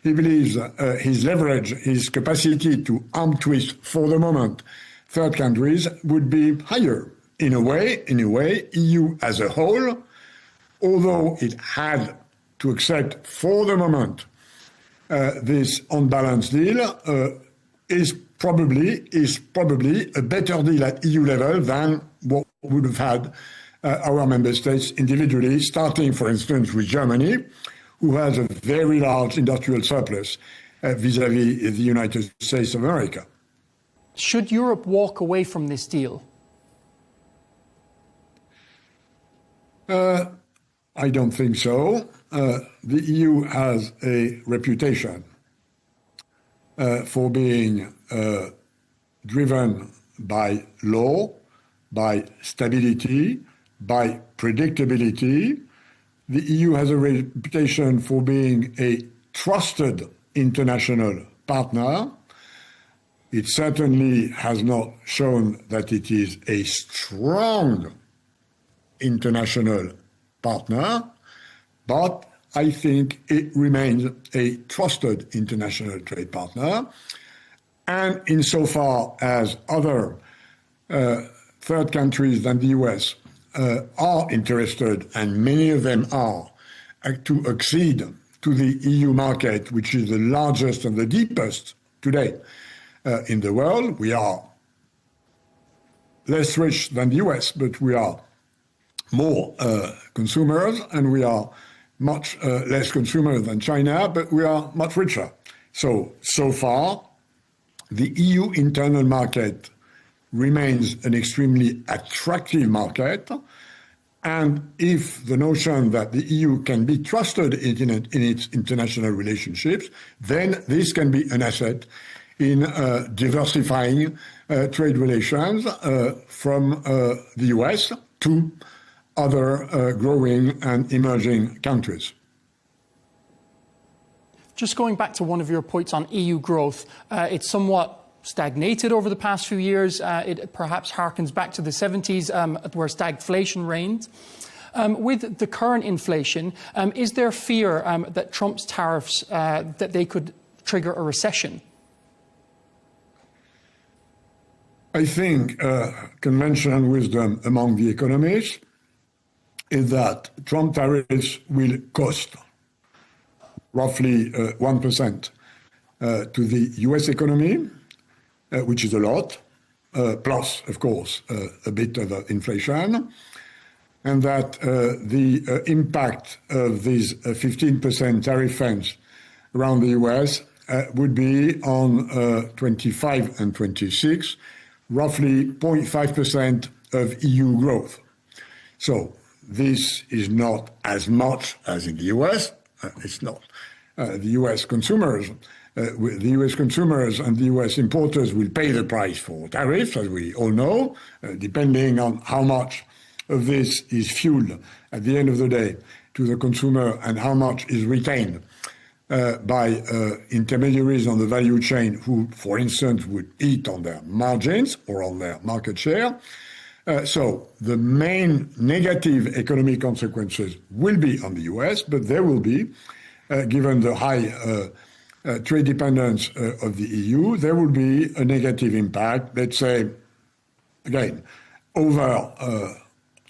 Speaker 5: he believes his leverage, his capacity to arm twist for the moment third countries would be higher. In a way, EU as a whole, although it had to accept for the moment this unbalanced deal, is probably a better deal at EU level than what would have had our member states individually, starting, for instance, with Germany, who has a very large industrial surplus vis-à-vis the United States of America.
Speaker 8: Should Europe walk away from this deal?
Speaker 5: I don't think so. The EU has a reputation for being driven by law, by stability, by predictability. The EU has a reputation for being a trusted international partner. It certainly has not shown that it is a strong international partner, but I think it remains a trusted international trade partner. And insofar as other third countries than the US are interested, and many of them are, to accede to the EU market, which is the largest and the deepest today in the world. We are less rich than the US, but we are more consumers, and we are much less consumers than China, but we are much richer. So far, the EU internal market remains an extremely attractive market. And if the notion that the EU can be trusted in its international relationships, then this can be an asset in diversifying trade relations from the US to other growing and emerging countries.
Speaker 8: Just going back to one of your points on EU growth, it's somewhat stagnated over the past few years. It perhaps harkens back to the 70s where stagflation reigned. With the current inflation, is there fear that Trump's tariffs, that they could trigger a recession?
Speaker 5: I think conventional wisdom among the economists is that Trump tariffs will cost roughly 1% to the US economy, which is a lot, plus, of course, a bit of inflation, and that the impact of these 15% tariff fence around the US would be on 25 and 26, roughly 0.5% of EU growth. So this is not as much as in the US. It's not. The US consumers and the US importers will pay the price for tariffs, as we all know, depending on how much of this is fueled at the end of the day to the consumer and how much is retained by intermediaries on the value chain who, for instance, would eat on their margins or on their market share. So the main negative economic consequences will be on the US, but there will be, given the high trade dependence of the EU, there will be a negative impact, let's say, again,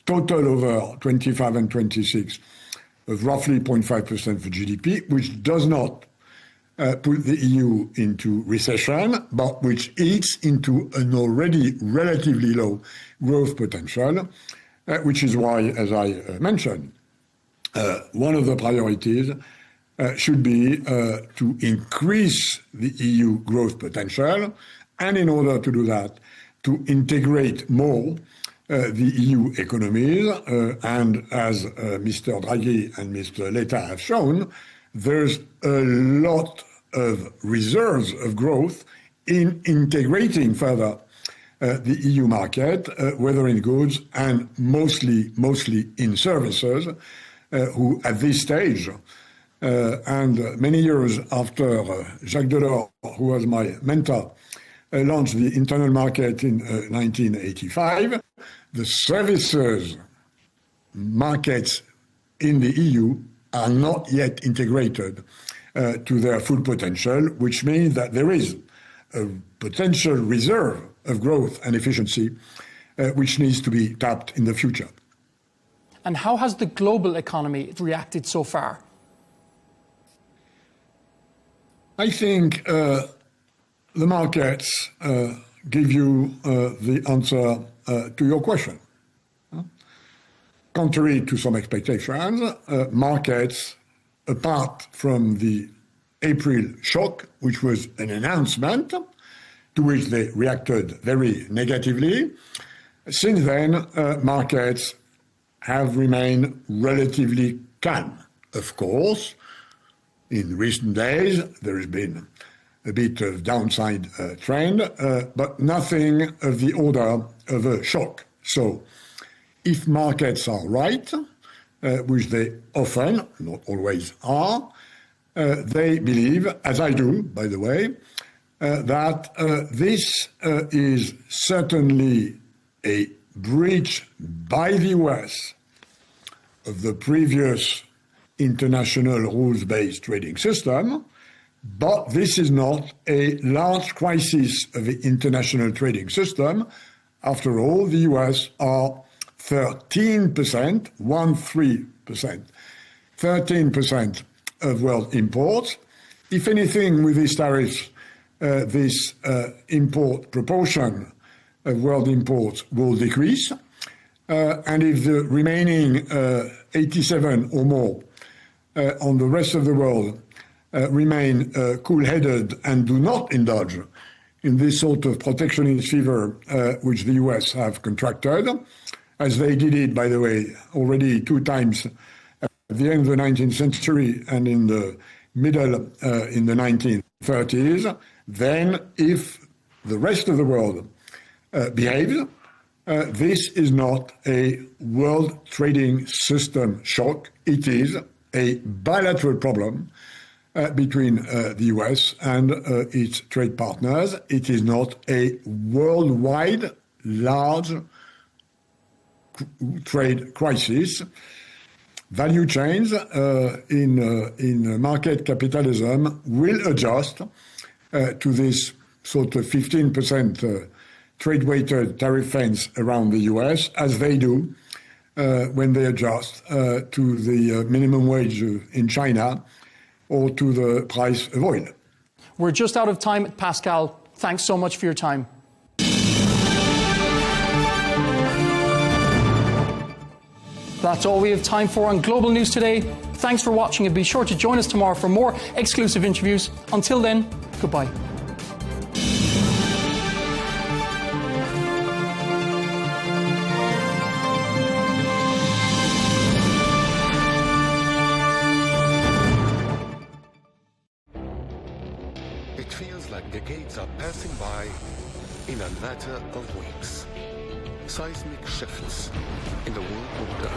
Speaker 5: total over 25 and 26 of roughly 0.5% for GDP, which does not put the EU into recession, but which eats into an already relatively low growth potential, which is why, as I mentioned, one of the priorities should be to increase the EU growth potential, and in order to do that, to integrate more the EU economies, and as Mr. Draghi and Mr. Letta have shown, there's a lot of reserves of growth in integrating further the EU market, whether in goods and mostly in services, who at this stage, and many years after Jacques Delors, who was my mentor, launched the internal market in 1985, the services markets in the EU are not yet integrated to their full potential, which means that there is a potential reserve of growth and efficiency which needs to be tapped in the future.
Speaker 8: And how has the global economy reacted so far?
Speaker 5: I think the markets give you the answer to your question. Contrary to some expectations, markets, apart from the April shock, which was an announcement to which they reacted very negatively, since then, markets have remained relatively calm. Of course, in recent days, there has been a bit of downside trend, but nothing of the order of a shock. So if markets are right, which they often, not always are, they believe, as I do, by the way, that this is certainly a breach by the US of the previous international rules-based trading system, but this is not a large crisis of the international trading system. After all, the US are 13%, 13% of world imports. If anything, with these tariffs, this import proportion of world imports will decrease. And if the remaining 87 or more on the rest of the world remain cool-headed and do not indulge in this sort of protectionist fever which the US have contracted, as they did it, by the way, already 2 times at the end of the 19th century and in the middle in the 1930s, then if the rest of the world behaves, this is not a world trading system shock. It is a bilateral problem between the US and its trade partners. It is not a worldwide large trade crisis. Value chains in market capitalism will adjust to this sort of 15% trade-weighted tariff fence around the US, as they do when they adjust to the minimum wage in China or to the price of oil.
Speaker 8: We're just out of time, Pascal. Thanks so much for your time. That's all we have time for on Global News today. Thanks for watching and be sure to join us tomorrow for more exclusive interviews. Until then, goodbye.
Speaker 1: It feels like decades are passing by in a matter of weeks. Seismic shifts in the world order.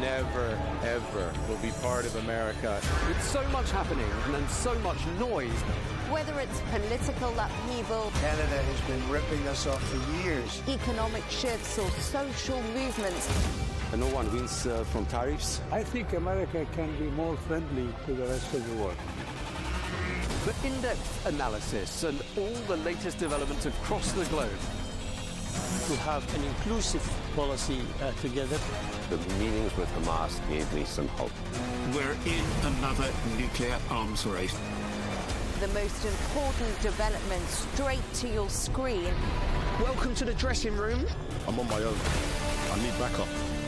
Speaker 22: Never, ever will be part of America. With so much happening and then so much noise.
Speaker 16: Whether it's political upheaval,
Speaker 9: Canada has been ripping us off for years.
Speaker 16: economic shifts or social movements,
Speaker 7: And no one wins from tariffs.
Speaker 21: I think America can be more friendly to the rest of the world.
Speaker 22: For in-depth analysis and all the latest developments across the globe.
Speaker 24: To have an inclusive policy together.
Speaker 7: The meetings with Hamas gave me some hope.
Speaker 13: We're in another nuclear arms race.
Speaker 16: the most important development straight to your screen.
Speaker 19: Welcome to the dressing room.
Speaker 10: I'm on my own. I need backup.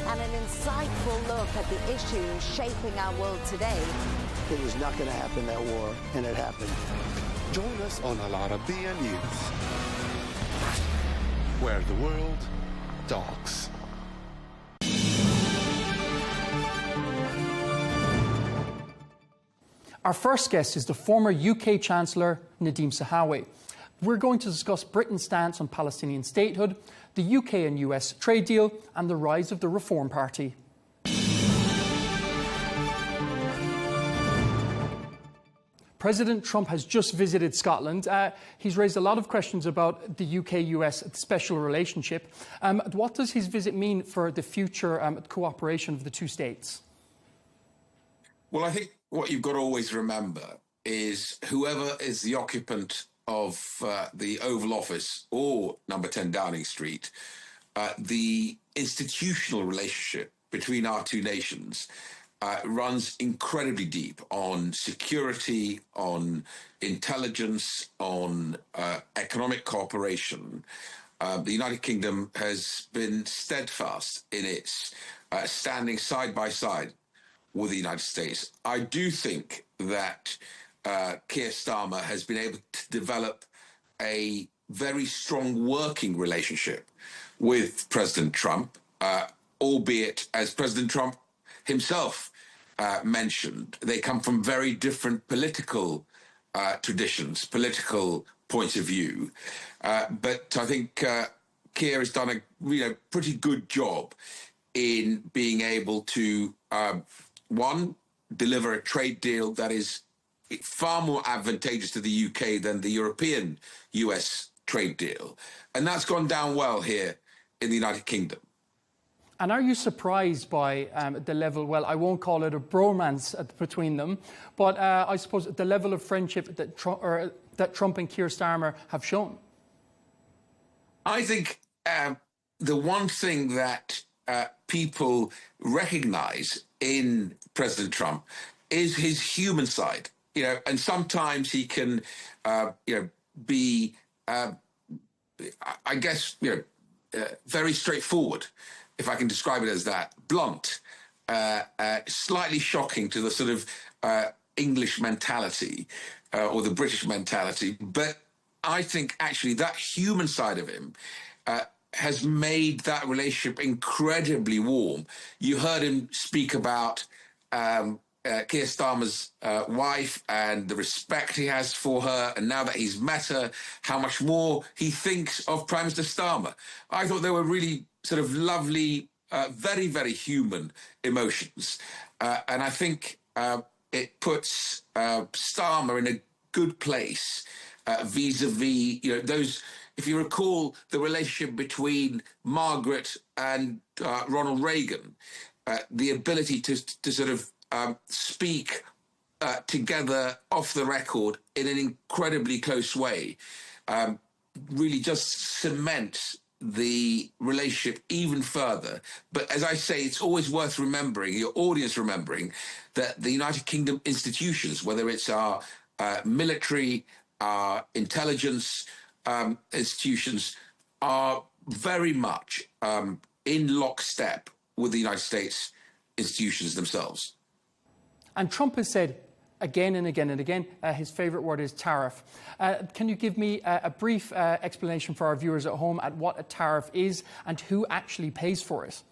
Speaker 16: And an insightful look at the issues shaping our world today.
Speaker 9: It was not going to happen, that war, and it happened.
Speaker 1: Join us on Arabiya News, where the world dogs.
Speaker 8: Our first guest is the former UK Chancellor Nadhim Zahawi. We're going to discuss Britain's stance on Palestinian statehood, the UK and US trade deal, and the rise of the Reform Party. President Trump has just visited Scotland. He's raised a lot of questions about the UK-US special relationship. What does his visit mean for the future cooperation of the two states?
Speaker 14: Well, I think what you've got to always remember is whoever is the occupant of the Oval Office or number 10 Downing Street, the institutional relationship between our two nations runs incredibly deep on security, on intelligence, on economic cooperation. The United Kingdom has been steadfast in its standing side by side with the United States. I do think that Keir Starmer has been able to develop a very strong working relationship with President Trump, albeit, as President Trump himself mentioned, they come from very different political traditions, political points of view. But I think Keir has done a pretty good job in being able to, one, deliver a trade deal that is far more advantageous to the UK than the European-US trade deal. And that's gone down well here in the United Kingdom.
Speaker 8: And are you surprised by the level, well, I won't call it a bromance between them, but I suppose the level of friendship that Trump and Keir Starmer have shown?
Speaker 14: I think the one thing that people recognize in President Trump is his human side, and sometimes he can, be, I guess, very straightforward, if I can describe it as that, blunt, slightly shocking to the sort of English mentality or the British mentality. But I think actually that human side of him has made that relationship incredibly warm. You heard him speak about Keir Starmer's wife and the respect he has for her, and now that he's met her, how much more he thinks of Prime Minister Starmer. I thought they were really sort of lovely, very, very human emotions. And I think it puts Starmer in a good place vis-a-vis, those, if you recall the relationship between Margaret and Ronald Reagan, the ability to sort of speak together off the record in an incredibly close way, really just cements the relationship even further. But as I say, it's always worth remembering, your audience remembering, that the United Kingdom institutions, whether it's our military, our intelligence institutions, are very much in lockstep with the United States institutions themselves.
Speaker 8: And Trump has said again and again and again, his favourite word is tariff. Can you give me a brief explanation for our viewers at home at what a tariff is and who actually pays for it?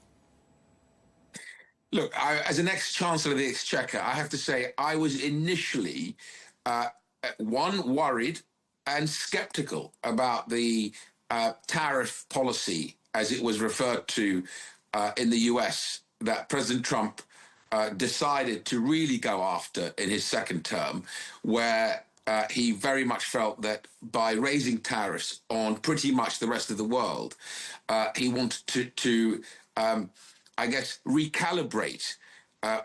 Speaker 14: Look, as an ex-Chancellor of the Exchequer, I have to say I was initially, worried and sceptical about the tariff policy, as it was referred to in the US, that President Trump decided to really go after in his second term, where he very much felt that by raising tariffs on pretty much the rest of the world, he wanted to I guess, recalibrate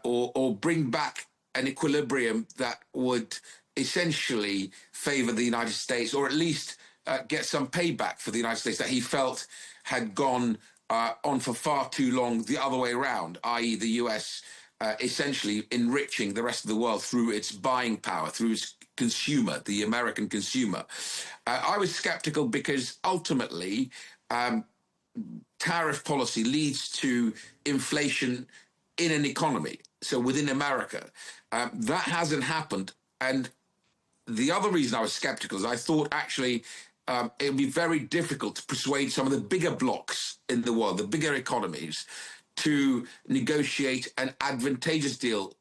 Speaker 14: or bring back an equilibrium that would essentially favor the United States, or at least get some payback for the United States that he felt had gone on for far too long the other way around, i.e. the US essentially enriching the rest of the world through its buying power, through its consumer, the American consumer. I was skeptical because ultimately tariff policy leads to inflation in an economy, so within America. That hasn't happened. And the other reason I was skeptical is I thought actually it would be very difficult to persuade some of the bigger blocs in the world, the bigger economies, to negotiate an advantageous deal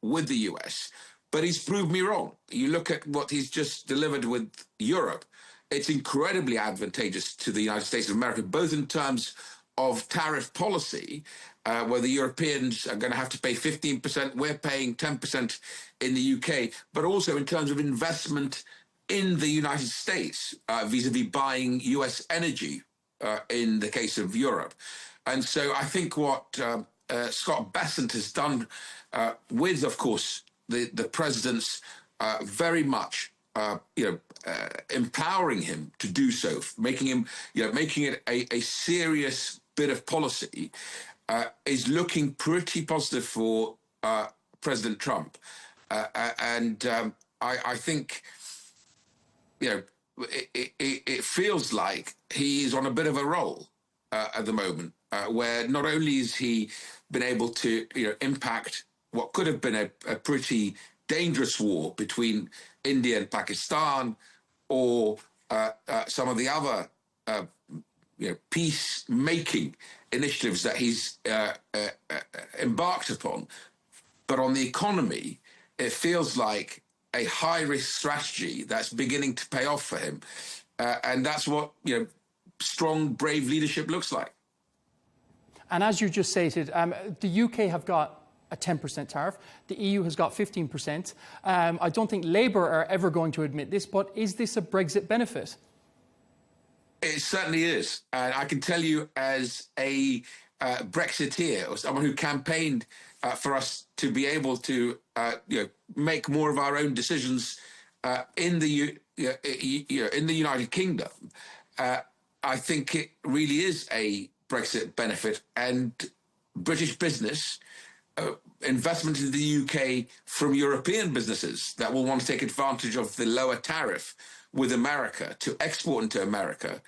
Speaker 14: with the US. But he's proved me wrong. You look at what he's just delivered with Europe, it's incredibly advantageous to the United States of America, both in terms of tariff policy, where the Europeans are going to have to pay 15%, we're paying 10% in the UK, but also in terms of investment in the United States, vis-a-vis buying US energy in the case of Europe. And so I think what Scott Bessent has done with, of course, the president's very much, empowering him to do so, making him, making it a serious bit of policy, is looking pretty positive for President Trump. I think, it feels like he is on a bit of a roll at the moment, where not only has he been able to, impact what could have been a pretty dangerous war between India and Pakistan, or some of the other, peacemaking initiatives that he's embarked upon, but on the economy, it feels like a high-risk strategy that's beginning to pay off for him, and that's what strong, brave leadership looks like.
Speaker 8: And as you just stated, the UK have got a 10% tariff. The EU has got 15%. I don't think Labour are ever going to admit this, but is this a Brexit benefit?
Speaker 14: It certainly is. And I can tell you, as a Brexiteer, or someone who campaigned for us to be able to make more of our own decisions in the United Kingdom, I think it really is a Brexit benefit, and British business, investment in the UK from European businesses that will want to take advantage of the lower tariff with America to export into America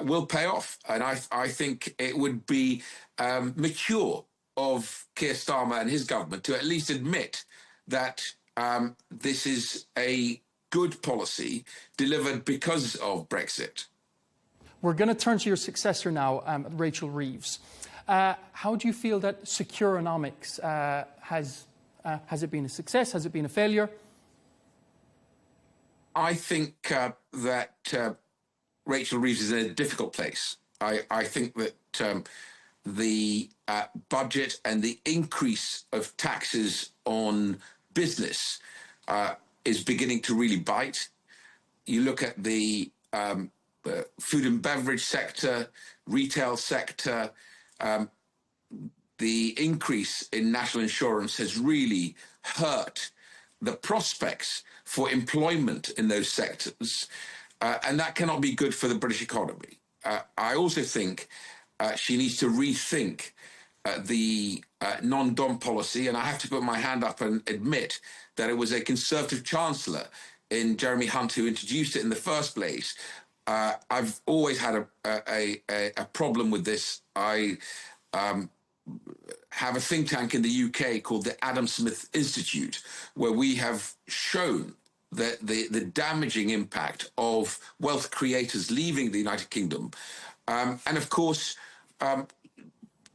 Speaker 14: will pay off. And I think it would be mature of Keir Starmer and his government to at least admit that this is a good policy delivered because of Brexit.
Speaker 8: We're going to turn to your successor now, Rachel Reeves. How do you feel that Securonomics has it been a success? Has it been a failure?
Speaker 14: I think that Rachel Reeves is in a difficult place. I think that the budget and the increase of taxes on business is beginning to really bite. You look at the food and beverage sector, retail sector, the increase in national insurance has really hurt the prospects for employment in those sectors, and that cannot be good for the British economy. I also think she needs to rethink the non-dom policy, and I have to put my hand up and admit that it was a Conservative Chancellor in Jeremy Hunt who introduced it in the first place. I've always had a problem with this. I have a think tank in the UK called the Adam Smith Institute, where we have shown that the damaging impact of wealth creators leaving the United Kingdom. And of course,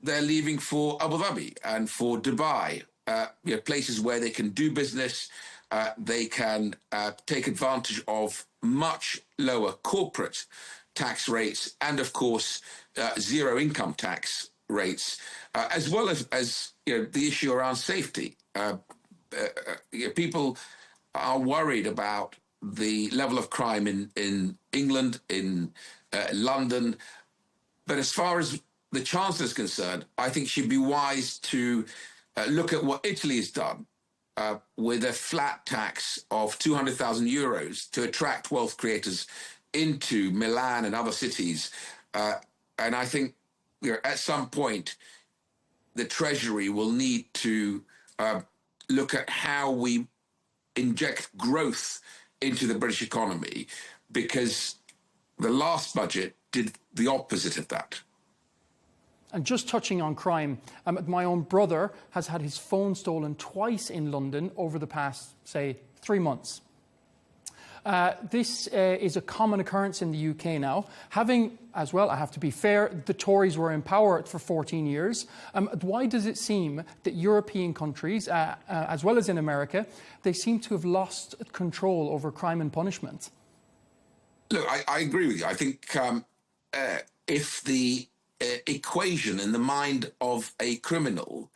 Speaker 14: they're leaving for Abu Dhabi and for Dubai, places where they can do business, they can take advantage of much lower corporate tax rates, and of course, zero income tax rates, as well as the issue around safety. People are worried about the level of crime in England, in London. But as far as the Chancellor is concerned, I think she'd be wise to look at what Italy has done with a flat tax of 200,000 euros to attract wealth creators into Milan and other cities. And I think at some point, the Treasury will need to look at how we inject growth into the British economy, because the last budget did the opposite of that.
Speaker 8: And just touching on crime, my own brother has had his phone stolen twice in London over the past, say, 3 months. This is a common occurrence in the UK now. Having, as well, I have to be fair, the Tories were in power for 14 years. Why does it seem that European countries, as well as in America, they seem to have lost control over crime and punishment?
Speaker 14: Look, I agree with you. I think if the equation in the mind of a criminal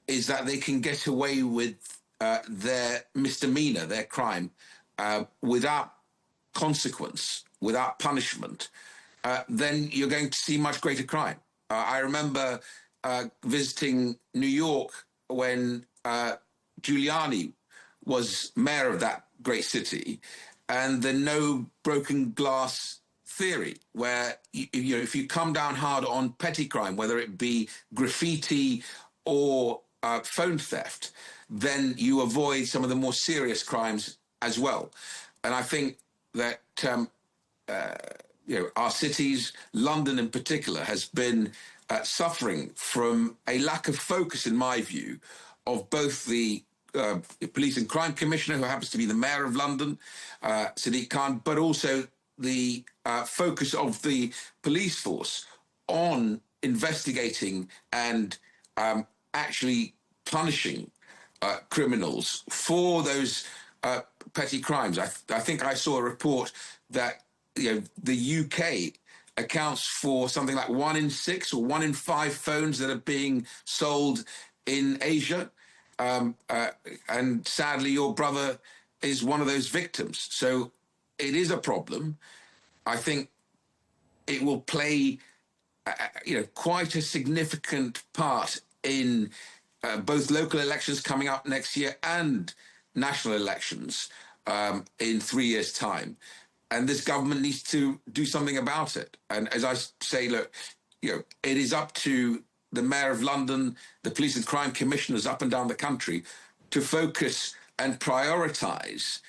Speaker 14: is that they can get away with their misdemeanor, their crime, without consequence, without punishment, then you're going to see much greater crime. I remember visiting New York when Giuliani was mayor of that great city, and the no broken glass theory, where if you come down hard on petty crime, whether it be graffiti or phone theft, then you avoid some of the more serious crimes as well. And I think that our cities, London in particular, has been suffering from a lack of focus, in my view, of both the Police and Crime Commissioner, who happens to be the Mayor of London, Sadiq Khan, but also the focus of the police force on investigating and actually punishing criminals for those petty crimes. I think I saw a report that the UK accounts for something like 1 in 6 or 1 in 5 phones that are being sold in Asia. And sadly, your brother is one of those victims. So it is a problem. I think it will play, quite a significant part in both local elections coming up next year and national elections in 3 years' time. And this government needs to do something about it. And as I say, look, it is up to the Mayor of London, the Police and Crime Commissioners up and down the country to focus and prioritise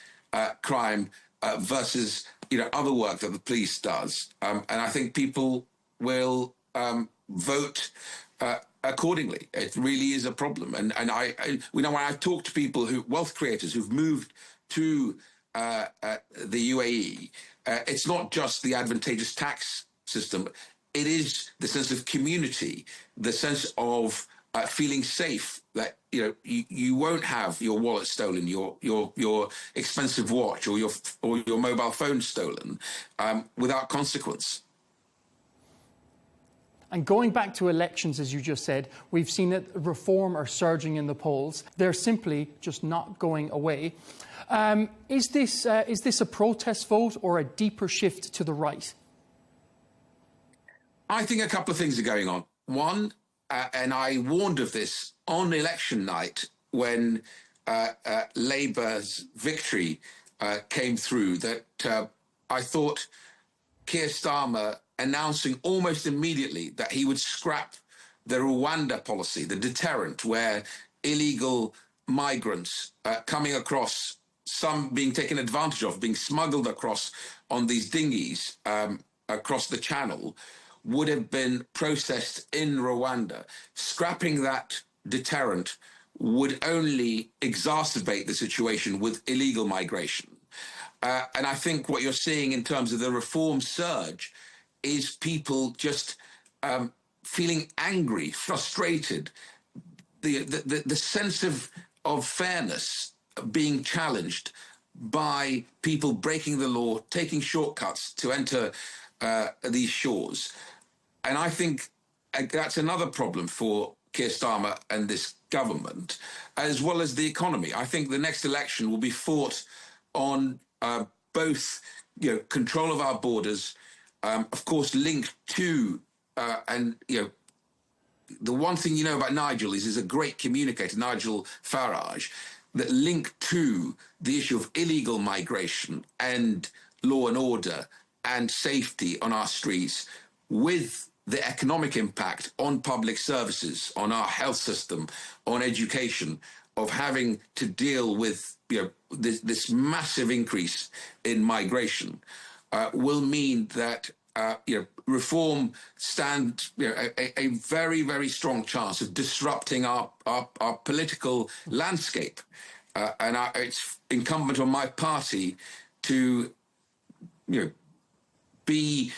Speaker 14: crime versus other work that the police does. And I think people will vote accordingly. It really is a problem. And when I talk to people wealth creators who've moved to the UAE, it's not just the advantageous tax system. It is the sense of community, the sense of feeling safe that you won't have your wallet stolen, your expensive watch or your mobile phone stolen without consequence.
Speaker 8: And going back to elections, as you just said, we've seen that reform are surging in the polls. They're simply just not going away. Is this a protest vote or a deeper shift to the right?
Speaker 14: I think a couple of things are going on. One, and I warned of this on election night when Labour's victory came through, that I thought Keir Starmer announcing almost immediately that he would scrap the Rwanda policy, the deterrent, where illegal migrants coming across, some being taken advantage of, being smuggled across on these dinghies across the channel, would have been processed in Rwanda. Scrapping that deterrent would only exacerbate the situation with illegal migration. And I think what you're seeing in terms of the reform surge is people just feeling angry, frustrated, the sense of fairness being challenged by people breaking the law, taking shortcuts to enter these shores. And I think that's another problem for Keir Starmer and this government, as well as the economy. I think the next election will be fought on both control of our borders, of course, linked to, the one thing about Nigel is he's a great communicator, Nigel Farage, that link to the issue of illegal migration and law and order and safety on our streets with the economic impact on public services, on our health system, on education, of having to deal with this massive increase in migration, will mean that reform stands a very, very strong chance of disrupting our political landscape. And it's incumbent on my party to, be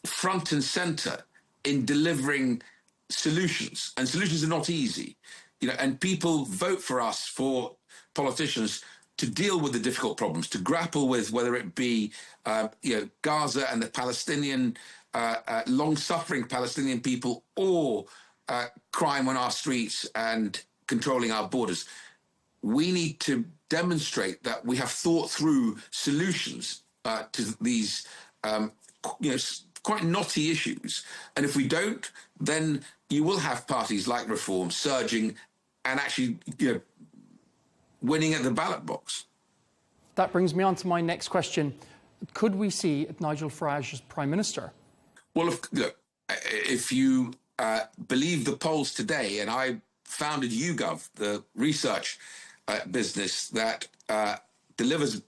Speaker 14: front and center in delivering solutions, and solutions are not easy, and people vote for us, for politicians, to deal with the difficult problems, to grapple with whether it be, Gaza and the Palestinian, long-suffering Palestinian people, or crime on our streets and controlling our borders. We need to demonstrate that we have thought through solutions to these, quite knotty issues. And if we don't, then you will have parties like Reform surging and actually, winning at the ballot box.
Speaker 8: That brings me on to my next question. Could we see Nigel Farage as Prime Minister?
Speaker 14: Well, if you believe the polls today, and I founded YouGov, the research business that delivers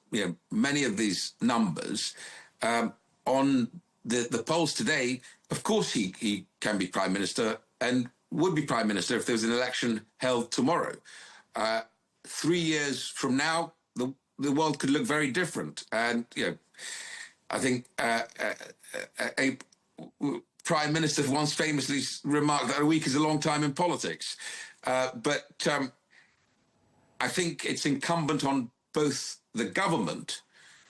Speaker 14: many of these numbers, on the polls today, of course he can be Prime Minister and would be Prime Minister if there was an election held tomorrow. 3 years from now, the world could look very different. And, I think a Prime Minister once famously remarked that a week is a long time in politics. But I think it's incumbent on both the government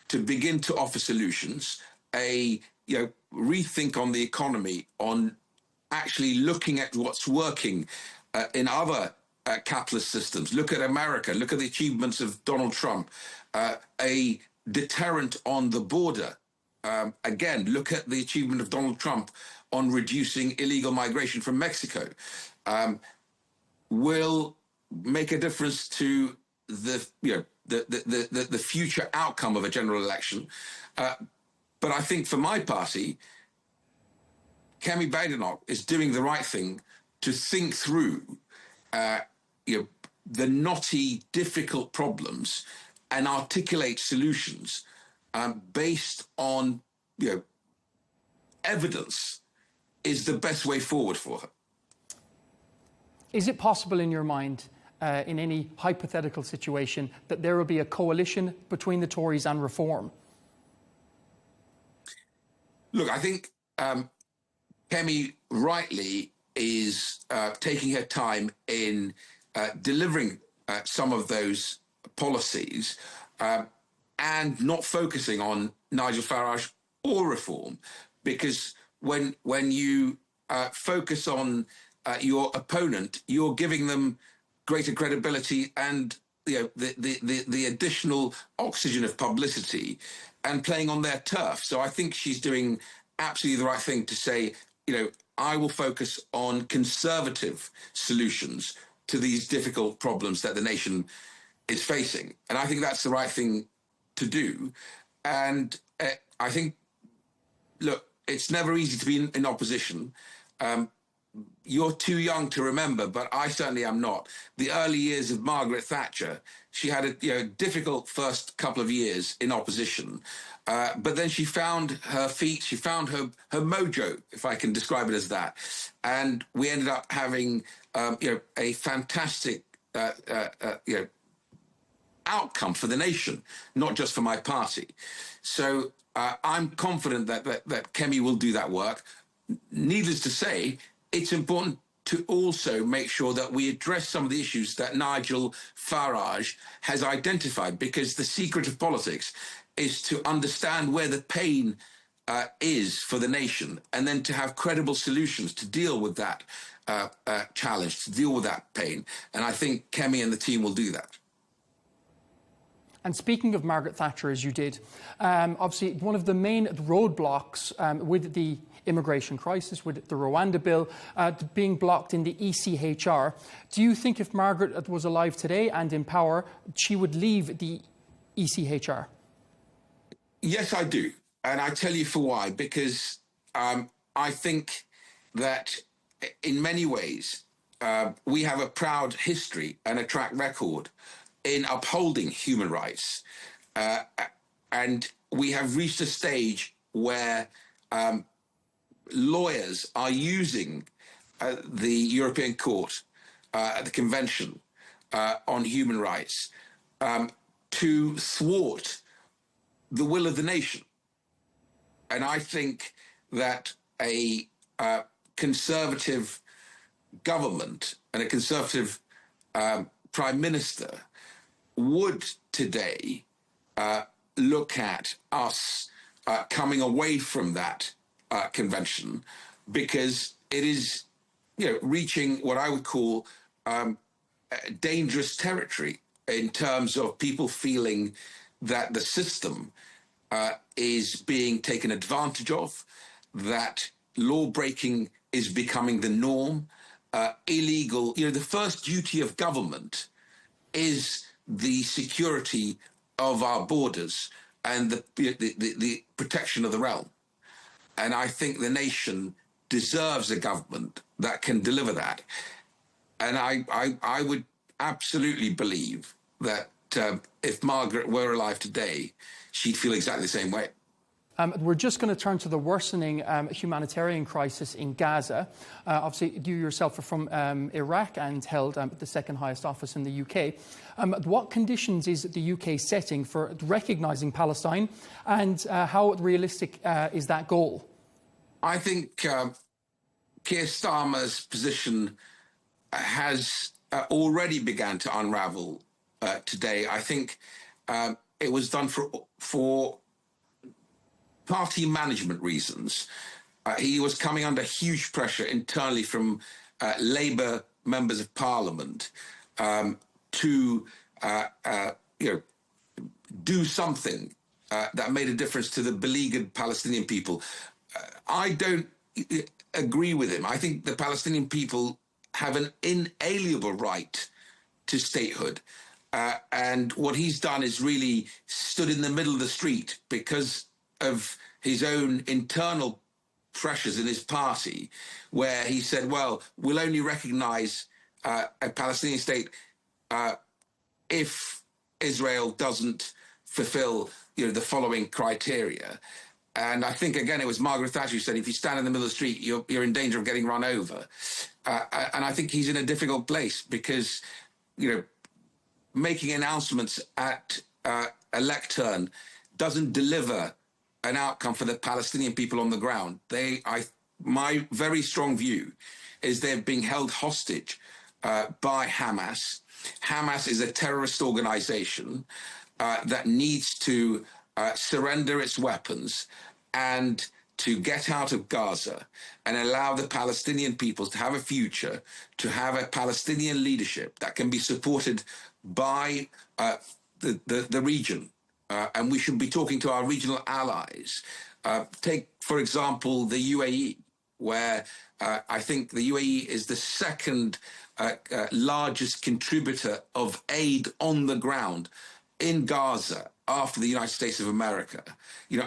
Speaker 14: to begin to offer solutions, rethink on the economy, on actually looking at what's working in other capitalist systems. Look at America, look at the achievements of Donald Trump, a deterrent on the border. Again, look at the achievement of Donald Trump on reducing illegal migration from Mexico. Will make a difference to the future outcome of a general election. But I think for my party, Kemi Badenoch is doing the right thing to think through the knotty, difficult problems and articulate solutions based on evidence is the best way forward for her.
Speaker 8: Is it possible in your mind, in any hypothetical situation, that there will be a coalition between the Tories and Reform?
Speaker 14: Look, I think Kemi rightly is taking her time in delivering some of those policies and not focusing on Nigel Farage or Reform, because when you focus on your opponent, you're giving them greater credibility and the additional oxygen of publicity and playing on their turf. So I think she's doing absolutely the right thing to say, I will focus on conservative solutions to these difficult problems that the nation is facing. And I think that's the right thing to do. And I think, look, it's never easy to be in opposition. You're too young to remember, but I certainly am not. The early years of Margaret Thatcher, she had a difficult first couple of years in opposition, but then she found her feet, she found her mojo, if I can describe it as that, and we ended up having a fantastic outcome for the nation, not just for my party. So I'm confident that Kemi will do that work. Needless to say, it's important to also make sure that we address some of the issues that Nigel Farage has identified, because the secret of politics is to understand where the pain is for the nation, and then to have credible solutions to deal with that challenge, to deal with that pain. And I think Kemi and the team will do that.
Speaker 8: And speaking of Margaret Thatcher, as you did, obviously one of the main roadblocks with the immigration crisis, with the Rwanda bill being blocked in the ECHR. Do you think if Margaret was alive today and in power, she would leave the ECHR?
Speaker 14: Yes, I do. And I tell you for why. Because I think that in many ways, we have a proud history and a track record in upholding human rights. And we have reached a stage where lawyers are using the European Court, the Convention on Human Rights, to thwart the will of the nation. And I think that a conservative government and a conservative prime minister would today look at us coming away from that convention, because it is, reaching what I would call dangerous territory in terms of people feeling that the system is being taken advantage of, that law breaking is becoming the norm, illegal. The first duty of government is the security of our borders and the protection of the realm. And I think the nation deserves a government that can deliver that. And I would absolutely believe that if Margaret were alive today, she'd feel exactly the same way.
Speaker 8: We're just going to turn to the worsening humanitarian crisis in Gaza. Obviously, you yourself are from Iraq and held the second highest office in the UK. What conditions is the UK setting for recognising Palestine, and how realistic is that goal?
Speaker 14: I think Keir Starmer's position has already begun to unravel today. I think it was done for party management reasons. He was coming under huge pressure internally from Labour members of Parliament to do something that made a difference to the beleaguered Palestinian people. I don't agree with him. I think the Palestinian people have an inalienable right to statehood. And what he's done is really stood in the middle of the street because of his own internal pressures in his party, where he said, well, we'll only recognise a Palestinian state if Israel doesn't fulfil the following criteria. And I think, again, it was Margaret Thatcher who said, if you stand in the middle of the street, you're in danger of getting run over. And I think he's in a difficult place because, making announcements at a lectern doesn't deliver an outcome for the Palestinian people on the ground. My very strong view is they're being held hostage by Hamas. Hamas is a terrorist organization that needs to surrender its weapons and to get out of Gaza and allow the Palestinian people to have a future, to have a Palestinian leadership that can be supported by the region. And we should be talking to our regional allies. Take, for example, the UAE, where I think the UAE is the second largest contributor of aid on the ground in Gaza after the United States of America.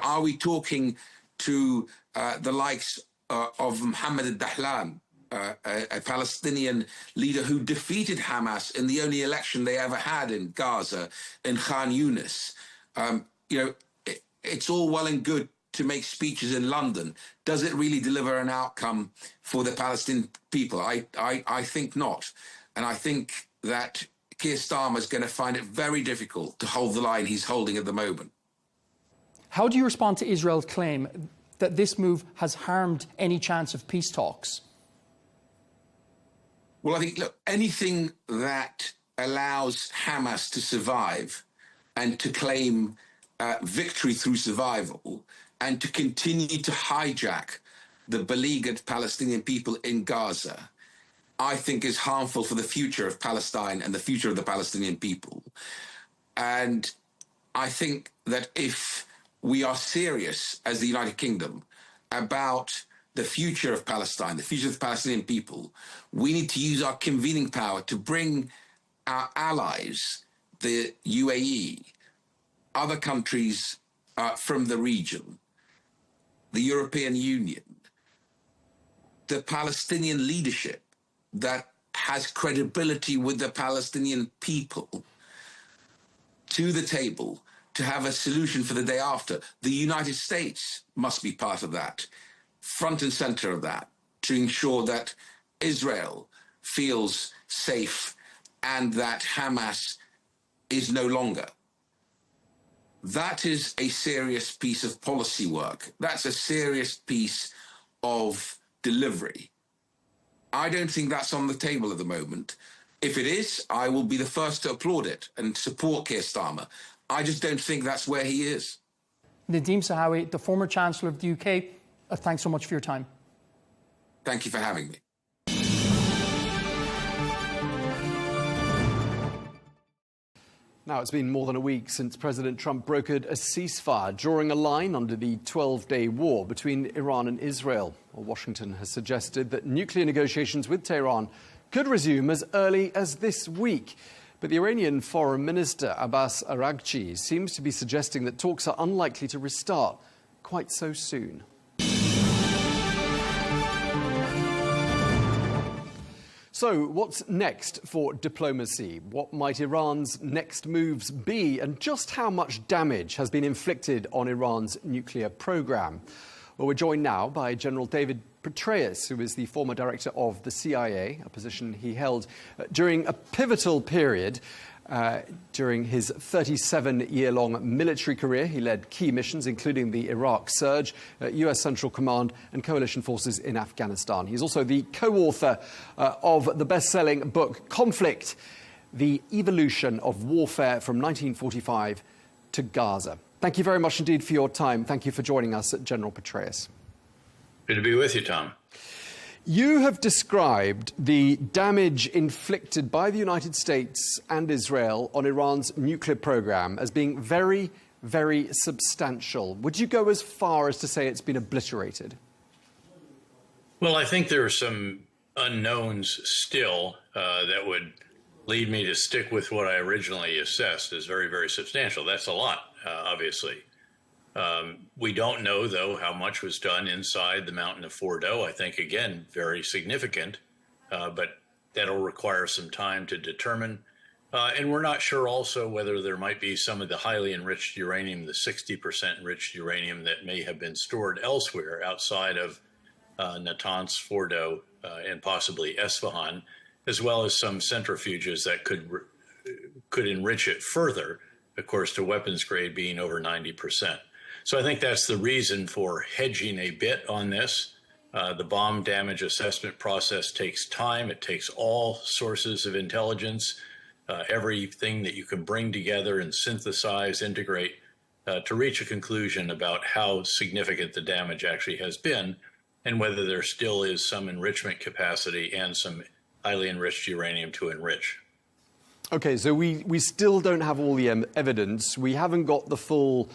Speaker 14: Are we talking to the likes of Mohammed al-Dahlan, a Palestinian leader who defeated Hamas in the only election they ever had in Gaza, in Khan Yunis? It's all well and good to make speeches in London. Does it really deliver an outcome for the Palestinian people? I think not. And I think that Keir Starmer is going to find it very difficult to hold the line he's holding at the moment.
Speaker 8: How do you respond to Israel's claim that this move has harmed any chance of peace talks?
Speaker 14: Well, I think, anything that allows Hamas to survive and to claim victory through survival and to continue to hijack the beleaguered Palestinian people in Gaza, I think is harmful for the future of Palestine and the future of the Palestinian people. And I think that if we are serious as the United Kingdom about the future of Palestine, the future of the Palestinian people, we need to use our convening power to bring our allies, the UAE, other countries from the region, the European Union, the Palestinian leadership that has credibility with the Palestinian people, to the table to have a solution for the day after. The United States must be part of that, front and center of that, to ensure that Israel feels safe and that Hamas is no longer. that is a serious piece of policy work. That's a serious piece of delivery. I don't think that's on the table at the moment. If it is, I will be the first to applaud it and support Keir Starmer. I just don't think that's where he is.
Speaker 8: Nadeem Sahawi, the former Chancellor of the UK, thanks so much for your time.
Speaker 14: Thank you for having me.
Speaker 22: Now, it's been more than a week since President Trump brokered a ceasefire, drawing a line under the 12-day war between Iran and Israel. Well, Washington has suggested that nuclear negotiations with Tehran could resume as early as this week. But the Iranian Foreign Minister Abbas Araghchi seems to be suggesting that talks are unlikely to restart quite so soon. So, what's next for diplomacy? What might Iran's next moves be? And just how much damage has been inflicted on Iran's nuclear program? Well, we're joined now by General David Petraeus, who is the former director of the CIA, a position he held during a pivotal period. During his 37-year-long military career, he led key missions, including the Iraq surge, US Central Command and coalition forces in Afghanistan. He's also the co-author of the best-selling book, Conflict, The Evolution of Warfare from 1945 to Gaza. Thank you very much indeed for your time. Thank you for joining us, General Petraeus.
Speaker 6: Good to be with you, Tom.
Speaker 22: You have described the damage inflicted by the United States and Israel on Iran's nuclear program as being very, very substantial. Would you go as far as to say it's been obliterated?
Speaker 6: Well, I think there are some unknowns still that would lead me to stick with what I originally assessed as very, very substantial. That's a lot, obviously. We don't know, though, how much was done inside the mountain of Fordo. I think, again, very significant, but that'll require some time to determine. And we're not sure also whether there might be some of the highly enriched uranium, the 60% enriched uranium that may have been stored elsewhere outside of Natanz, Fordo, and possibly Esfahan, as well as some centrifuges that could enrich it further, of course, to weapons grade being over 90%. So I think that's the reason for hedging a bit on this. The bomb damage assessment process takes time. It takes all sources of intelligence, everything that you can bring together and synthesize, integrate, to reach a conclusion about how significant the damage actually has been and whether there still is some enrichment capacity and some highly enriched uranium to enrich.
Speaker 22: Okay, so we still don't have all the evidence. We haven't got the full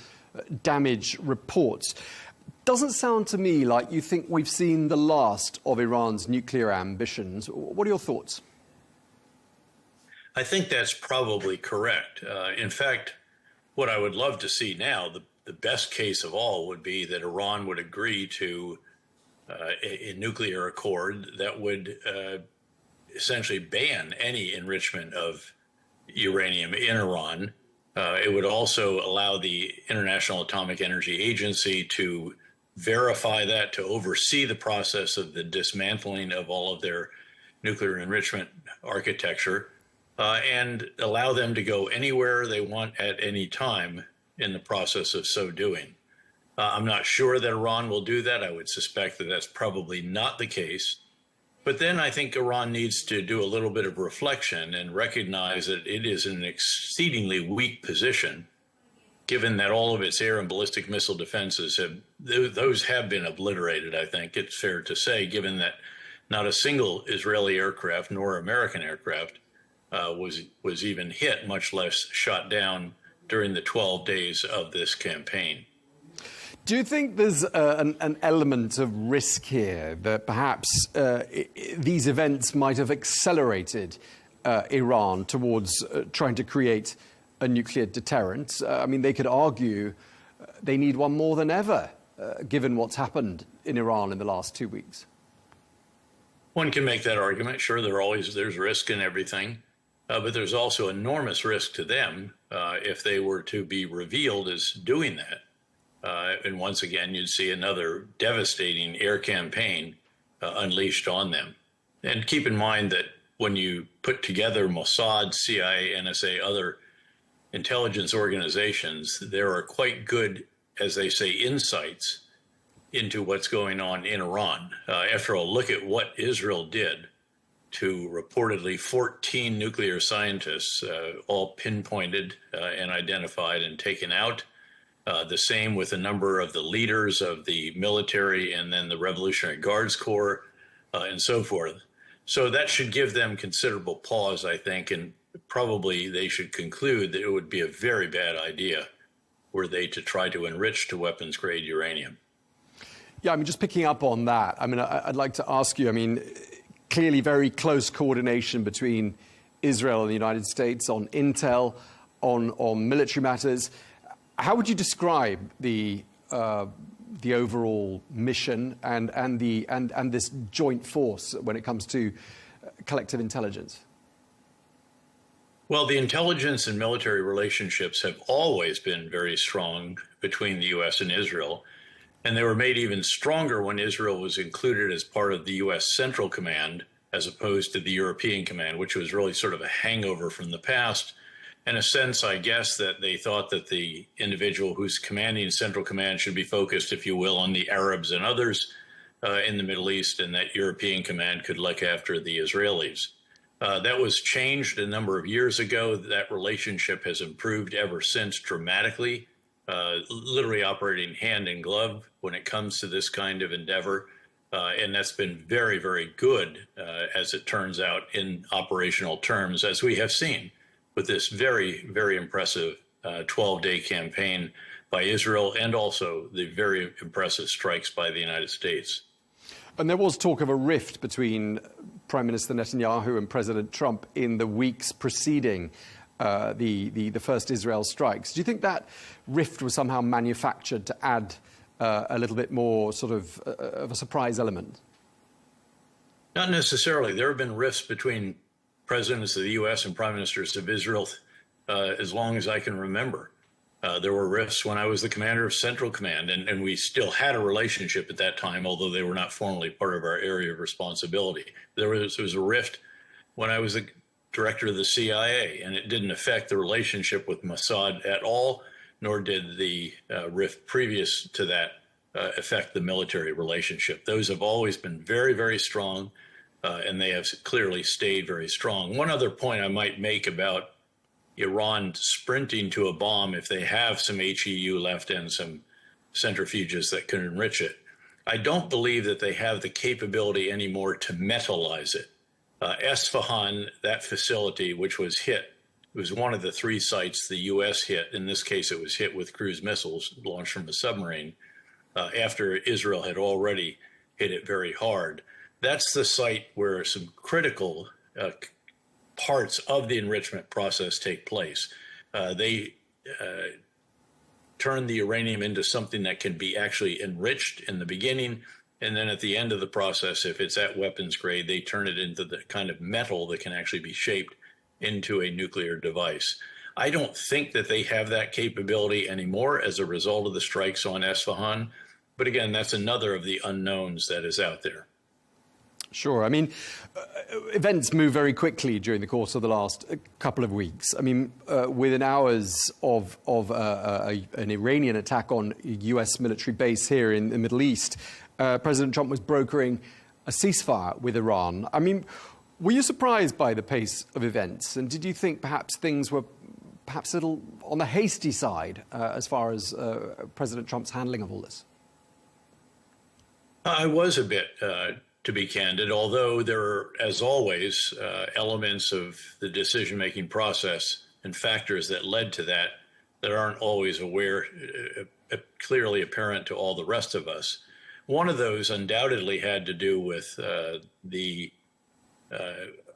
Speaker 22: damage reports. Doesn't sound to me like you think we've seen the last of Iran's nuclear ambitions. What are your thoughts?
Speaker 6: I think that's probably correct. In fact, what I would love to see now, the best case of all would be that Iran would agree to a nuclear accord that would essentially ban any enrichment of uranium in Iran. It would also allow the International Atomic Energy Agency to verify that, to oversee the process of the dismantling of all of their nuclear enrichment architecture, and allow them to go anywhere they want at any time in the process of so doing. I'm not sure that Iran will do that. I would suspect that that's probably not the case. But then I think Iran needs to do a little bit of reflection and recognize that it is in an exceedingly weak position, given that all of its air and ballistic missile defenses those have been obliterated, I think it's fair to say, given that not a single Israeli aircraft nor American aircraft was even hit, much less shot down during the 12 days of this campaign.
Speaker 22: Do you think there's an element of risk here that perhaps these events might have accelerated Iran towards trying to create a nuclear deterrent? I mean, they could argue they need one more than ever, given what's happened in Iran in the last 2 weeks.
Speaker 6: One can make that argument. Sure, there's risk in everything, but there's also enormous risk to them if they were to be revealed as doing that. And once again, you'd see another devastating air campaign unleashed on them. And keep in mind that when you put together Mossad, CIA, NSA, other intelligence organizations, there are quite good, as they say, insights into what's going on in Iran. After all, look at what Israel did to reportedly 14 nuclear scientists, all pinpointed and identified and taken out. The same with a number of the leaders of the military and then the Revolutionary Guards Corps and so forth. So that should give them considerable pause, I think, and probably they should conclude that it would be a very bad idea were they to try to enrich to weapons-grade uranium.
Speaker 22: Yeah, I mean, just picking up on that, I mean, I'd like to ask you, I mean, clearly very close coordination between Israel and the United States on intel, on military matters. How would you describe the overall mission and this joint force when it comes to collective intelligence?
Speaker 6: Well, the intelligence and military relationships have always been very strong between the U.S. and Israel, and they were made even stronger when Israel was included as part of the U.S. Central Command as opposed to the European Command, which was really sort of a hangover from the past. In a sense, I guess that they thought that the individual who's commanding Central Command should be focused, if you will, on the Arabs and others in the Middle East, and that European Command could look after the Israelis. That was changed a number of years ago. That relationship has improved ever since dramatically, literally operating hand in glove when it comes to this kind of endeavor. And that's been very, very good, as it turns out, in operational terms, as we have seen with this very, very impressive 12-day campaign by Israel and also the very impressive strikes by the United States.
Speaker 22: And there was talk of a rift between Prime Minister Netanyahu and President Trump in the weeks preceding the first Israel strikes. Do you think that rift was somehow manufactured to add a little bit more sort of a surprise element?
Speaker 6: Not necessarily. There have been rifts between presidents of the U.S. and prime ministers of Israel as long as I can remember. There were rifts when I was the commander of Central Command, and we still had a relationship at that time, although they were not formally part of our area of responsibility. There was a rift when I was the director of the CIA, and it didn't affect the relationship with Mossad at all, nor did the rift previous to that affect the military relationship. Those have always been very, very strong, and they have clearly stayed very strong. One other point I might make about Iran sprinting to a bomb if they have some HEU left and some centrifuges that can enrich it. I don't believe that they have the capability anymore to metallize it. Esfahan, that facility which was hit, was one of the three sites the U.S. hit. In this case, it was hit with cruise missiles launched from a submarine after Israel had already hit it very hard. That's the site where some critical parts of the enrichment process take place. They turn the uranium into something that can be actually enriched in the beginning, and then at the end of the process, if it's at weapons grade, they turn it into the kind of metal that can actually be shaped into a nuclear device. I don't think that they have that capability anymore as a result of the strikes on Esfahan, but again, that's another of the unknowns that is out there.
Speaker 22: Sure. I mean, events move very quickly during the course of the last couple of weeks. I mean, within hours of an Iranian attack on a U.S. military base here in the Middle East, President Trump was brokering a ceasefire with Iran. I mean, were you surprised by the pace of events? And did you think perhaps things were perhaps a little on the hasty side as far as President Trump's handling of all this?
Speaker 6: I was a bit, to be candid, although there are, as always, elements of the decision-making process and factors that led to that aren't always clearly apparent to all the rest of us. One of those undoubtedly had to do with the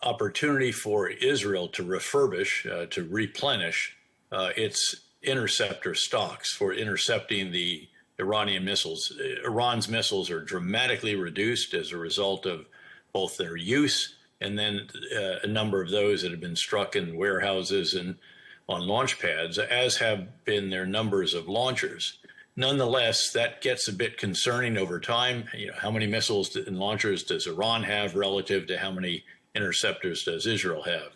Speaker 6: opportunity for Israel to refurbish, to replenish its interceptor stocks for intercepting the Iranian missiles. Iran's missiles are dramatically reduced as a result of both their use and then a number of those that have been struck in warehouses and on launch pads, as have been their numbers of launchers. Nonetheless, that gets a bit concerning over time. You know, how many missiles and launchers does Iran have relative to how many interceptors does Israel have?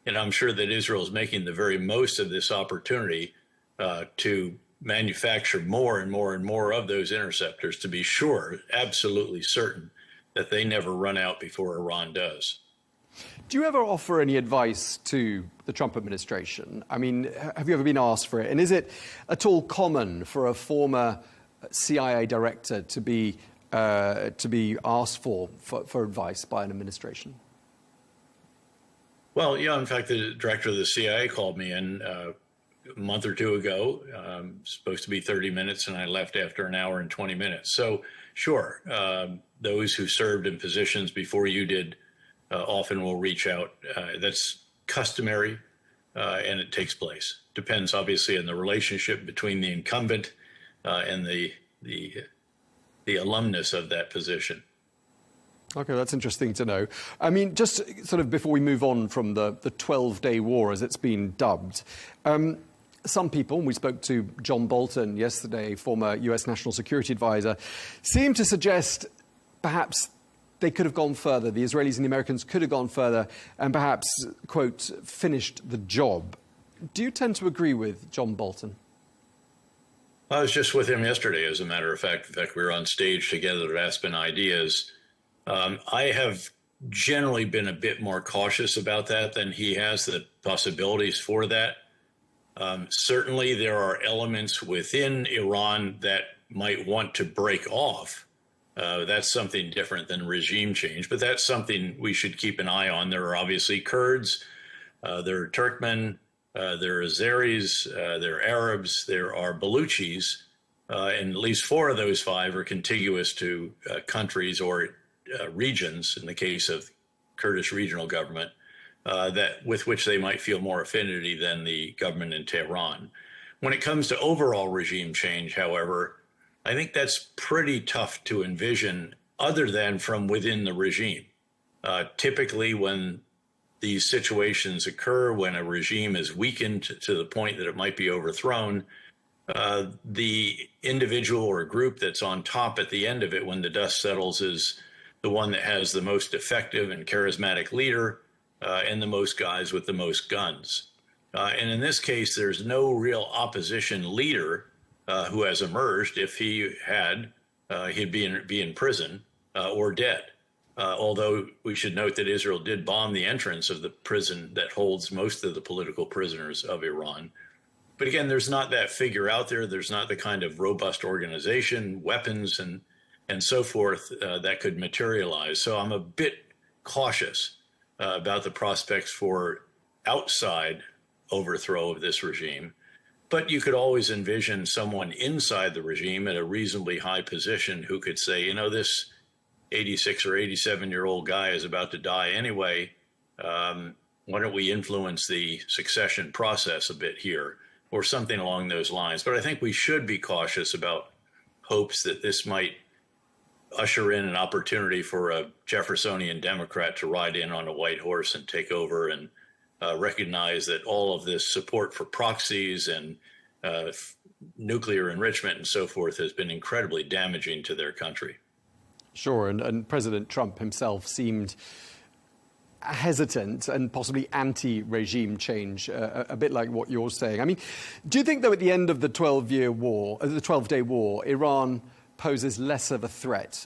Speaker 6: And I'm sure that Israel is making the very most of this opportunity to manufacture more and more and more of those interceptors to be sure, absolutely certain, that they never run out before Iran does.
Speaker 22: Do you ever offer any advice to the Trump administration? I mean, have you ever been asked for it? And is it at all common for a former CIA director to be asked for advice by an administration?
Speaker 6: Well, yeah, in fact, the director of the CIA called me in a month or two ago. Supposed to be 30 minutes, and I left after an hour and 20 minutes. So, sure, those who served in positions before you did often will reach out. That's customary, and it takes place. Depends, obviously, on the relationship between the incumbent and the alumnus of that position.
Speaker 22: Okay, that's interesting to know. I mean, just sort of before we move on from the 12-day war, as it's been dubbed, some people, and we spoke to John Bolton yesterday, former US National Security Advisor, seem to suggest perhaps they could have gone further. The Israelis and the Americans could have gone further and perhaps, quote, finished the job. Do you tend to agree with John Bolton?
Speaker 6: I was just with him yesterday, as a matter of fact. In fact, we were on stage together at Aspen Ideas. I have generally been a bit more cautious about that than he has, the possibilities for that. Certainly, there are elements within Iran that might want to break off. That's something different than regime change, but that's something we should keep an eye on. There are obviously Kurds, there are Turkmen, there are Azeris, there are Arabs, there are Baluchis, and at least 4 of those 5 are contiguous to countries or regions, in the case of Kurdish regional government, that with which they might feel more affinity than the government in Tehran. When it comes to overall regime change, however, I think that's pretty tough to envision other than from within the regime. Typically, when these situations occur, when a regime is weakened to the point that it might be overthrown, the individual or group that's on top at the end of it when the dust settles is the one that has the most effective and charismatic leader and the most guys with the most guns. And in this case, there's no real opposition leader who has emerged. If he had, he'd be in prison or dead. Although we should note that Israel did bomb the entrance of the prison that holds most of the political prisoners of Iran. But again, there's not that figure out there. There's not the kind of robust organization, weapons, and so forth that could materialize. So I'm a bit cautious about the prospects for outside overthrow of this regime. But you could always envision someone inside the regime at a reasonably high position who could say, you know, this 86 or 87-year-old guy is about to die anyway. Why don't we influence the succession process a bit here, or something along those lines. But I think we should be cautious about hopes that this might usher in an opportunity for a Jeffersonian Democrat to ride in on a white horse and take over, and recognize that all of this support for proxies and nuclear enrichment and so forth has been incredibly damaging to their country.
Speaker 22: Sure, and President Trump himself seemed hesitant and possibly anti-regime change, a bit like what you're saying. I mean, do you think, though, at the end of the 12-day war, Iran poses less of a threat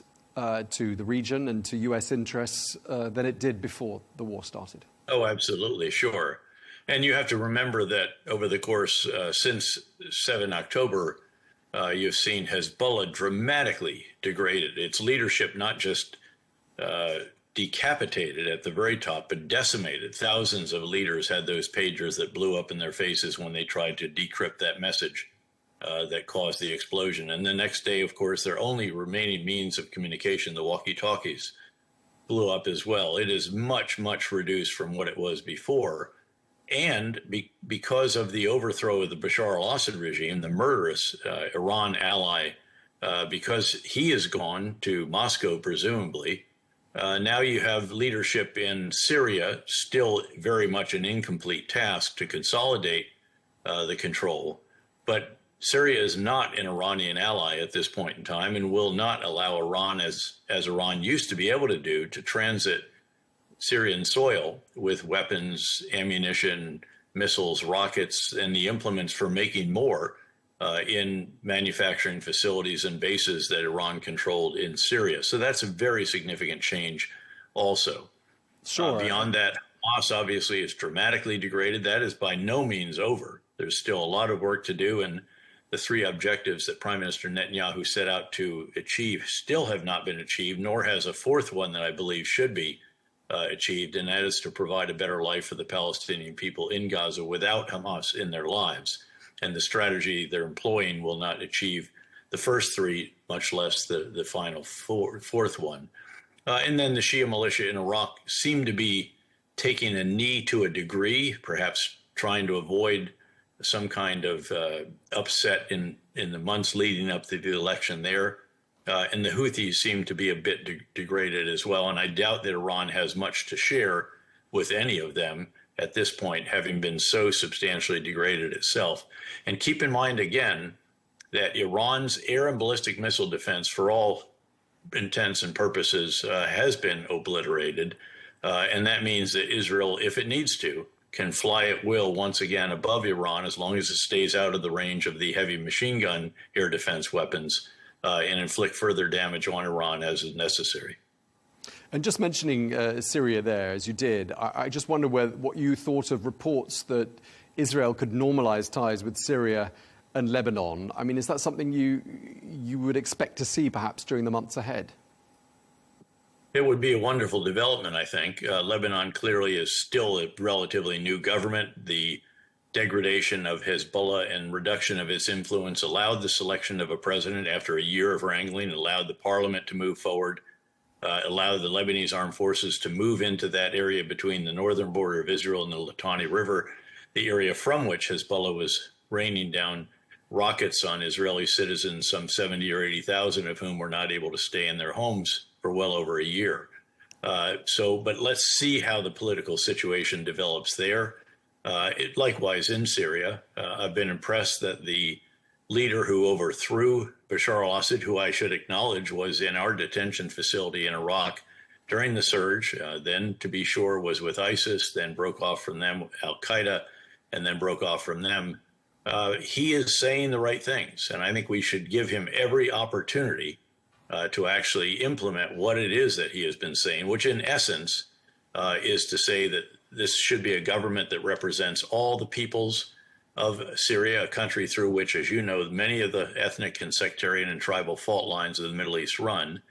Speaker 22: to the region and to U.S. interests than it did before the war started?
Speaker 6: Oh, absolutely, sure. And you have to remember that over the course since 7 October, you've seen Hezbollah dramatically degraded. Its leadership not just decapitated at the very top, but decimated. Thousands of leaders had those pagers that blew up in their faces when they tried to decrypt that message that caused the explosion. And the next day, of course, their only remaining means of communication, the walkie-talkies, blew up as well. It is much, much reduced from what it was before. And because of the overthrow of the Bashar al-Assad regime, the murderous Iran ally, because he is gone to Moscow, presumably, now you have leadership in Syria, still very much an incomplete task to consolidate the control. But Syria is not an Iranian ally at this point in time and will not allow Iran, as Iran used to be able to do, to transit Syrian soil with weapons, ammunition, missiles, rockets, and the implements for making more in manufacturing facilities and bases that Iran controlled in Syria. So that's a very significant change also.
Speaker 22: Sure.
Speaker 6: Beyond that, Hamas obviously is dramatically degraded. That is by no means over. There's still a lot of work to do, and the three objectives that Prime Minister Netanyahu set out to achieve still have not been achieved, nor has a fourth one that I believe should be achieved, and that is to provide a better life for the Palestinian people in Gaza without Hamas in their lives. And the strategy they're employing will not achieve the first three, much less the final fourth one. And then the Shia militia in Iraq seem to be taking a knee to a degree, perhaps trying to avoid some kind of upset in the months leading up to the election there. And the Houthis seem to be a bit degraded as well. And I doubt that Iran has much to share with any of them at this point, having been so substantially degraded itself. And keep in mind, again, that Iran's air and ballistic missile defense, for all intents and purposes, has been obliterated. And that means that Israel, if it needs to, can fly at will once again above Iran, as long as it stays out of the range of the heavy machine gun air defense weapons, and inflict further damage on Iran as is necessary.
Speaker 22: And just mentioning Syria there, as you did, I just wonder what you thought of reports that Israel could normalize ties with Syria and Lebanon. I mean, is that something you would expect to see perhaps during the months ahead?
Speaker 6: It would be a wonderful development, I think. Lebanon clearly is still a relatively new government. The degradation of Hezbollah and reduction of its influence allowed the selection of a president after a year of wrangling, allowed the parliament to move forward, allowed the Lebanese armed forces to move into that area between the northern border of Israel and the Litani River, the area from which Hezbollah was raining down rockets on Israeli citizens, some 70 or 80,000 of whom were not able to stay in their homes for well over a year. But let's see how the political situation develops there. Likewise in Syria, I've been impressed that the leader who overthrew Bashar al-Assad, who I should acknowledge was in our detention facility in Iraq during the surge, then to be sure was with ISIS, then broke off from them, Al-Qaeda, and then broke off from them. He is saying the right things, and I think we should give him every opportunity to actually implement what it is that he has been saying, which in essence is to say that this should be a government that represents all the peoples of Syria, a country through which, as you know, many of the ethnic and sectarian and tribal fault lines of the Middle East run,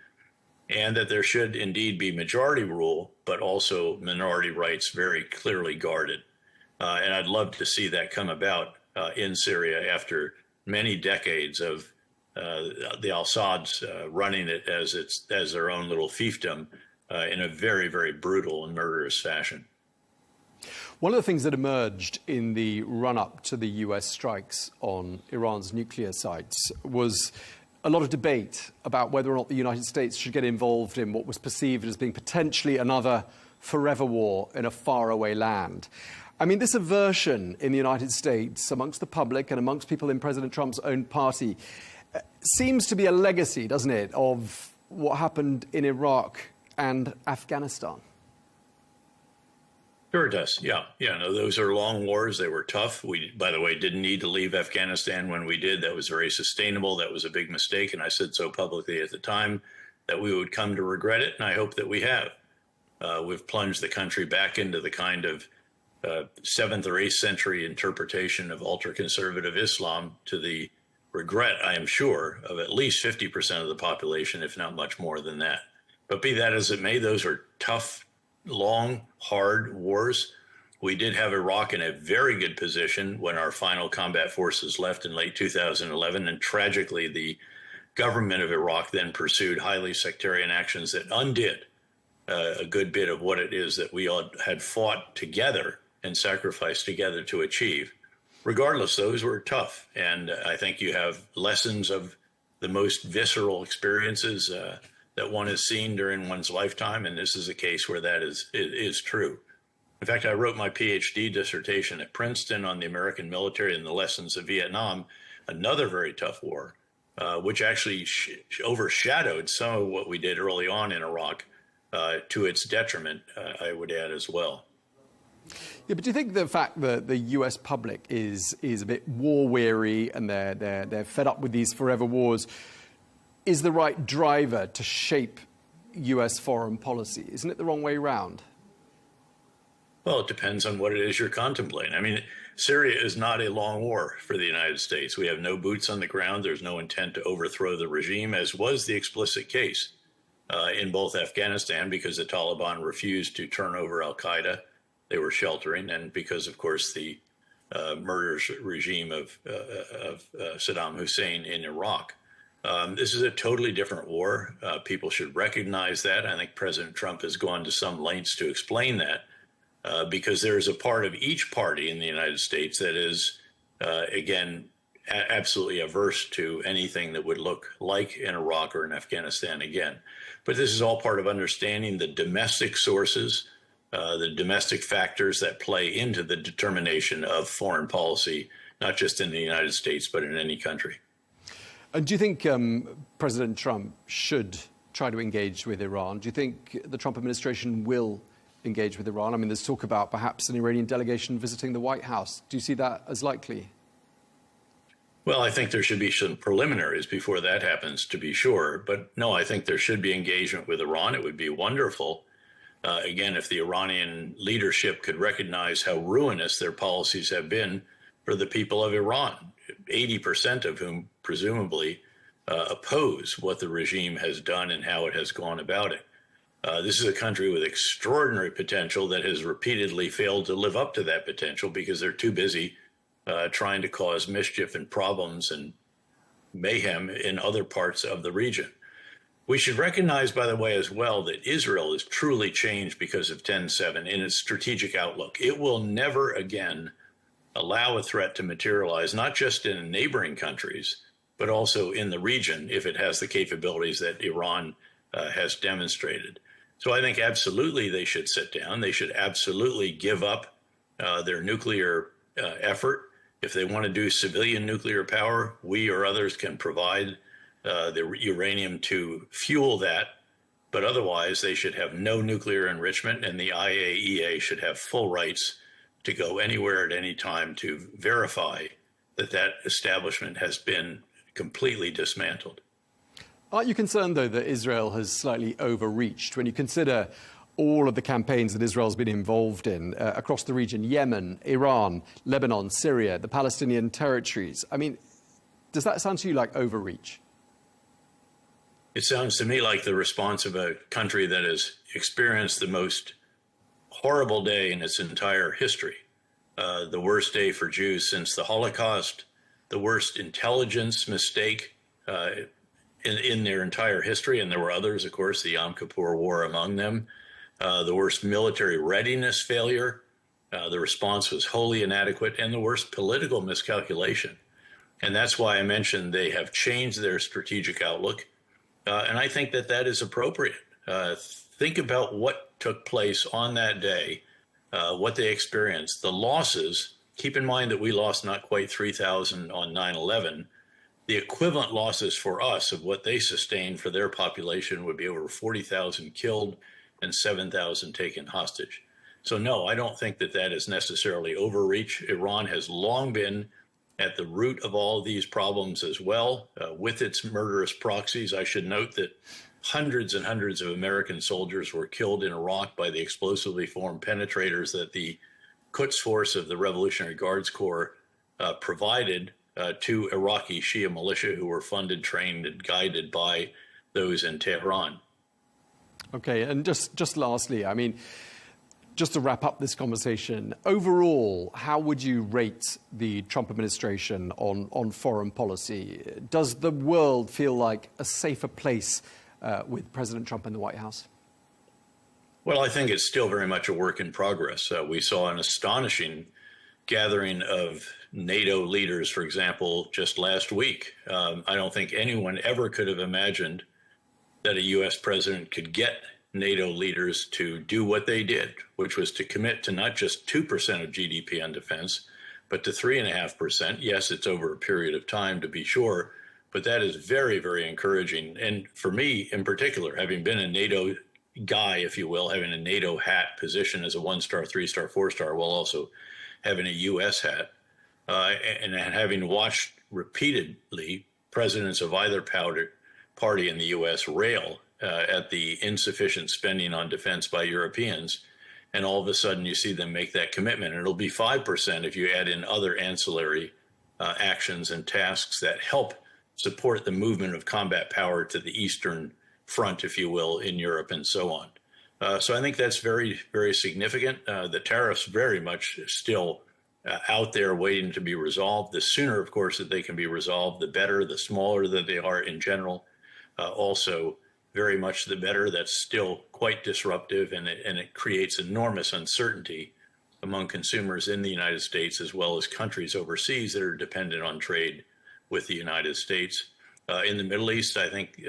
Speaker 6: and that there should indeed be majority rule, but also minority rights very clearly guarded. And I'd love to see that come about in Syria after many decades of the al-Assads running it as their own little fiefdom in a very, very brutal and murderous fashion.
Speaker 22: One of the things that emerged in the run-up to the US strikes on Iran's nuclear sites was a lot of debate about whether or not the United States should get involved in what was perceived as being potentially another forever war in a faraway land. I mean, this aversion in the United States amongst the public and amongst people in President Trump's own party seems to be a legacy, doesn't it, of what happened in Iraq and Afghanistan.
Speaker 6: Sure it does. Yeah. No, those are long wars. They were tough. We, by the way, didn't need to leave Afghanistan when we did. That was very sustainable. That was a big mistake. And I said so publicly at the time that we would come to regret it. And I hope that we have. We've plunged the country back into the kind of 7th or 8th century interpretation of ultra-conservative Islam, to the regret, I am sure, of at least 50% of the population, if not much more than that. But be that as it may, those are tough, long, hard wars. We did have Iraq in a very good position when our final combat forces left in late 2011. And tragically, the government of Iraq then pursued highly sectarian actions that undid a good bit of what it is that we all had fought together and sacrificed together to achieve. Regardless, those were tough. And I think you have lessons of the most visceral experiences that one has seen during one's lifetime, and this is a case where that is true. In fact, I wrote my PhD dissertation at Princeton on the American military and the lessons of Vietnam, another very tough war, which actually overshadowed some of what we did early on in Iraq, to its detriment, I would add as well.
Speaker 22: Yeah, but do you think the fact that the US public is a bit war weary and they're fed up with these forever wars is the right driver to shape US foreign policy? Isn't it the wrong way round?
Speaker 6: Well, it depends on what it is you're contemplating. I mean, Syria is not a long war for the United States. We have no boots on the ground. There's no intent to overthrow the regime, as was the explicit case in both Afghanistan, because the Taliban refused to turn over al-Qaeda. They were sheltering, and because, of course, the murderous regime of Saddam Hussein in Iraq. This is a totally different war. People should recognize that. I think President Trump has gone to some lengths to explain that, because there is a part of each party in the United States that is, again, absolutely averse to anything that would look like in Iraq or in Afghanistan again. But this is all part of understanding the domestic sources, the domestic factors that play into the determination of foreign policy, not just in the United States, but in any country.
Speaker 22: And do you think President Trump should try to engage with Iran? Do you think the Trump administration will engage with Iran? I mean, there's talk about perhaps an Iranian delegation visiting the White House. Do you see that as likely?
Speaker 6: Well, I think there should be some preliminaries before that happens, to be sure. But no, I think there should be engagement with Iran. It would be wonderful, again, if the Iranian leadership could recognize how ruinous their policies have been for the people of Iran, 80% of whom presumably oppose what the regime has done and how it has gone about it. This is a country with extraordinary potential that has repeatedly failed to live up to that potential because they're too busy trying to cause mischief and problems and mayhem in other parts of the region. We should recognize, by the way, as well, that Israel is truly changed because of 10/7 in its strategic outlook. It will never again allow a threat to materialize, not just in neighboring countries, but also in the region if it has the capabilities that Iran has demonstrated. So I think absolutely they should sit down. They should absolutely give up their nuclear effort. If they want to do civilian nuclear power, we or others can provide the uranium to fuel that. But otherwise, they should have no nuclear enrichment, and the IAEA should have full rights to go anywhere at any time to verify that that establishment has been completely dismantled.
Speaker 22: Aren't you concerned, though, that Israel has slightly overreached when you consider all of the campaigns that Israel's been involved in across the region, Yemen, Iran, Lebanon, Syria, the Palestinian territories? I mean, does that sound to you like overreach?
Speaker 6: It sounds to me like the response of a country that has experienced the most horrible day in its entire history, the worst day for Jews since the Holocaust, the worst intelligence mistake in their entire history, and there were others, of course, the Yom Kippur War among them, the worst military readiness failure, the response was wholly inadequate, and the worst political miscalculation. And that's why I mentioned they have changed their strategic outlook, and I think that that is appropriate. Think about what took place on that day, what they experienced, the losses. Keep in mind that we lost not quite 3,000 on 9/11. The equivalent losses for us of what they sustained for their population would be over 40,000 killed and 7,000 taken hostage. So no, I don't think that that is necessarily overreach. Iran has long been at the root of all of these problems as well, with its murderous proxies. I should note that hundreds and hundreds of American soldiers were killed in Iraq by the explosively formed penetrators that the Quds Force of the Revolutionary Guards Corps provided to Iraqi Shia militia who were funded, trained, and guided by those in Tehran.
Speaker 22: Okay, and just lastly, I mean, just to wrap up this conversation, overall, how would you rate the Trump administration on foreign policy? Does the world feel like a safer place with President Trump in the White House?
Speaker 6: Well, I think it's still very much a work in progress. We saw an astonishing gathering of NATO leaders, for example, just last week. I don't think anyone ever could have imagined that a U.S. president could get NATO leaders to do what they did, which was to commit to not just 2% of GDP on defense, but to 3.5%. Yes, it's over a period of time, to be sure, but that is very, very encouraging. And for me in particular, having been a NATO guy, if you will, having a NATO hat position as a 1-star, 3-star, 4-star, while also having a U.S. hat, and having watched repeatedly presidents of either party in the U.S. rail at the insufficient spending on defense by Europeans, and all of a sudden you see them make that commitment. And it'll be 5% if you add in other ancillary actions and tasks that help support the movement of combat power to the Eastern Front, if you will, in Europe and so on. So I think that's very, very significant. The tariffs very much still out there waiting to be resolved. The sooner, of course, that they can be resolved, the better. The smaller that they are in general, also very much the better. That's still quite disruptive, and it creates enormous uncertainty among consumers in the United States as well as countries overseas that are dependent on trade with the United States. In the Middle East, I think,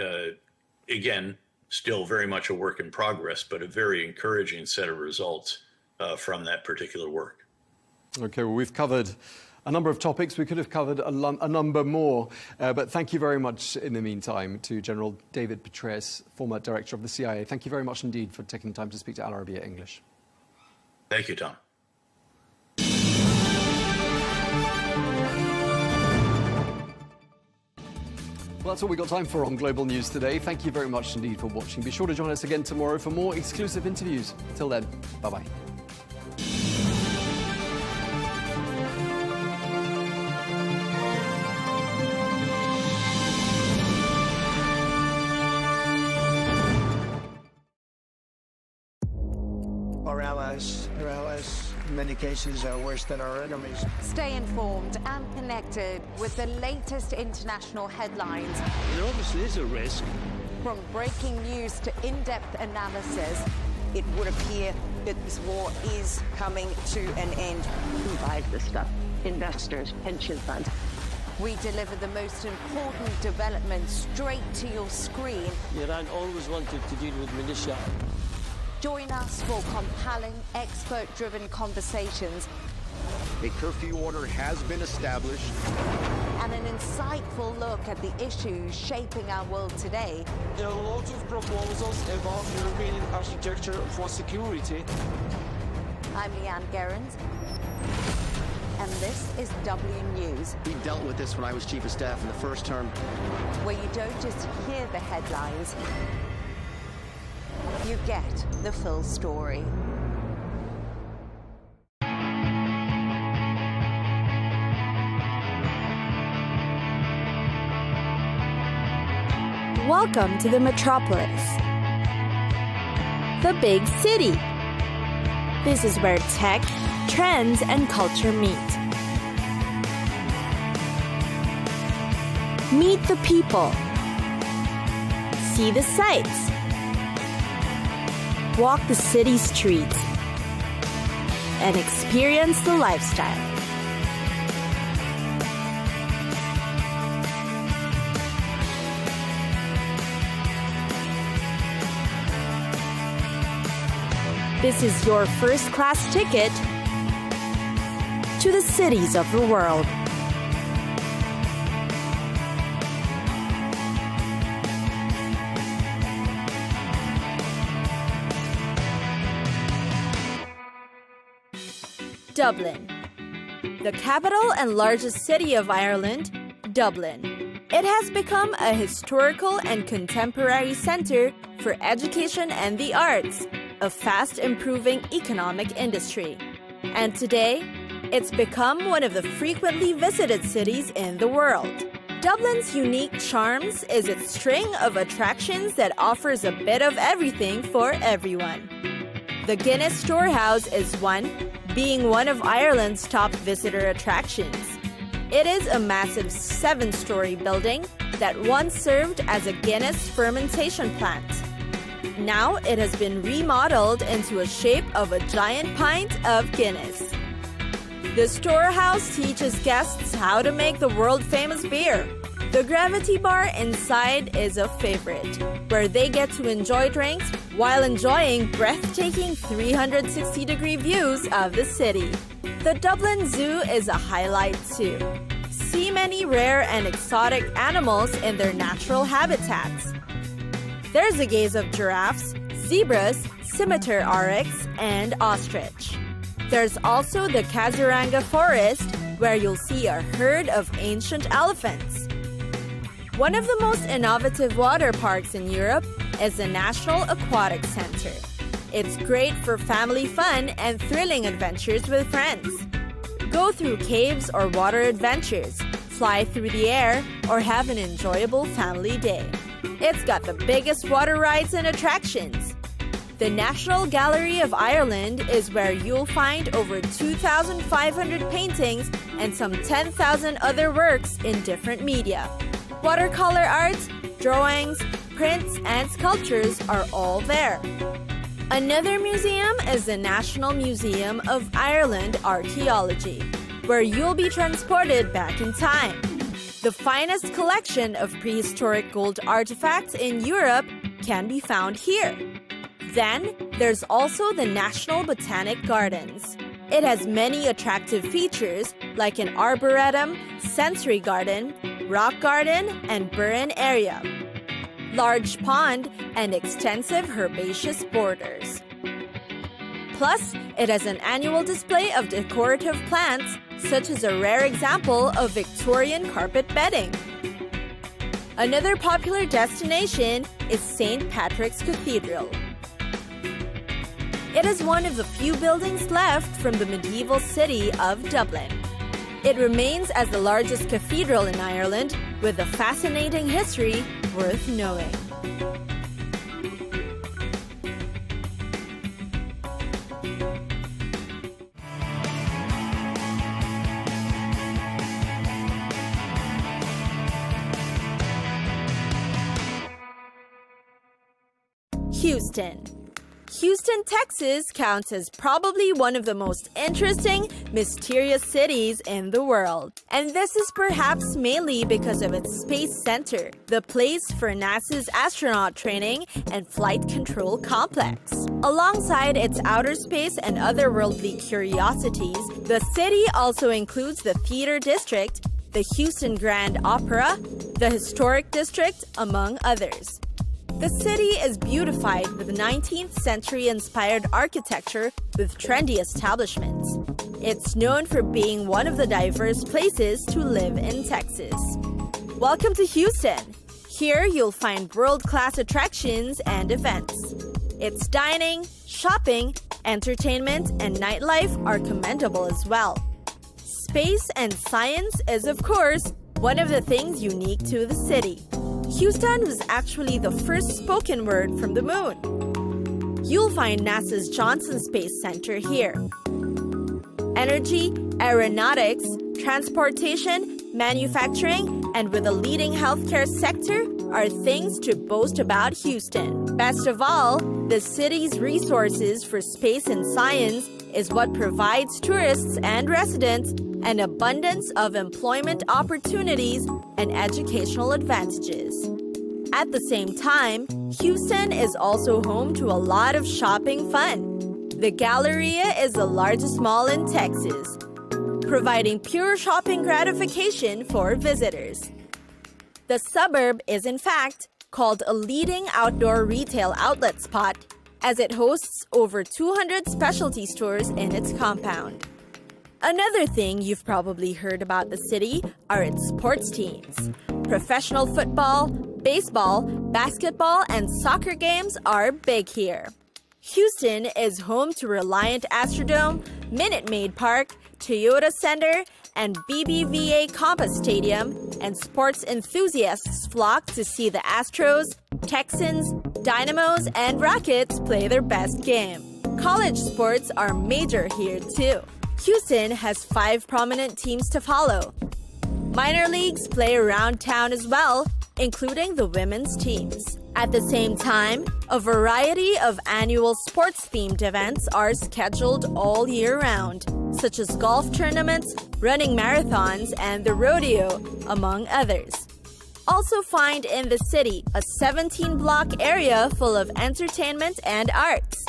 Speaker 6: again, still very much a work in progress, but a very encouraging set of results from that particular work.
Speaker 22: Okay, well, we've covered a number of topics. We could have covered a number more, but thank you very much in the meantime to General David Petraeus, former director of the CIA. Thank you very much indeed for taking the time to speak to Arabiya English.
Speaker 6: Thank you, Tom.
Speaker 22: Well, that's all we've got time for on Global News today. Thank you very much indeed for watching. Be sure to join us again tomorrow for more exclusive interviews. Till then, bye-bye.
Speaker 9: Our allies, in many cases, are worse than our enemies.
Speaker 16: Stay informed and connected with the latest international headlines.
Speaker 24: There obviously is a risk.
Speaker 16: From breaking news to in-depth analysis,
Speaker 2: it would appear that this war is coming to an end.
Speaker 16: who buys this stuff? Investors, pension funds. We deliver the most important developments straight to your screen.
Speaker 24: Iran always wanted to deal with militia.
Speaker 16: Join us for compelling, expert-driven conversations.
Speaker 10: A curfew order has been established.
Speaker 16: And an insightful look at the issues shaping our world today.
Speaker 18: There are lots of proposals about European architecture for security.
Speaker 16: I'm Leigh Ann Gerrans, and this is W News.
Speaker 20: We dealt with this when I was Chief of Staff in the first term.
Speaker 16: Where you don't just hear the headlines, you get the full story.
Speaker 11: Welcome to the metropolis, the big city. This is where tech, trends, and culture meet. Meet the people. See the sights. Walk the city streets. And experience the lifestyle. This is your first-class ticket to the cities of the world. Dublin. The capital and largest city of Ireland, Dublin. It has become a historical and contemporary center for education and the arts, a fast-improving economic industry. And today, it's become one of the frequently visited cities in the world. Dublin's unique charms is its string of attractions that offers a bit of everything for everyone. The Guinness Storehouse is one, being one of Ireland's top visitor attractions. It is a massive 7-story building that once served as a Guinness fermentation plant. Now it has been remodeled into a shape of a giant pint of Guinness. The storehouse teaches guests how to make the world-famous beer. The Gravity Bar inside is a favorite, where they get to enjoy drinks while enjoying breathtaking 360-degree views of the city. The Dublin Zoo is a highlight too. See many rare and exotic animals in their natural habitats. There's a gaze of giraffes, zebras, scimitar oryx, and ostrich. There's also the Kaziranga Forest, where you'll see a herd of ancient elephants. One of the most innovative water parks in Europe is the National Aquatic Center. It's great for family fun and thrilling adventures with friends. Go through caves or water adventures, fly through the air, or have an enjoyable family day. It's got the biggest water rides and attractions. The National Gallery of Ireland is where you'll find over 2,500 paintings and some 10,000 other works in different media. Watercolor art, drawings, prints, and sculptures are all there. Another museum is the National Museum of Ireland Archaeology, where you'll be transported back in time. The finest collection of prehistoric gold artifacts in Europe can be found here. Then, there's also the National Botanic Gardens. It has many attractive features like an arboretum, sensory garden, rock garden, and burn area, large pond, and extensive herbaceous borders. Plus, it has an annual display of decorative plants, such as a rare example of Victorian carpet bedding. Another popular destination is St. Patrick's Cathedral. It is one of the few buildings left from the medieval city of Dublin. It remains as the largest cathedral in Ireland, with a fascinating history worth knowing. Houston, Texas counts as probably one of the most interesting, mysterious cities in the world. And this is perhaps mainly because of its space center, the place for NASA's astronaut training and flight control complex. Alongside its outer space and otherworldly curiosities, the city also includes the Theater District, the Houston Grand Opera, the Historic District, among others. The city is beautified with 19th century inspired architecture with trendy establishments. It's known for being one of the diverse places to live in Texas. Welcome to Houston. Here you'll find world-class attractions and events. Its dining, shopping, entertainment, and nightlife are commendable as well. Space and science is, of course, one of the things unique to the city. Houston was actually the first spoken word from the moon. You'll find NASA's Johnson Space Center here. Energy, aeronautics, transportation, manufacturing, and with a leading healthcare sector are things to boast about Houston. Best of all, the city's resources for space and science is what provides tourists and residents an abundance of employment opportunities and educational advantages. At the same time, Houston is also home to a lot of shopping fun. The Galleria is the largest mall in Texas, providing pure shopping gratification for visitors. The suburb is in fact called a leading outdoor retail outlet spot, as it hosts over 200 specialty stores in its compound. Another thing you've probably heard about the city are its sports teams. Professional football, baseball, basketball, and soccer games are big here. Houston is home to Reliant Astrodome, Minute Maid Park, Toyota Center, and BBVA Compass Stadium, and sports enthusiasts flock to see the Astros, Texans, Dynamos, and Rockets play their best game. College sports are major here too. Houston has 5 prominent teams to follow. Minor leagues play around town as well, including the women's teams. At the same time, a variety of annual sports-themed events are scheduled all year round, such as golf tournaments, running marathons, and the rodeo, among others. Also find in the city a 17-block area full of entertainment and arts.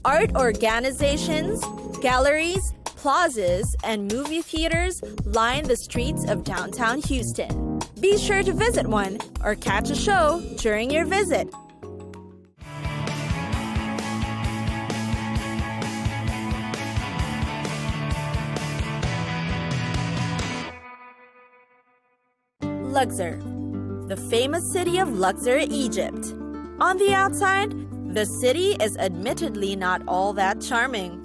Speaker 11: Art organizations, galleries, plazas, and movie theaters line the streets of downtown Houston. Be sure to visit one or catch a show during your visit. Luxor, the famous city of Luxor, Egypt. On the outside, the city is admittedly not all that charming.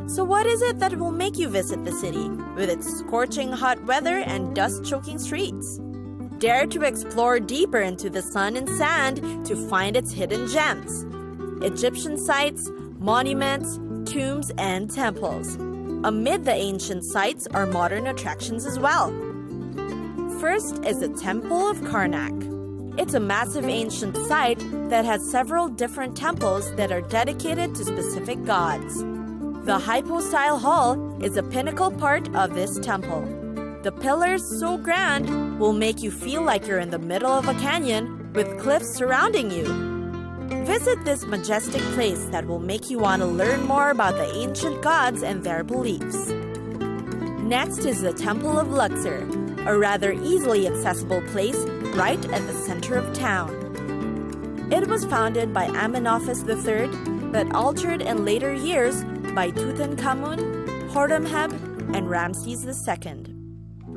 Speaker 11: So what is it that will make you visit the city, with its scorching hot weather and dust-choking streets? Dare to explore deeper into the sun and sand to find its hidden gems. Egyptian sites, monuments, tombs, and temples. Amid the ancient sites are modern attractions as well. First is the Temple of Karnak. It's a massive ancient site that has several different temples that are dedicated to specific gods. The hypostyle hall is a pinnacle part of this temple. The pillars, so grand, will make you feel like you're in the middle of a canyon with cliffs surrounding you. Visit this majestic place that will make you want to learn more about the ancient gods and their beliefs. Next is the Temple of Luxor, a rather easily accessible place right at the center of town. It was founded by Amenhotep III, but altered in later years by Tutankhamun, Horemheb, and Ramses II.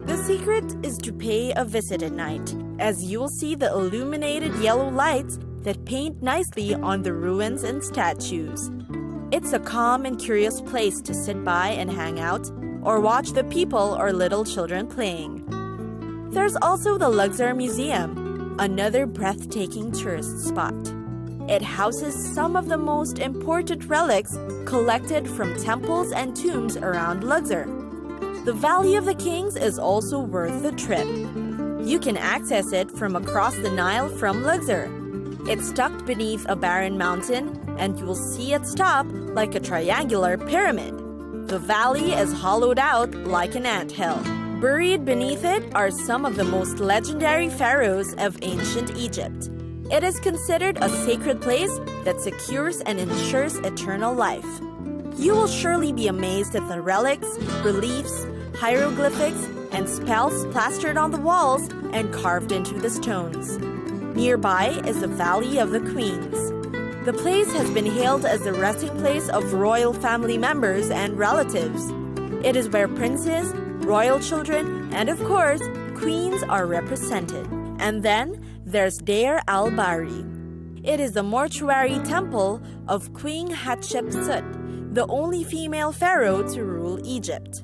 Speaker 11: The secret is to pay a visit at night, as you'll see the illuminated yellow lights that paint nicely on the ruins and statues. It's a calm and curious place to sit by and hang out, or watch the people or little children playing. There's also the Luxor Museum, another breathtaking tourist spot. It houses some of the most important relics collected from temples and tombs around Luxor. The Valley of the Kings is also worth the trip. You can access it from across the Nile from Luxor. It's tucked beneath a barren mountain, and you'll see its top like a triangular pyramid. The valley is hollowed out like an anthill. Buried beneath it are some of the most legendary pharaohs of ancient Egypt. It is considered a sacred place that secures and ensures eternal life. You will surely be amazed at the relics, reliefs, hieroglyphics, and spells plastered on the walls and carved into the stones. Nearby is the Valley of the Queens. The place has been hailed as the resting place of royal family members and relatives. It is where princes, royal children, and of course, queens are represented. And then there's Deir al-Bahri. It is the mortuary temple of Queen Hatshepsut, the only female pharaoh to rule Egypt.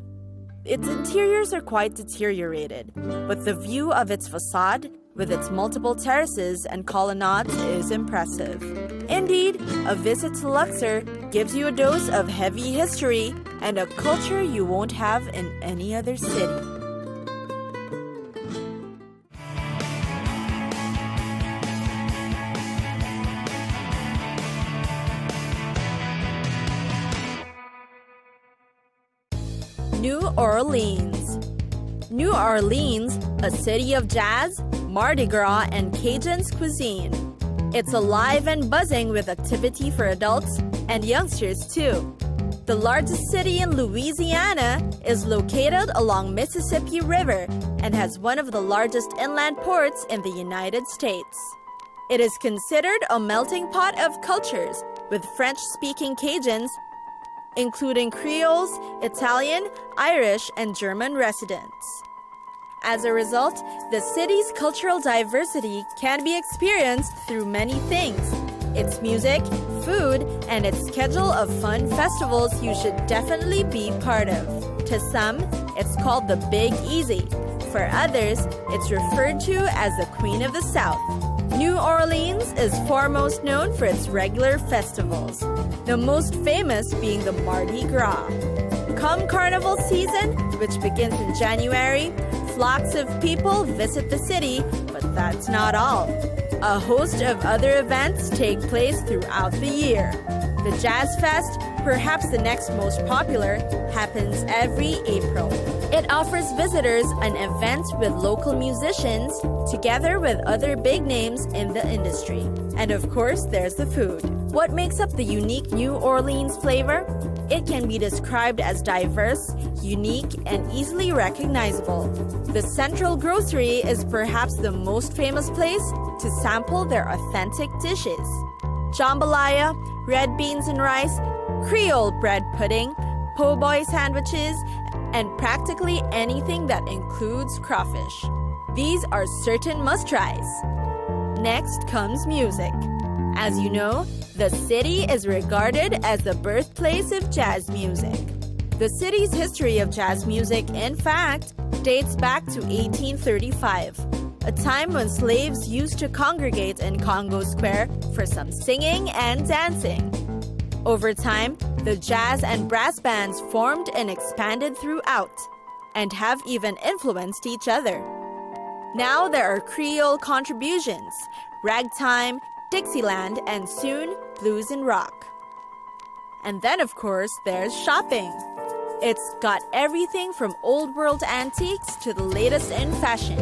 Speaker 11: Its interiors are quite deteriorated, but the view of its facade, with its multiple terraces and colonnades, is impressive. Indeed, a visit to Luxor gives you a dose of heavy history and a culture you won't have in any other city. New Orleans. New Orleans, a city of jazz, Mardi Gras, and Cajun cuisine. It's alive and buzzing with activity for adults and youngsters too. The largest city in Louisiana is located along Mississippi River and has one of the largest inland ports in the United States. It is considered a melting pot of cultures, with French-speaking Cajuns, including Creoles, Italian, Irish, and German residents. As a result, the city's cultural diversity can be experienced through many things: its music, food, and its schedule of fun festivals you should definitely be part of. To some, it's called the Big Easy. For others, it's referred to as the Queen of the South. New Orleans is foremost known for its regular festivals, the most famous being the Mardi Gras. Come Carnival season, which begins in January, flocks of people visit the city, but that's not all. A host of other events take place throughout the year. The Jazz Fest, perhaps the next most popular, happens every April. It offers visitors an event with local musicians together with other big names in the industry. And of course, there's the food. What makes up the unique New Orleans flavor? It can be described as diverse, unique, and easily recognizable. The Central Grocery is perhaps the most famous place to sample their authentic dishes. Jambalaya, red beans and rice, Creole bread pudding, po' boy sandwiches, and practically anything that includes crawfish. These are certain must-tries. Next comes music. As you know, the city is regarded as the birthplace of jazz music. The city's history of jazz music, in fact, dates back to 1835, a time when slaves used to congregate in Congo Square for some singing and dancing. Over time, the jazz and brass bands formed and expanded throughout, and have even influenced each other. Now there are Creole contributions, ragtime, Dixieland, and soon blues and rock. And then, of course, there's shopping. It's got everything from old world antiques to the latest in fashion.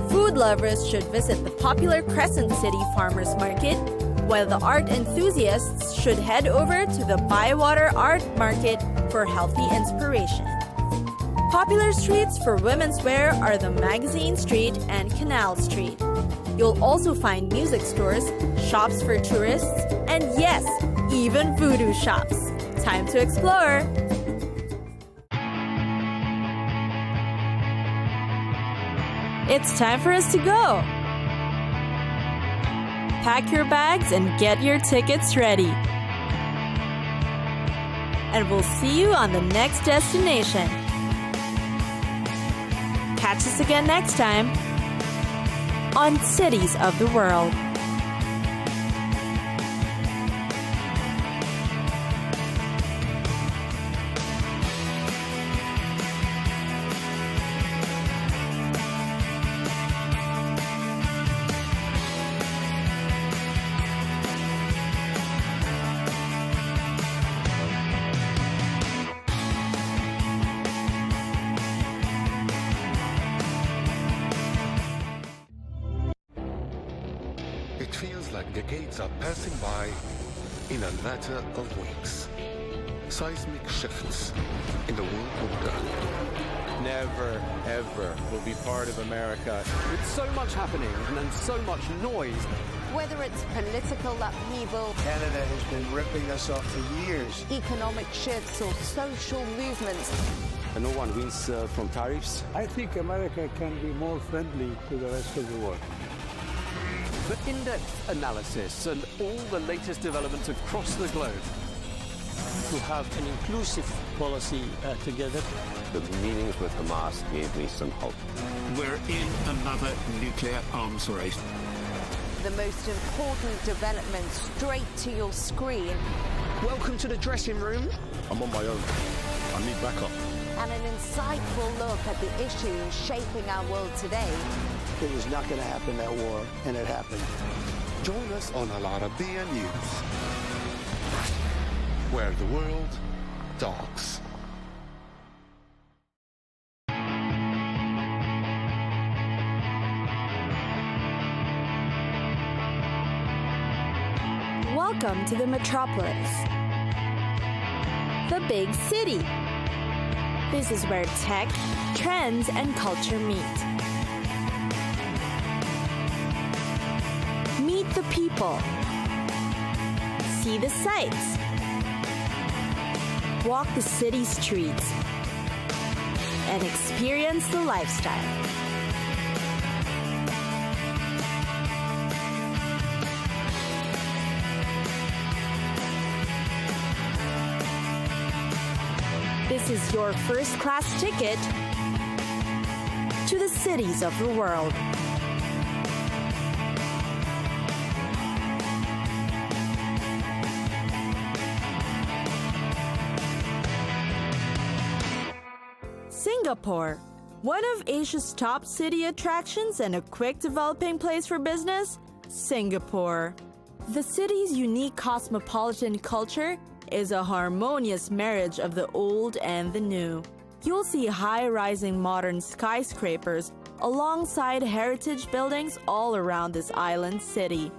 Speaker 11: Food lovers should visit the popular Crescent City Farmers Market, while the art enthusiasts should head over to the Bywater Art Market for healthy inspiration. Popular streets for women's wear are the Magazine Street and Canal Street. You'll also find music stores, shops for tourists, and yes, even voodoo shops. Time to explore! It's time for us to go! Pack your bags and get your tickets ready. And we'll see you on the next destination. Catch us again next time on Cities of the World.
Speaker 1: It feels like decades are passing by in a matter of weeks. Seismic shifts in the world order.
Speaker 4: Never, ever will be part of America.
Speaker 22: With so much happening and then so much noise.
Speaker 16: Whether it's political upheaval,
Speaker 9: Canada has been ripping us off for years.
Speaker 16: economic shifts, or social movements,
Speaker 7: And no one wins from tariffs.
Speaker 12: I think America can be more friendly to the rest of the world.
Speaker 22: The in-depth analysis and all the latest developments across the globe.
Speaker 24: To have an inclusive policy together.
Speaker 7: The meetings with Hamas gave me some hope.
Speaker 13: We're in another nuclear arms race.
Speaker 2: The most important development straight to your screen.
Speaker 19: Welcome to the dressing room.
Speaker 10: I'm on my own. I need backup.
Speaker 2: And an insightful look at the issues shaping our world today.
Speaker 9: It was not going to happen, that war, and it happened.
Speaker 1: Join us on Arabiya News, where the world talks.
Speaker 11: Welcome to the metropolis, the big city. This is where tech, trends, and culture meet. Meet the people. See the sights. Walk the city streets. And experience the lifestyle. This is your first-class ticket to the cities of the world. Singapore, one of Asia's top city attractions and a quick developing place for business, Singapore. The city's unique cosmopolitan culture is a harmonious marriage of the old and the new. You'll see high-rising modern skyscrapers alongside heritage buildings all around this island city.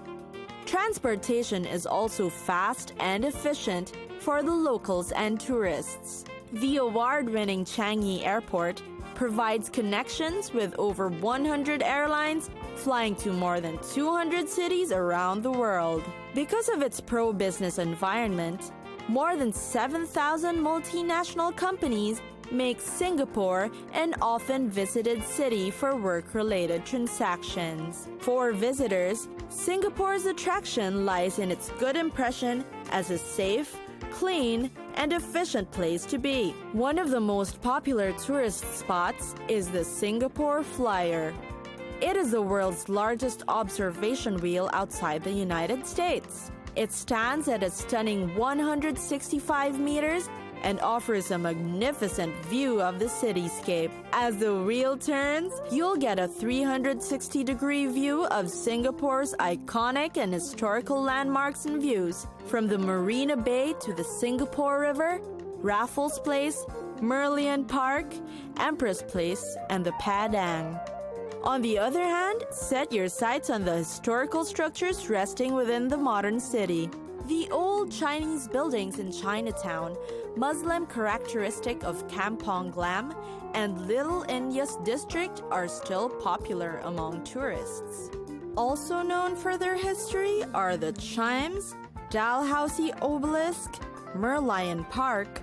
Speaker 11: Transportation is also fast and efficient for the locals and tourists. The award-winning Changi Airport provides connections with over 100 airlines flying to more than 200 cities around the world. Because of its pro-business environment, more than 7,000 multinational companies makes Singapore an often visited city for work-related transactions. For visitors, Singapore's attraction lies in its good impression as a safe, clean, and efficient place to be. One of the most popular tourist spots is the Singapore Flyer. It is the world's largest observation wheel outside the United States. It stands at a stunning 165 meters and offers a magnificent view of the cityscape. As the wheel turns, you'll get a 360-degree view of Singapore's iconic and historical landmarks and views, from the Marina Bay to the Singapore River, Raffles Place, Merlion Park, Empress Place, and the Padang. On the other hand, set your sights on the historical structures resting within the modern city. The old Chinese buildings in Chinatown, Muslim characteristic of Kampong Glam, and Little India's district are still popular among tourists. Also known for their history are the Chimes, Dalhousie Obelisk, Merlion Park,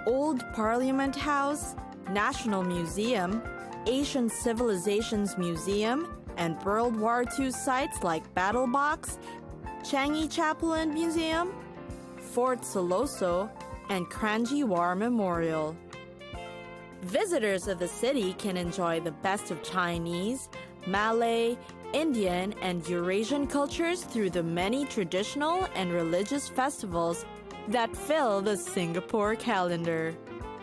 Speaker 11: Old Parliament House, National Museum, Asian Civilizations Museum, and World War II sites like Battle Box, Changi Chapel and Museum, Fort Siloso, and Kranji War Memorial. Visitors of the city can enjoy the best of Chinese, Malay, Indian, and Eurasian cultures through the many traditional and religious festivals that fill the Singapore calendar.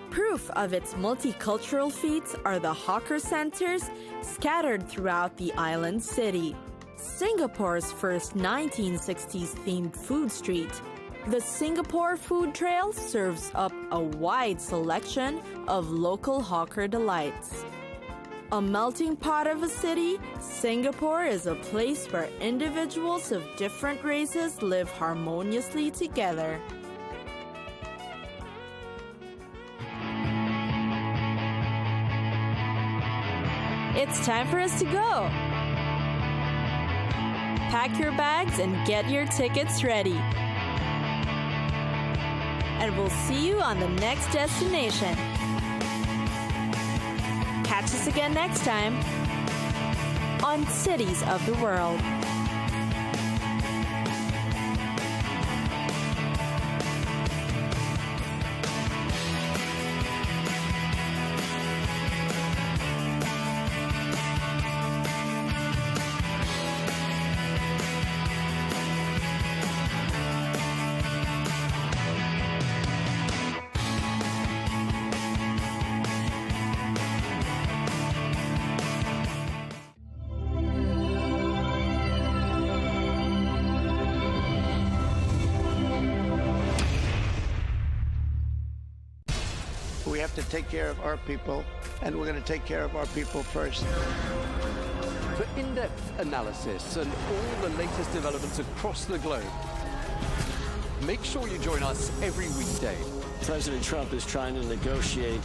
Speaker 11: Proof of its multicultural feats are the hawker centers scattered throughout the island city. Singapore's first 1960s-themed food street, the Singapore Food Trail, serves up a wide selection of local hawker delights. A melting pot of a city, Singapore is a place where individuals of different races live harmoniously together. It's time for us to go. Pack your bags and get your tickets ready. And we'll see you on the next destination. Catch us again next time on Cities of the World.
Speaker 9: We have to take care of our people, and we're going to take care of our people first.
Speaker 22: For in-depth analysis and all the latest developments across the globe, make sure you join us every weekday.
Speaker 24: President Trump is trying to negotiate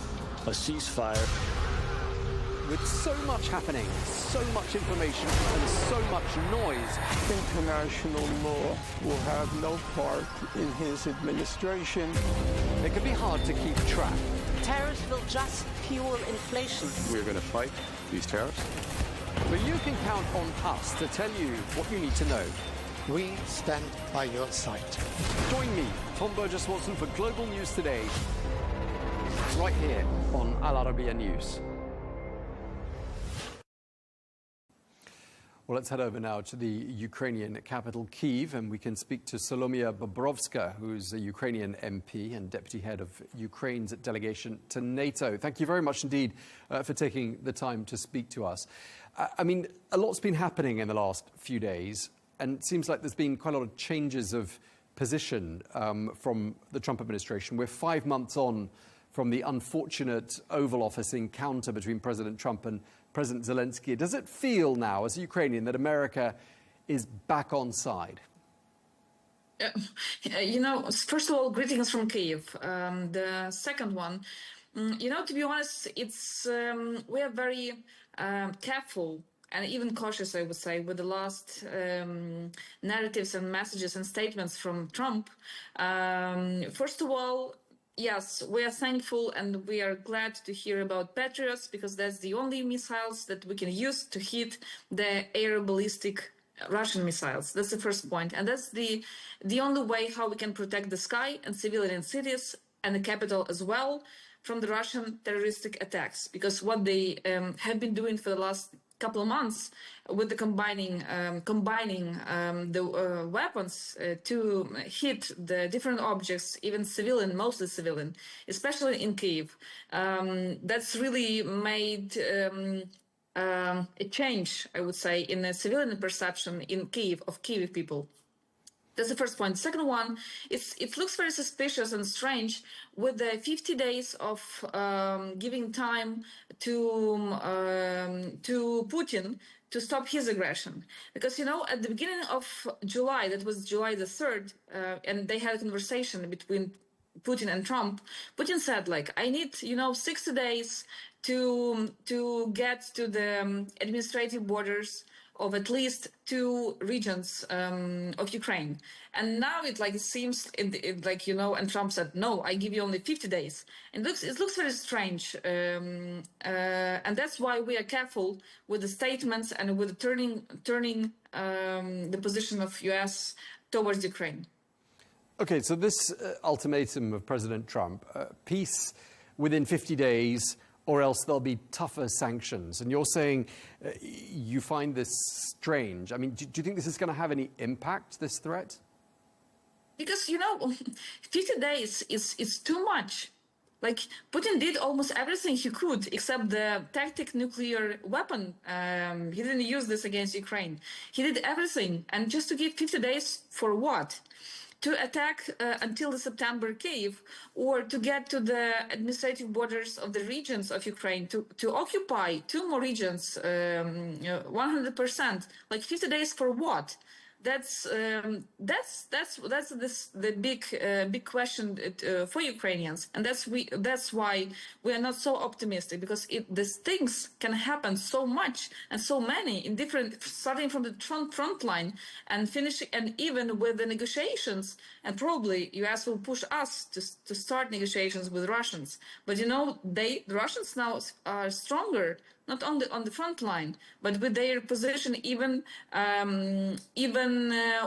Speaker 24: a ceasefire.
Speaker 22: With so much happening, so much information, and so much noise,
Speaker 21: International law will have no part in his administration.
Speaker 22: it can be hard to keep track.
Speaker 3: Tariffs will just fuel inflation.
Speaker 13: We're going to fight these tariffs.
Speaker 22: But you can count on us to tell you what you need to know.
Speaker 15: We stand by your side.
Speaker 22: Join me, Tom Burges Watson, for Global News Today, right here on Al Arabiya News. Well, let's head over now to the Ukrainian capital, Kyiv, and we can speak to Solomia Bobrovska, who's a Ukrainian MP and deputy head of Ukraine's delegation to NATO. Thank you very much indeed for taking the time to speak to us. I mean, a lot's been happening in the last few days, and it seems like there's been quite a lot of changes of position from the Trump administration. We're 5 months on from the unfortunate Oval Office encounter between President Trump and President Zelensky. Does it feel now, as a Ukrainian, that America is back on side?
Speaker 17: You know, first of all, greetings from Kyiv. The second one, you know, to be honest, it's we are very careful and even cautious, I would say, with the last narratives and messages and statements from Trump. First of all, Yes, we are thankful and we are glad to hear about Petraeus because that's the only missiles that we can use to hit the air ballistic Russian missiles. That's the first point. And that's the only way how we can protect the sky and civilian cities and the capital as well from the Russian terroristic attacks. Because what they have been doing for the last couple of months with the combining the weapons to hit the different objects, even civilian, mostly civilian, especially in Kyiv. That's really made a change, I would say, in the civilian perception in Kyiv of Kyiv people. That's the first point. Second one, it looks very suspicious and strange with the 50 days of giving time to Putin to stop his aggression. Because, you know, at the beginning of July, that was July the 3rd, and they had a conversation between Putin and Trump. Putin said, like, I need, 60 days to get to the administrative borders of at least 2 regions of Ukraine. And now it seems and Trump said, no, I give you only 50 days. And it looks very strange. And that's why we are careful with the statements and with turning the position of US towards Ukraine.
Speaker 22: Okay, so this ultimatum of President Trump, peace within 50 days, or else there'll be tougher sanctions. And you're saying you find this strange. I mean, do you think this is going to have any impact, this threat?
Speaker 17: Because, 50 days is too much. Like, Putin did almost everything he could, except the tactic nuclear weapon. He didn't use this against Ukraine. He did everything. And just to give 50 days for what? To attack until the September Kyiv, or to get to the administrative borders of the regions of Ukraine, to occupy 2 more regions, 100%. Like 50 days for what? That's the big question for Ukrainians, and that's why we are not so optimistic, because these things can happen so much and so many in different, starting from the front line and finishing, and even with the negotiations, and probably US will push us to start negotiations with Russians. But the Russians now are stronger, not only on the front line, but with their position even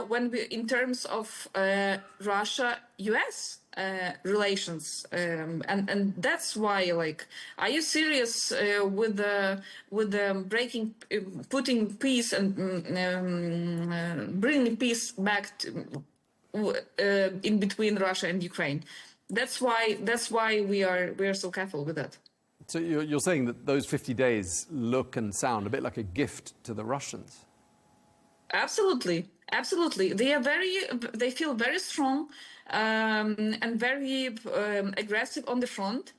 Speaker 17: when we, in terms of Russia-US relations, and that's why, are you serious with the putting peace and bringing peace back in between Russia and Ukraine? That's why we are so careful with that.
Speaker 22: So you're saying that those 50 days look and sound a bit like a gift to the Russians?
Speaker 17: Absolutely. They feel very strong and very aggressive on the front.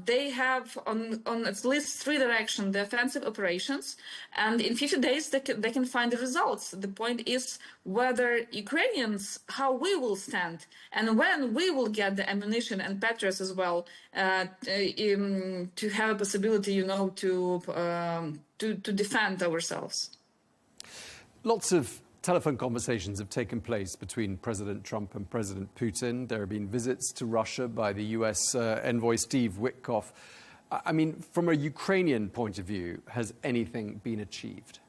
Speaker 17: They have on at least 3 directions the offensive operations, and in 50 days they can find the results. The point is whether Ukrainians, how we will stand, and when we will get the ammunition and Petraeus as well to have a possibility, to defend ourselves.
Speaker 22: Lots of telephone conversations have taken place between President Trump and President Putin. There have been visits to Russia by the US envoy Steve Witkoff. I mean, from a Ukrainian point of view, has anything been achieved?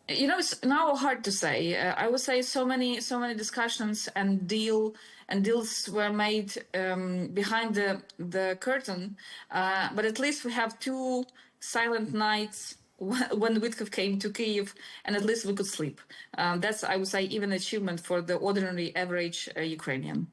Speaker 17: It's now hard to say. I would say so many discussions and deals were made behind the curtain. But at least we have 2 silent nights when Witkoff came to Kyiv, and at least we could sleep. That's, I would say, even an achievement for the ordinary, average Ukrainian.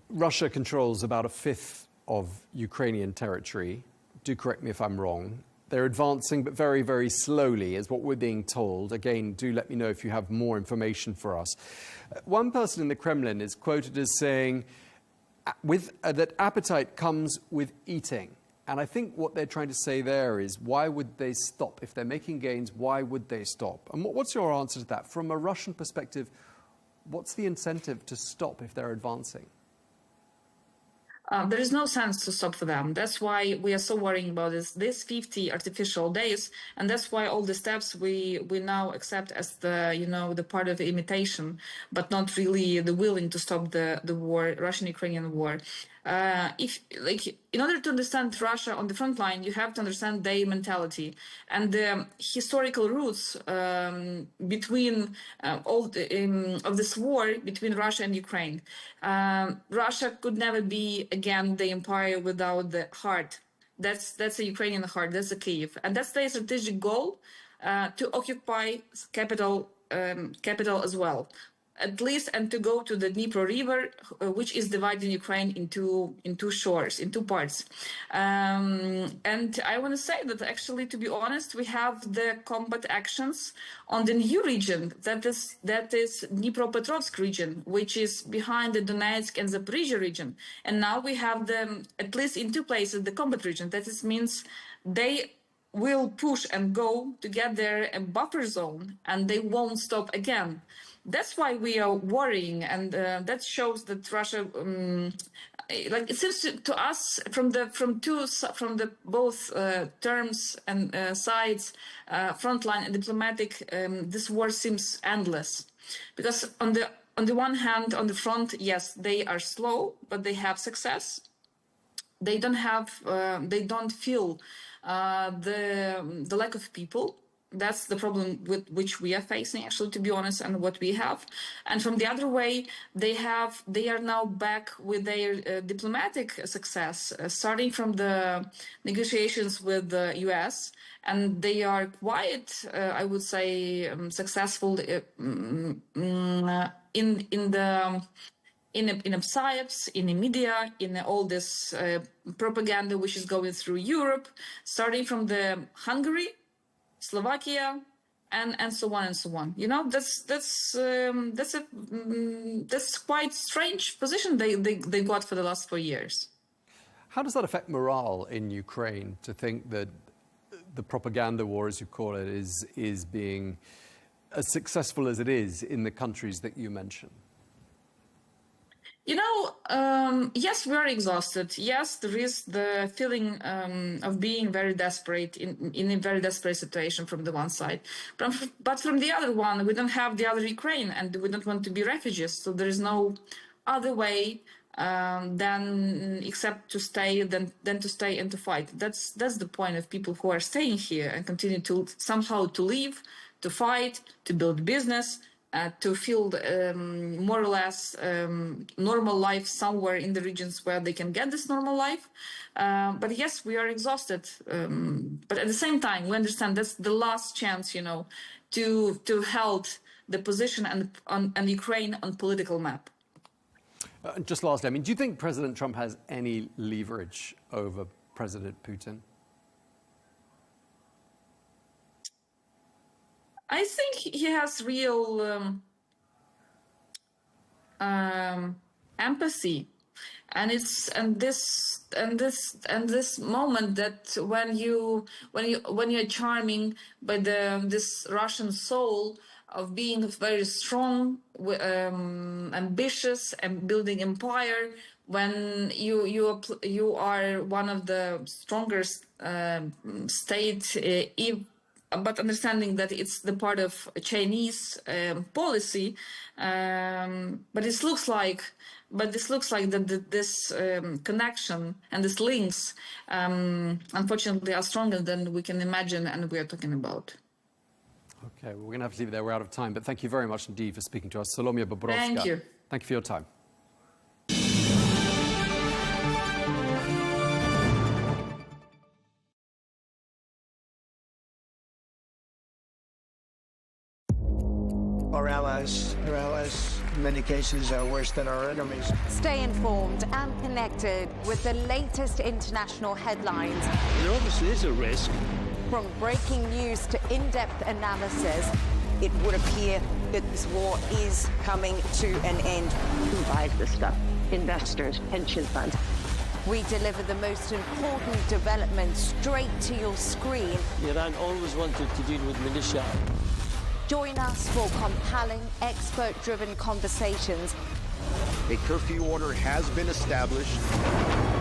Speaker 22: Russia controls about 1/5 of Ukrainian territory. Do correct me if I'm wrong. They're advancing, but very, very slowly, is what we're being told. Again, do let me know if you have more information for us. One person in the Kremlin is quoted as saying that appetite comes with eating. And I think what they're trying to say there is, why would they stop? If they're making gains, why would they stop? And what's your answer to that? From a Russian perspective, what's the incentive to stop if they're advancing?
Speaker 17: there is no sense to stop for them. That's why we are so worrying about this 50 artificial days, and that's why all the steps we now accept as the part of the imitation, but not really the willing to stop the war, Russian-Ukrainian war. In order to understand Russia on the front line, you have to understand their mentality and the historical roots between of this war between Russia and Ukraine. Russia could never be again the empire without the heart. That's the Ukrainian heart. That's the Kyiv, and that's their strategic goal to occupy capital as well. At least, and to go to the Dnipro River, which is dividing Ukraine into shores, in two parts. And I want to say that actually, to be honest, we have the combat actions on the new region, that is Dnipropetrovsk region, which is behind the Donetsk and Zaporizhia region. And now we have them, at least in two places, the combat region. That means they will push and go to get there a buffer zone, and they won't stop again. That's why we are worrying, and that shows that Russia, it seems to us from both terms and sides, frontline and diplomatic, this war seems endless, because on the one hand, on the front, yes, they are slow, but they have success. They don't feel the lack of people. That's the problem with which we are facing, actually, to be honest, and what we have. And from the other way, they are now back with their diplomatic success, starting from the negotiations with the US, and they are quite, I would say, successful in the psyops, in the media, in all this propaganda which is going through Europe, starting from the Hungary, Slovakia, and so on and so on. That's quite strange position they got for the last 4 years.
Speaker 22: How does that affect morale in Ukraine to think that the propaganda war, as you call it, is being as successful as it is in the countries that you mentioned?
Speaker 17: Yes, we are exhausted. Yes, there is the feeling of being very desperate in a very desperate situation from the one side. But from the other one, we don't have the other Ukraine, and we don't want to be refugees. So there is no other way than except to stay, than to stay and to fight. That's the point of people who are staying here and continue to somehow to live, to fight, to build business, to feel more or less normal life somewhere in the regions where they can get this normal life. But yes, we are exhausted. But at the same time, we understand that's the last chance, to hold the position and Ukraine on political map.
Speaker 22: Just lastly, do you think President Trump has any leverage over President Putin?
Speaker 17: I think he has real empathy, and this moment that when you're charming by this Russian soul of being very strong, ambitious, and building empire, when you are one of the strongest states, but understanding that it's the part of Chinese policy, but this looks like that this connection and these links, unfortunately, are stronger than we can imagine and we are talking about.
Speaker 22: Okay, well, we're going to have to leave it there. We're out of time, but thank you very much indeed for speaking to us. Solomia Bobrovska.
Speaker 17: Thank you.
Speaker 22: Thank you for your time.
Speaker 9: Our allies, in many cases, are worse than our enemies.
Speaker 16: Stay informed and connected with the latest international headlines.
Speaker 24: There obviously is a risk.
Speaker 16: From breaking news to in-depth analysis,
Speaker 2: it would appear that this war is coming to an end.
Speaker 16: Who buys this stuff? Investors, pension funds. We deliver the most important developments straight to your screen.
Speaker 24: Iran always wanted to deal with militia.
Speaker 16: Join us for compelling, expert-driven conversations
Speaker 10: A curfew order has been established.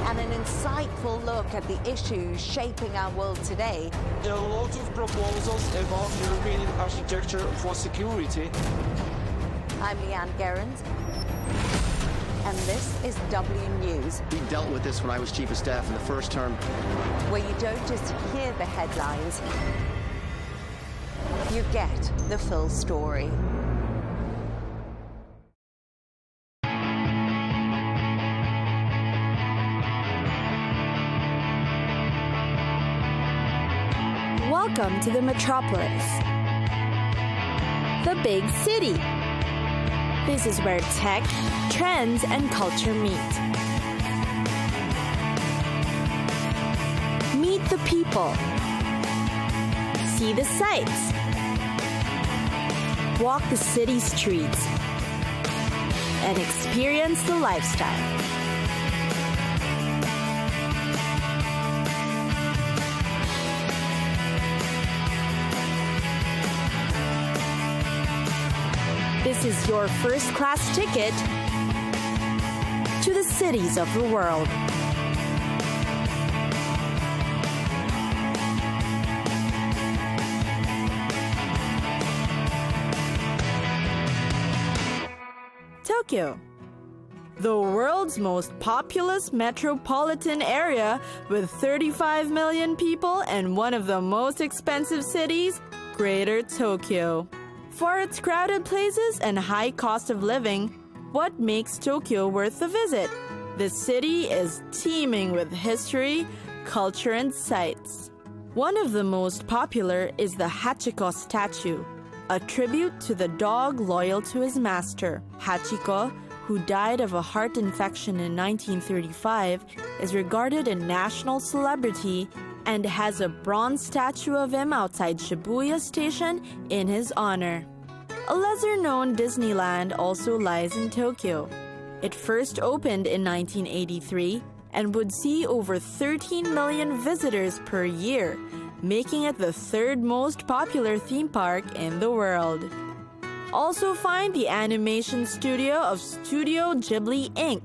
Speaker 2: And an insightful look at the issues shaping our world today.
Speaker 18: There are a lot of proposals about European architecture for security.
Speaker 2: I'm Leigh Ann Gerrans, and this is W News.
Speaker 20: We dealt with this when I was chief of staff in the first term.
Speaker 2: Where you don't just hear the headlines, you get the full story.
Speaker 11: Welcome to the metropolis, the big city. This is where tech, trends, and culture meet. Meet the people. See the sights. Walk the city streets. And experience the lifestyle. This is your first-class ticket to the cities of the world. Tokyo, the world's most populous metropolitan area with 35 million people and one of the most expensive cities, Greater Tokyo. For its crowded places and high cost of living, what makes Tokyo worth a visit? The city is teeming with history, culture, and sights. One of the most popular is the Hachiko statue, a tribute to the dog loyal to his master. Hachiko, who died of a heart infection in 1935, is regarded a national celebrity and has a bronze statue of him outside Shibuya Station in his honor. A lesser-known Disneyland also lies in Tokyo. It first opened in 1983 and would see over 13 million visitors per year, making it the third most popular theme park in the world. Also find the animation studio of Studio Ghibli Inc.,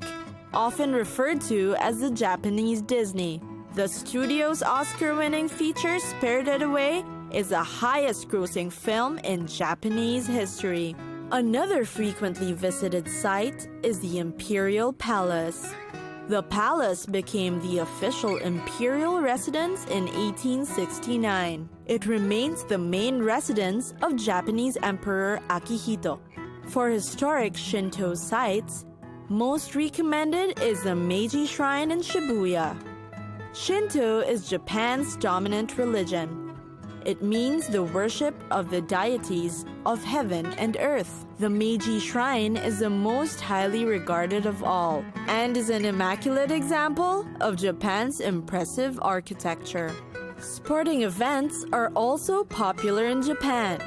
Speaker 11: often referred to as the Japanese Disney. The studio's Oscar-winning feature Spirited Away is the highest-grossing film in Japanese history. Another frequently visited site is the Imperial Palace. The palace became the official imperial residence in 1869. It remains the main residence of Japanese Emperor Akihito. For historic Shinto sites, most recommended is the Meiji Shrine in Shibuya. Shinto is Japan's dominant religion. It means the worship of the deities of heaven and earth. The Meiji Shrine is the most highly regarded of all and is an immaculate example of Japan's impressive architecture. Sporting events are also popular in Japan.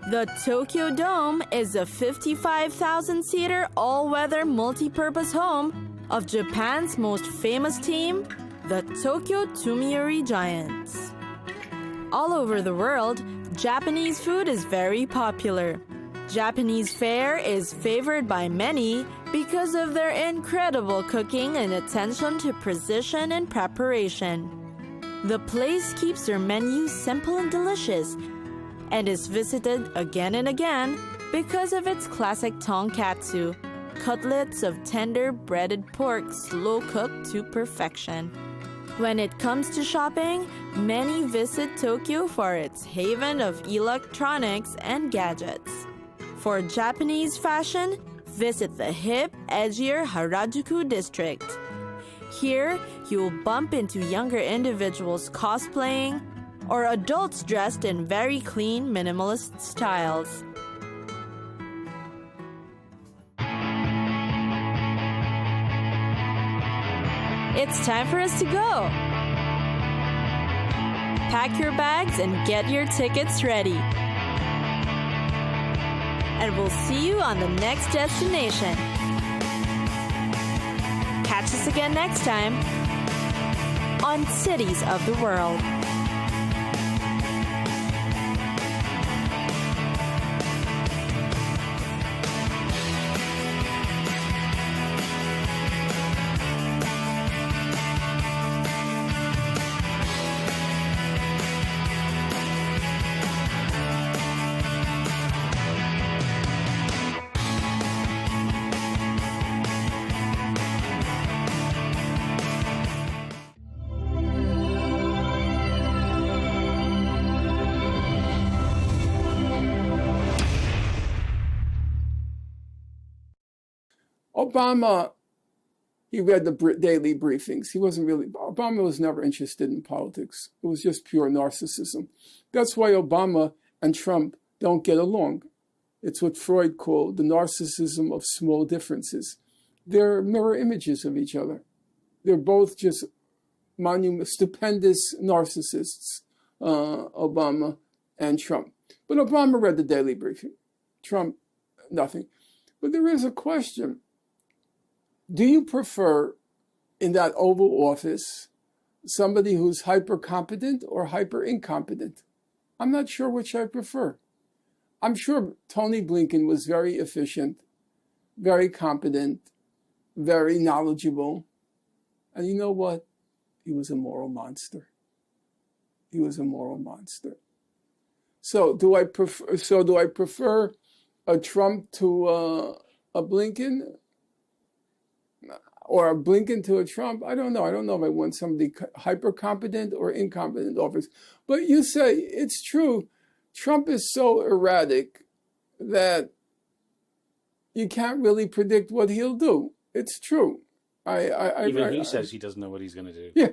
Speaker 11: The Tokyo Dome is a 55,000-seater all-weather multi-purpose home of Japan's most famous team, the Tokyo Tomiuri Giants. All over the world, Japanese food is very popular. Japanese fare is favored by many because of their incredible cooking and attention to precision and preparation. The place keeps their menu simple and delicious and is visited again and again because of its classic tonkatsu, cutlets of tender breaded pork slow-cooked to perfection. When it comes to shopping, many visit Tokyo for its haven of electronics and gadgets. For Japanese fashion, visit the hip, edgier Harajuku district. Here, you'll bump into younger individuals cosplaying or adults dressed in very clean minimalist styles. It's time for us to go. Pack your bags and get your tickets ready. And we'll see you on the next destination. Catch us again next time on Cities of the World.
Speaker 5: Obama, he read the daily briefings. Obama was never interested in politics. It was just pure narcissism. That's why Obama and Trump don't get along. It's what Freud called the narcissism of small differences. They're mirror images of each other. They're both just stupendous narcissists, Obama and Trump. But Obama read the daily briefing. Trump, nothing. But there is a question. Do you prefer in that Oval Office somebody who's hyper competent or hyper incompetent? I'm not sure which I prefer. I'm sure Tony Blinken was very efficient, very competent, very knowledgeable. And you know what? He was a moral monster. He was a moral monster. So do I prefer a Trump to a Blinken? Or a Blinken to a Trump? I don't know. I don't know if I want somebody hyper competent or incompetent office. But you say it's true. Trump is so erratic that you can't really predict what he'll do. It's true.
Speaker 8: Even he says he doesn't know what he's going to do.
Speaker 5: Yeah,